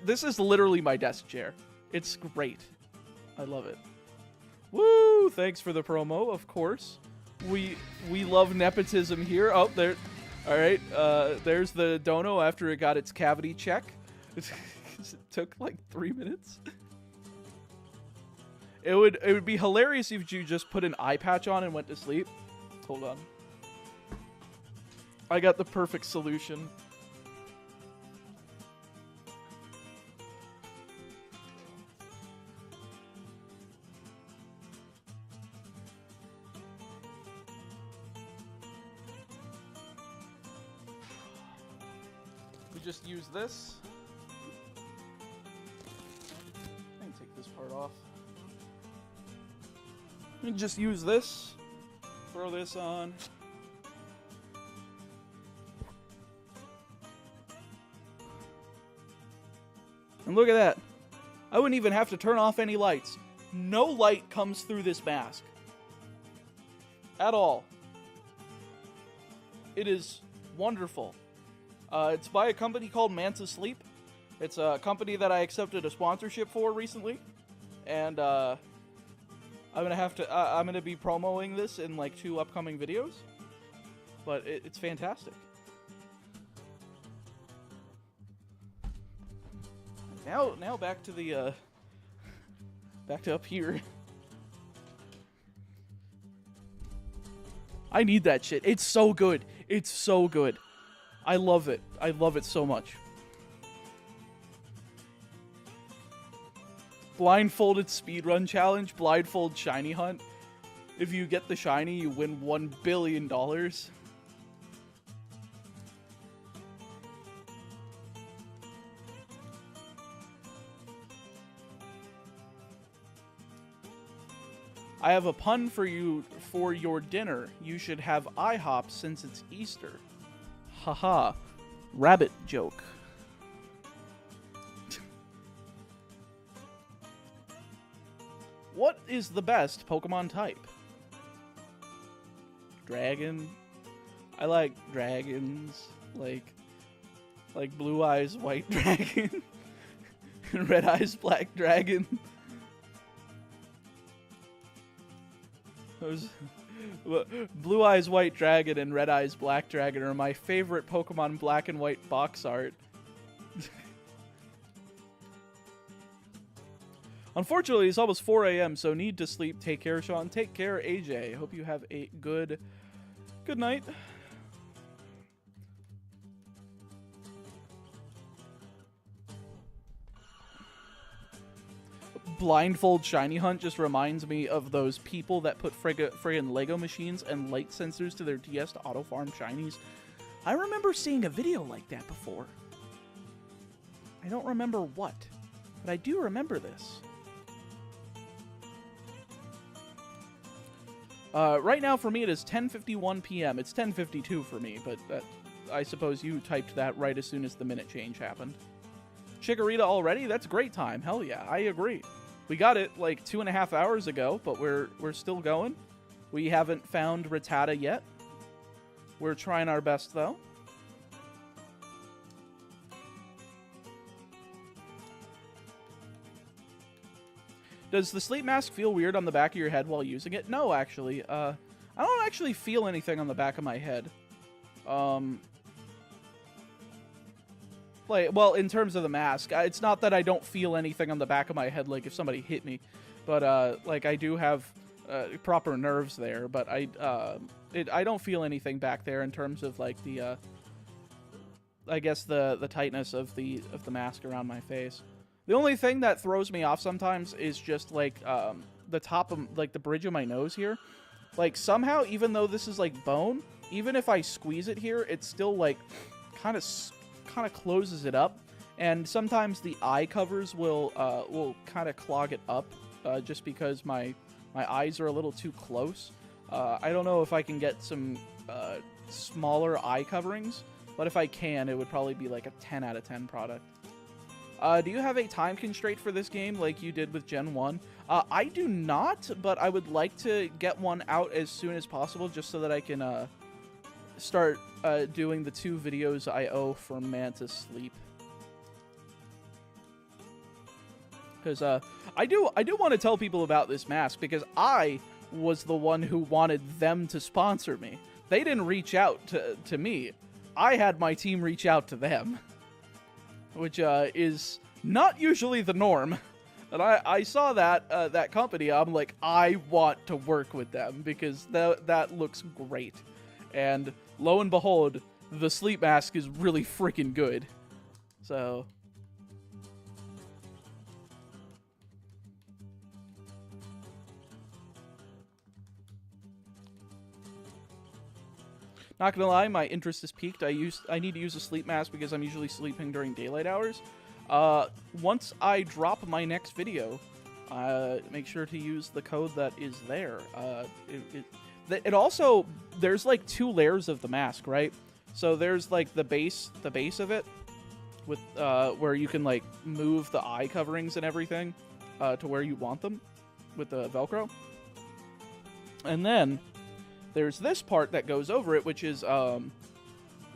this is literally my desk chair. It's great. I love it. Woo! Thanks for the promo, of course. We love nepotism here. Oh, there. All right. There's the dono after it got its cavity check. It took like 3 minutes. It would be hilarious if you just put an eye patch on and went to sleep. Hold on. I got the perfect solution. We just use this. I can take this part off. We just use this. Throw this on. And look at that. I wouldn't even have to turn off any lights. No light comes through this mask. At all. It is wonderful. It's by a company called Manta Sleep. It's a company that I accepted a sponsorship for recently. And I'm gonna be promoting this in like 2 upcoming videos. But it's fantastic. Now back to the back to up here. I need that shit. It's so good. It's so good. I love it. I love it so much. Blindfolded speedrun challenge. Blindfold shiny hunt. If you get the shiny, you win $1 billion. I have a pun for you for your dinner. You should have IHOP since it's Easter. Haha. Rabbit joke. What is the best Pokemon type? Dragon. I like dragons. Like Blue Eyes White Dragon. Red Eyes Black Dragon. Those Blue Eyes White Dragon and Red Eyes Black Dragon are my favorite Pokemon Black and White box art. Unfortunately, it's almost 4 a.m., so need to sleep. Take care, Sean. Take care, AJ. Hope you have a good night. Blindfold shiny hunt just reminds me of those people that put friggin' Lego machines and light sensors to their DS to auto-farm shinies. I remember seeing a video like that before. I don't remember what, but I do remember this. Right now for me it is 10:51 p.m. It's 10:52 for me, but I suppose you typed that right as soon as the minute change happened. Chikorita already? That's a great time. Hell yeah, I agree. We got it like 2.5 hours ago, but we're still going. We haven't found Rattata yet. We're trying our best though. Does the sleep mask feel weird on the back of your head while using it? No, actually. I don't actually feel anything on the back of my head. Like, well, in terms of the mask, it's not that I don't feel anything on the back of my head, like if somebody hit me, but like I do have proper nerves there. But I don't feel anything back there in terms of like the I guess the tightness of the mask around my face. The only thing that throws me off sometimes is just like the top of like the bridge of my nose here. Like somehow, even though this is like bone, even if I squeeze it here, it's still like kind of closes it up. And sometimes the eye covers will kind of clog it up just because my eyes are a little too close. I don't know if I can get some smaller eye coverings, but if I can, it would probably be like a 10 out of 10 product. Do you have a time constraint for this game like you did with Gen 1? I do not, but I would like to get one out as soon as possible just so that I can start doing the 2 videos I owe for Mantis Sleep. Because I do want to tell people about this mask because I was the one who wanted them to sponsor me. They didn't reach out to me. I had my team reach out to them. Which is not usually the norm. And I saw that company. I'm like, I want to work with them because that looks great. And lo and behold, the sleep mask is really freaking good. So not gonna lie, my interest is peaked. I need to use a sleep mask because I'm usually sleeping during daylight hours. Once I drop my next video, make sure to use the code that is there. It also, there's like 2 layers of the mask, right? So there's like the base of it, with where you can like move the eye coverings and everything to where you want them with the Velcro, and then there's this part that goes over it, which is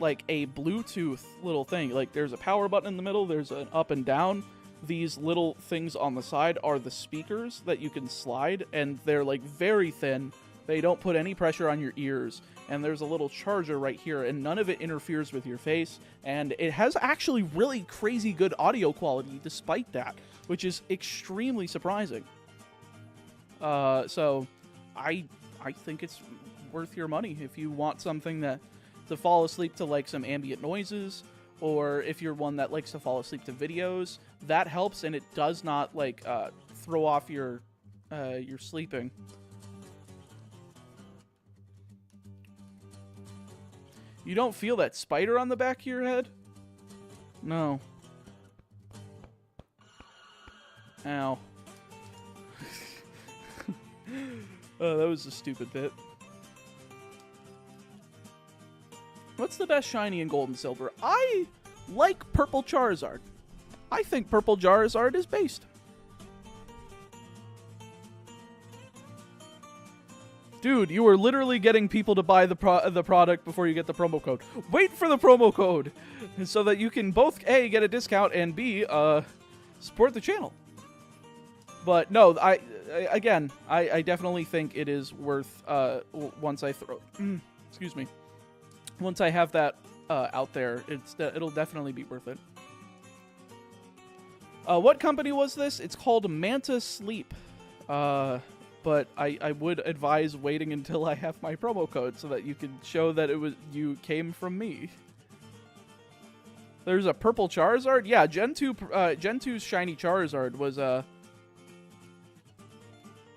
like a Bluetooth little thing. Like there's a power button in the middle, there's an up and down. These little things on the side are the speakers that you can slide, and they're like very thin. They don't put any pressure on your ears. And there's a little charger right here, and none of it interferes with your face. And it has actually really crazy good audio quality despite that, which is extremely surprising. So I think it's worth your money if you want something to fall asleep to, like some ambient noises, or if you're one that likes to fall asleep to videos. That helps, and it does not like throw off your sleeping. You don't feel that spider on the back of your head? No. Ow. Oh, that was a stupid bit. What's the best shiny in Gold and Silver? I like Purple Charizard. I think Purple Charizard is based. Dude, you are literally getting people to buy the product before you get the promo code. Wait for the promo code so that you can both A, get a discount, and B, support the channel. But no, I definitely think it is worth once I throw excuse me. Once I have that out there, it'll definitely be worth it. What company was this? It's called Manta Sleep. But I would advise waiting until I have my promo code so that you can show that you came from me. There's a purple Charizard? Yeah, Gen 2's shiny Charizard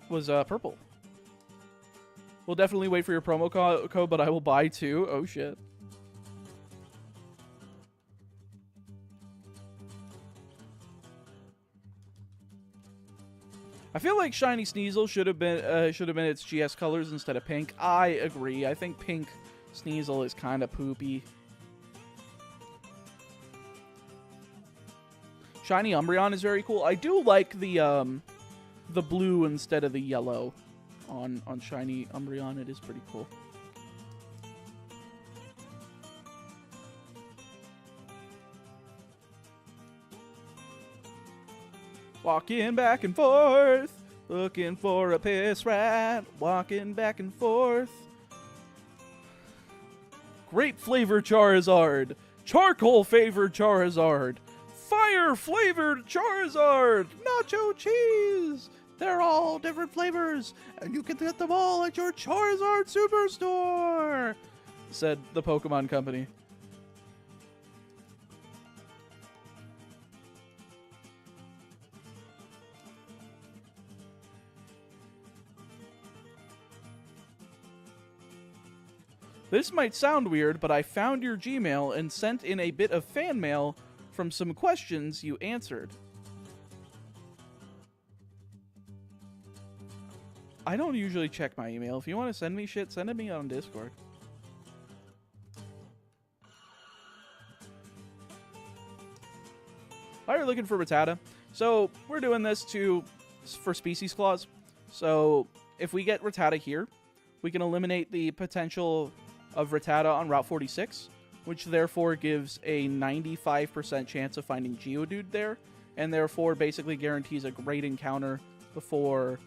was purple. We'll definitely wait for your promo code, but I will buy 2. Oh shit. I feel like Shiny Sneasel should have been its GS colors instead of pink. I agree. I think pink Sneasel is kind of poopy. Shiny Umbreon is very cool. I do like the blue instead of the yellow on Shiny Umbreon. It is pretty cool. Walking back and forth, looking for a piss rat. Walking back and forth. Grape flavored Charizard, charcoal flavored Charizard, fire flavored Charizard, nacho cheese. They're all different flavors, and you can get them all at your Charizard Superstore, said the Pokemon Company. This might sound weird, but I found your Gmail and sent in a bit of fan mail from some questions you answered. I don't usually check my email. If you want to send me shit, send it me on Discord. Why are you looking for Rattata? So, we're doing this for Species Clause. So, if we get Rattata here, we can eliminate the potential of Rattata on Route 46, which therefore gives a 95% chance of finding Geodude there, and therefore basically guarantees a great encounter before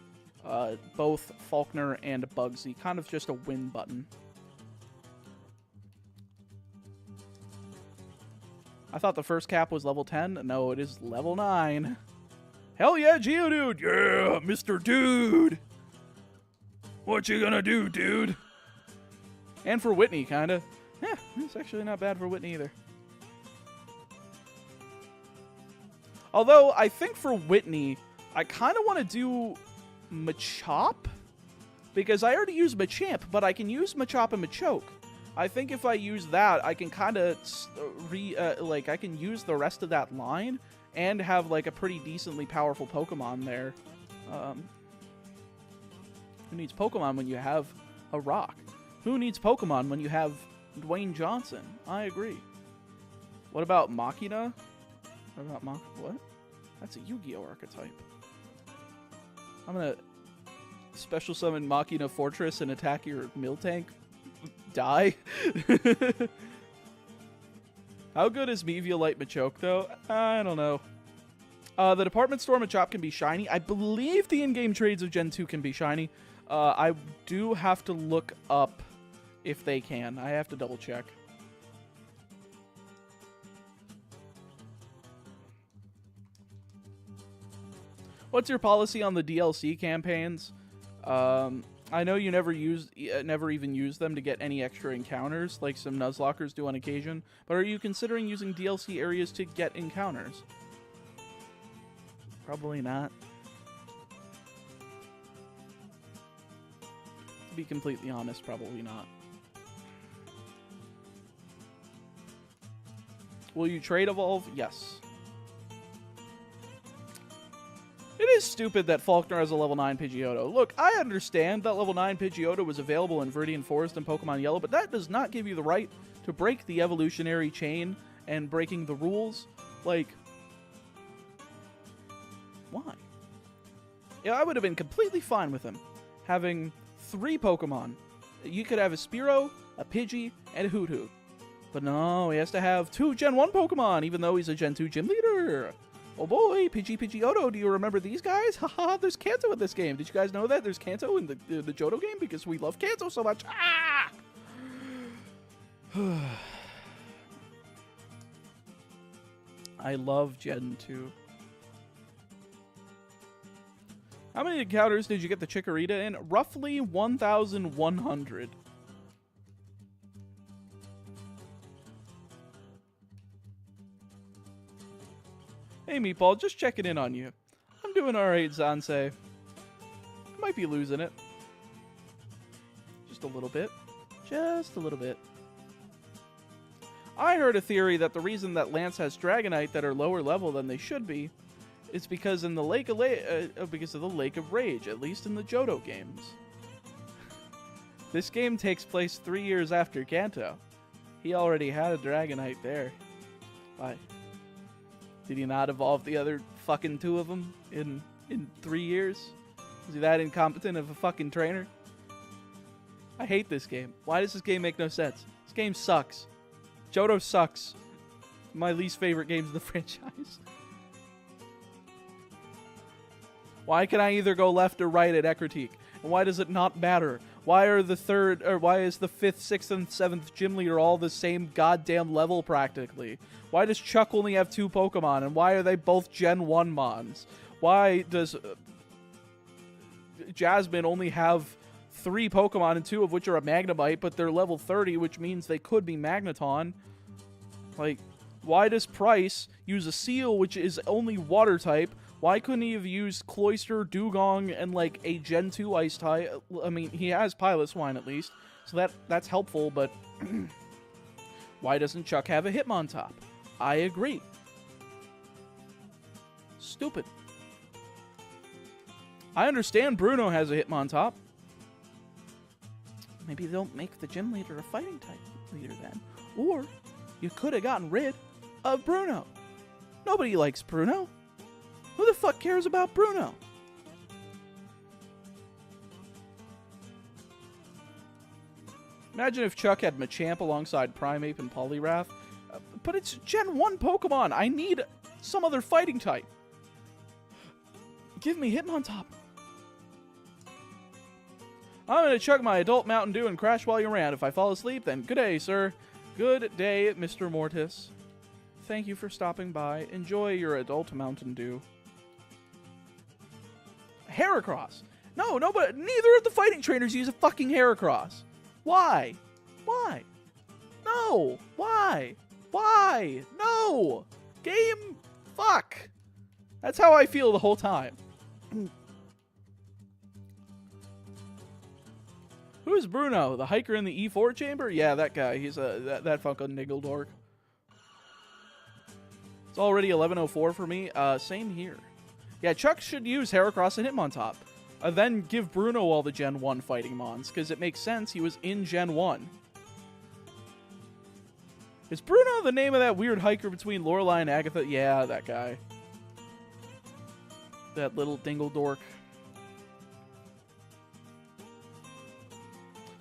both Falkner and Bugsy. Kind of just a win button. I thought the first cap was level 10. No, it is level 9. Hell yeah, Geodude! Yeah, Mr. Dude! What you gonna do, dude? And for Whitney, kinda. Yeah, it's actually not bad for Whitney either. Although, I think for Whitney, I kinda want to do Machop. Because I already use Machamp, but I can use Machop and Machoke. I think if I use that, I can kinda, I can use the rest of that line and have, like, a pretty decently powerful Pokemon there. Who needs Pokemon when you have a rock? Who needs Pokemon when you have Dwayne Johnson? I agree. What about Machina? What about what? That's a Yu-Gi-Oh! Archetype. I'm gonna special summon Machina Fortress and attack your Miltank. Die? How good is Meviolite Machoke, though? I don't know. The department store Machop can be shiny. I believe the in-game trades of Gen 2 can be shiny. I do have to look up if they can. I have to double check. What's your policy on the DLC campaigns? I know you never even use them to get any extra encounters, like some Nuzlockers do on occasion, but are you considering using DLC areas to get encounters? Probably not. To be completely honest, probably not. Will you trade Evolve? Yes. It is stupid that Falkner has a level 9 Pidgeotto. Look, I understand that level 9 Pidgeotto was available in Viridian Forest and Pokemon Yellow, but that does not give you the right to break the evolutionary chain and breaking the rules. Like, why? Yeah, I would have been completely fine with him having 3 Pokemon. You could have a Spearow, a Pidgey, and a Hoothoot. But no, he has to have 2 Gen 1 Pokemon, even though he's a Gen 2 gym leader. Oh boy, Pidgeotto, do you remember these guys? Haha, there's Kanto in this game. Did you guys know that? There's Kanto in the Johto game because we love Kanto so much. Ah! I love Gen 2. How many encounters did you get the Chikorita in? Roughly 1,100. Hey, Meatball, just checking in on you. I'm doing alright, Zansei. Might be losing it. Just a little bit. Just a little bit. I heard a theory that the reason that Lance has Dragonite that are lower level than they should be is because in the because of the Lake of Rage, at least in the Johto games. This game takes place 3 years after Kanto. He already had a Dragonite there. Why? Did he not evolve the other fucking 2 of them in 3 years? Is he that incompetent of a fucking trainer? I hate this game. Why does this game make no sense? This game sucks. Johto sucks. My least favorite games of the franchise. Why can I either go left or right at Ecruteak? And why does it not matter? Why are the why is the 5th, 6th, and 7th gym leader all the same goddamn level practically? Why does Chuck only have 2 Pokemon? And why are they both Gen 1 Mons? Why does Jasmine only have 3 Pokemon and 2 of which are a Magnemite, but they're level 30, which means they could be Magneton? Like, why does Price use a Seal, which is only Water type? Why couldn't he have used Cloyster, Dugong, and like a Gen 2 Ice type? I mean, he has Piloswine at least, so that's helpful, but why doesn't Chuck have a Hitmontop? I agree. Stupid. I understand Bruno has a Hitmontop. Maybe they'll make the gym leader a fighting type leader then. Or you could have gotten rid of Bruno. Nobody likes Bruno. Who the fuck cares about Bruno? Imagine if Chuck had Machamp alongside Primeape and Poliwrath. But it's Gen 1 Pokemon. I need some other fighting type. Give me Hitmontop. I'm going to chug my adult Mountain Dew and crash while you're around. If I fall asleep, then good day, sir. Good day, Mr. Mortis. Thank you for stopping by. Enjoy your adult Mountain Dew. Heracross. No, but neither of the fighting trainers use a fucking Heracross. Why? Why? No. Why? Why? No. Game. Fuck. That's how I feel the whole time. Who's Bruno? The hiker in the E4 chamber? Yeah, that guy. He's that fucking Niggledork. It's already 11:04 for me. Same here. Yeah, Chuck should use Heracross and Hitmontop. Then give Bruno all the Gen 1 fighting mons, because it makes sense. He was in Gen 1. Is Bruno the name of that weird hiker between Lorelei and Agatha? Yeah, that guy. That little Dingledork.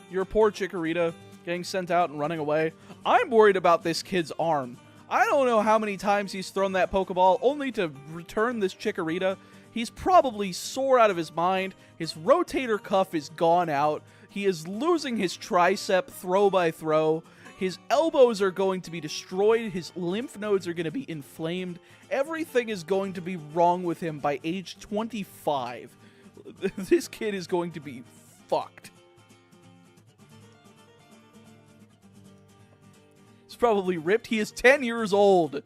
Your poor Chikorita getting sent out and running away. I'm worried about this kid's arm. I don't know how many times he's thrown that Pokeball only to return this Chikorita. He's probably sore out of his mind. His rotator cuff is gone out. He is losing his tricep throw by throw. His elbows are going to be destroyed. His lymph nodes are going to be inflamed. Everything is going to be wrong with him by age 25. This kid is going to be fucked. Probably ripped. He is 10 years old.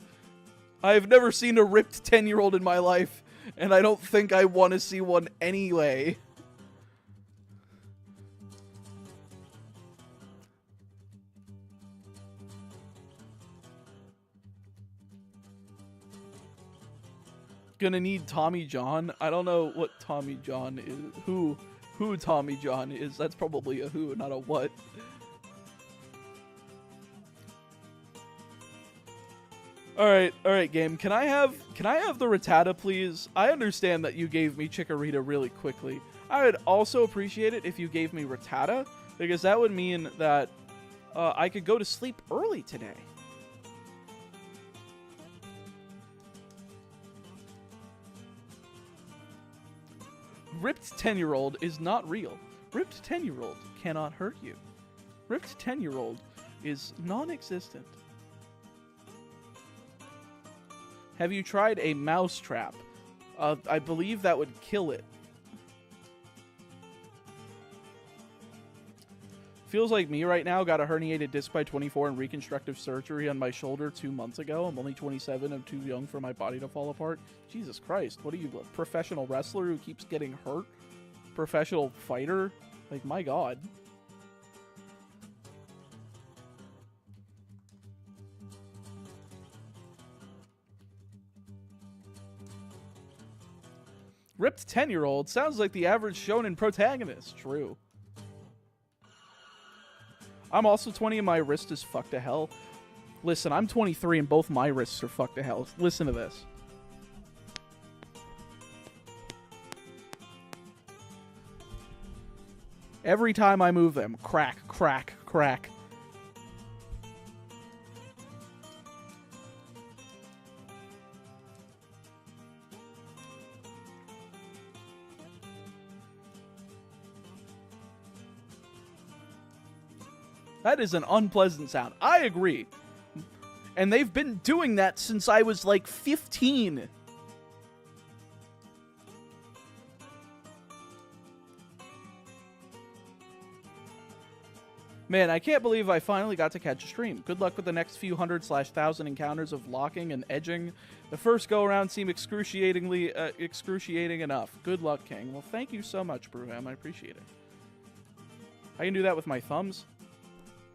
I've never seen a ripped 10-year-old in my life, and I don't think I want to see one anyway. Gonna need Tommy John. I don't know what Tommy John is. Who Tommy John is. That's probably a who, not a what. All right, game. Can I have the Rattata, please? I understand that you gave me Chikorita really quickly. I would also appreciate it if you gave me Rattata, because that would mean that I could go to sleep early today. Ripped 10-year-old is not real. Ripped 10-year-old cannot hurt you. Ripped 10-year-old is non-existent. Have you tried a mouse trap? I believe that would kill it. Feels like me right now. Got a herniated disc by 24 and reconstructive surgery on my shoulder 2 months ago. I'm only 27. I'm too young for my body to fall apart. Jesus Christ. What are you, a professional wrestler who keeps getting hurt? Professional fighter? Like, my God. Ripped 10-year-old sounds like the average shonen protagonist. True. I'm also 20 and my wrist is fucked to hell. Listen, I'm 23 and both my wrists are fucked to hell. Listen to this. Every time I move them, crack, crack, crack. That is an unpleasant sound. I agree. And they've been doing that since I was like 15. Man, I can't believe I finally got to catch a stream. Good luck with the next few 100/1000 encounters of locking and edging. The first go-around seemed excruciating enough. Good luck, King. Well, thank you so much, Brewham. I appreciate it. I can do that with my thumbs.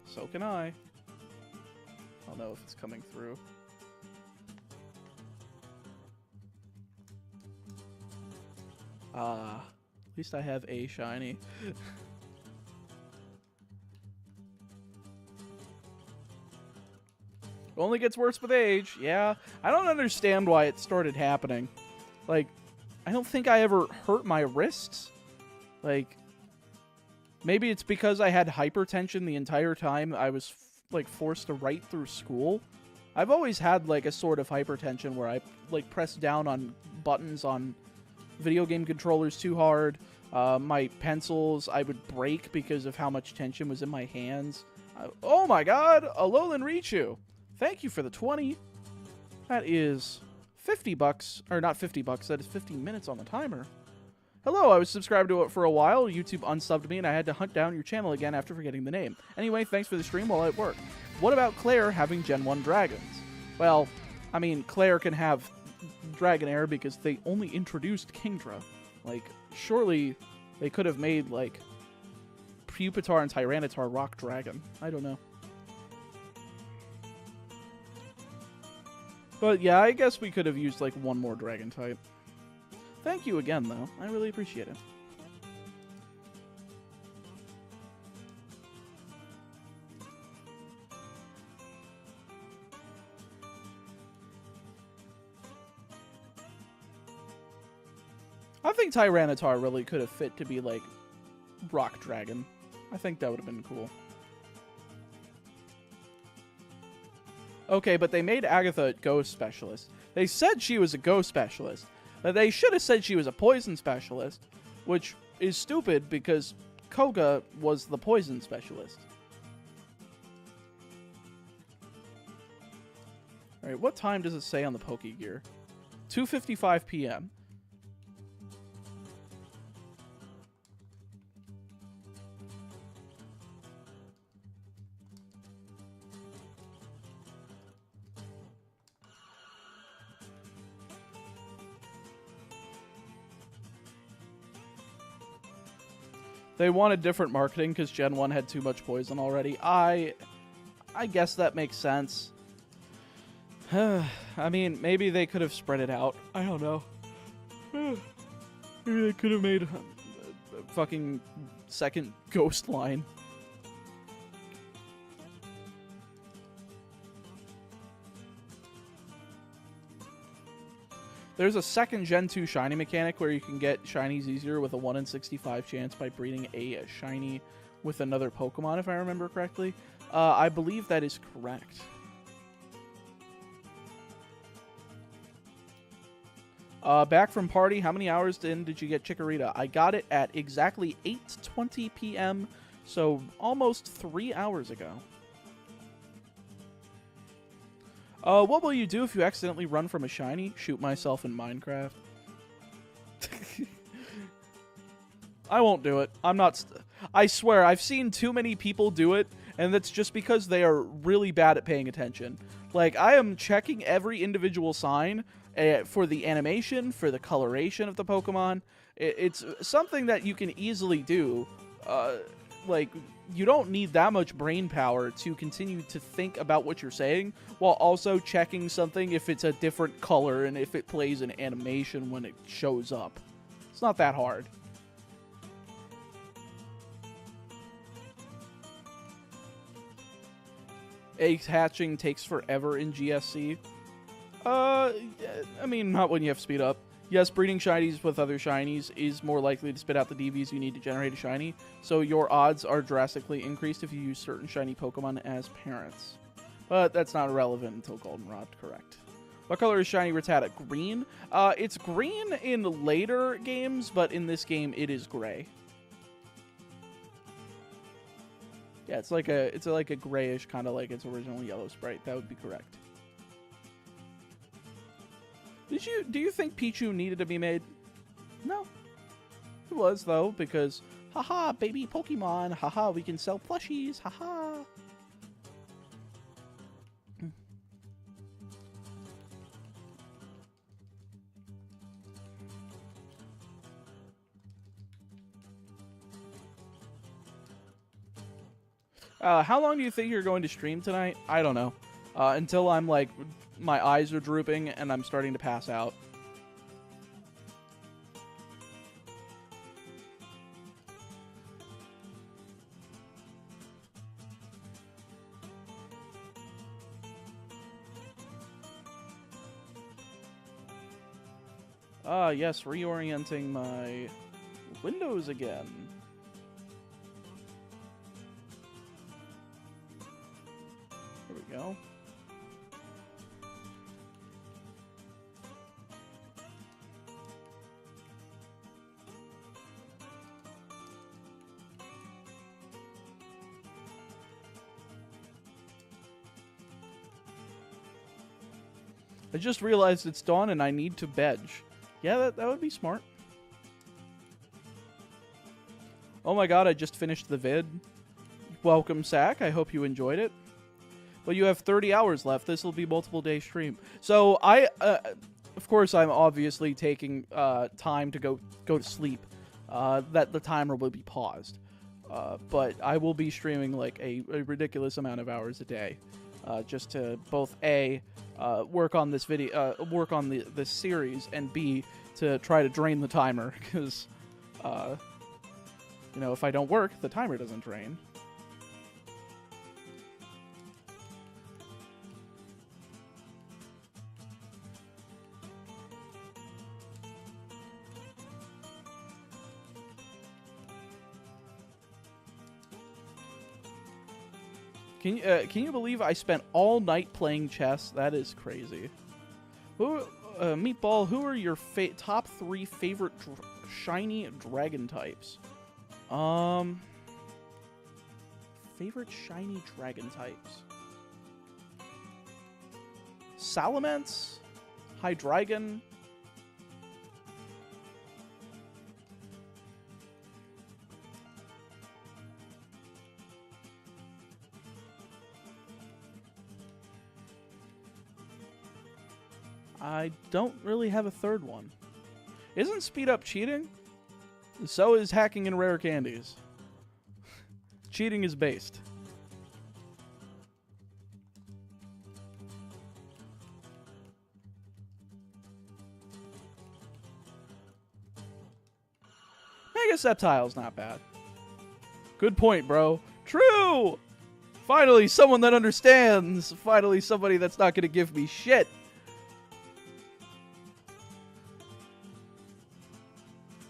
So can I. I don't know if it's coming through. At least I have a shiny. Only gets worse with age. Yeah. I don't understand why it started happening. Like, I don't think I ever hurt my wrists. Like, maybe it's because I had hypertension the entire time I was, like, forced to write through school. I've always had, like, a sort of hypertension where I, like, press down on buttons on video game controllers too hard. My pencils, I would break because of how much tension was in my hands. Oh my god! Alolan Richu! Thank you for the 20. That is 50 bucks. Or not 50 bucks, that is 15 minutes on the timer. Hello, I was subscribed to it for a while. YouTube unsubbed me, and I had to hunt down your channel again after forgetting the name. Anyway, thanks for the stream while at work. What about Claire having Gen 1 dragons? Well, I mean, Claire can have Dragonair because they only introduced Kingdra. Like, surely they could have made, like, Pupitar and Tyranitar Rock Dragon. I don't know. But yeah, I guess we could have used, like, one more dragon type. Thank you again, though. I really appreciate it. I think Tyranitar really could have fit to be, like, Rock Dragon. I think that would have been cool. Okay, but they made Agatha a Ghost Specialist. They said she was a Ghost Specialist. But they should have said she was a Poison Specialist, which is stupid because Koga was the Poison Specialist. Alright, what time does it say on the Pokegear? 2:55 p.m. They wanted different marketing because Gen 1 had too much poison already. I guess that makes sense. I mean, maybe they could have spread it out. I don't know. Maybe they could have made a fucking second ghost line. There's a second Gen 2 shiny mechanic where you can get shinies easier with a 1 in 65 chance by breeding a shiny with another Pokemon, if I remember correctly. I believe that is correct. Back from party, how many hours in did you get Chikorita? I got it at exactly 8:20 p.m., so almost 3 hours ago. What will you do if you accidentally run from a shiny? Shoot myself in Minecraft. I won't do it. I'm not... I swear, I've seen too many people do it, and that's just because they are really bad at paying attention. Like, I am checking every individual sign for the animation, for the coloration of the Pokemon. It's something that you can easily do. Like, you don't need that much brain power to continue to think about what you're saying, while also checking something if it's a different color and if it plays an animation when it shows up. It's not that hard. Eggs hatching takes forever in GSC. I mean, not when you have speed up. Yes, breeding shinies with other shinies is more likely to spit out the DVs you need to generate a shiny, so your odds are drastically increased if you use certain shiny Pokemon as parents. But that's not relevant until Goldenrod, correct. What color is shiny Rattata? Green? It's green in later games, but in this game it is gray. Yeah, it's like a grayish, kind of like its original yellow sprite. That would be correct. Do you think Pichu needed to be made? No. It was, though, because, haha, baby Pokemon, haha, we can sell plushies, haha. How long do you think you're going to stream tonight? I don't know. Until I'm like, my eyes are drooping and I'm starting to pass out. Yes, reorienting my windows again. There we go. I just realized it's dawn and I need to bed. Yeah, that would be smart. Oh my god, I just finished the vid. Welcome, Sack. I hope you enjoyed it. But you have 30 hours left. This will be multiple day stream. So of course, I'm obviously taking time to go to sleep. That the timer will be paused. But I will be streaming like a ridiculous amount of hours a day. Just to both work on this video, work on this series, and B, to try to drain the timer, because you know, if I don't work, the timer doesn't drain. Can you believe I spent all night playing chess? That is crazy. Meatball, who are your top 3 favorite shiny dragon types? Favorite shiny dragon types? Salamence? Hydreigon? I don't really have a third one. Isn't speed up cheating? So is hacking in rare candies. Cheating is based. Mega Sceptile's not bad. Good point, bro. True! Finally, someone that understands. Finally, somebody that's not gonna give me shit.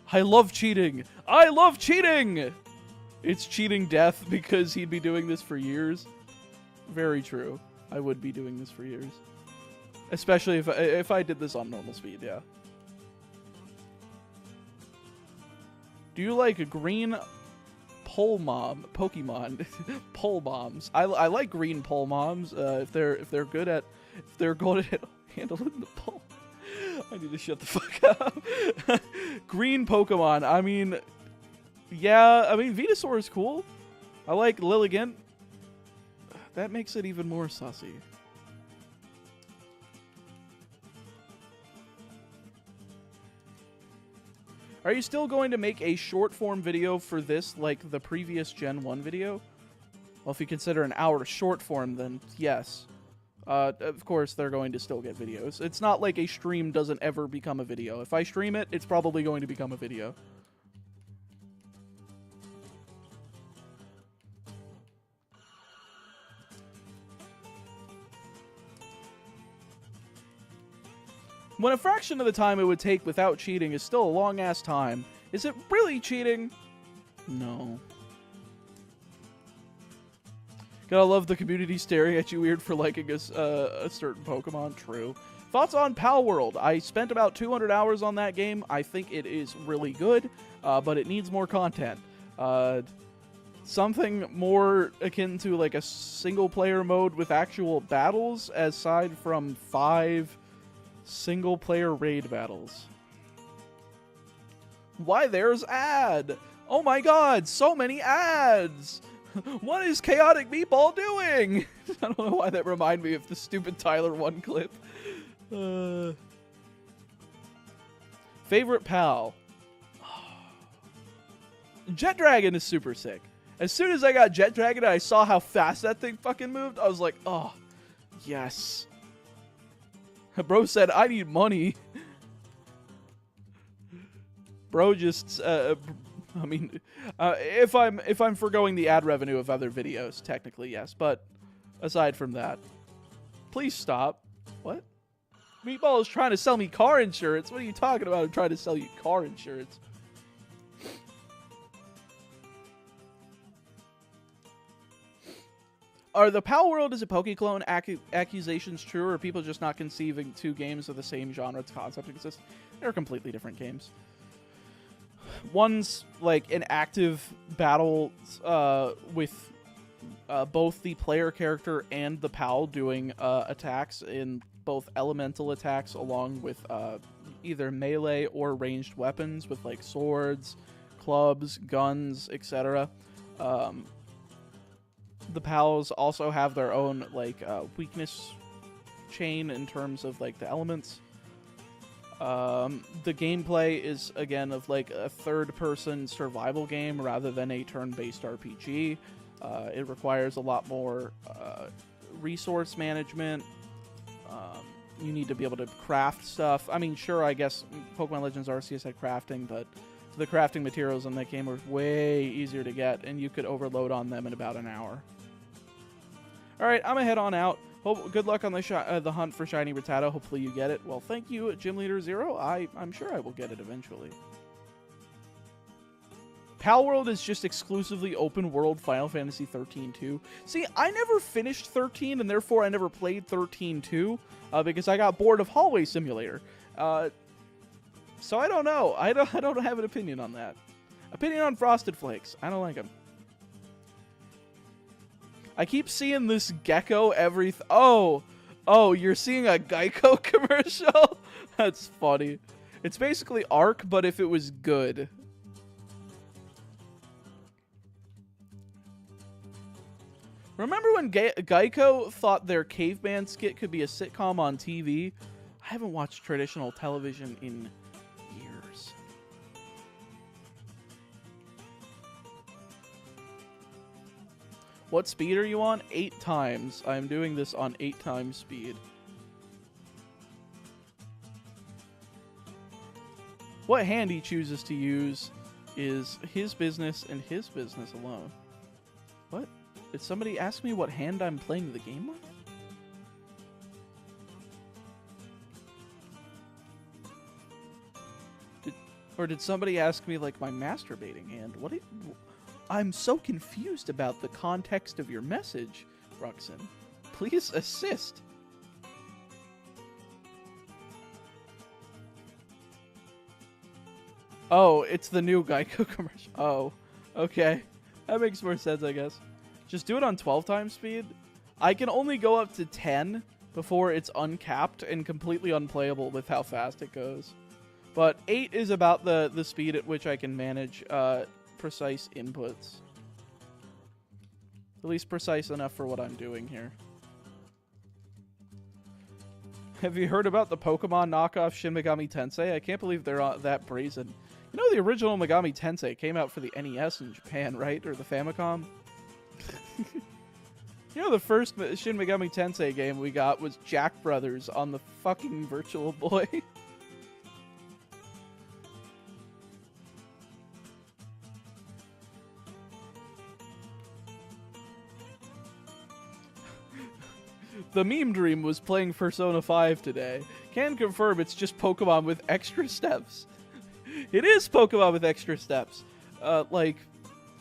I love cheating. I love cheating! It's cheating death because he'd be doing this for years. Very true. I would be doing this for years. Especially if I did this on normal speed, yeah. Do you like green Pokemon? Pole moms. I like green pole moms. If they're good at handling the pole. I need to shut the fuck up. Green Pokemon. I mean, yeah. I mean, Venusaur is cool. I like Lilligant. That makes it even more sussy. Are you still going to make a short form video for this like the previous Gen 1 video? Well, if you consider an hour short form, then yes. Of course, they're going to still get videos. It's not like a stream doesn't ever become a video. If I stream it, it's probably going to become a video. When a fraction of the time it would take without cheating is still a long-ass time, is it really cheating? No. Gotta love the community staring at you weird for liking a certain Pokemon. True. Thoughts on Pal World? I spent about 200 hours on that game. I think it is really good, but it needs more content. Something more akin to like a single-player mode with actual battles, aside from 5 single-player raid battles. Why, there's ad! Oh my god, so many ads! What is Chaotic Meatball doing? I don't know why that reminded me of the stupid Tyler 1 clip. Favorite pal? Jet Dragon is super sick. As soon as I got Jet Dragon and I saw how fast that thing fucking moved, I was like, oh, yes. Bro said, I need money. Bro just, I mean, if I'm foregoing the ad revenue of other videos, technically, yes. But aside from that, please stop. What? Meatball is trying to sell me car insurance. What are you talking about? I'm trying to sell you car insurance. Are the Pal World as a Pokéclone accusations true, or are people just not conceiving two games of the same genre concept exist? They're completely different games. One's like an active battle with both the player character and the Pal doing attacks in both elemental attacks along with either melee or ranged weapons with like swords, clubs, guns, etc. The Pals also have their own like weakness chain in terms of like the elements. The gameplay is again of like a third-person survival game rather than a turn-based RPG. It requires a lot more resource management. You need to be able to craft stuff. I mean, sure, I guess Pokemon Legends Arceus had crafting, but the crafting materials in that game were way easier to get, and you could overload on them in about an hour. All right, I'm gonna head on out. Good luck on the hunt for Shiny Rattata. Hopefully you get it. Well, thank you, Gym Leader Zero. I'm sure I will get it eventually. Pal World is just exclusively open world Final Fantasy 13-2. See, I never finished 13, and therefore I never played 13-2 because I got bored of Hallway Simulator. So I don't know. I don't have an opinion on that. Opinion on Frosted Flakes. I don't like them. I keep seeing this gecko oh, you're seeing a Geico commercial? That's funny. It's basically Ark, but if it was good. Remember when Geico thought their caveman skit could be a sitcom on TV? I haven't watched traditional television in years. What speed are you on? 8 times. I'm doing this on 8 times speed. What hand he chooses to use is his business and his business alone. What? Did somebody ask me what hand I'm playing the game with? Did somebody ask me, like, my masturbating hand? What? I'm so confused about the context of your message, Ruxin. Please assist. Oh, it's the new Geico commercial. Oh, okay. That makes more sense, I guess. Just do it on 12 times speed. I can only go up to 10 before it's uncapped and completely unplayable with how fast it goes. But 8 is about the speed at which I can manage precise inputs. At least precise enough for what I'm doing here. Have you heard about the Pokemon knockoff Shin Megami Tensei? I can't believe they're that brazen. You know the original Megami Tensei came out for the NES in Japan, right? Or the Famicom? You know the first Shin Megami Tensei game we got was Jack Brothers on the fucking Virtual Boy. The meme dream was playing Persona 5 today. Can confirm it's just Pokemon with extra steps. It is Pokemon with extra steps. Like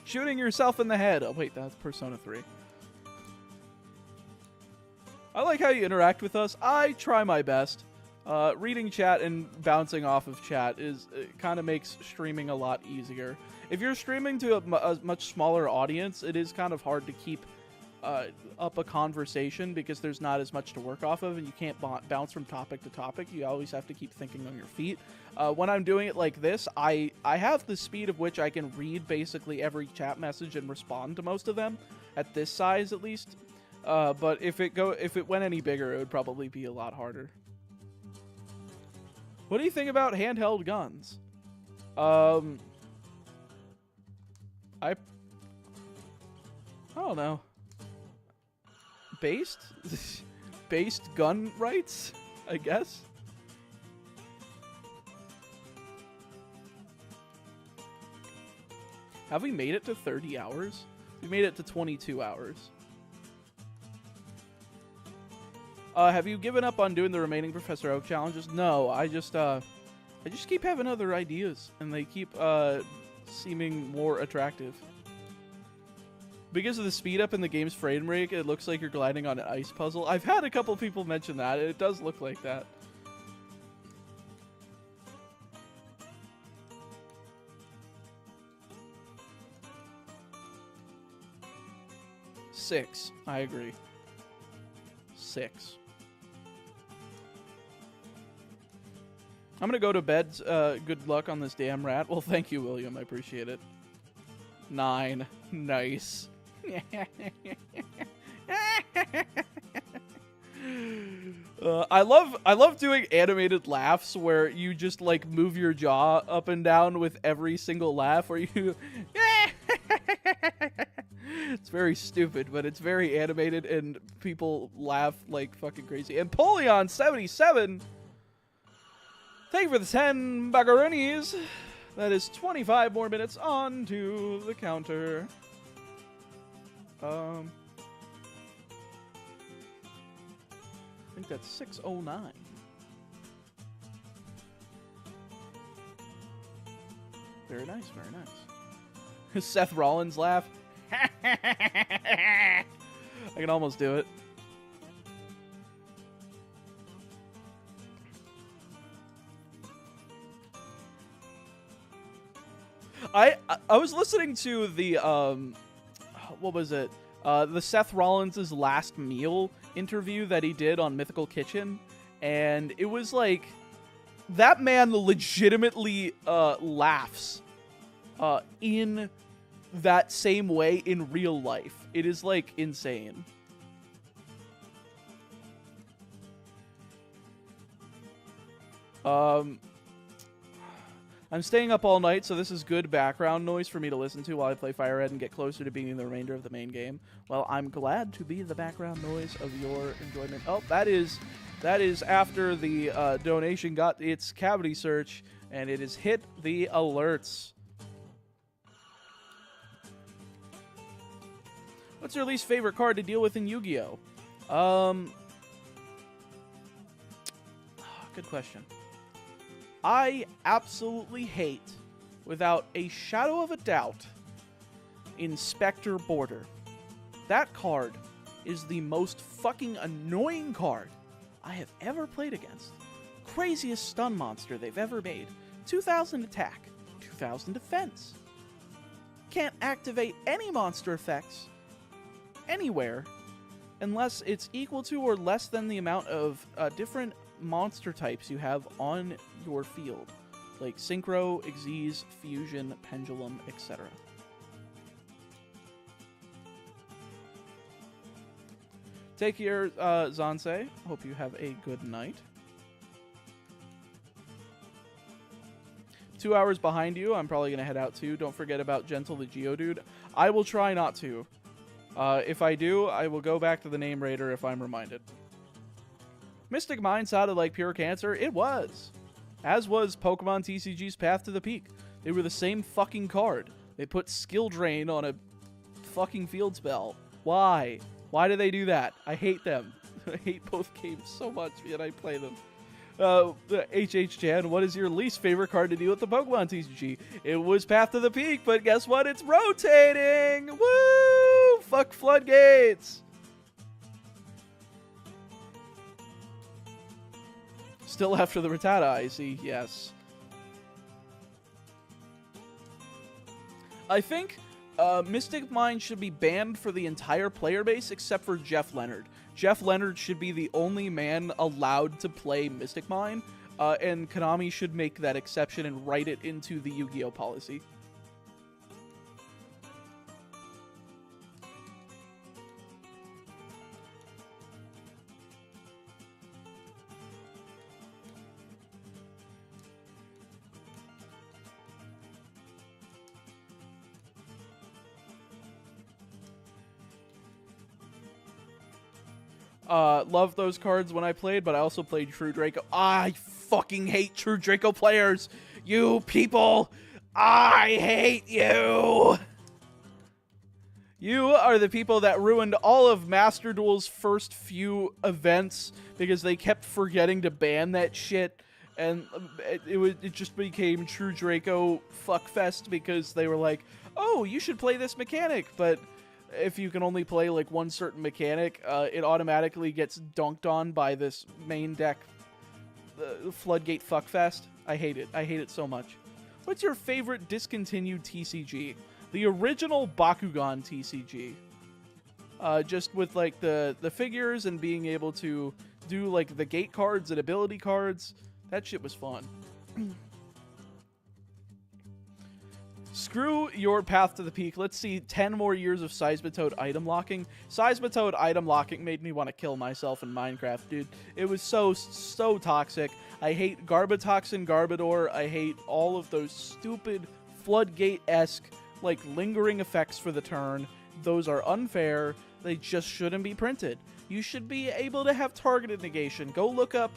shooting yourself in the head. Oh wait, that's Persona 3. I like how you interact with us. I try my best. Reading chat and bouncing off of chat kind of makes streaming a lot easier. If you're streaming to a much smaller audience, it is kind of hard to keep up a conversation because there's not as much to work off of, and you can't bounce from topic to topic. You always have to keep thinking on your feet. When I'm doing it like this, I have the speed of which I can read basically every chat message and respond to most of them at this size, at least. But if it went any bigger, it would probably be a lot harder. What do you think about handheld guns? I don't know. Based gun rights, I guess. Have we made it to 30 hours? We made it to 22 hours. Have you given up on doing the remaining Professor Oak challenges? No, I just keep having other ideas, and they keep seeming more attractive. Because of the speed up in the game's frame rate, it looks like you're gliding on an ice puzzle. I've had a couple people mention that. It does look like that. Six. I agree. 6. I'm gonna go to bed. Good luck on this damn rat. Well, thank you, William. I appreciate it. 9. Nice. I love doing animated laughs where you just like move your jaw up and down with every single laugh where you it's very stupid, but it's very animated and people laugh like fucking crazy. And Polion77, thank you for the 10 buckaroonies. That is 25 more minutes onto the counter. I think that's 6:09. Very nice, very nice. Seth Rollins laugh. I can almost do it. I was listening to the what was it? The Seth Rollins' last meal interview that he did on Mythical Kitchen, and it was like that man legitimately laughs in that same way in real life. It is like insane. I'm staying up all night, so this is good background noise for me to listen to while I play Fire Red and get closer to beating the remainder of the main game. Well, I'm glad to be the background noise of your enjoyment. Oh, that is after the donation got its cavity search, and it has hit the alerts. What's your least favorite card to deal with in Yu-Gi-Oh? Good question. I absolutely hate, without a shadow of a doubt, Inspector Border. That card is the most fucking annoying card I have ever played against. Craziest stun monster they've ever made. 2000 attack, 2000 defense. Can't activate any monster effects anywhere unless it's equal to or less than the amount of different monster types you have on your field, like Synchro, Xyz, Fusion, Pendulum, etc. Take care, Zansei. Hope you have a good night. 2 hours behind you. I'm probably going to head out too. Don't forget about Gentle the Geodude. I will try not to. If I do, I will go back to the Name Raider if I'm reminded. Mystic Mine sounded like pure cancer. It was. As was Pokemon TCG's Path to the Peak. They were the same fucking card. They put Skill Drain on a fucking field spell. Why? Why do they do that? I hate them. I hate both games so much, yet I play them. HH Chan, what is your least favorite card to deal with the Pokemon TCG? It was Path to the Peak, but guess what? It's rotating! Woo! Fuck floodgates! Still after the Rattata, I see. Yes. I think Mystic Mine should be banned for the entire player base except for Jeff Leonard. Jeff Leonard should be the only man allowed to play Mystic Mine, and Konami should make that exception and write it into the Yu-Gi-Oh! Policy. Loved those cards when I played, but I also played True Draco. I fucking hate True Draco players! You people! I hate you! You are the people that ruined all of Master Duel's first few events because they kept forgetting to ban that shit, and it just became True Draco fuckfest because they were like, oh, you should play this mechanic, but if you can only play like one certain mechanic, it automatically gets dunked on by this main deck floodgate fuckfest. I hate it. I hate it so much. What's your favorite discontinued TCG? The original Bakugan TCG. Just with like the figures and being able to do like the gate cards and ability cards. That shit was fun. Screw your Path to the Peak. Let's see 10 more years of Seismitoad item locking. Seismitoad item locking made me want to kill myself in Minecraft, dude. It was so toxic. I hate Garbatoxin, Garbodor. I hate all of those stupid Floodgate-esque, like, lingering effects for the turn. Those are unfair. They just shouldn't be printed. You should be able to have targeted negation. Go look up,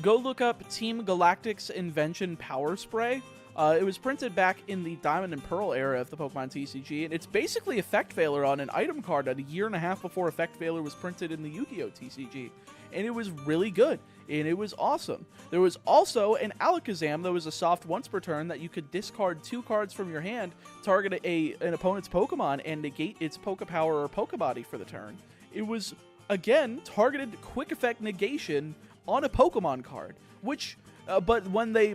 Go look up Team Galactic's invention Power Spray. It was printed back in the Diamond and Pearl era of the Pokemon TCG, and it's basically Effect Veiler on an item card a year and a half before Effect Veiler was printed in the Yu-Gi-Oh! TCG. And it was really good, and it was awesome. There was also an Alakazam that was a soft once per turn that you could discard 2 cards from your hand, target an opponent's Pokemon, and negate its Pokepower or Pokebody for the turn. It was, again, targeted quick effect negation on a Pokemon card, which, but when they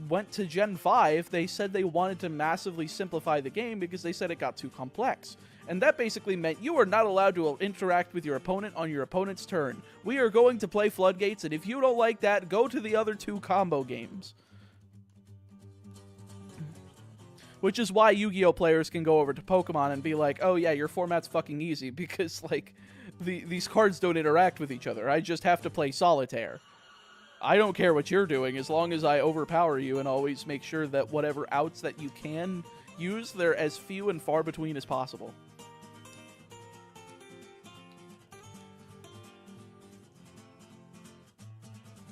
went to Gen 5, they said they wanted to massively simplify the game because they said it got too complex. And that basically meant you are not allowed to interact with your opponent on your opponent's turn. We are going to play Floodgates, and if you don't like that, go to the other 2 combo games. Which is why Yu-Gi-Oh! Players can go over to Pokemon and be like, oh yeah, your format's fucking easy, because, like, these cards don't interact with each other. I just have to play Solitaire. I don't care what you're doing, as long as I overpower you and always make sure that whatever outs that you can use, they're as few and far between as possible.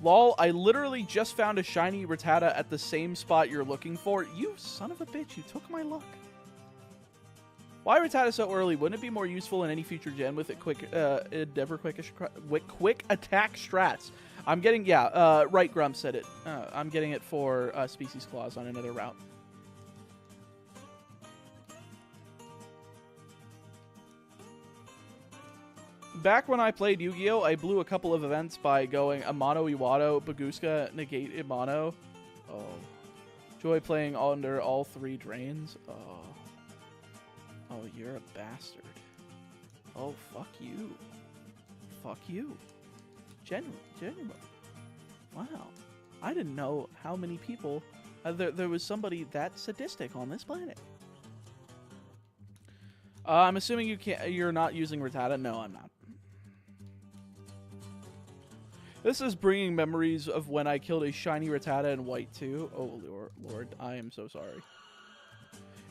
Lol, I literally just found a shiny Rattata at the same spot you're looking for. You son of a bitch, you took my luck. Why Rattata so early? Wouldn't it be more useful in any future gen with it quick attack strats? I'm getting, yeah, right, Grump said it. I'm getting it for Species Clause on another route. Back when I played Yu-Gi-Oh, I blew a couple of events by going Amano Iwado, Baguska, negate Imano. Oh. Joy playing under all 3 drains. Oh. Oh, you're a bastard. Oh, fuck you. Fuck you. Genuine. Wow. I didn't know how many people... there was somebody that sadistic on this planet. I'm assuming you're not using Rattata? No, I'm not. This is bringing memories of when I killed a shiny Rattata in white too. Oh, Lord, I am so sorry.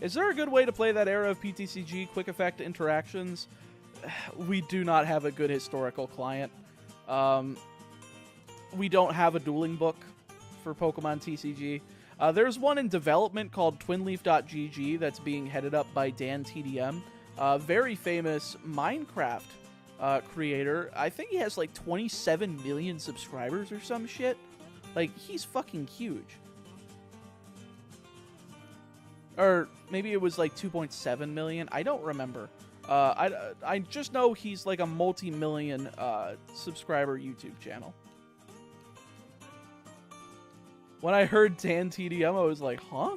Is there a good way to play that era of PTCG quick effect interactions? We do not have a good historical client. We don't have a dueling book for Pokemon TCG. There's one in development called twinleaf.gg that's being headed up by Dan TDM. Very famous Minecraft creator. I think he has like 27 million subscribers or some shit. Like, he's fucking huge. Or maybe it was like 2.7 million. I don't remember. I just know he's like a multi-million subscriber YouTube channel. When I heard Dan TDM, I was like, huh?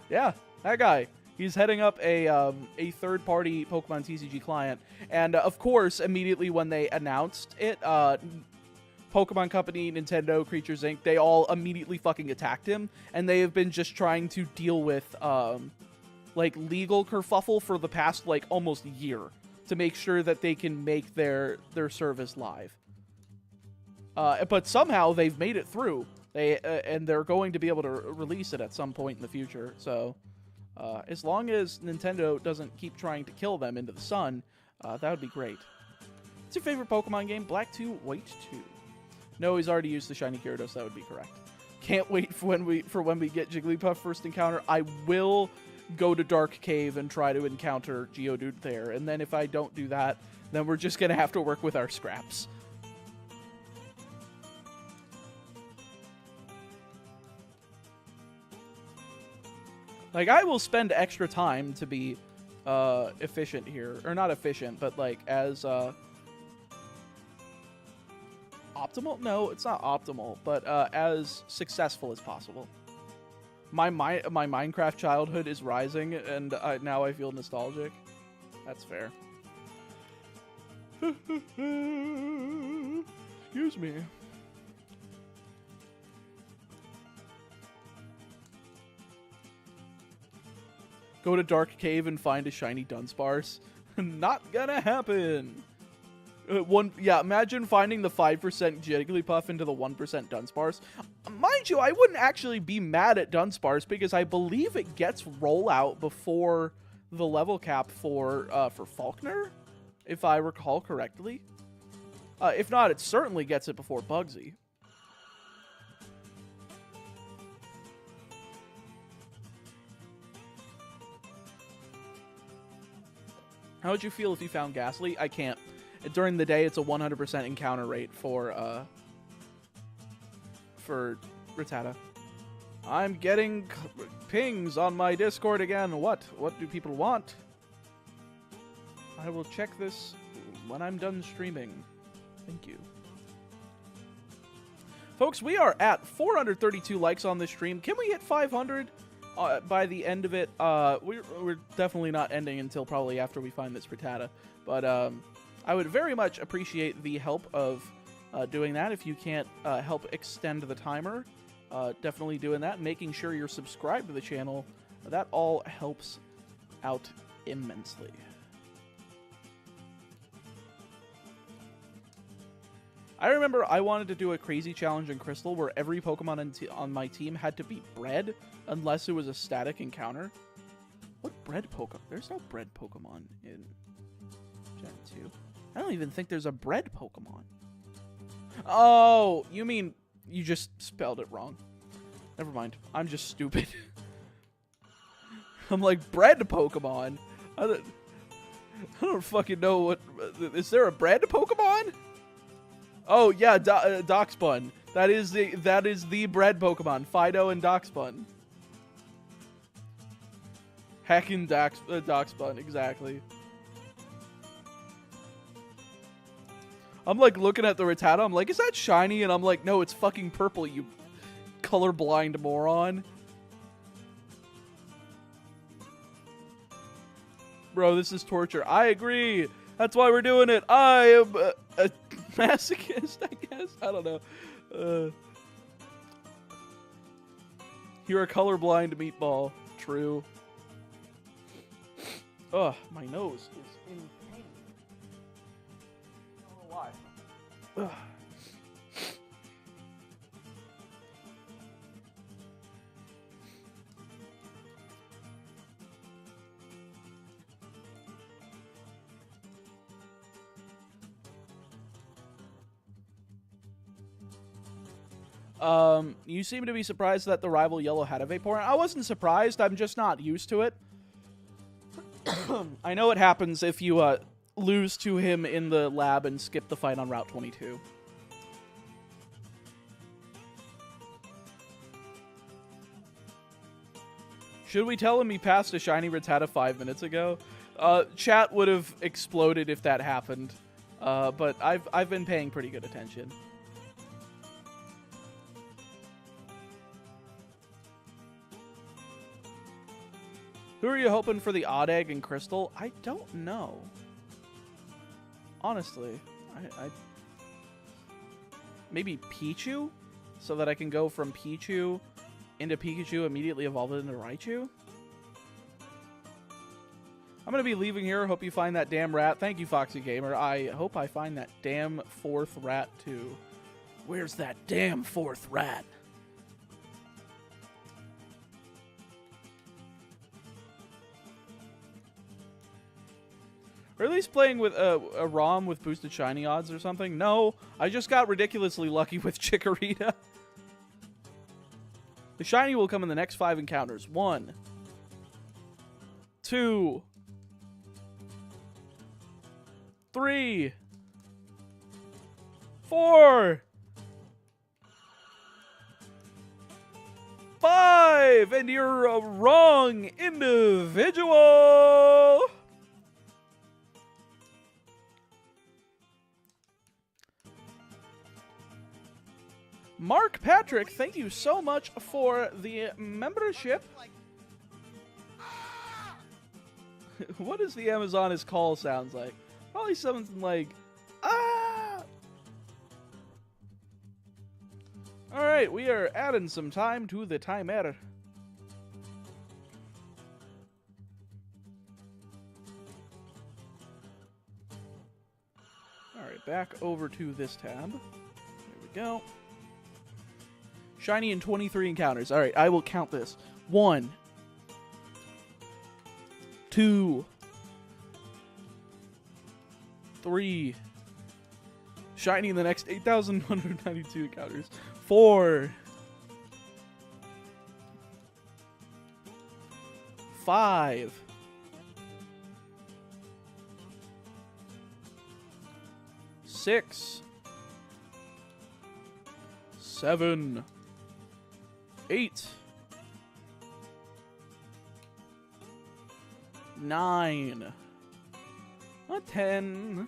Yeah, that guy. He's heading up a third-party Pokemon TCG client. And, of course, immediately when they announced it, Pokemon Company, Nintendo, Creatures Inc., they all immediately fucking attacked him. And they have been just trying to deal with, like, legal kerfuffle for the past, like, almost year to make sure that they can make their service live. But somehow they've made it through. And they're going to be able to release it at some point in the future. So, as long as Nintendo doesn't keep trying to kill them into the sun, that would be great. What's your favorite Pokemon game? Black 2, White 2. No, he's already used the Shiny Gyarados. That would be correct. Can't wait for when we get Jigglypuff first encounter. I will go to Dark Cave and try to encounter Geodude there. And then if I don't do that, then we're just going to have to work with our scraps. Like, I will spend extra time to be efficient here. Or not efficient, but, like, as optimal? No, it's not optimal, but as successful as possible. My Minecraft childhood is rising, and now I feel nostalgic. That's fair. Excuse me. Go to Dark Cave and find a shiny Dunsparce. Not gonna happen. Imagine finding the 5% Jigglypuff into the 1% Dunsparce. Mind you, I wouldn't actually be mad at Dunsparce because I believe it gets rollout before the level cap for Falkner, if I recall correctly. If not, it certainly gets it before Bugsy. How would you feel if you found Ghastly? I can't. During the day, it's a 100% encounter rate for Rattata. I'm getting pings on my Discord again. What? What do people want? I will check this when I'm done streaming. Thank you. Folks, we are at 432 likes on this stream. Can we hit 500? By the end of it, we're definitely not ending until probably after we find this Rattata. But I would very much appreciate the help of doing that. If you can't help extend the timer, definitely doing that. Making sure you're subscribed to the channel. That all helps out immensely. I remember I wanted to do a crazy challenge in Crystal where every Pokemon on my team had to be bred unless it was a static encounter. What bred Pokemon? There's no bred Pokemon in Gen 2. I don't even think there's a bred Pokemon. Oh, you mean you just spelled it wrong. Never mind. I'm just stupid. I'm like, bred Pokemon? I don't fucking know what... Is there a bred Pokemon? Oh yeah, Doxbun. That is the bred Pokemon. Fido and Doxbun. Heckin' Doxbun, exactly. I'm like looking at the Rattata. I'm like, is that shiny? And I'm like, no, it's fucking purple, you colorblind moron. Bro, this is torture. I agree. That's why we're doing it. I am a masochist, I guess. I don't know. You're a colorblind meatball. True. Ugh, my nose is in pain. I don't know why. Ugh. You seem to be surprised that the rival yellow had a Vaporeon. I wasn't surprised. I'm just not used to it. I know what happens if you lose to him in the lab and skip the fight on Route 22. Should we tell him he passed a shiny Rattata 5 minutes ago? Chat would have exploded if that happened. But I've been paying pretty good attention. Who are you hoping for the Odd Egg and Crystal? I don't know. Honestly. I maybe Pichu? So that I can go from Pichu into Pikachu, immediately evolve it into Raichu? I'm going to be leaving here. Hope you find that damn rat. Thank you, Foxy Gamer. I hope I find that damn fourth rat, too. Where's that damn fourth rat? Or at least playing with a ROM with boosted shiny odds or something. No, I just got ridiculously lucky with Chikorita. The shiny will come in the next 5 encounters. 1, 2, 3, 4, 5, and you're a wrong individual. Mark Patrick, thank you so much for the membership. What does the Amazoness call sounds like? Probably something like, ah! Alright, we are adding some time to the timer. Alright, back over to this tab. There we go. Shiny in 23 encounters. Alright, I will count this. 1, 2, 3. Shiny in the next 8,192 encounters. 4. 5. 6. 7. 8. 9. 10.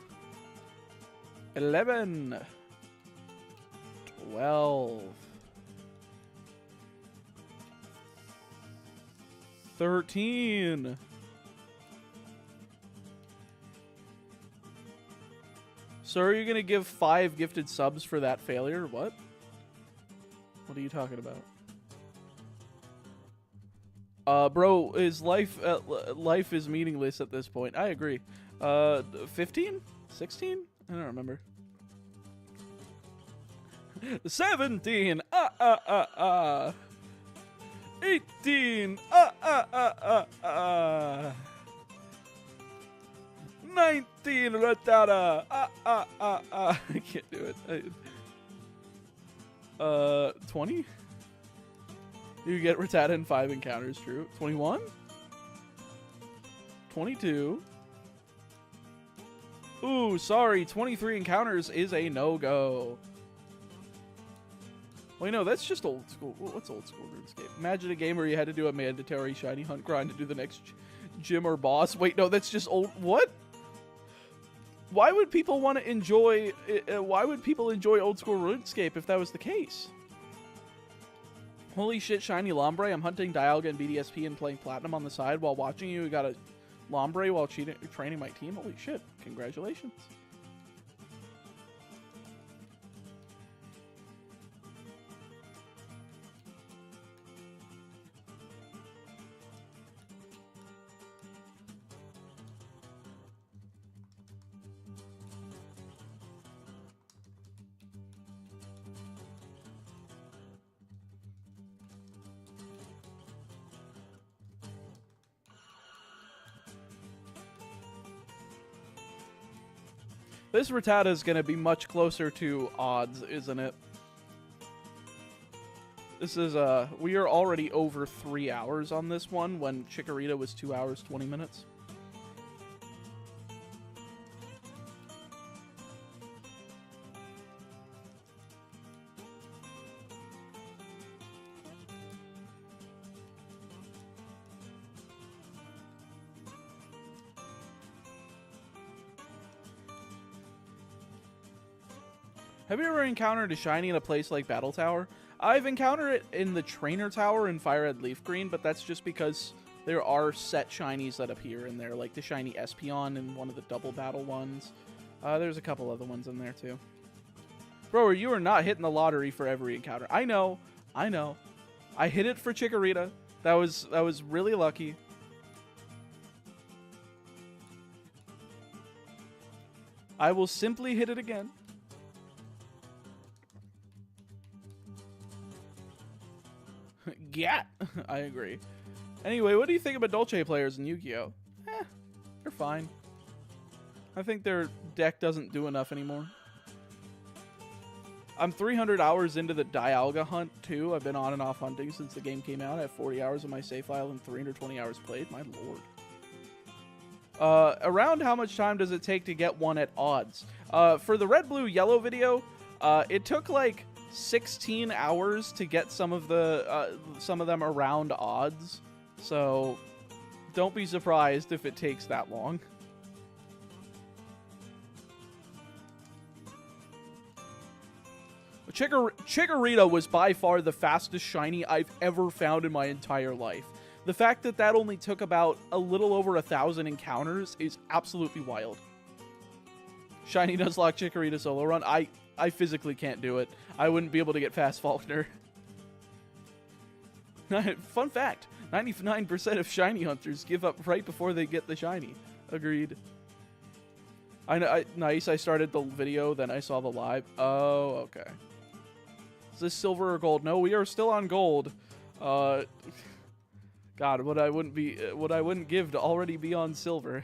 11. 12. 13. So are you going to give 5 gifted subs for that failure? What? What are you talking about? Bro, his life is meaningless at this point. I agree. 15? 16? I don't remember. 17. 18. 19. Rattata. I can't do it. 20? You get Rattata in 5 encounters, true. 21? 22? Ooh, sorry. 23 encounters is a no-go. Wait, no, that's just old school. What's old school RuneScape? Imagine a game where you had to do a mandatory shiny hunt grind to do the next gym or boss. Wait, no, that's just old. What? Why would people want to enjoy? Why would people enjoy old school RuneScape if that was the case? Holy shit, shiny Lombre! I'm hunting Dialga and BDSP and playing Platinum on the side while watching you. We got a Lombre while training my team. Holy shit! Congratulations. This Rattata is going to be much closer to odds, isn't it? This is, we are already over 3 hours on this one when Chikorita was 2 hours, 20 minutes. Have you ever encountered a shiny in a place like Battle Tower? I've encountered it in the Trainer Tower in Fire Red Leaf Green, but that's just because there are set shinies that appear in there, like the shiny Espeon and one of the double battle ones. There's a couple other ones in there too. Bro, you are not hitting the lottery for every encounter. I know. I hit it for Chikorita. That was really lucky. I will simply hit it again. Yeah, I agree. Anyway, what do you think about Dolce players in Yu-Gi-Oh? They're fine. I think their deck doesn't do enough anymore. I'm 300 hours into the Dialga hunt, too. I've been on and off hunting since the game came out. I have 40 hours in my save file and 320 hours played. My lord. Around how much time does it take to get one at odds? For the red, blue, yellow video, it took like 16 hours to get some of them around odds, so don't be surprised if it takes that long. Chikorita was by far the fastest shiny I've ever found in my entire life. The fact that that only took about a little over 1,000 encounters is absolutely wild. Shiny Nuzlocke Chikorita solo run. I physically can't do it. I wouldn't be able to get past Faulkner. Fun fact, 99% of shiny hunters give up right before they get the shiny. Agreed. Nice, I started the video, then I saw the live. Oh, okay. Is this silver or gold? No, we are still on gold. God, what I wouldn't give to already be on silver.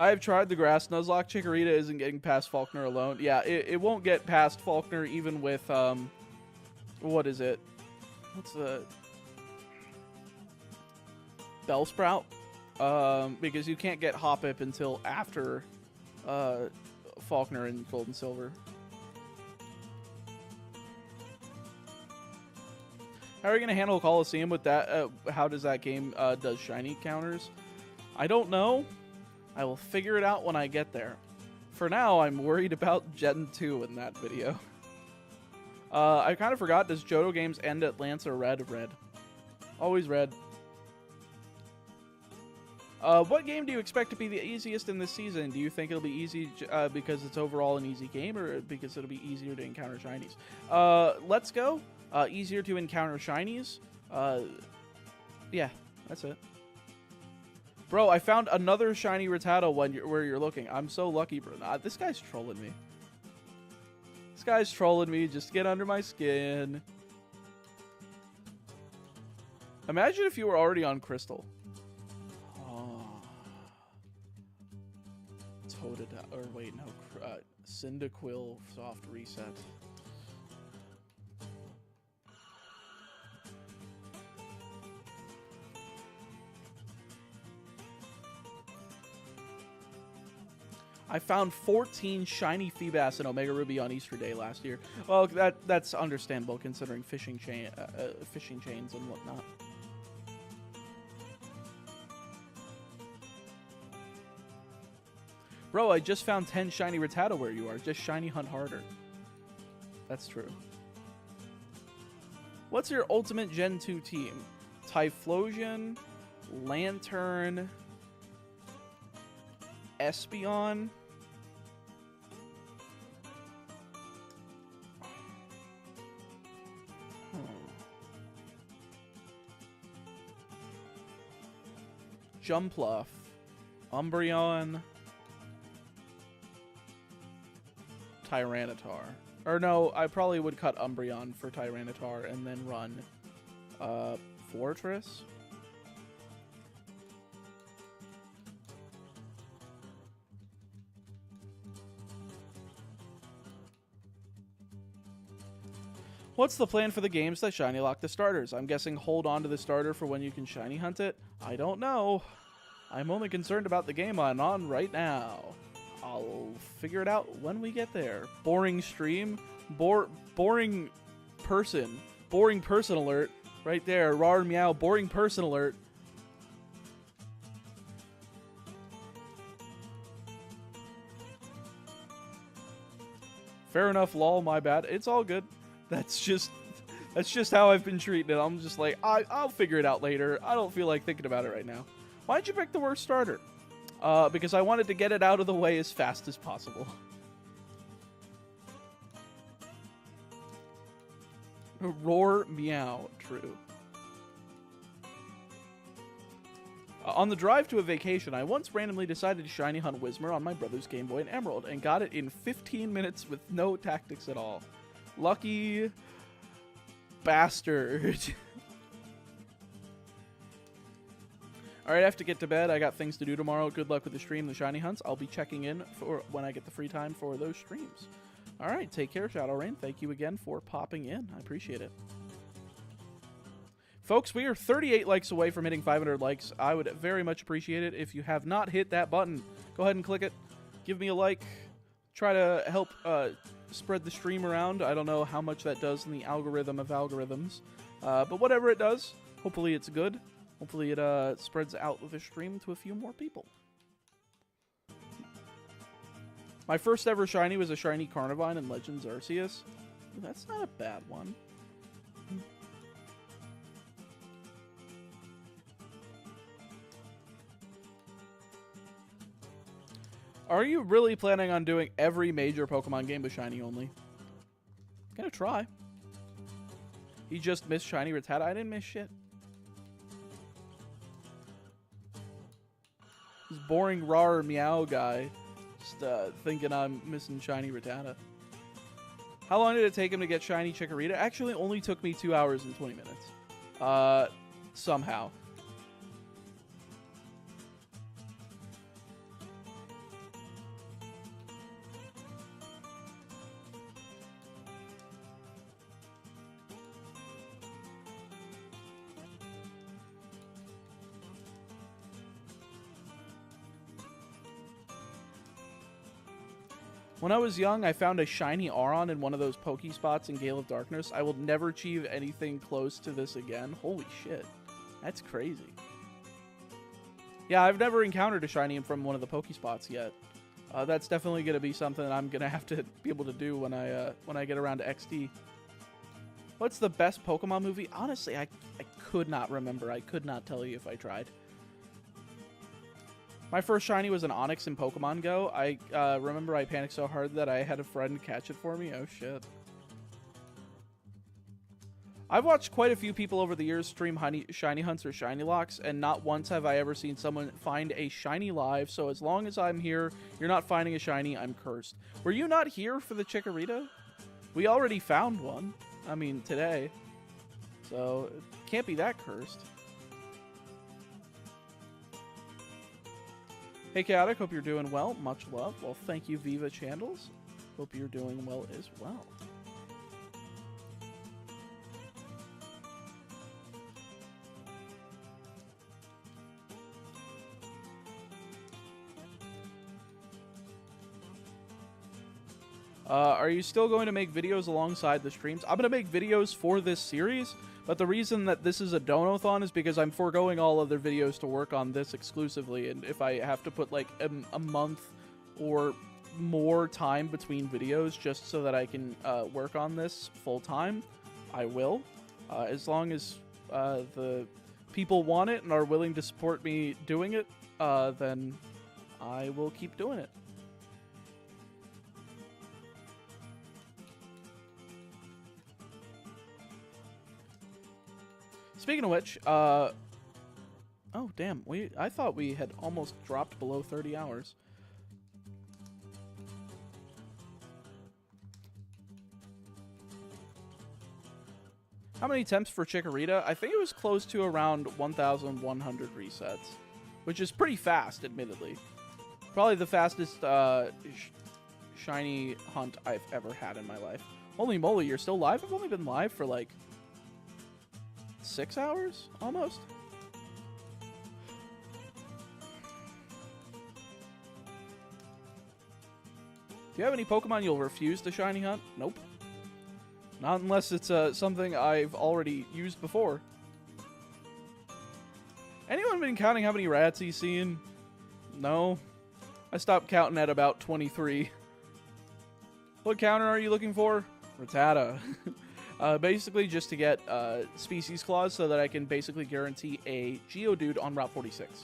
I have tried the grass Nuzlocke. Chikorita isn't getting past Faulkner alone. Yeah, it won't get past Faulkner even with, what is it? What's the... Bellsprout? Because you can't get Hoppip until after, Faulkner and Gold and Silver. How are you going to handle Coliseum with that? How does that game, does shiny counters? I don't know. I will figure it out when I get there. For now, I'm worried about Gen 2 in that video. I kind of forgot, does Johto games end at Lance or Red? Red. Always Red. What game do you expect to be the easiest in this season? Do you think it'll be easy because it's overall an easy game, or because it'll be easier to encounter shinies? Let's go. Easier to encounter shinies. Yeah, that's it. Bro, I found another shiny Rattata where you're looking. I'm so lucky, bro. Nah, this guy's trolling me. This guy's trolling me. Just get under my skin. Imagine if you were already on Crystal. Oh. Totodile. Or wait, no. Cyndaquil soft reset. I found 14 shiny Feebas and Omega Ruby on Easter Day last year. Well, that's understandable considering fishing chains and whatnot. Bro, I just found 10 shiny Rattata where you are. Just shiny hunt harder. That's true. What's your ultimate Gen 2 team? Typhlosion, Lantern, Espeon. Jumpluff, Umbreon, Tyranitar. Or no, I probably would cut Umbreon for Tyranitar and then run Fortress. What's the plan for the games that shiny lock the starters? I'm guessing hold on to the starter for when you can shiny hunt it. I don't know. I'm only concerned about the game I'm on right now. I'll figure it out when we get there. Boring stream. Boring person. Boring person alert. Right there. Rar meow. Boring person alert. Fair enough, lol, my bad. It's all good. That's just how I've been treating it. I'm just like, I'll figure it out later. I don't feel like thinking about it right now. Why'd you pick the worst starter? Because I wanted to get it out of the way as fast as possible. Roar meow, true. On the drive to a vacation, I once randomly decided to shiny hunt Whismur on my brother's Game Boy and Emerald, and got it in 15 minutes with no tactics at all. Lucky bastard. Alright, I have to get to bed. I got things to do tomorrow. Good luck with the stream, the shiny hunts. I'll be checking in for when I get the free time for those streams. Alright, take care, Shadow Rain. Thank you again for popping in. I appreciate it. Folks, we are 38 likes away from hitting 500 likes. I would very much appreciate it if you have not hit that button. Go ahead and click it. Give me a like. Try to help spread the stream around. I don't know how much that does in the algorithm of algorithms. But whatever it does, hopefully it's good. Hopefully it spreads out the stream to a few more people. My first ever shiny was a shiny Carnivine in Legends Arceus. Ooh, that's not a bad one. Are you really planning on doing every major Pokemon game with shiny only? Gonna try. You just missed shiny Rattata. I didn't miss shit. This boring rar meow guy just thinking I'm missing shiny Rattata. How long did it take him to get shiny Chikorita? Actually, it only took me 2 hours and 20 minutes. Somehow. When I was young, I found a shiny Aron in one of those Pokespots in Gale of Darkness. I will never achieve anything close to this again. Holy shit. That's crazy. Yeah, I've never encountered a shiny from one of the Pokespots yet. That's definitely going to be something that I'm going to have to be able to do when I get around to XD. What's the best Pokemon movie? Honestly, I could not remember. I could not tell you if I tried. My first shiny was an Onix in Pokemon Go. I remember I panicked so hard that I had a friend catch it for me. Oh, shit. I've watched quite a few people over the years stream shiny hunts or shiny locks, and not once have I ever seen someone find a shiny live, so as long as I'm here, you're not finding a shiny, I'm cursed. Were you not here for the Chikorita? We already found one. I mean, today. So, it can't be that cursed. Hey Chaotic, hope you're doing well. Much love. Well, thank you, Viva Chandles. Hope you're doing well as well. Are you still going to make videos alongside the streams? I'm going to make videos for this series, but the reason that this is a donathon is because I'm foregoing all other videos to work on this exclusively, and if I have to put like a month or more time between videos just so that I can work on this full time, I will. As long as the people want it and are willing to support me doing it, then I will keep doing it. Speaking of which, oh damn, I thought we had almost dropped below 30 hours. How many attempts for Chikorita? I think it was close to around 1,100 resets, which is pretty fast, admittedly. Probably the fastest shiny hunt I've ever had in my life. Holy moly, you're still live? I've only been live for like 6 hours, almost. Do you have any Pokemon you'll refuse to shiny hunt? Nope. Not unless it's something I've already used before. Anyone been counting how many rats he's seen? No. I stopped counting at about 23. What counter are you looking for? Rattata. Basically just to get species claws so that I can basically guarantee a Geodude on Route 46.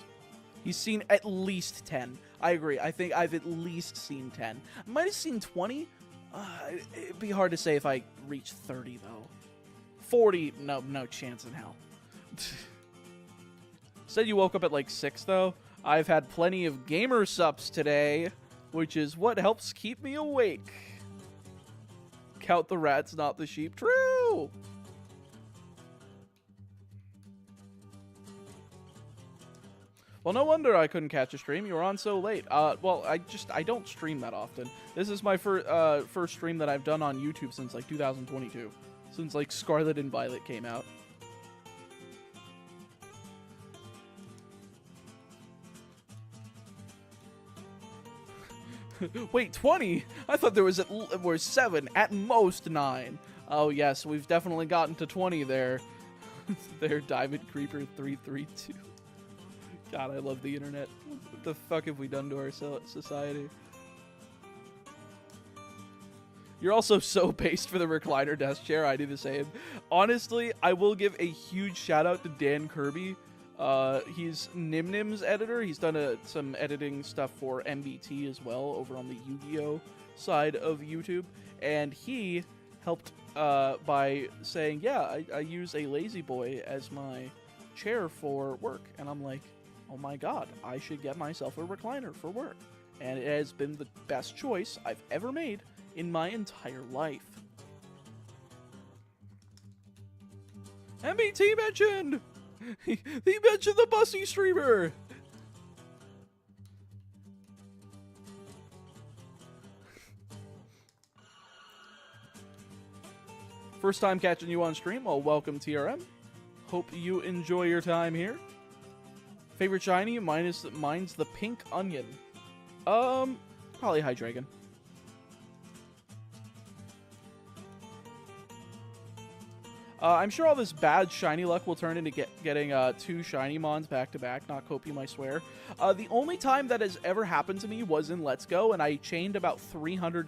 He's seen at least 10. I agree. I think I've at least seen 10. I might have seen 20. It'd be hard to say if I reach 30, though. 40, no chance in hell. Said you woke up at like 6, though. I've had plenty of gamer sups today, which is what helps keep me awake. Count the rats, not the sheep. True! Well, no wonder I couldn't catch a stream. You were on so late. Well, I don't stream that often. This is my first stream that I've done on YouTube since, like, 2022. Since, like, Scarlet and Violet came out. Wait, 20? I thought there was were 7, at most 9. Oh, yes, we've definitely gotten to 20 there. There, Diamond Creeper 332. God, I love the internet. What the fuck have we done to our society? You're also so based for the recliner desk chair. I do the same. Honestly, I will give a huge shout out to Dan Kirby. He's Nimnim's editor. He's done some editing stuff for MBT as well over on the Yu-Gi-Oh side of YouTube. And he helped by saying, yeah, I use a Lazy Boy as my chair for work. And I'm like, oh my god, I should get myself a recliner for work. And it has been the best choice I've ever made in my entire life. MBT mentioned! He mentioned the Bussy streamer! First time catching you on stream, well, welcome TRM. Hope you enjoy your time here. Favorite shiny? Mine's the pink onion. Probably Hydreigon. I'm sure all this bad shiny luck will turn into getting 2 shiny mons back to back. Not copium, I swear. The only time that has ever happened to me was in Let's Go, and I chained about 300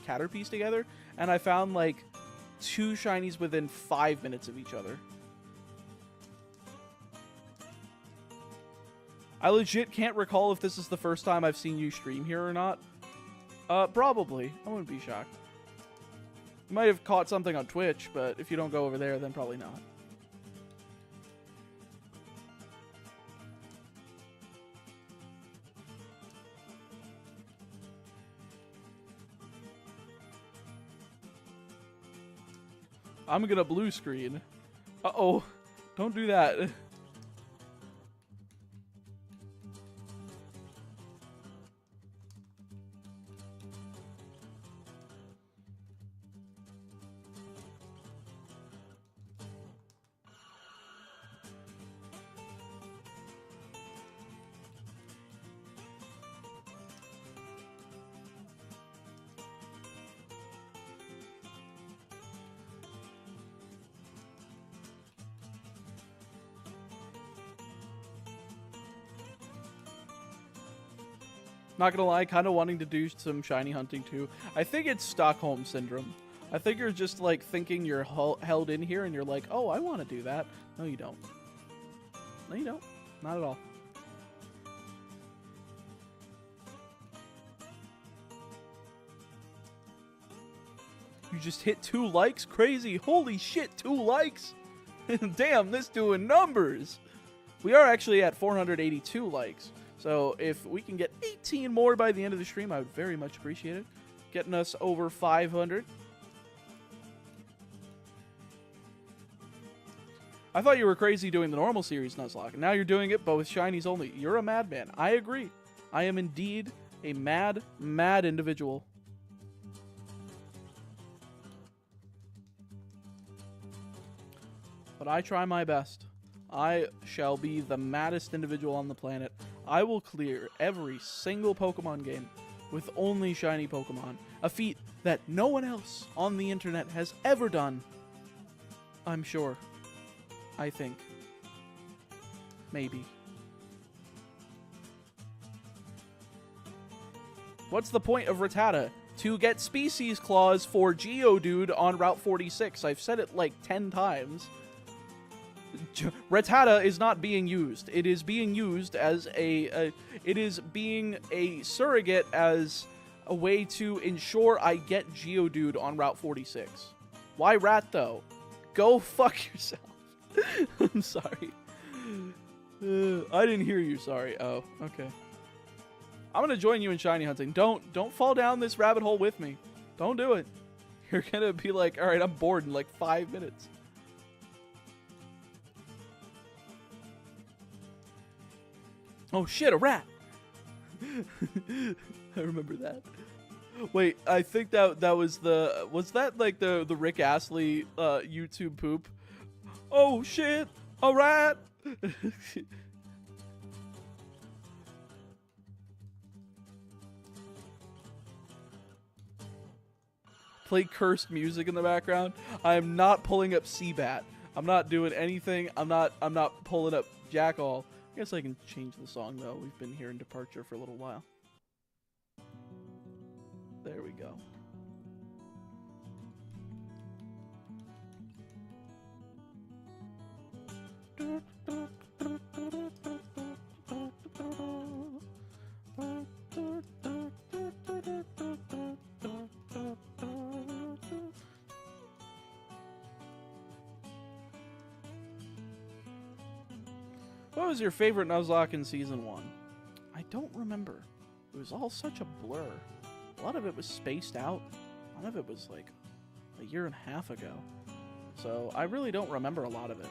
Caterpies together, and I found like 2 shinies within 5 minutes of each other. I legit can't recall if this is the first time I've seen you stream here or not. Probably. I wouldn't be shocked. You might have caught something on Twitch, but if you don't go over there, then probably not. I'm gonna blue screen. Uh-oh. Don't do that. Not gonna lie, kind of wanting to do some shiny hunting too. I think it's Stockholm Syndrome. I think you're just like thinking you're held in here and you're like, oh, I want to do that. No, you don't. No, you don't. Not at all. You just hit 2 likes? Crazy. Holy shit, 2 likes? Damn, this doing numbers. We are actually at 482 likes. So if we can get 18 more by the end of the stream, I would very much appreciate it. Getting us over 500. I thought you were crazy doing the normal series Nuzlocking. Now you're doing it, but with shinies only. You're a madman. I agree. I am indeed a mad, mad individual. But I try my best. I shall be the maddest individual on the planet. I will clear every single Pokemon game with only shiny Pokemon. A feat that no one else on the internet has ever done. I'm sure. I think. Maybe. What's the point of Rattata? To get species claws for Geodude on Route 46. I've said it like 10 times. Rattata is not being used. It is being used as it is being a surrogate as a way to ensure I get Geodude on Route 46. Why rat though? Go fuck yourself. I'm sorry. I didn't hear you. Sorry. Oh, okay. I'm gonna join you in shiny hunting. Don't fall down this rabbit hole with me. Don't do it. You're gonna be like, all right, I'm bored in like 5 minutes. Oh shit, a rat! I remember that. Wait, I think that was the... Was that like the Rick Astley YouTube poop? Oh shit, a rat! Play cursed music in the background. I am not pulling up Seabat. I'm not doing anything. I'm not pulling up Jack All. I guess I can change the song, though. We've been here in Departure for a little while. There we go. What was your favorite Nuzlocke in Season 1? I don't remember. It was all such a blur. A lot of it was spaced out. A lot of it was like a year and a half ago. So I really don't remember a lot of it.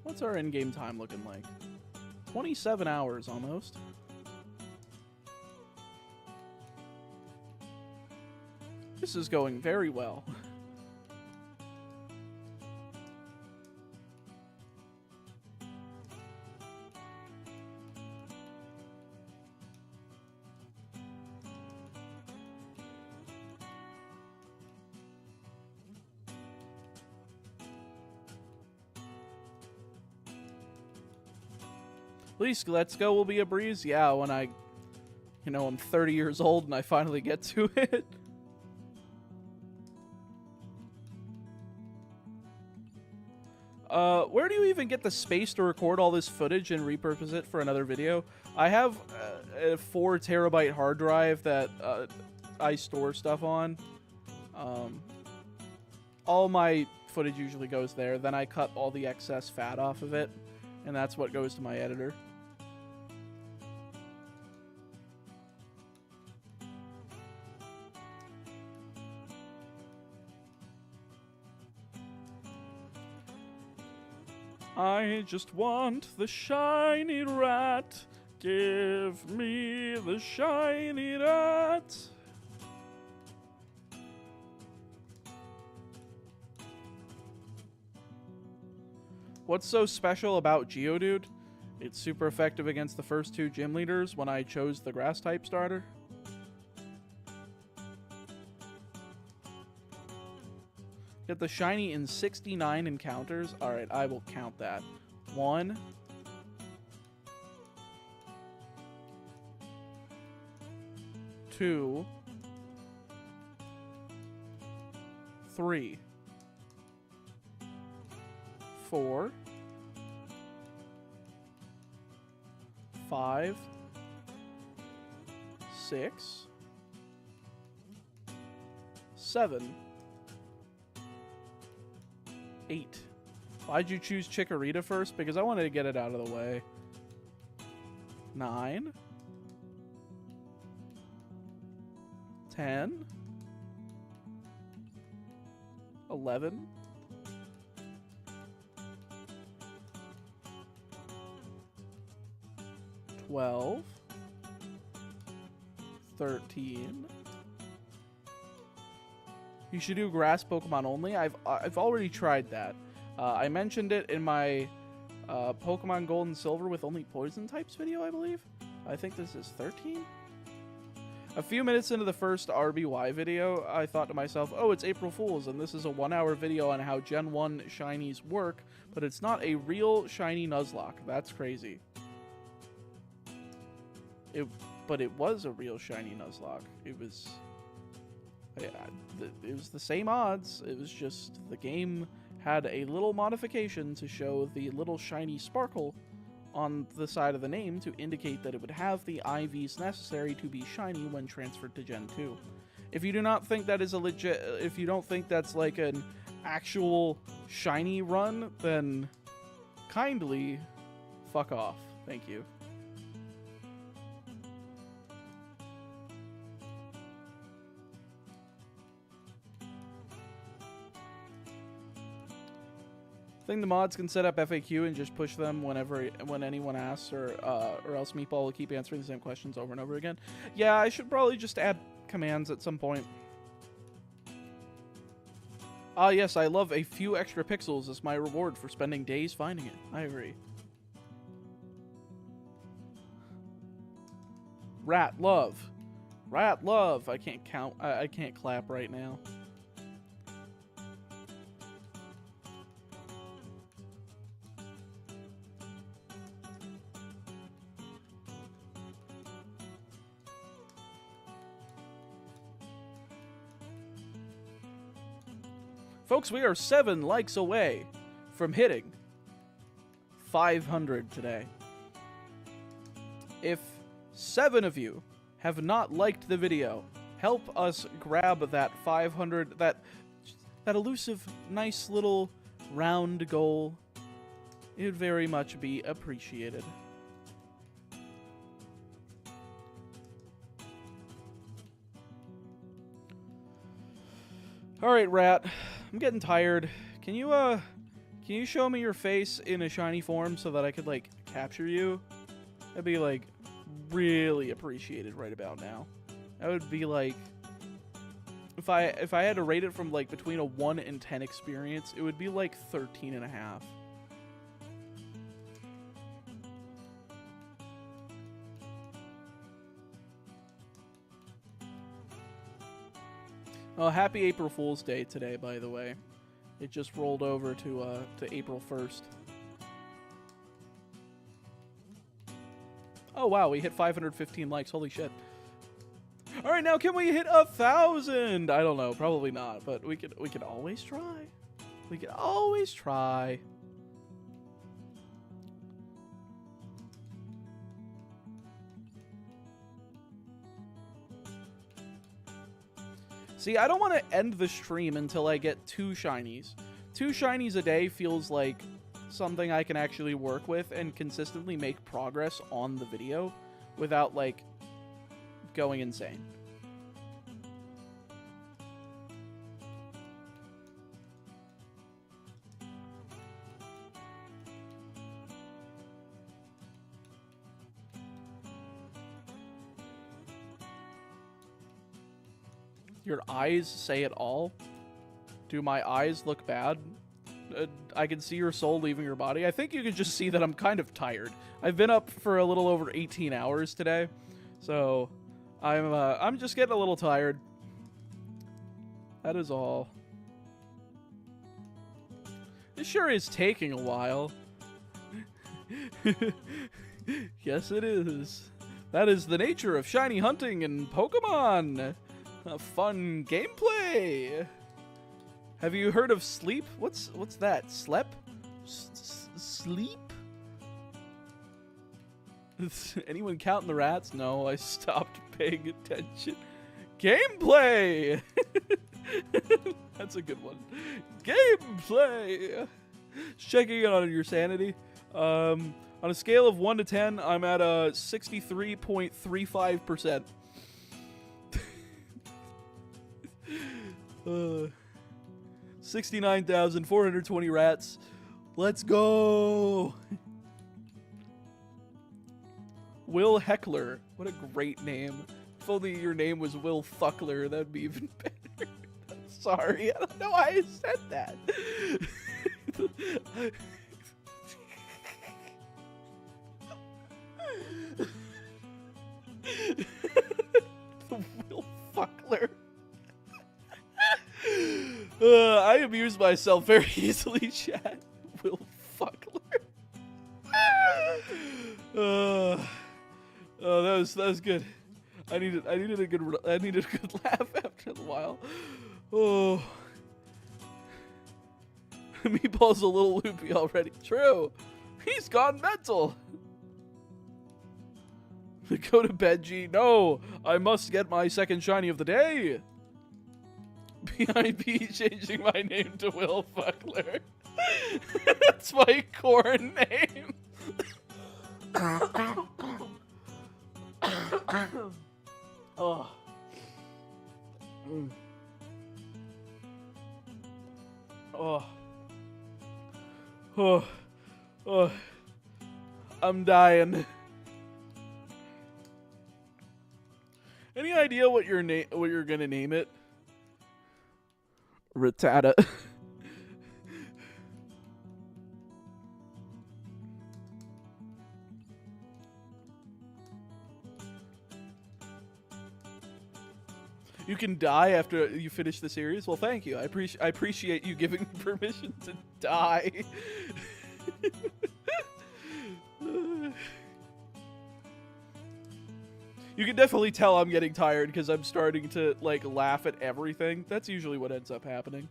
What's our in-game time looking like? 27 hours almost. This is going very well. At least Let's Go will be a breeze. Yeah, when I, I'm 30 years old and I finally get to it. Where do you even get the space to record all this footage and repurpose it for another video? I have a 4 terabyte hard drive that I store stuff on. All my footage usually goes there. Then I cut all the excess fat off of it, and that's what goes to my editor. I just want the shiny rat. Give me the shiny rat. What's so special about Geodude? It's super effective against the first 2 gym leaders when I chose the grass type starter. Get the shiny in 69 encounters. Alright, I will count that. 1, 2, 3, 4, 5, 6, 7, 8. Why'd you choose Chikorita first? Because I wanted to get it out of the way. 9, 10, 11, 12, 13. You should do grass Pokemon only. I've already tried that. I mentioned it in my Pokemon Gold and Silver with only poison types video, I believe. I think this is 13. A few minutes into the first RBY video, I thought to myself, oh, it's April Fool's, and this is a 1-hour video on how Gen 1 shinies work, but it's not a real shiny Nuzlocke. That's crazy. But it was a real shiny Nuzlocke. It was the same odds. It was just the game had a little modification to show the little shiny sparkle on the side of the name to indicate that it would have the IVs necessary to be shiny when transferred to Gen 2. If you do not think that is a legit, if you don't think that's like an actual shiny run, then kindly fuck off. Thank you. I think the mods can set up FAQ and just push them when anyone asks, or else Meatball will keep answering the same questions over and over again. Yeah, I should probably just add commands at some point. Ah, yes, I love a few extra pixels as my reward for spending days finding it. I agree. Rat love. Rat love. I can't count. I can't clap right now. Folks, we are 7 likes away from hitting 500 today. If 7 of you have not liked the video, help us grab that 500, that elusive, nice little round goal. It would very much be appreciated. All right, Rat. I'm getting tired. Can you show me your face in a shiny form so that I could, like, capture you? That'd be, like, really appreciated right about now. That would be, like, if I had to rate it from, like, between a 1 and 10 experience, it would be, like, 13.5. Oh, happy April Fool's Day today, by the way. It just rolled over to April 1st. Oh, wow, we hit 515 likes. Holy shit. All right, now can we hit 1,000? I don't know, probably not, but we could always try. We could always try. See, I don't want to end the stream until I get 2 shinies. 2 shinies a day feels like something I can actually work with and consistently make progress on the video without, like, going insane. Your eyes say it all? Do my eyes look bad? I can see your soul leaving your body. I think you can just see that I'm kind of tired. I've been up for a little over 18 hours today, so I'm just getting a little tired. That is all. This sure is taking a while. Yes, it is. That is the nature of shiny hunting in Pokemon. Fun gameplay. Have you heard of sleep? What's that? Slep? Sleep? Anyone counting the rats? No, I stopped paying attention. Gameplay. That's a good one. Gameplay. Just checking in on your sanity. On a scale of 1 to 10, I'm at a 63.35%. 69,420 rats. Let's go. Will Heckler. What a great name. If only your name was Will Fuckler, that'd be even better. I'm sorry, I don't know why I said that. Will Fuckler. I amuse myself very easily, chat. Will Fuckler. Oh, that was good. I needed a good laugh after a while. Oh, Meatball's a little loopy already. True, he's gone mental. Go to bed, G. No, I must get my second shiny of the day. B.I.B. changing my name to Will Fuckler. That's my corn name. Oh. Oh. Oh. Oh. I'm dying. Any idea what you're gonna name it? Rattata. You can die after you finish the series? Well, thank you. I appreciate you giving me permission to die. You can definitely tell I'm getting tired because I'm starting to, like, laugh at everything. That's usually what ends up happening.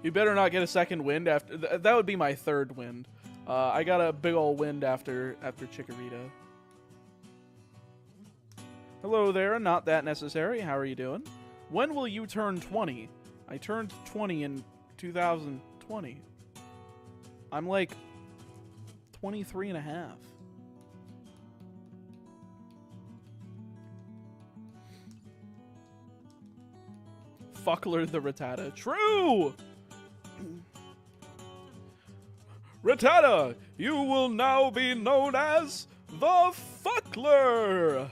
You better not get a second wind after... that would be my third wind. I got a big ol' wind after Chikorita. Hello there, not that necessary. How are you doing? When will you turn 20? I turned 20 in 2020. I'm like 23 and a half. Fuckler the Rattata. True! Rattata, you will now be known as the Fuckler!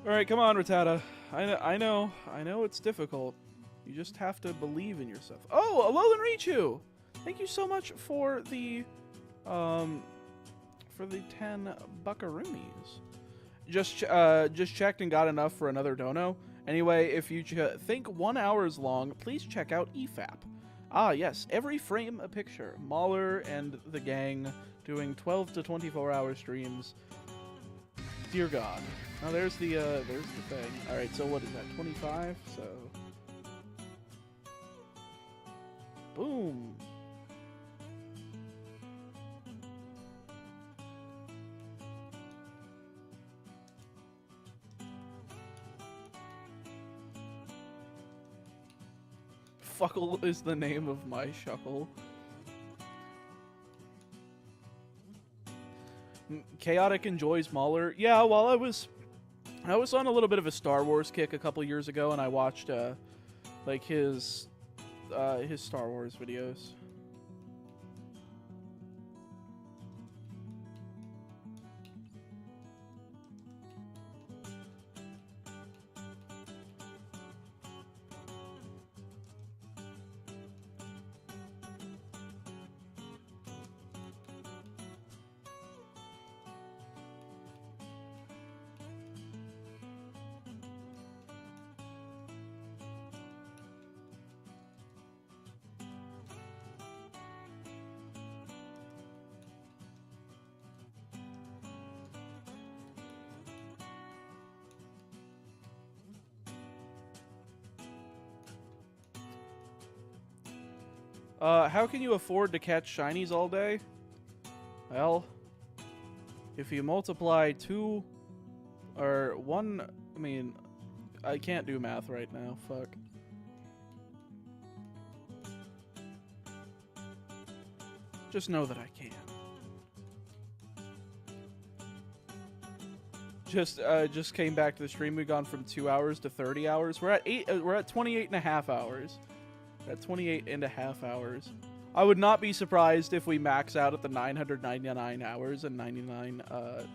Alright, come on, Rattata. I know it's difficult. You just have to believe in yourself. Oh, Alolan Richu! Thank you so much for the 10 buckaroonies. Just checked and got enough for another dono. Anyway, if you think 1 hour is long, please check out EFAP. Ah, yes, every frame a picture. Mauler and the gang doing 12 to 24-hour streams. Dear God. Now there's the thing. All right, so what is that? 25. So, boom. Fuckle is the name of my shuckle. Chaotic enjoys Mauler. Yeah, well, I was on a little bit of a Star Wars kick a couple years ago, and I watched like his his Star Wars videos. How can you afford to catch shinies all day? Well, if you multiply 2 or 1, I mean, I can't do math right now, fuck. Just know that I can. Just came back to the stream. We've gone from 2 hours to 30 hours. We're at 28 and a half hours. At 28 and a half hours. I would not be surprised if we max out at the 999 hours and 99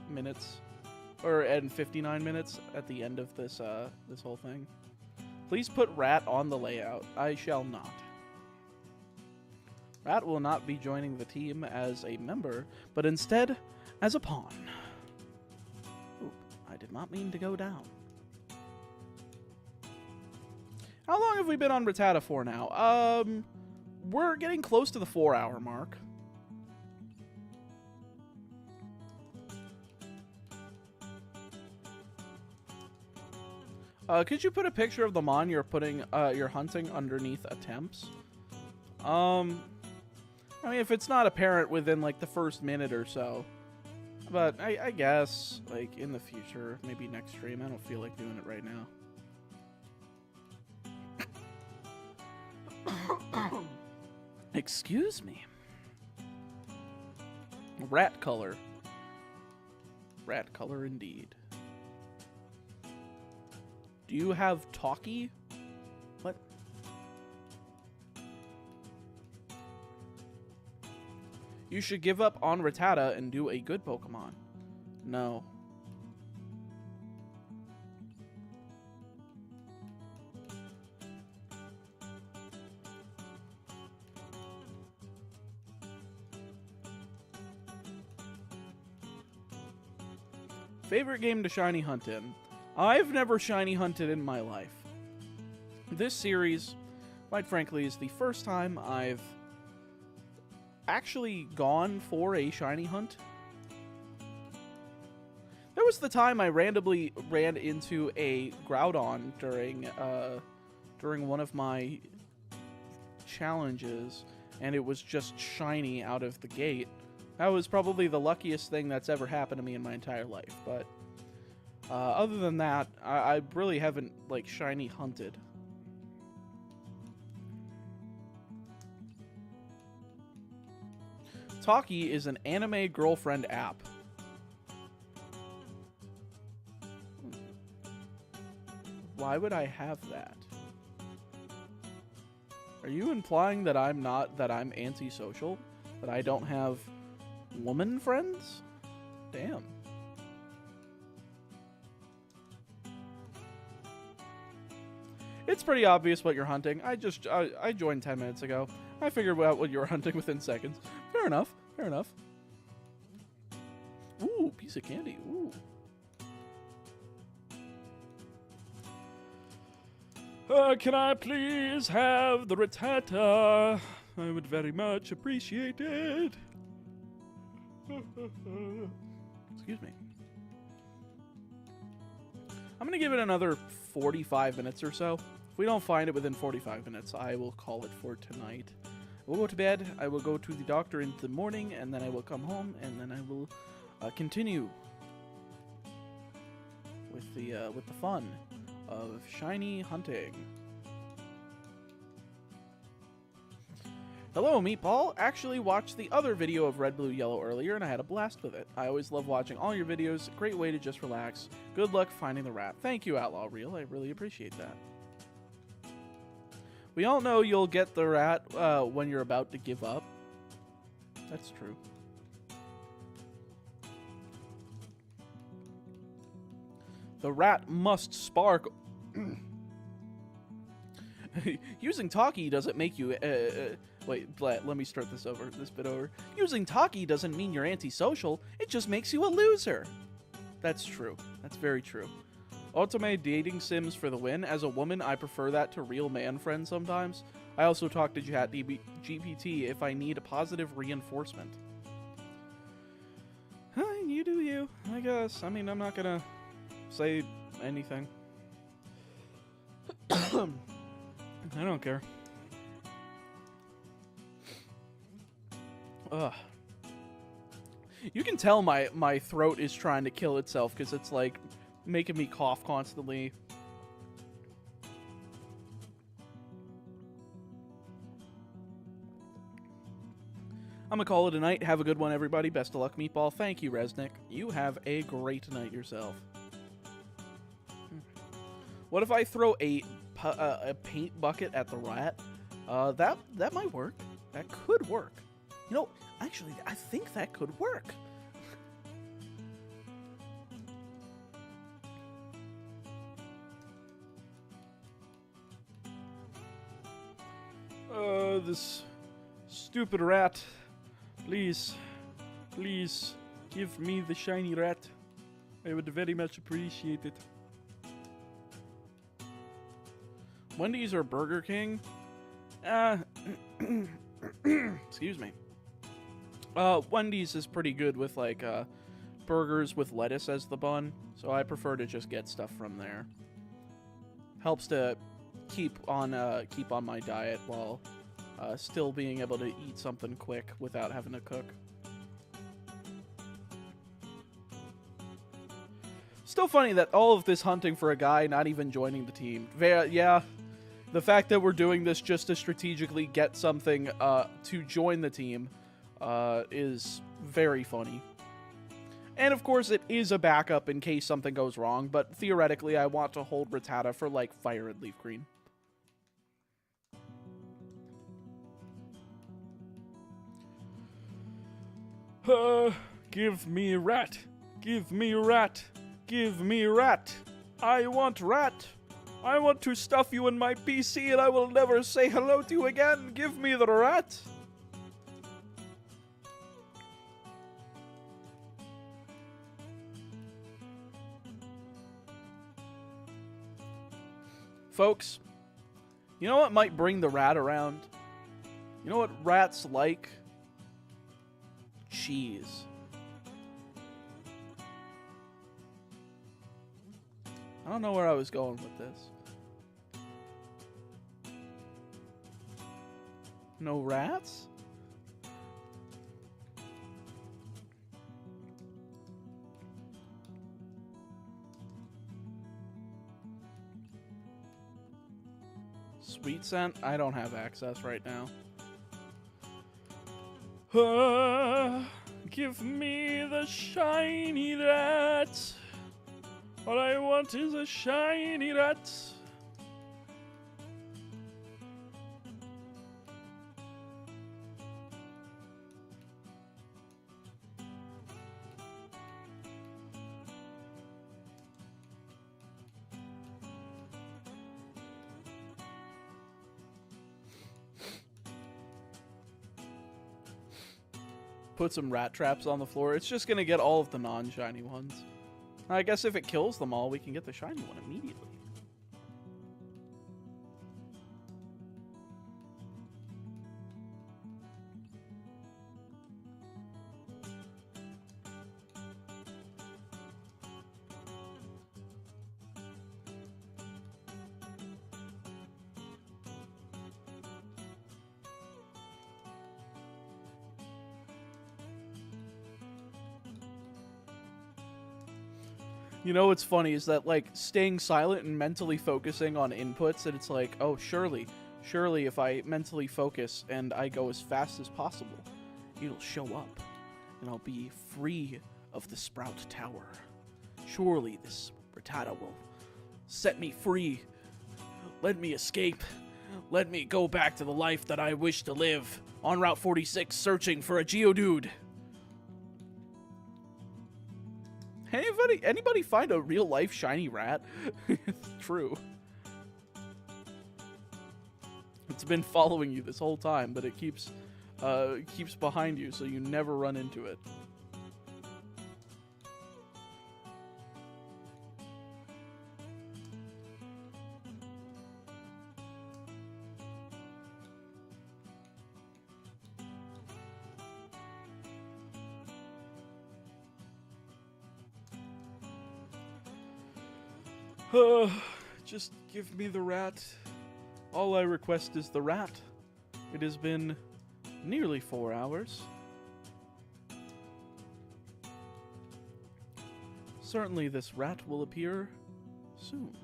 minutes, or and 59 minutes at the end of this this whole thing. Please put Rat on the layout. I shall not. Rat will not be joining the team as a member, but instead as a pawn. Oop, I did not mean to go down. How long have we been on Rattata for now? We're getting close to the 4-hour mark. Could you put a picture of the mon you're hunting underneath attempts? I mean, if it's not apparent within like the first minute or so, but I guess like in the future, maybe next stream. I don't feel like doing it right now. Excuse me. Rat color. Rat color indeed. Do you have talkie? What? You should give up on Rattata and do a good Pokemon. No. Favorite game to shiny hunt in? I've never shiny hunted in my life. This series, quite frankly, is the first time I've actually gone for a shiny hunt. There was the time I randomly ran into a Groudon during one of my challenges, and it was just shiny out of the gate. That was probably the luckiest thing that's ever happened to me in my entire life, but other than that, I really haven't, like, shiny hunted. Talkie is an anime girlfriend app. Why would I have that? Are you implying that I'm antisocial? That I don't have woman friends? Damn. It's pretty obvious what you're hunting. I joined 10 minutes ago. I figured out what you were hunting within seconds. Fair enough. Fair enough. Ooh, piece of candy. Ooh. Can I please have the Rattata? I would very much appreciate it. Excuse me. I'm going to give it another 45 minutes or so. If we don't find it within 45 minutes, I will call it for tonight. We'll go to bed, I will go to the doctor in the morning, and then I will come home, and then I will continue with the fun of shiny hunting. Hello, Meatball. Actually watched the other video of Red, Blue, Yellow earlier, and I had a blast with it. I always love watching all your videos. Great way to just relax. Good luck finding the rat. Thank you, Outlaw Real. I really appreciate that. We all know you'll get the rat when you're about to give up. That's true. The rat must spark. Using Talkie doesn't make you. Wait, let me start this bit over. Using Talkie doesn't mean you're antisocial. It just makes you a loser. That's true. That's very true. Ultimate dating sims for the win. As a woman, I prefer that to real man friends sometimes. I also talk to GPT if I need a positive reinforcement. You do you, I guess. I mean, I'm not gonna say anything. I don't care. Ugh. You can tell my throat is trying to kill itself because it's like making me cough constantly. I'm gonna call it a night. Have a good one, everybody. Best of luck, Meatball. Thank you, Resnick. You have a great night yourself. What if I throw a paint bucket at the rat? That might work. That could work. You know, actually, I think that could work. This stupid rat. Please, please, give me the shiny rat. I would very much appreciate it. Wendy's or Burger King? Excuse me. Wendy's is pretty good with like burgers with lettuce as the bun, so I prefer to just get stuff from there. Helps to keep on my diet while still being able to eat something quick without having to cook. Still funny that all of this hunting for a guy not even joining the team. Yeah, the fact that we're doing this just to strategically get something to join the team is very funny. And of course it is a backup in case something goes wrong, but theoretically I want to hold Rattata for like Fire and Leaf Green. Give me rat. Give me rat. Give me rat. I want rat. I want to stuff you in my PC and I will never say hello to you again. Give me the rat. Folks, you know what might bring the rat around? You know what rats like? Cheese. I don't know where I was going with this. No rats? Sweet scent? I don't have access right now. Give me the shiny rat. All I want is a shiny rat. Put some rat traps on the floor. It's just gonna get all of the non-shiny ones. I guess if it kills them all, we can get the shiny one immediately. You know what's funny is that, like, staying silent and mentally focusing on inputs, and it's like, oh, surely if I mentally focus and I go as fast as possible, it'll show up, and I'll be free of the Sprout Tower. Surely this Rattata will set me free. Let me escape. Let me go back to the life that I wish to live. On Route 46, searching for a Geodude. Anybody find a real life shiny rat? True. It's been following you this whole time, but it keeps behind you, so you never run into it. Just give me the rat. All I request is the rat. It has been nearly 4 hours. Certainly this rat will appear soon.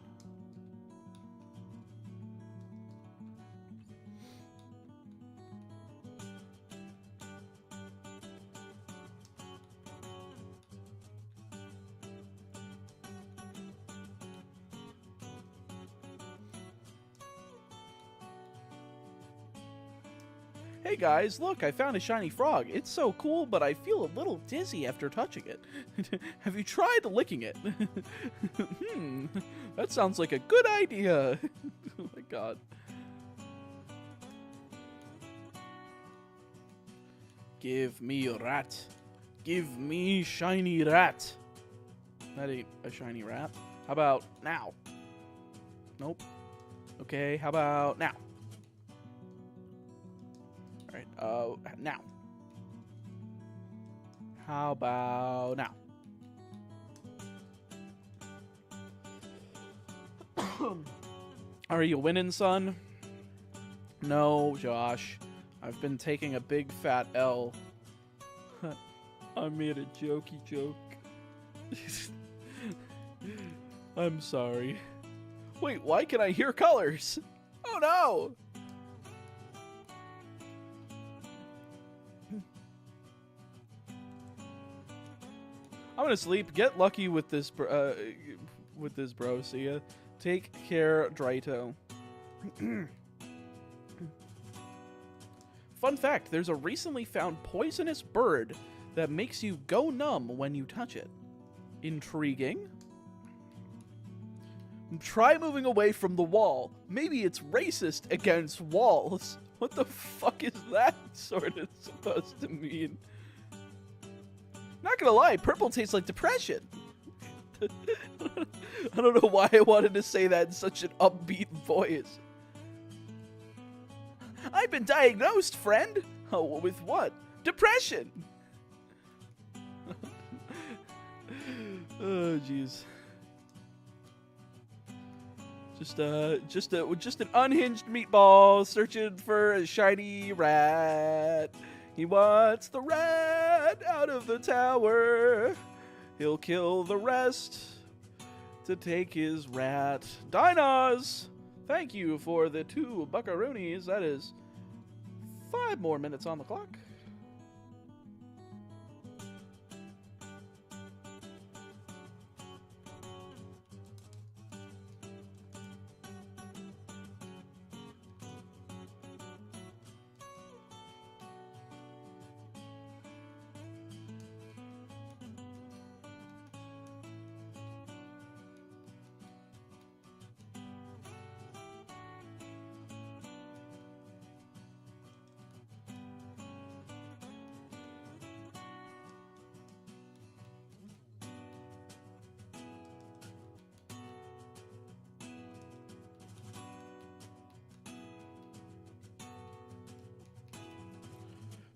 Hey guys, look, I found a shiny frog. It's so cool, but I feel a little dizzy after touching it. Have you tried licking it? That sounds like a good idea. Oh my god. Give me a rat. Give me shiny rat. That ain't a shiny rat. How about now? Nope. Okay, how about now? Alright, now. How about now? Are you winning, son? No, Josh. I've been taking a big fat L. I made a jokey joke. I'm sorry. Wait, why can I hear colors? Oh no! I'm gonna sleep. Get lucky with this, bro. See ya. Take care, Drito. Fun fact, there's a recently found poisonous bird that makes you go numb when you touch it. Intriguing. Try moving away from the wall. Maybe it's racist against walls. What the fuck is that sort of supposed to mean? Not gonna lie, purple tastes like depression. I don't know why I wanted to say that in such an upbeat voice. I've been diagnosed, friend. Oh, with what? Depression. Oh, jeez. Just an unhinged meatball searching for a shiny rat. He wants the rat out of the tower. He'll kill the rest to take his rat. Dinos! Thank you for the 2 buckaroonies. That is 5 more minutes on the clock.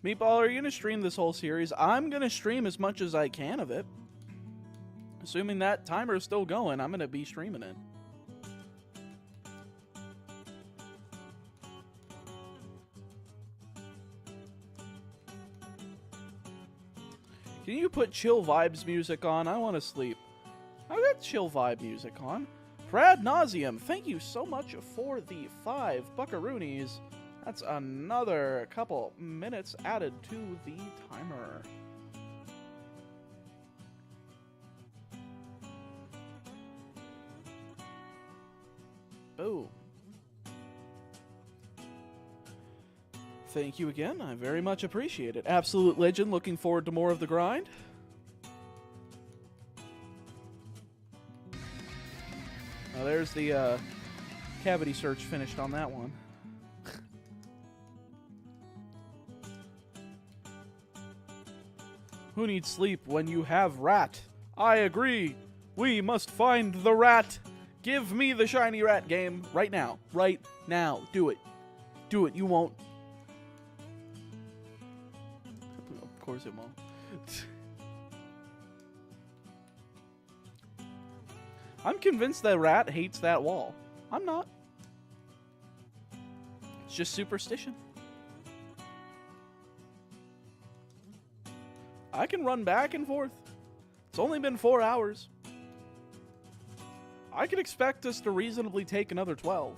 Meatball, are you going to stream this whole series? I'm going to stream as much as I can of it. Assuming that timer is still going, I'm going to be streaming it. Can you put chill vibes music on? I want to sleep. I've got chill vibe music on. Ad nauseum, thank you so much for the 5 buckaroonies. That's another couple minutes added to the timer. Boom. Thank you again. I very much appreciate it. Absolute legend. Looking forward to more of the grind. Now there's the cavity search finished on that one. Who needs sleep when you have rat? I agree. We must find the rat. Give me the shiny rat game right now. Right now. Do it. Do it. You won't. Of course it won't. I'm convinced that rat hates that wall. I'm not. It's just superstition. I can run back and forth. It's only been 4 hours. I can expect us to reasonably take another 12.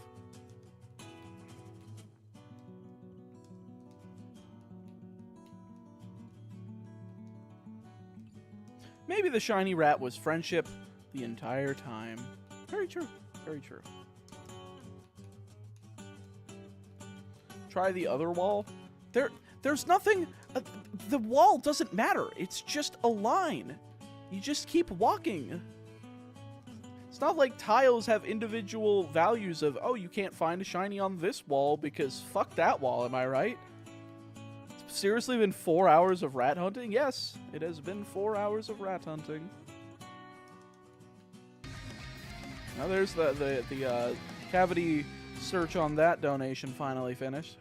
Maybe the shiny rat was friendship the entire time. Very true. Very true. Try the other wall. There's nothing. The wall doesn't matter. It's just a line. You just keep walking. It's not like tiles have individual values of, oh, you can't find a shiny on this wall because fuck that wall, am I right? It's seriously been 4 hours of rat hunting? Yes, it has been 4 hours of rat hunting. Now there's the cavity search on that donation finally finished.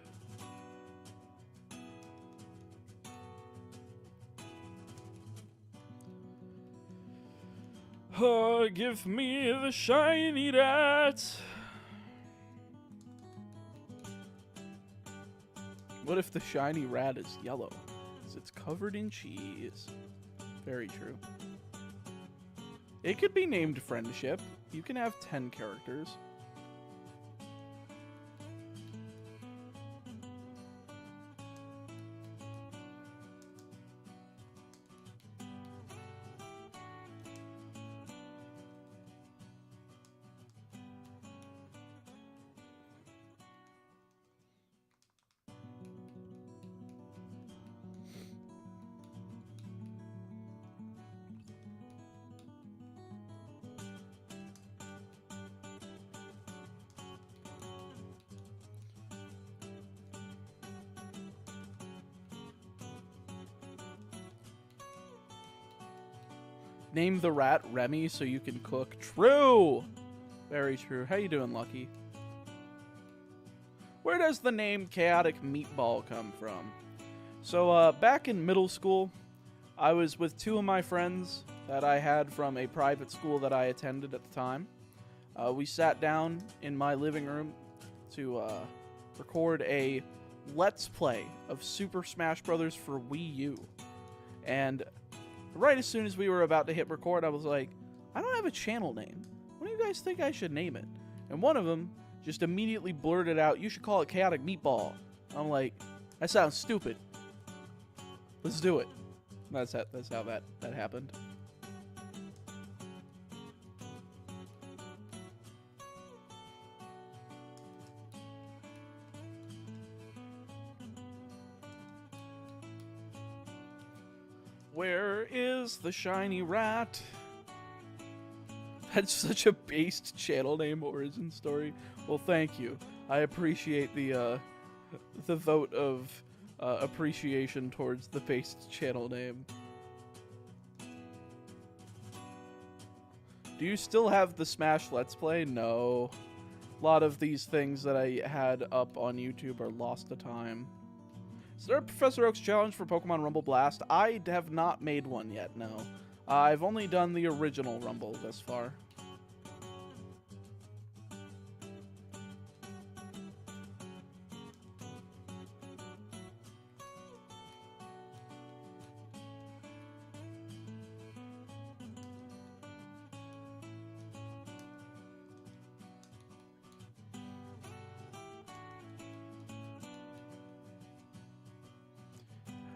Oh, give me the shiny rat. What if the shiny rat is yellow? 'Cause it's covered in cheese. Very true. It could be named Friendship. You can have 10 characters. Name the rat Remy so you can cook. True! Very true. How you doing, Lucky? Where does the name Chaotic Meatball come from? So, back in middle school, I was with 2 of my friends that I had from a private school that I attended at the time. We sat down in my living room to record a Let's Play of Super Smash Bros. For Wii U. And right as soon as we were about to hit record, I was like, I don't have a channel name. What do you guys think I should name it? And one of them just immediately blurted out, you should call it Chaotic Meatball. I'm like, that sounds stupid. Let's do it. That's how that happened. Where is the shiny rat? That's such a based channel name origin story. Well, thank you. I appreciate the vote of appreciation towards the based channel name. Do you still have the Smash Let's Play? No. A lot of these things that I had up on YouTube are lost to time. Is there a Professor Oak's challenge for Pokemon Rumble Blast? I have not made one yet, no. I've only done the original Rumble thus far.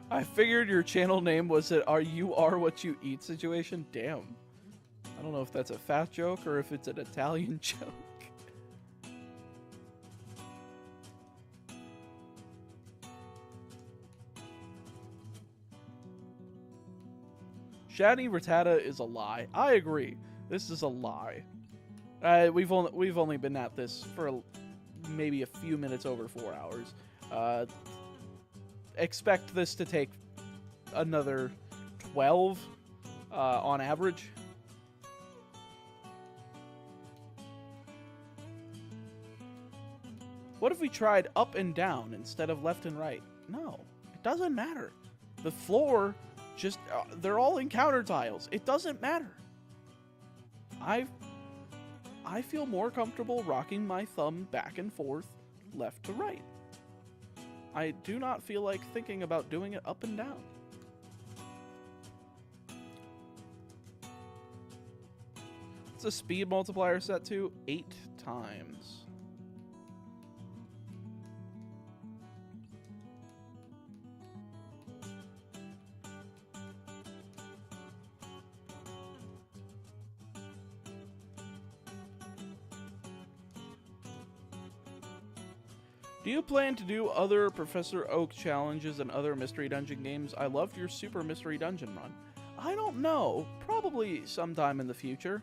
I figured your channel name was an "Are you are what you eat" situation. Damn. I don't know if that's a fat joke or if it's an Italian joke. Shiny Rattata is a lie. I agree. This is a lie. We've only been at this for maybe a few minutes over 4 hours. Expect this to take another 12 on average. What if we tried up and down instead of left and right? No, it doesn't matter. The floor, just they're all encounter tiles. It doesn't matter. I feel more comfortable rocking my thumb back and forth, left to right. I do not feel like thinking about doing it up and down. What's the speed multiplier set to? 8 times. Do you plan to do other Professor Oak challenges and other Mystery Dungeon games? I loved your Super Mystery Dungeon run. I don't know. Probably sometime in the future.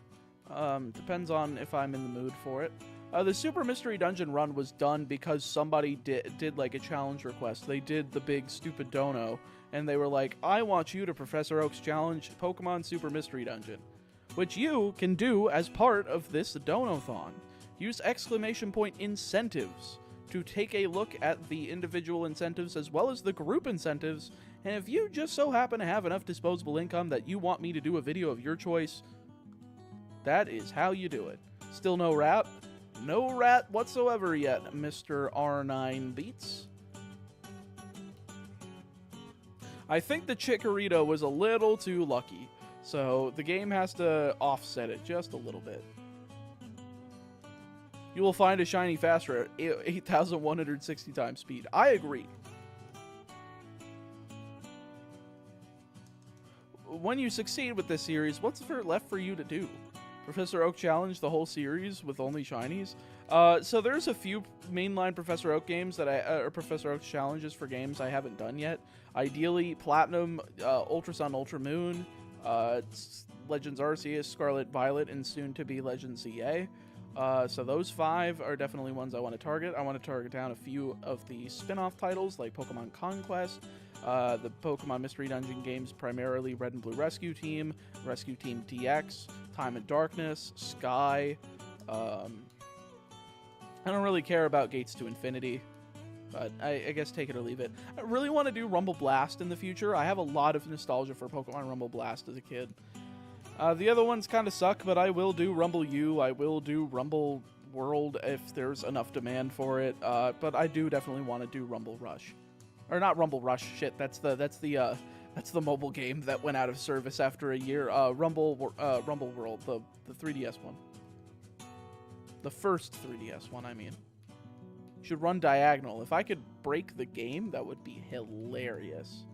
Depends on if I'm in the mood for it. The Super Mystery Dungeon run was done because somebody did like a challenge request. They did the big stupid dono, and they were like, I want you to Professor Oak's challenge Pokemon Super Mystery Dungeon, which you can do as part of this dono-thon. Use exclamation point incentives to take a look at the individual incentives as well as the group incentives, and if you just so happen to have enough disposable income that you want me to do a video of your choice, that is how you do it. Still no rat? No rat whatsoever yet, Mr. R9 Beats. I think the Chikorita was a little too lucky, so the game has to offset it just a little bit. You will find a shiny faster at 8,160 times speed. I agree. When you succeed with this series, what's left for you to do? Professor Oak Challenge, the whole series with only shinies? So there's a few mainline Professor Oak games that or Professor Oak challenges for games I haven't done yet. Ideally, Platinum, Ultra Sun, Ultra Moon, Legends Arceus, Scarlet Violet, and soon to be Legends CA. So those 5 are definitely ones I want to target. I want to target down a few of the spin-off titles like Pokemon Conquest, the Pokemon Mystery Dungeon games, primarily Red and Blue Rescue Team DX, Time and Darkness, Sky. I don't really care about Gates to Infinity, but I guess take it or leave it. I really want to do Rumble Blast in the future. I have a lot of nostalgia for Pokemon Rumble Blast as a kid. The other ones kind of suck, but I will do Rumble U. I will do Rumble World if there's enough demand for it. But I do definitely want to do Rumble Rush, or not Rumble Rush. Shit, that's the mobile game that went out of service after a year. Rumble World, the 3DS one, the first 3DS one. I mean, should run diagonal. If I could break the game, that would be hilarious.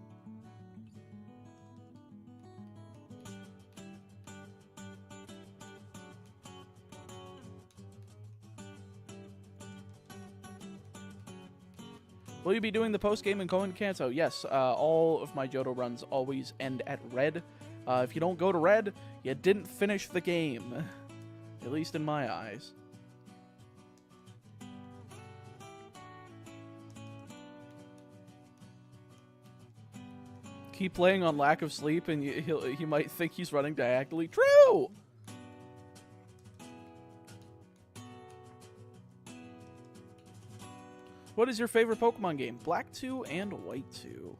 Will you be doing the post-game in Koen Kanto? Yes, all of my Johto runs always end at red. If you don't go to red, you didn't finish the game. At least in my eyes. Keep playing on lack of sleep and he might think he's running diagonally. True! What is your favorite Pokemon game? Black 2 and White 2.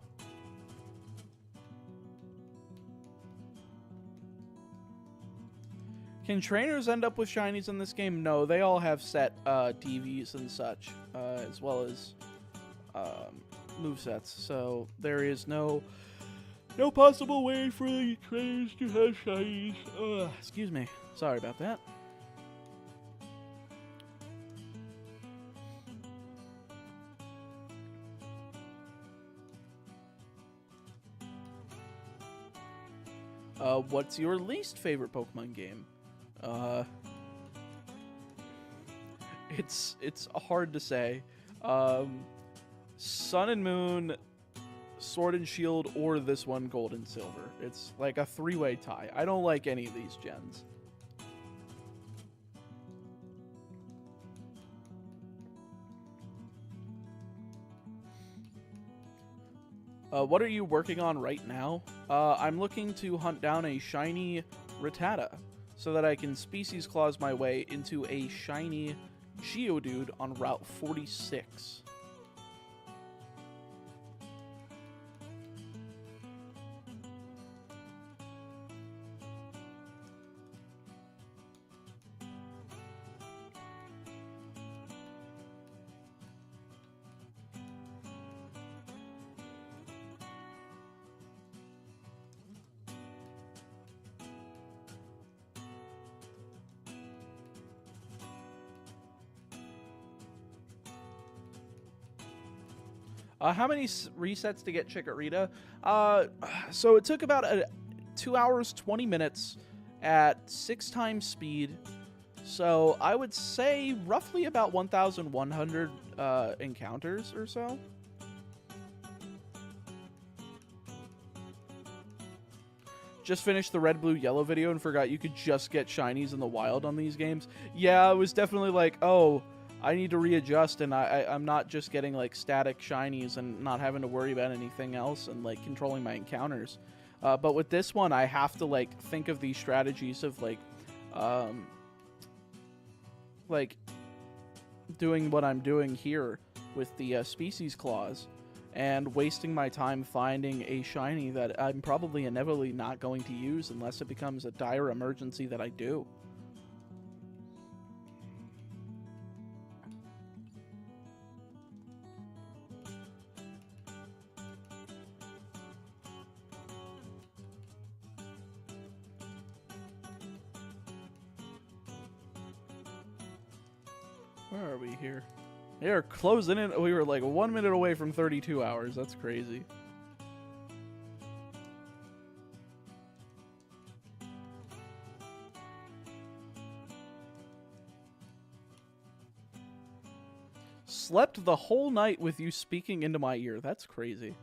Can trainers end up with shinies in this game? No, they all have set TVs and such, as well as movesets. So there is no possible way for the trainers to have shinies. Excuse me. Sorry about that. What's your least favorite Pokemon game? It's hard to say. Sun and Moon Sword and Shield, or this one, Gold and Silver. It's like a three-way tie. I don't like any of these gens. What are you working on right now? I'm looking to hunt down a shiny Rattata so that I can species clause my way into a shiny Geodude on Route 46. How many resets to get Chikorita? So it took about 2 hours, 20 minutes at 6 times speed. So I would say roughly about 1,100 encounters or so. Just finished the red, blue, yellow video and forgot you could just get shinies in the wild on these games. Yeah, I was definitely like, oh, I need to readjust, and I'm not just getting like static shinies and not having to worry about anything else and like controlling my encounters. But with this one, I have to like think of these strategies of like doing what I'm doing here with the species clause and wasting my time finding a shiny that I'm probably inevitably not going to use unless it becomes a dire emergency that I do. Where are we here? They are closing in. We were like 1 minute away from 32 hours. That's crazy. Slept the whole night with you speaking into my ear. That's crazy.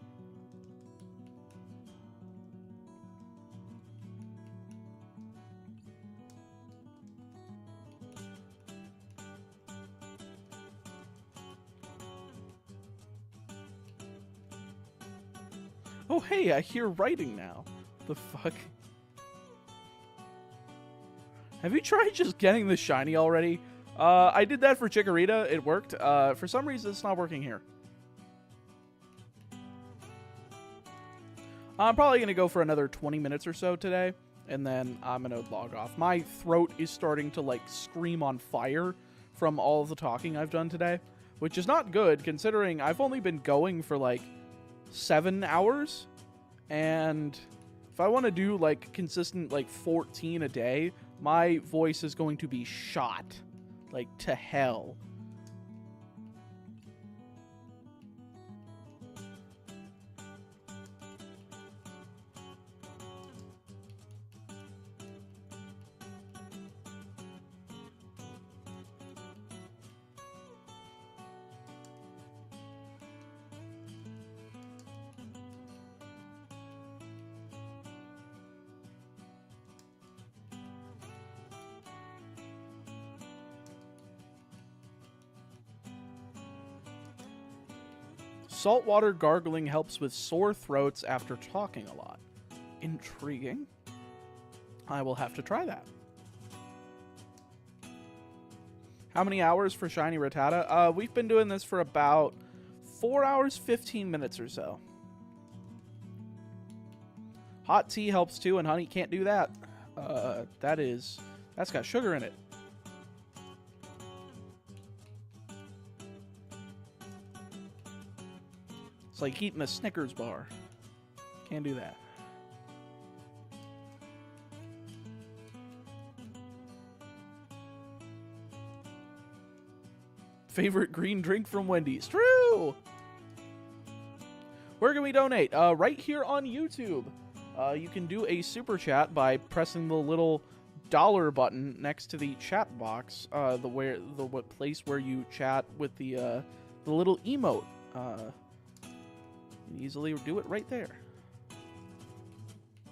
Oh, hey, I hear writing now. The fuck? Have you tried just getting the shiny already? I did that for Chikorita. It worked. For some reason, it's not working here. I'm probably going to go for another 20 minutes or so today, and then I'm going to log off. My throat is starting to, like, scream on fire from all of the talking I've done today, which is not good, considering I've only been going for, like, 7 hours, and if I want to do like consistent like 14 a day, my voice is going to be shot like to hell. Saltwater gargling helps with sore throats after talking a lot. Intriguing. I will have to try that. How many hours for Shiny Rattata? We've been doing this for about 4 hours, 15 minutes or so. Hot tea helps too, and honey can't do that. That's got sugar in it. It's like eating a Snickers bar. Can't do that. Favorite green drink from Wendy's. True! Where can we donate? Right here on YouTube. You can do a super chat by pressing the little dollar button next to the chat box. What place where you chat with the little emote. You can easily do it right there.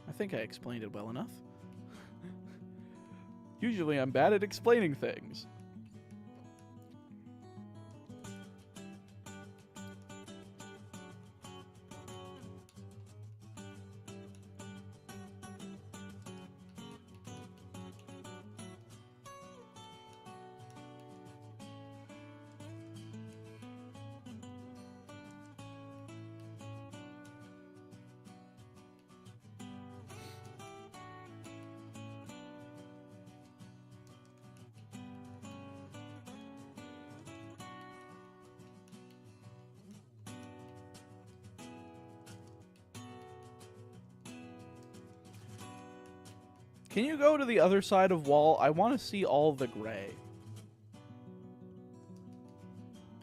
I think I explained it well enough. Usually I'm bad at explaining things. Can you go to the other side of wall? I want to see all the gray.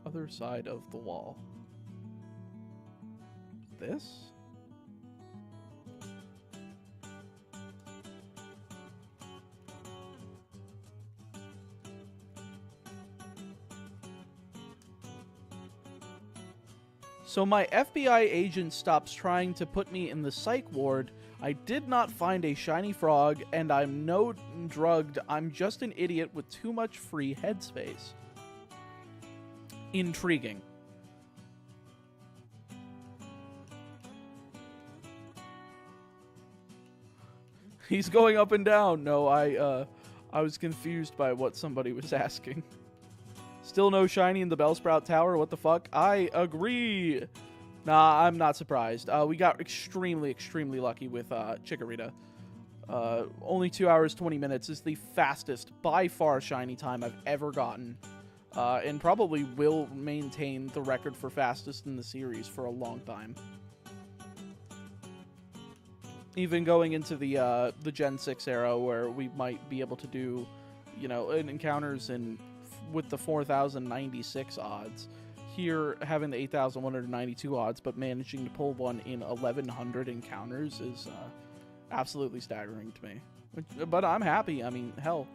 Other side of the wall. This? So my FBI agent stops trying to put me in the psych ward. I did not find a shiny frog, and I'm no drugged. I'm just an idiot with too much free headspace. Intriguing. He's going up and down. No, I was confused by what somebody was asking. Still no shiny in the Bellsprout Tower. What the fuck? I agree. Nah, I'm not surprised. We got extremely, extremely lucky with Chikorita. Only 2 hours, 20 minutes is the fastest, by far, shiny time I've ever gotten. And probably will maintain the record for fastest in the series for a long time. Even going into the Gen 6 era, where we might be able to do, you know, encounters with the 4,096 odds. Here, having the 8,192 odds, but managing to pull one in 1,100 encounters is absolutely staggering to me. But I'm happy. I mean, hell,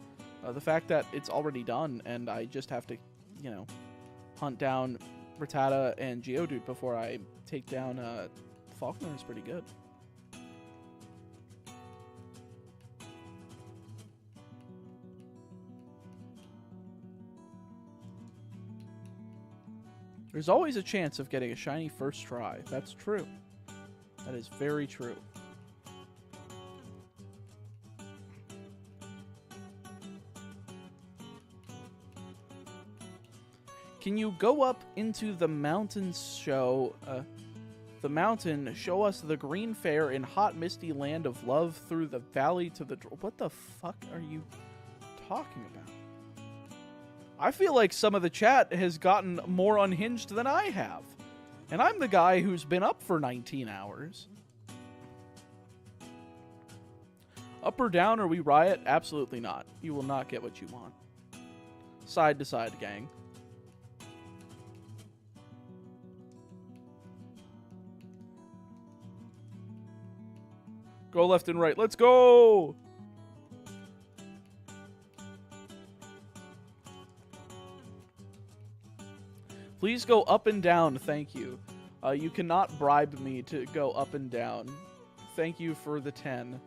the fact that it's already done and I just have to, you know, hunt down Rattata and Geodude before I take down Faulkner is pretty good. There's always a chance of getting a shiny first try. That's true. That is very true. Can you go up into the mountains show... the mountain, show us the green fair in hot misty land of love through the valley to the... What the fuck are you talking about? I feel like some of the chat has gotten more unhinged than I have. And I'm the guy who's been up for 19 hours. Up or down or we riot? Absolutely not. You will not get what you want. Side to side, gang. Go left and right. Let's go! Please go up and down, thank you. You cannot bribe me to go up and down. Thank you for the 10.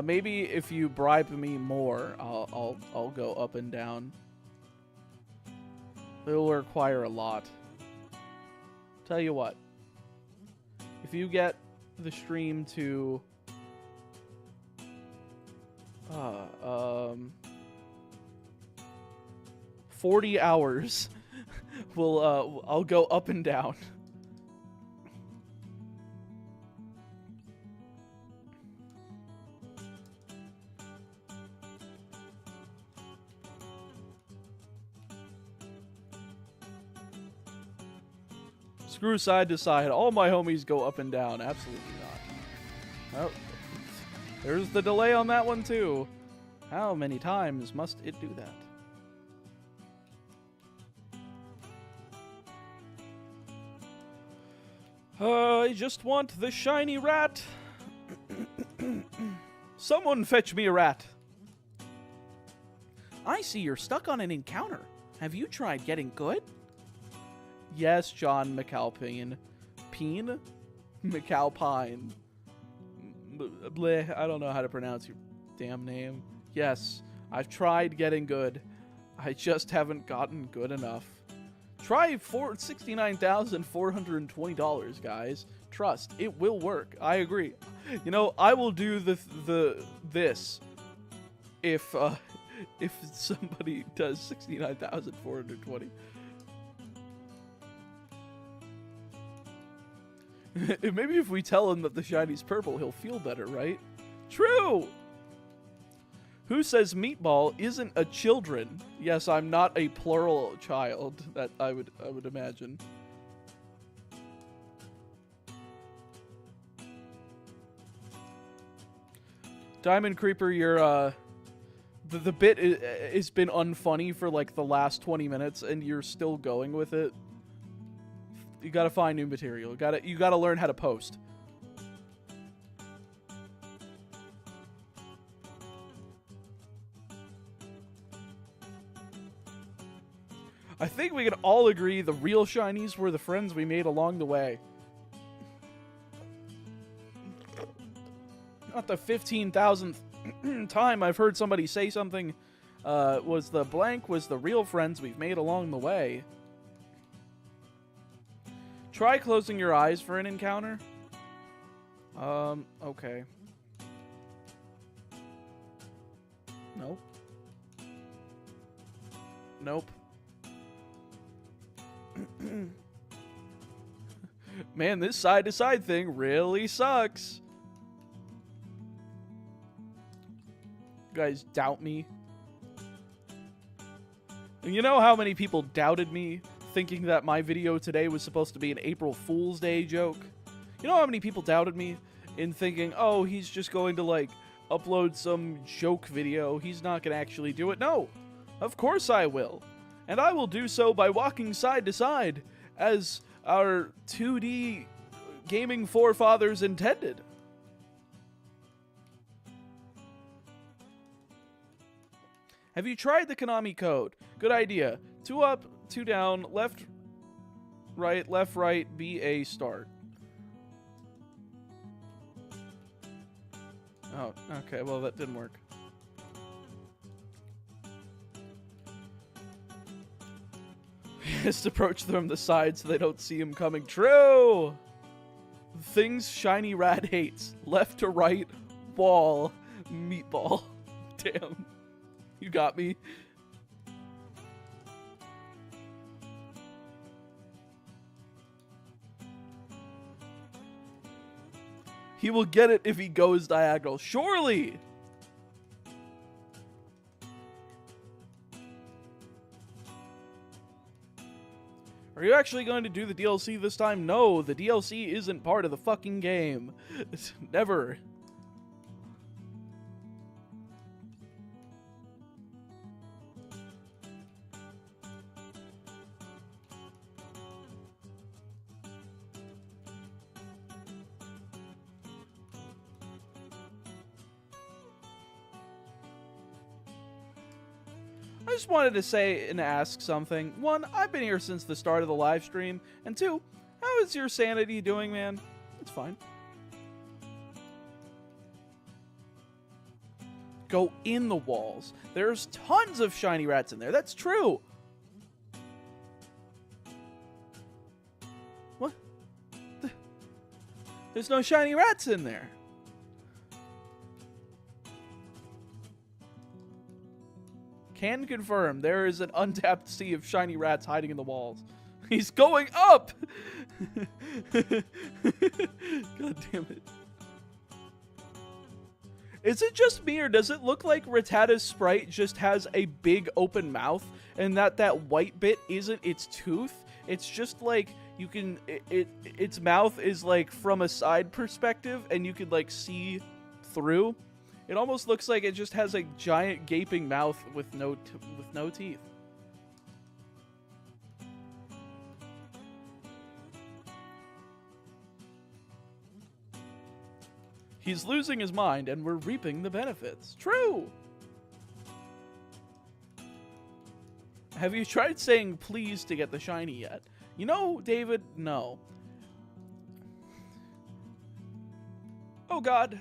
Maybe if you bribe me more, I'll go up and down. It'll require a lot. Tell you what. If you get the stream to 40 hours, I'll go up and down. Screw side to side. All my homies go up and down. Absolutely not. Oh, there's the delay on that one too. How many times must it do that? I just want the shiny rat. Someone fetch me a rat. I see you're stuck on an encounter. Have you tried getting good? Yes, John McAlpine. Peen? McAlpine. Bleh, I don't know how to pronounce your damn name. Yes, I've tried getting good. I just haven't gotten good enough. Try $69,420, guys. Trust, it will work. I agree. You know, I will do this if somebody does 69,420. Maybe if we tell him that the shiny's purple, he'll feel better, right? True! Who says meatball isn't a children? Yes, I'm not a plural child, that I would imagine. Diamond Creeper, you're, the bit has been unfunny for, like, the last 20 minutes, and you're still going with it. You gotta find new material. You gotta learn how to post. I think we can all agree the real shinies were the friends we made along the way. Not the 15,000th time I've heard somebody say something was the blank was the real friends we've made along the way. Try closing your eyes for an encounter. Okay. Nope. Nope. Man, this side-to-side thing really sucks. You guys doubt me. And you know how many people doubted me, thinking that my video today was supposed to be an April Fool's Day joke? You know how many people doubted me in thinking, oh, he's just going to, like, upload some joke video. He's not going to actually do it. No, of course I will. And I will do so by walking side to side as our 2D gaming forefathers intended. Have you tried the Konami code? Good idea. 2 up, 2 down, left, right, B, A, start. Oh, okay, well, that didn't work. Just approach them from the side so they don't see him coming. True! Things Shiny Rat hates. Left to right, wall, meatball. Damn. You got me. He will get it if he goes diagonal. Surely! Are you actually going to do the DLC this time? No, the DLC isn't part of the fucking game. Never. I just wanted to say and ask something. 1, I've been here since the start of the live stream. And 2, how is your sanity doing, man? It's fine. Go in the walls. There's tons of shiny rats in there. That's true. What? There's no shiny rats in there. Can confirm there is an untapped sea of shiny rats hiding in the walls. He's going up! God damn it. Is it just me, or does it look like Rattata's sprite just has a big open mouth, and that white bit isn't its tooth? It's just like, you can, its mouth is like from a side perspective, and you could like see through. It almost looks like it just has a giant gaping mouth with no teeth. He's losing his mind, and we're reaping the benefits. True! Have you tried saying please to get the shiny yet? You know, David, no. Oh God,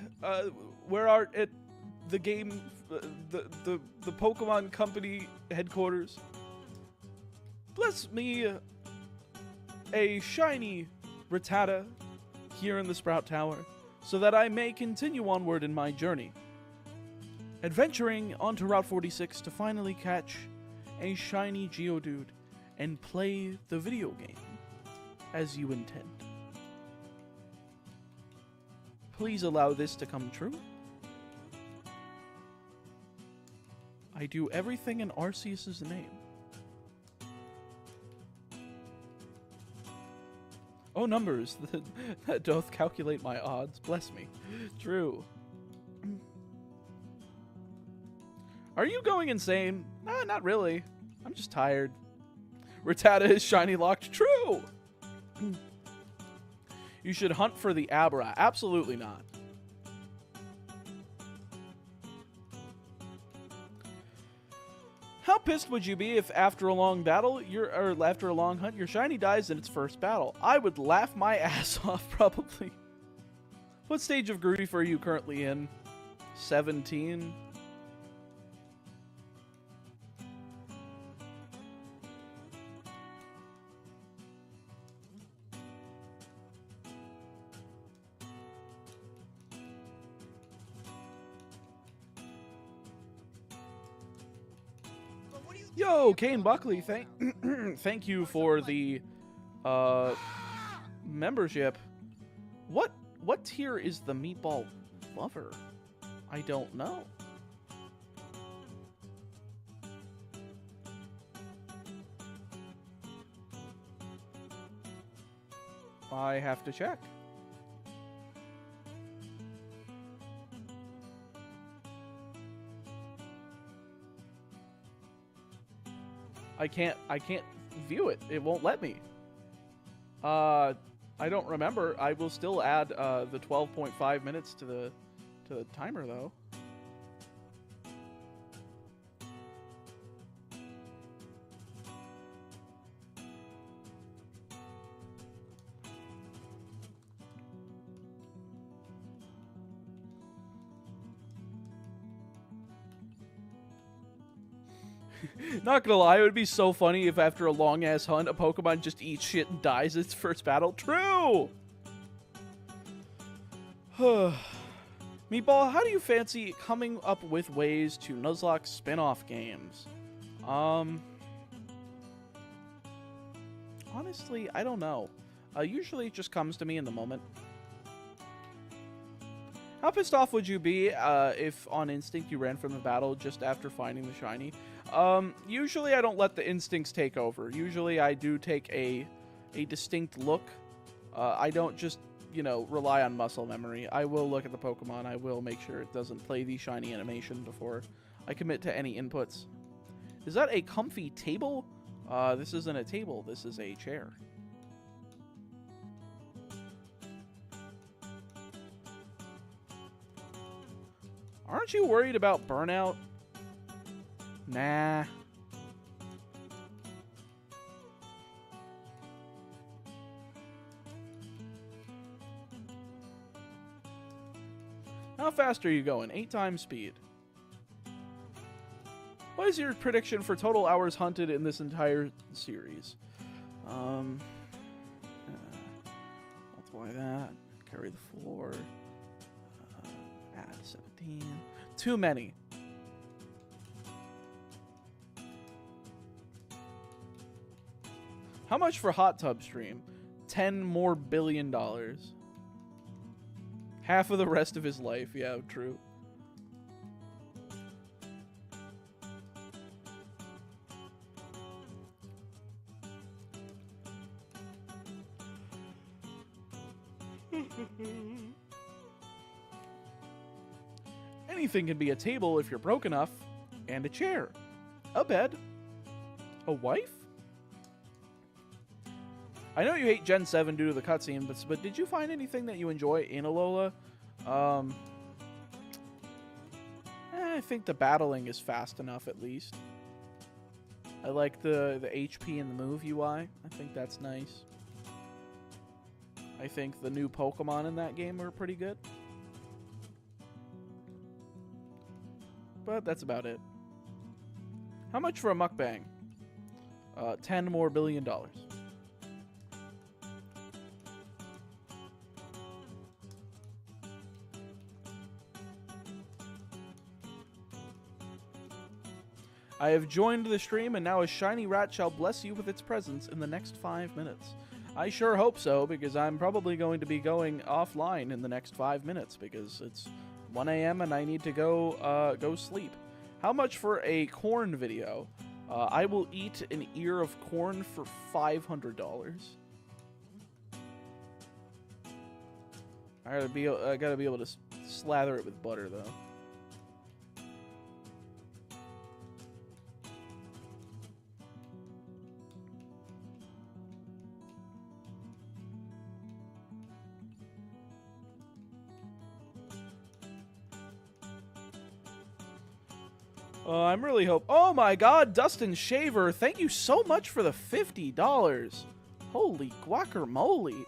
where are at the game, the Pokemon Company headquarters? Bless me a shiny Rattata here in the Sprout Tower, so that I may continue onward in my journey, adventuring onto Route 46 to finally catch a shiny Geodude and play the video game as you intend. Please allow this to come true. I do everything in Arceus's name. Oh, numbers that doth calculate my odds. Bless me. True. Are you going insane? Nah, not really. I'm just tired. Rattata is shiny locked. True! You should hunt for the Abra. Absolutely not. How pissed would you be if after a long battle, after a long hunt, your shiny dies in its first battle? I would laugh my ass off, probably. What stage of grief are you currently in? 17? Yo, Kane Buckley, thank you for the membership. What tier is the Meatball Lover? I don't know. I have to check. I can't view it. It won't let me. I don't remember. I will still add the 12.5 minutes to the timer though. Not gonna lie, it would be so funny if after a long-ass hunt, a Pokemon just eats shit and dies its first battle. True! Meatball, how do you fancy coming up with ways to Nuzlocke spin-off games? Honestly, I don't know. Usually it just comes to me in the moment. How pissed off would you be if on instinct you ran from the battle just after finding the shiny? Usually I don't let the instincts take over. Usually I do take a distinct look. I don't just, you know, rely on muscle memory. I will look at the Pokemon. I will make sure it doesn't play the shiny animation before I commit to any inputs. Is that a comfy table? This isn't a table. This is a chair. Aren't you worried about burnout? Nah. How fast are you going? 8 times speed. What is your prediction for total hours hunted in this entire series? Multiply that. Carry the floor. Add 17. Too many. How much for Hot Tub Stream? $10 more billion. Half of the rest of his life. Yeah, true. Anything can be a table if you're broke enough, and a chair, a bed, a wife. I know you hate Gen 7 due to the cutscene, but did you find anything that you enjoy in Alola? I think the battling is fast enough, at least. I like the HP and the move UI. I think that's nice. I think the new Pokemon in that game are pretty good. But that's about it. How much for a mukbang? $10 more billion. I have joined the stream, and now a shiny rat shall bless you with its presence in the next 5 minutes. I sure hope so, because I'm probably going to be going offline in the next 5 minutes, because it's 1 a.m. and I need to go sleep. How much for a corn video? I will eat an ear of corn for $500. I gotta be able to slather it with butter, though. I'm really Oh my God, Dustin Shaver! Thank you so much for the $50. Holy guacamole!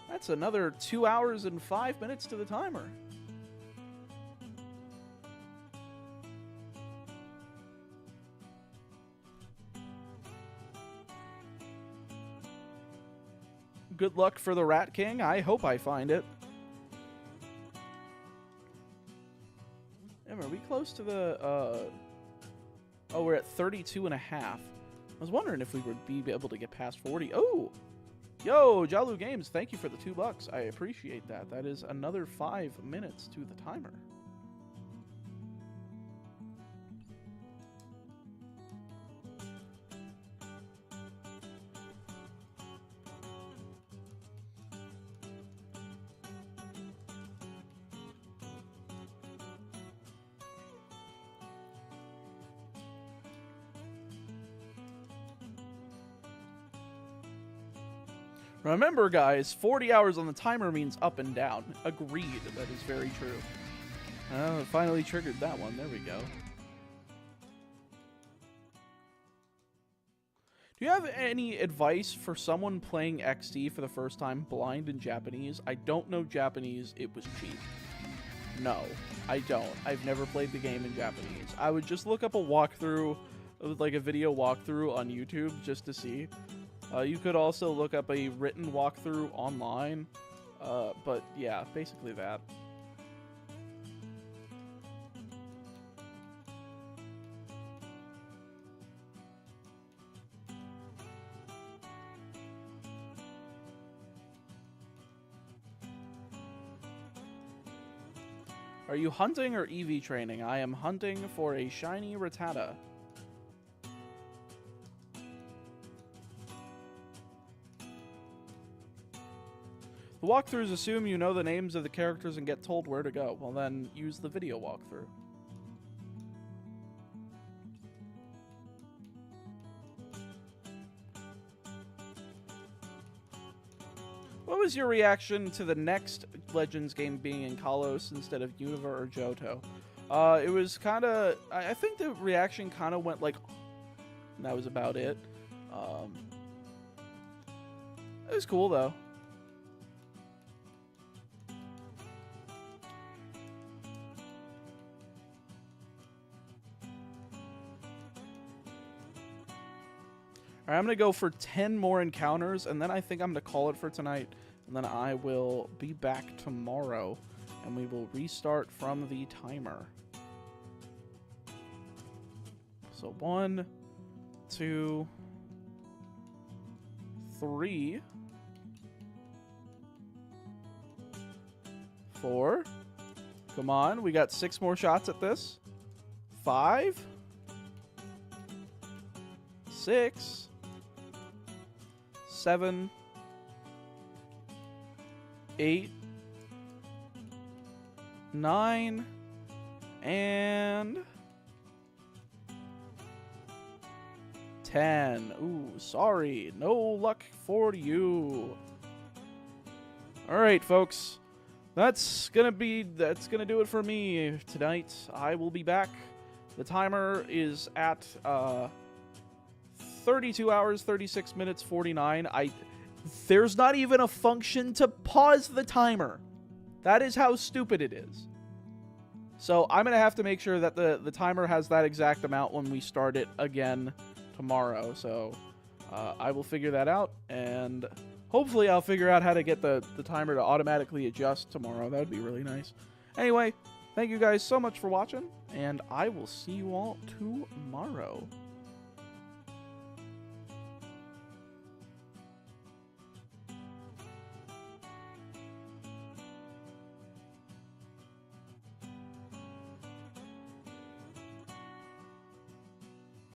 That's another 2 hours and 5 minutes to the timer. Good luck for the Rat King. I hope I find it. Are we close to the, Oh, we're at 32 and a half. I was wondering if we would be able to get past 40. Oh! Yo, Jalu Games, thank you for the $2. I appreciate that. That is another 5 minutes to the timer. Remember, guys, 40 hours on the timer means up and down. Agreed. That is very true. It finally triggered that one. There we go. Do you have any advice for someone playing XD for the first time blind in Japanese? I don't know Japanese. It was cheap. No, I don't. I've never played the game in Japanese. I would just look up a walkthrough, like a video walkthrough on YouTube just to see. You could also look up a written walkthrough online, but yeah, basically that. Are you hunting or EV training? I am hunting for a shiny Rattata. The walkthroughs assume you know the names of the characters and get told where to go. Well, then use the video walkthrough. What was your reaction to the next Legends game being in Kalos instead of Unova or Johto? It was kind of... I think the reaction kind of went like... And that was about it. It was cool, though. Alright, I'm going to go for 10 more encounters, and then I think I'm going to call it for tonight. And then I will be back tomorrow, and we will restart from the timer. So 1, 2, 3, 4. Come on, we got 6 more shots at this. 5, 6, 7, 8, 9, and 10. Ooh, sorry. No luck for you. All right, folks. That's gonna do it for me tonight. I will be back. The timer is at 32 hours, 36 minutes, 49. There's not even a function to pause the timer. That is how stupid it is. So I'm going to have to make sure that the timer has that exact amount when we start it again tomorrow. So I will figure that out, and hopefully I'll figure out how to get the timer to automatically adjust tomorrow. That would be really nice. Anyway, thank you guys so much for watching, and I will see you all tomorrow.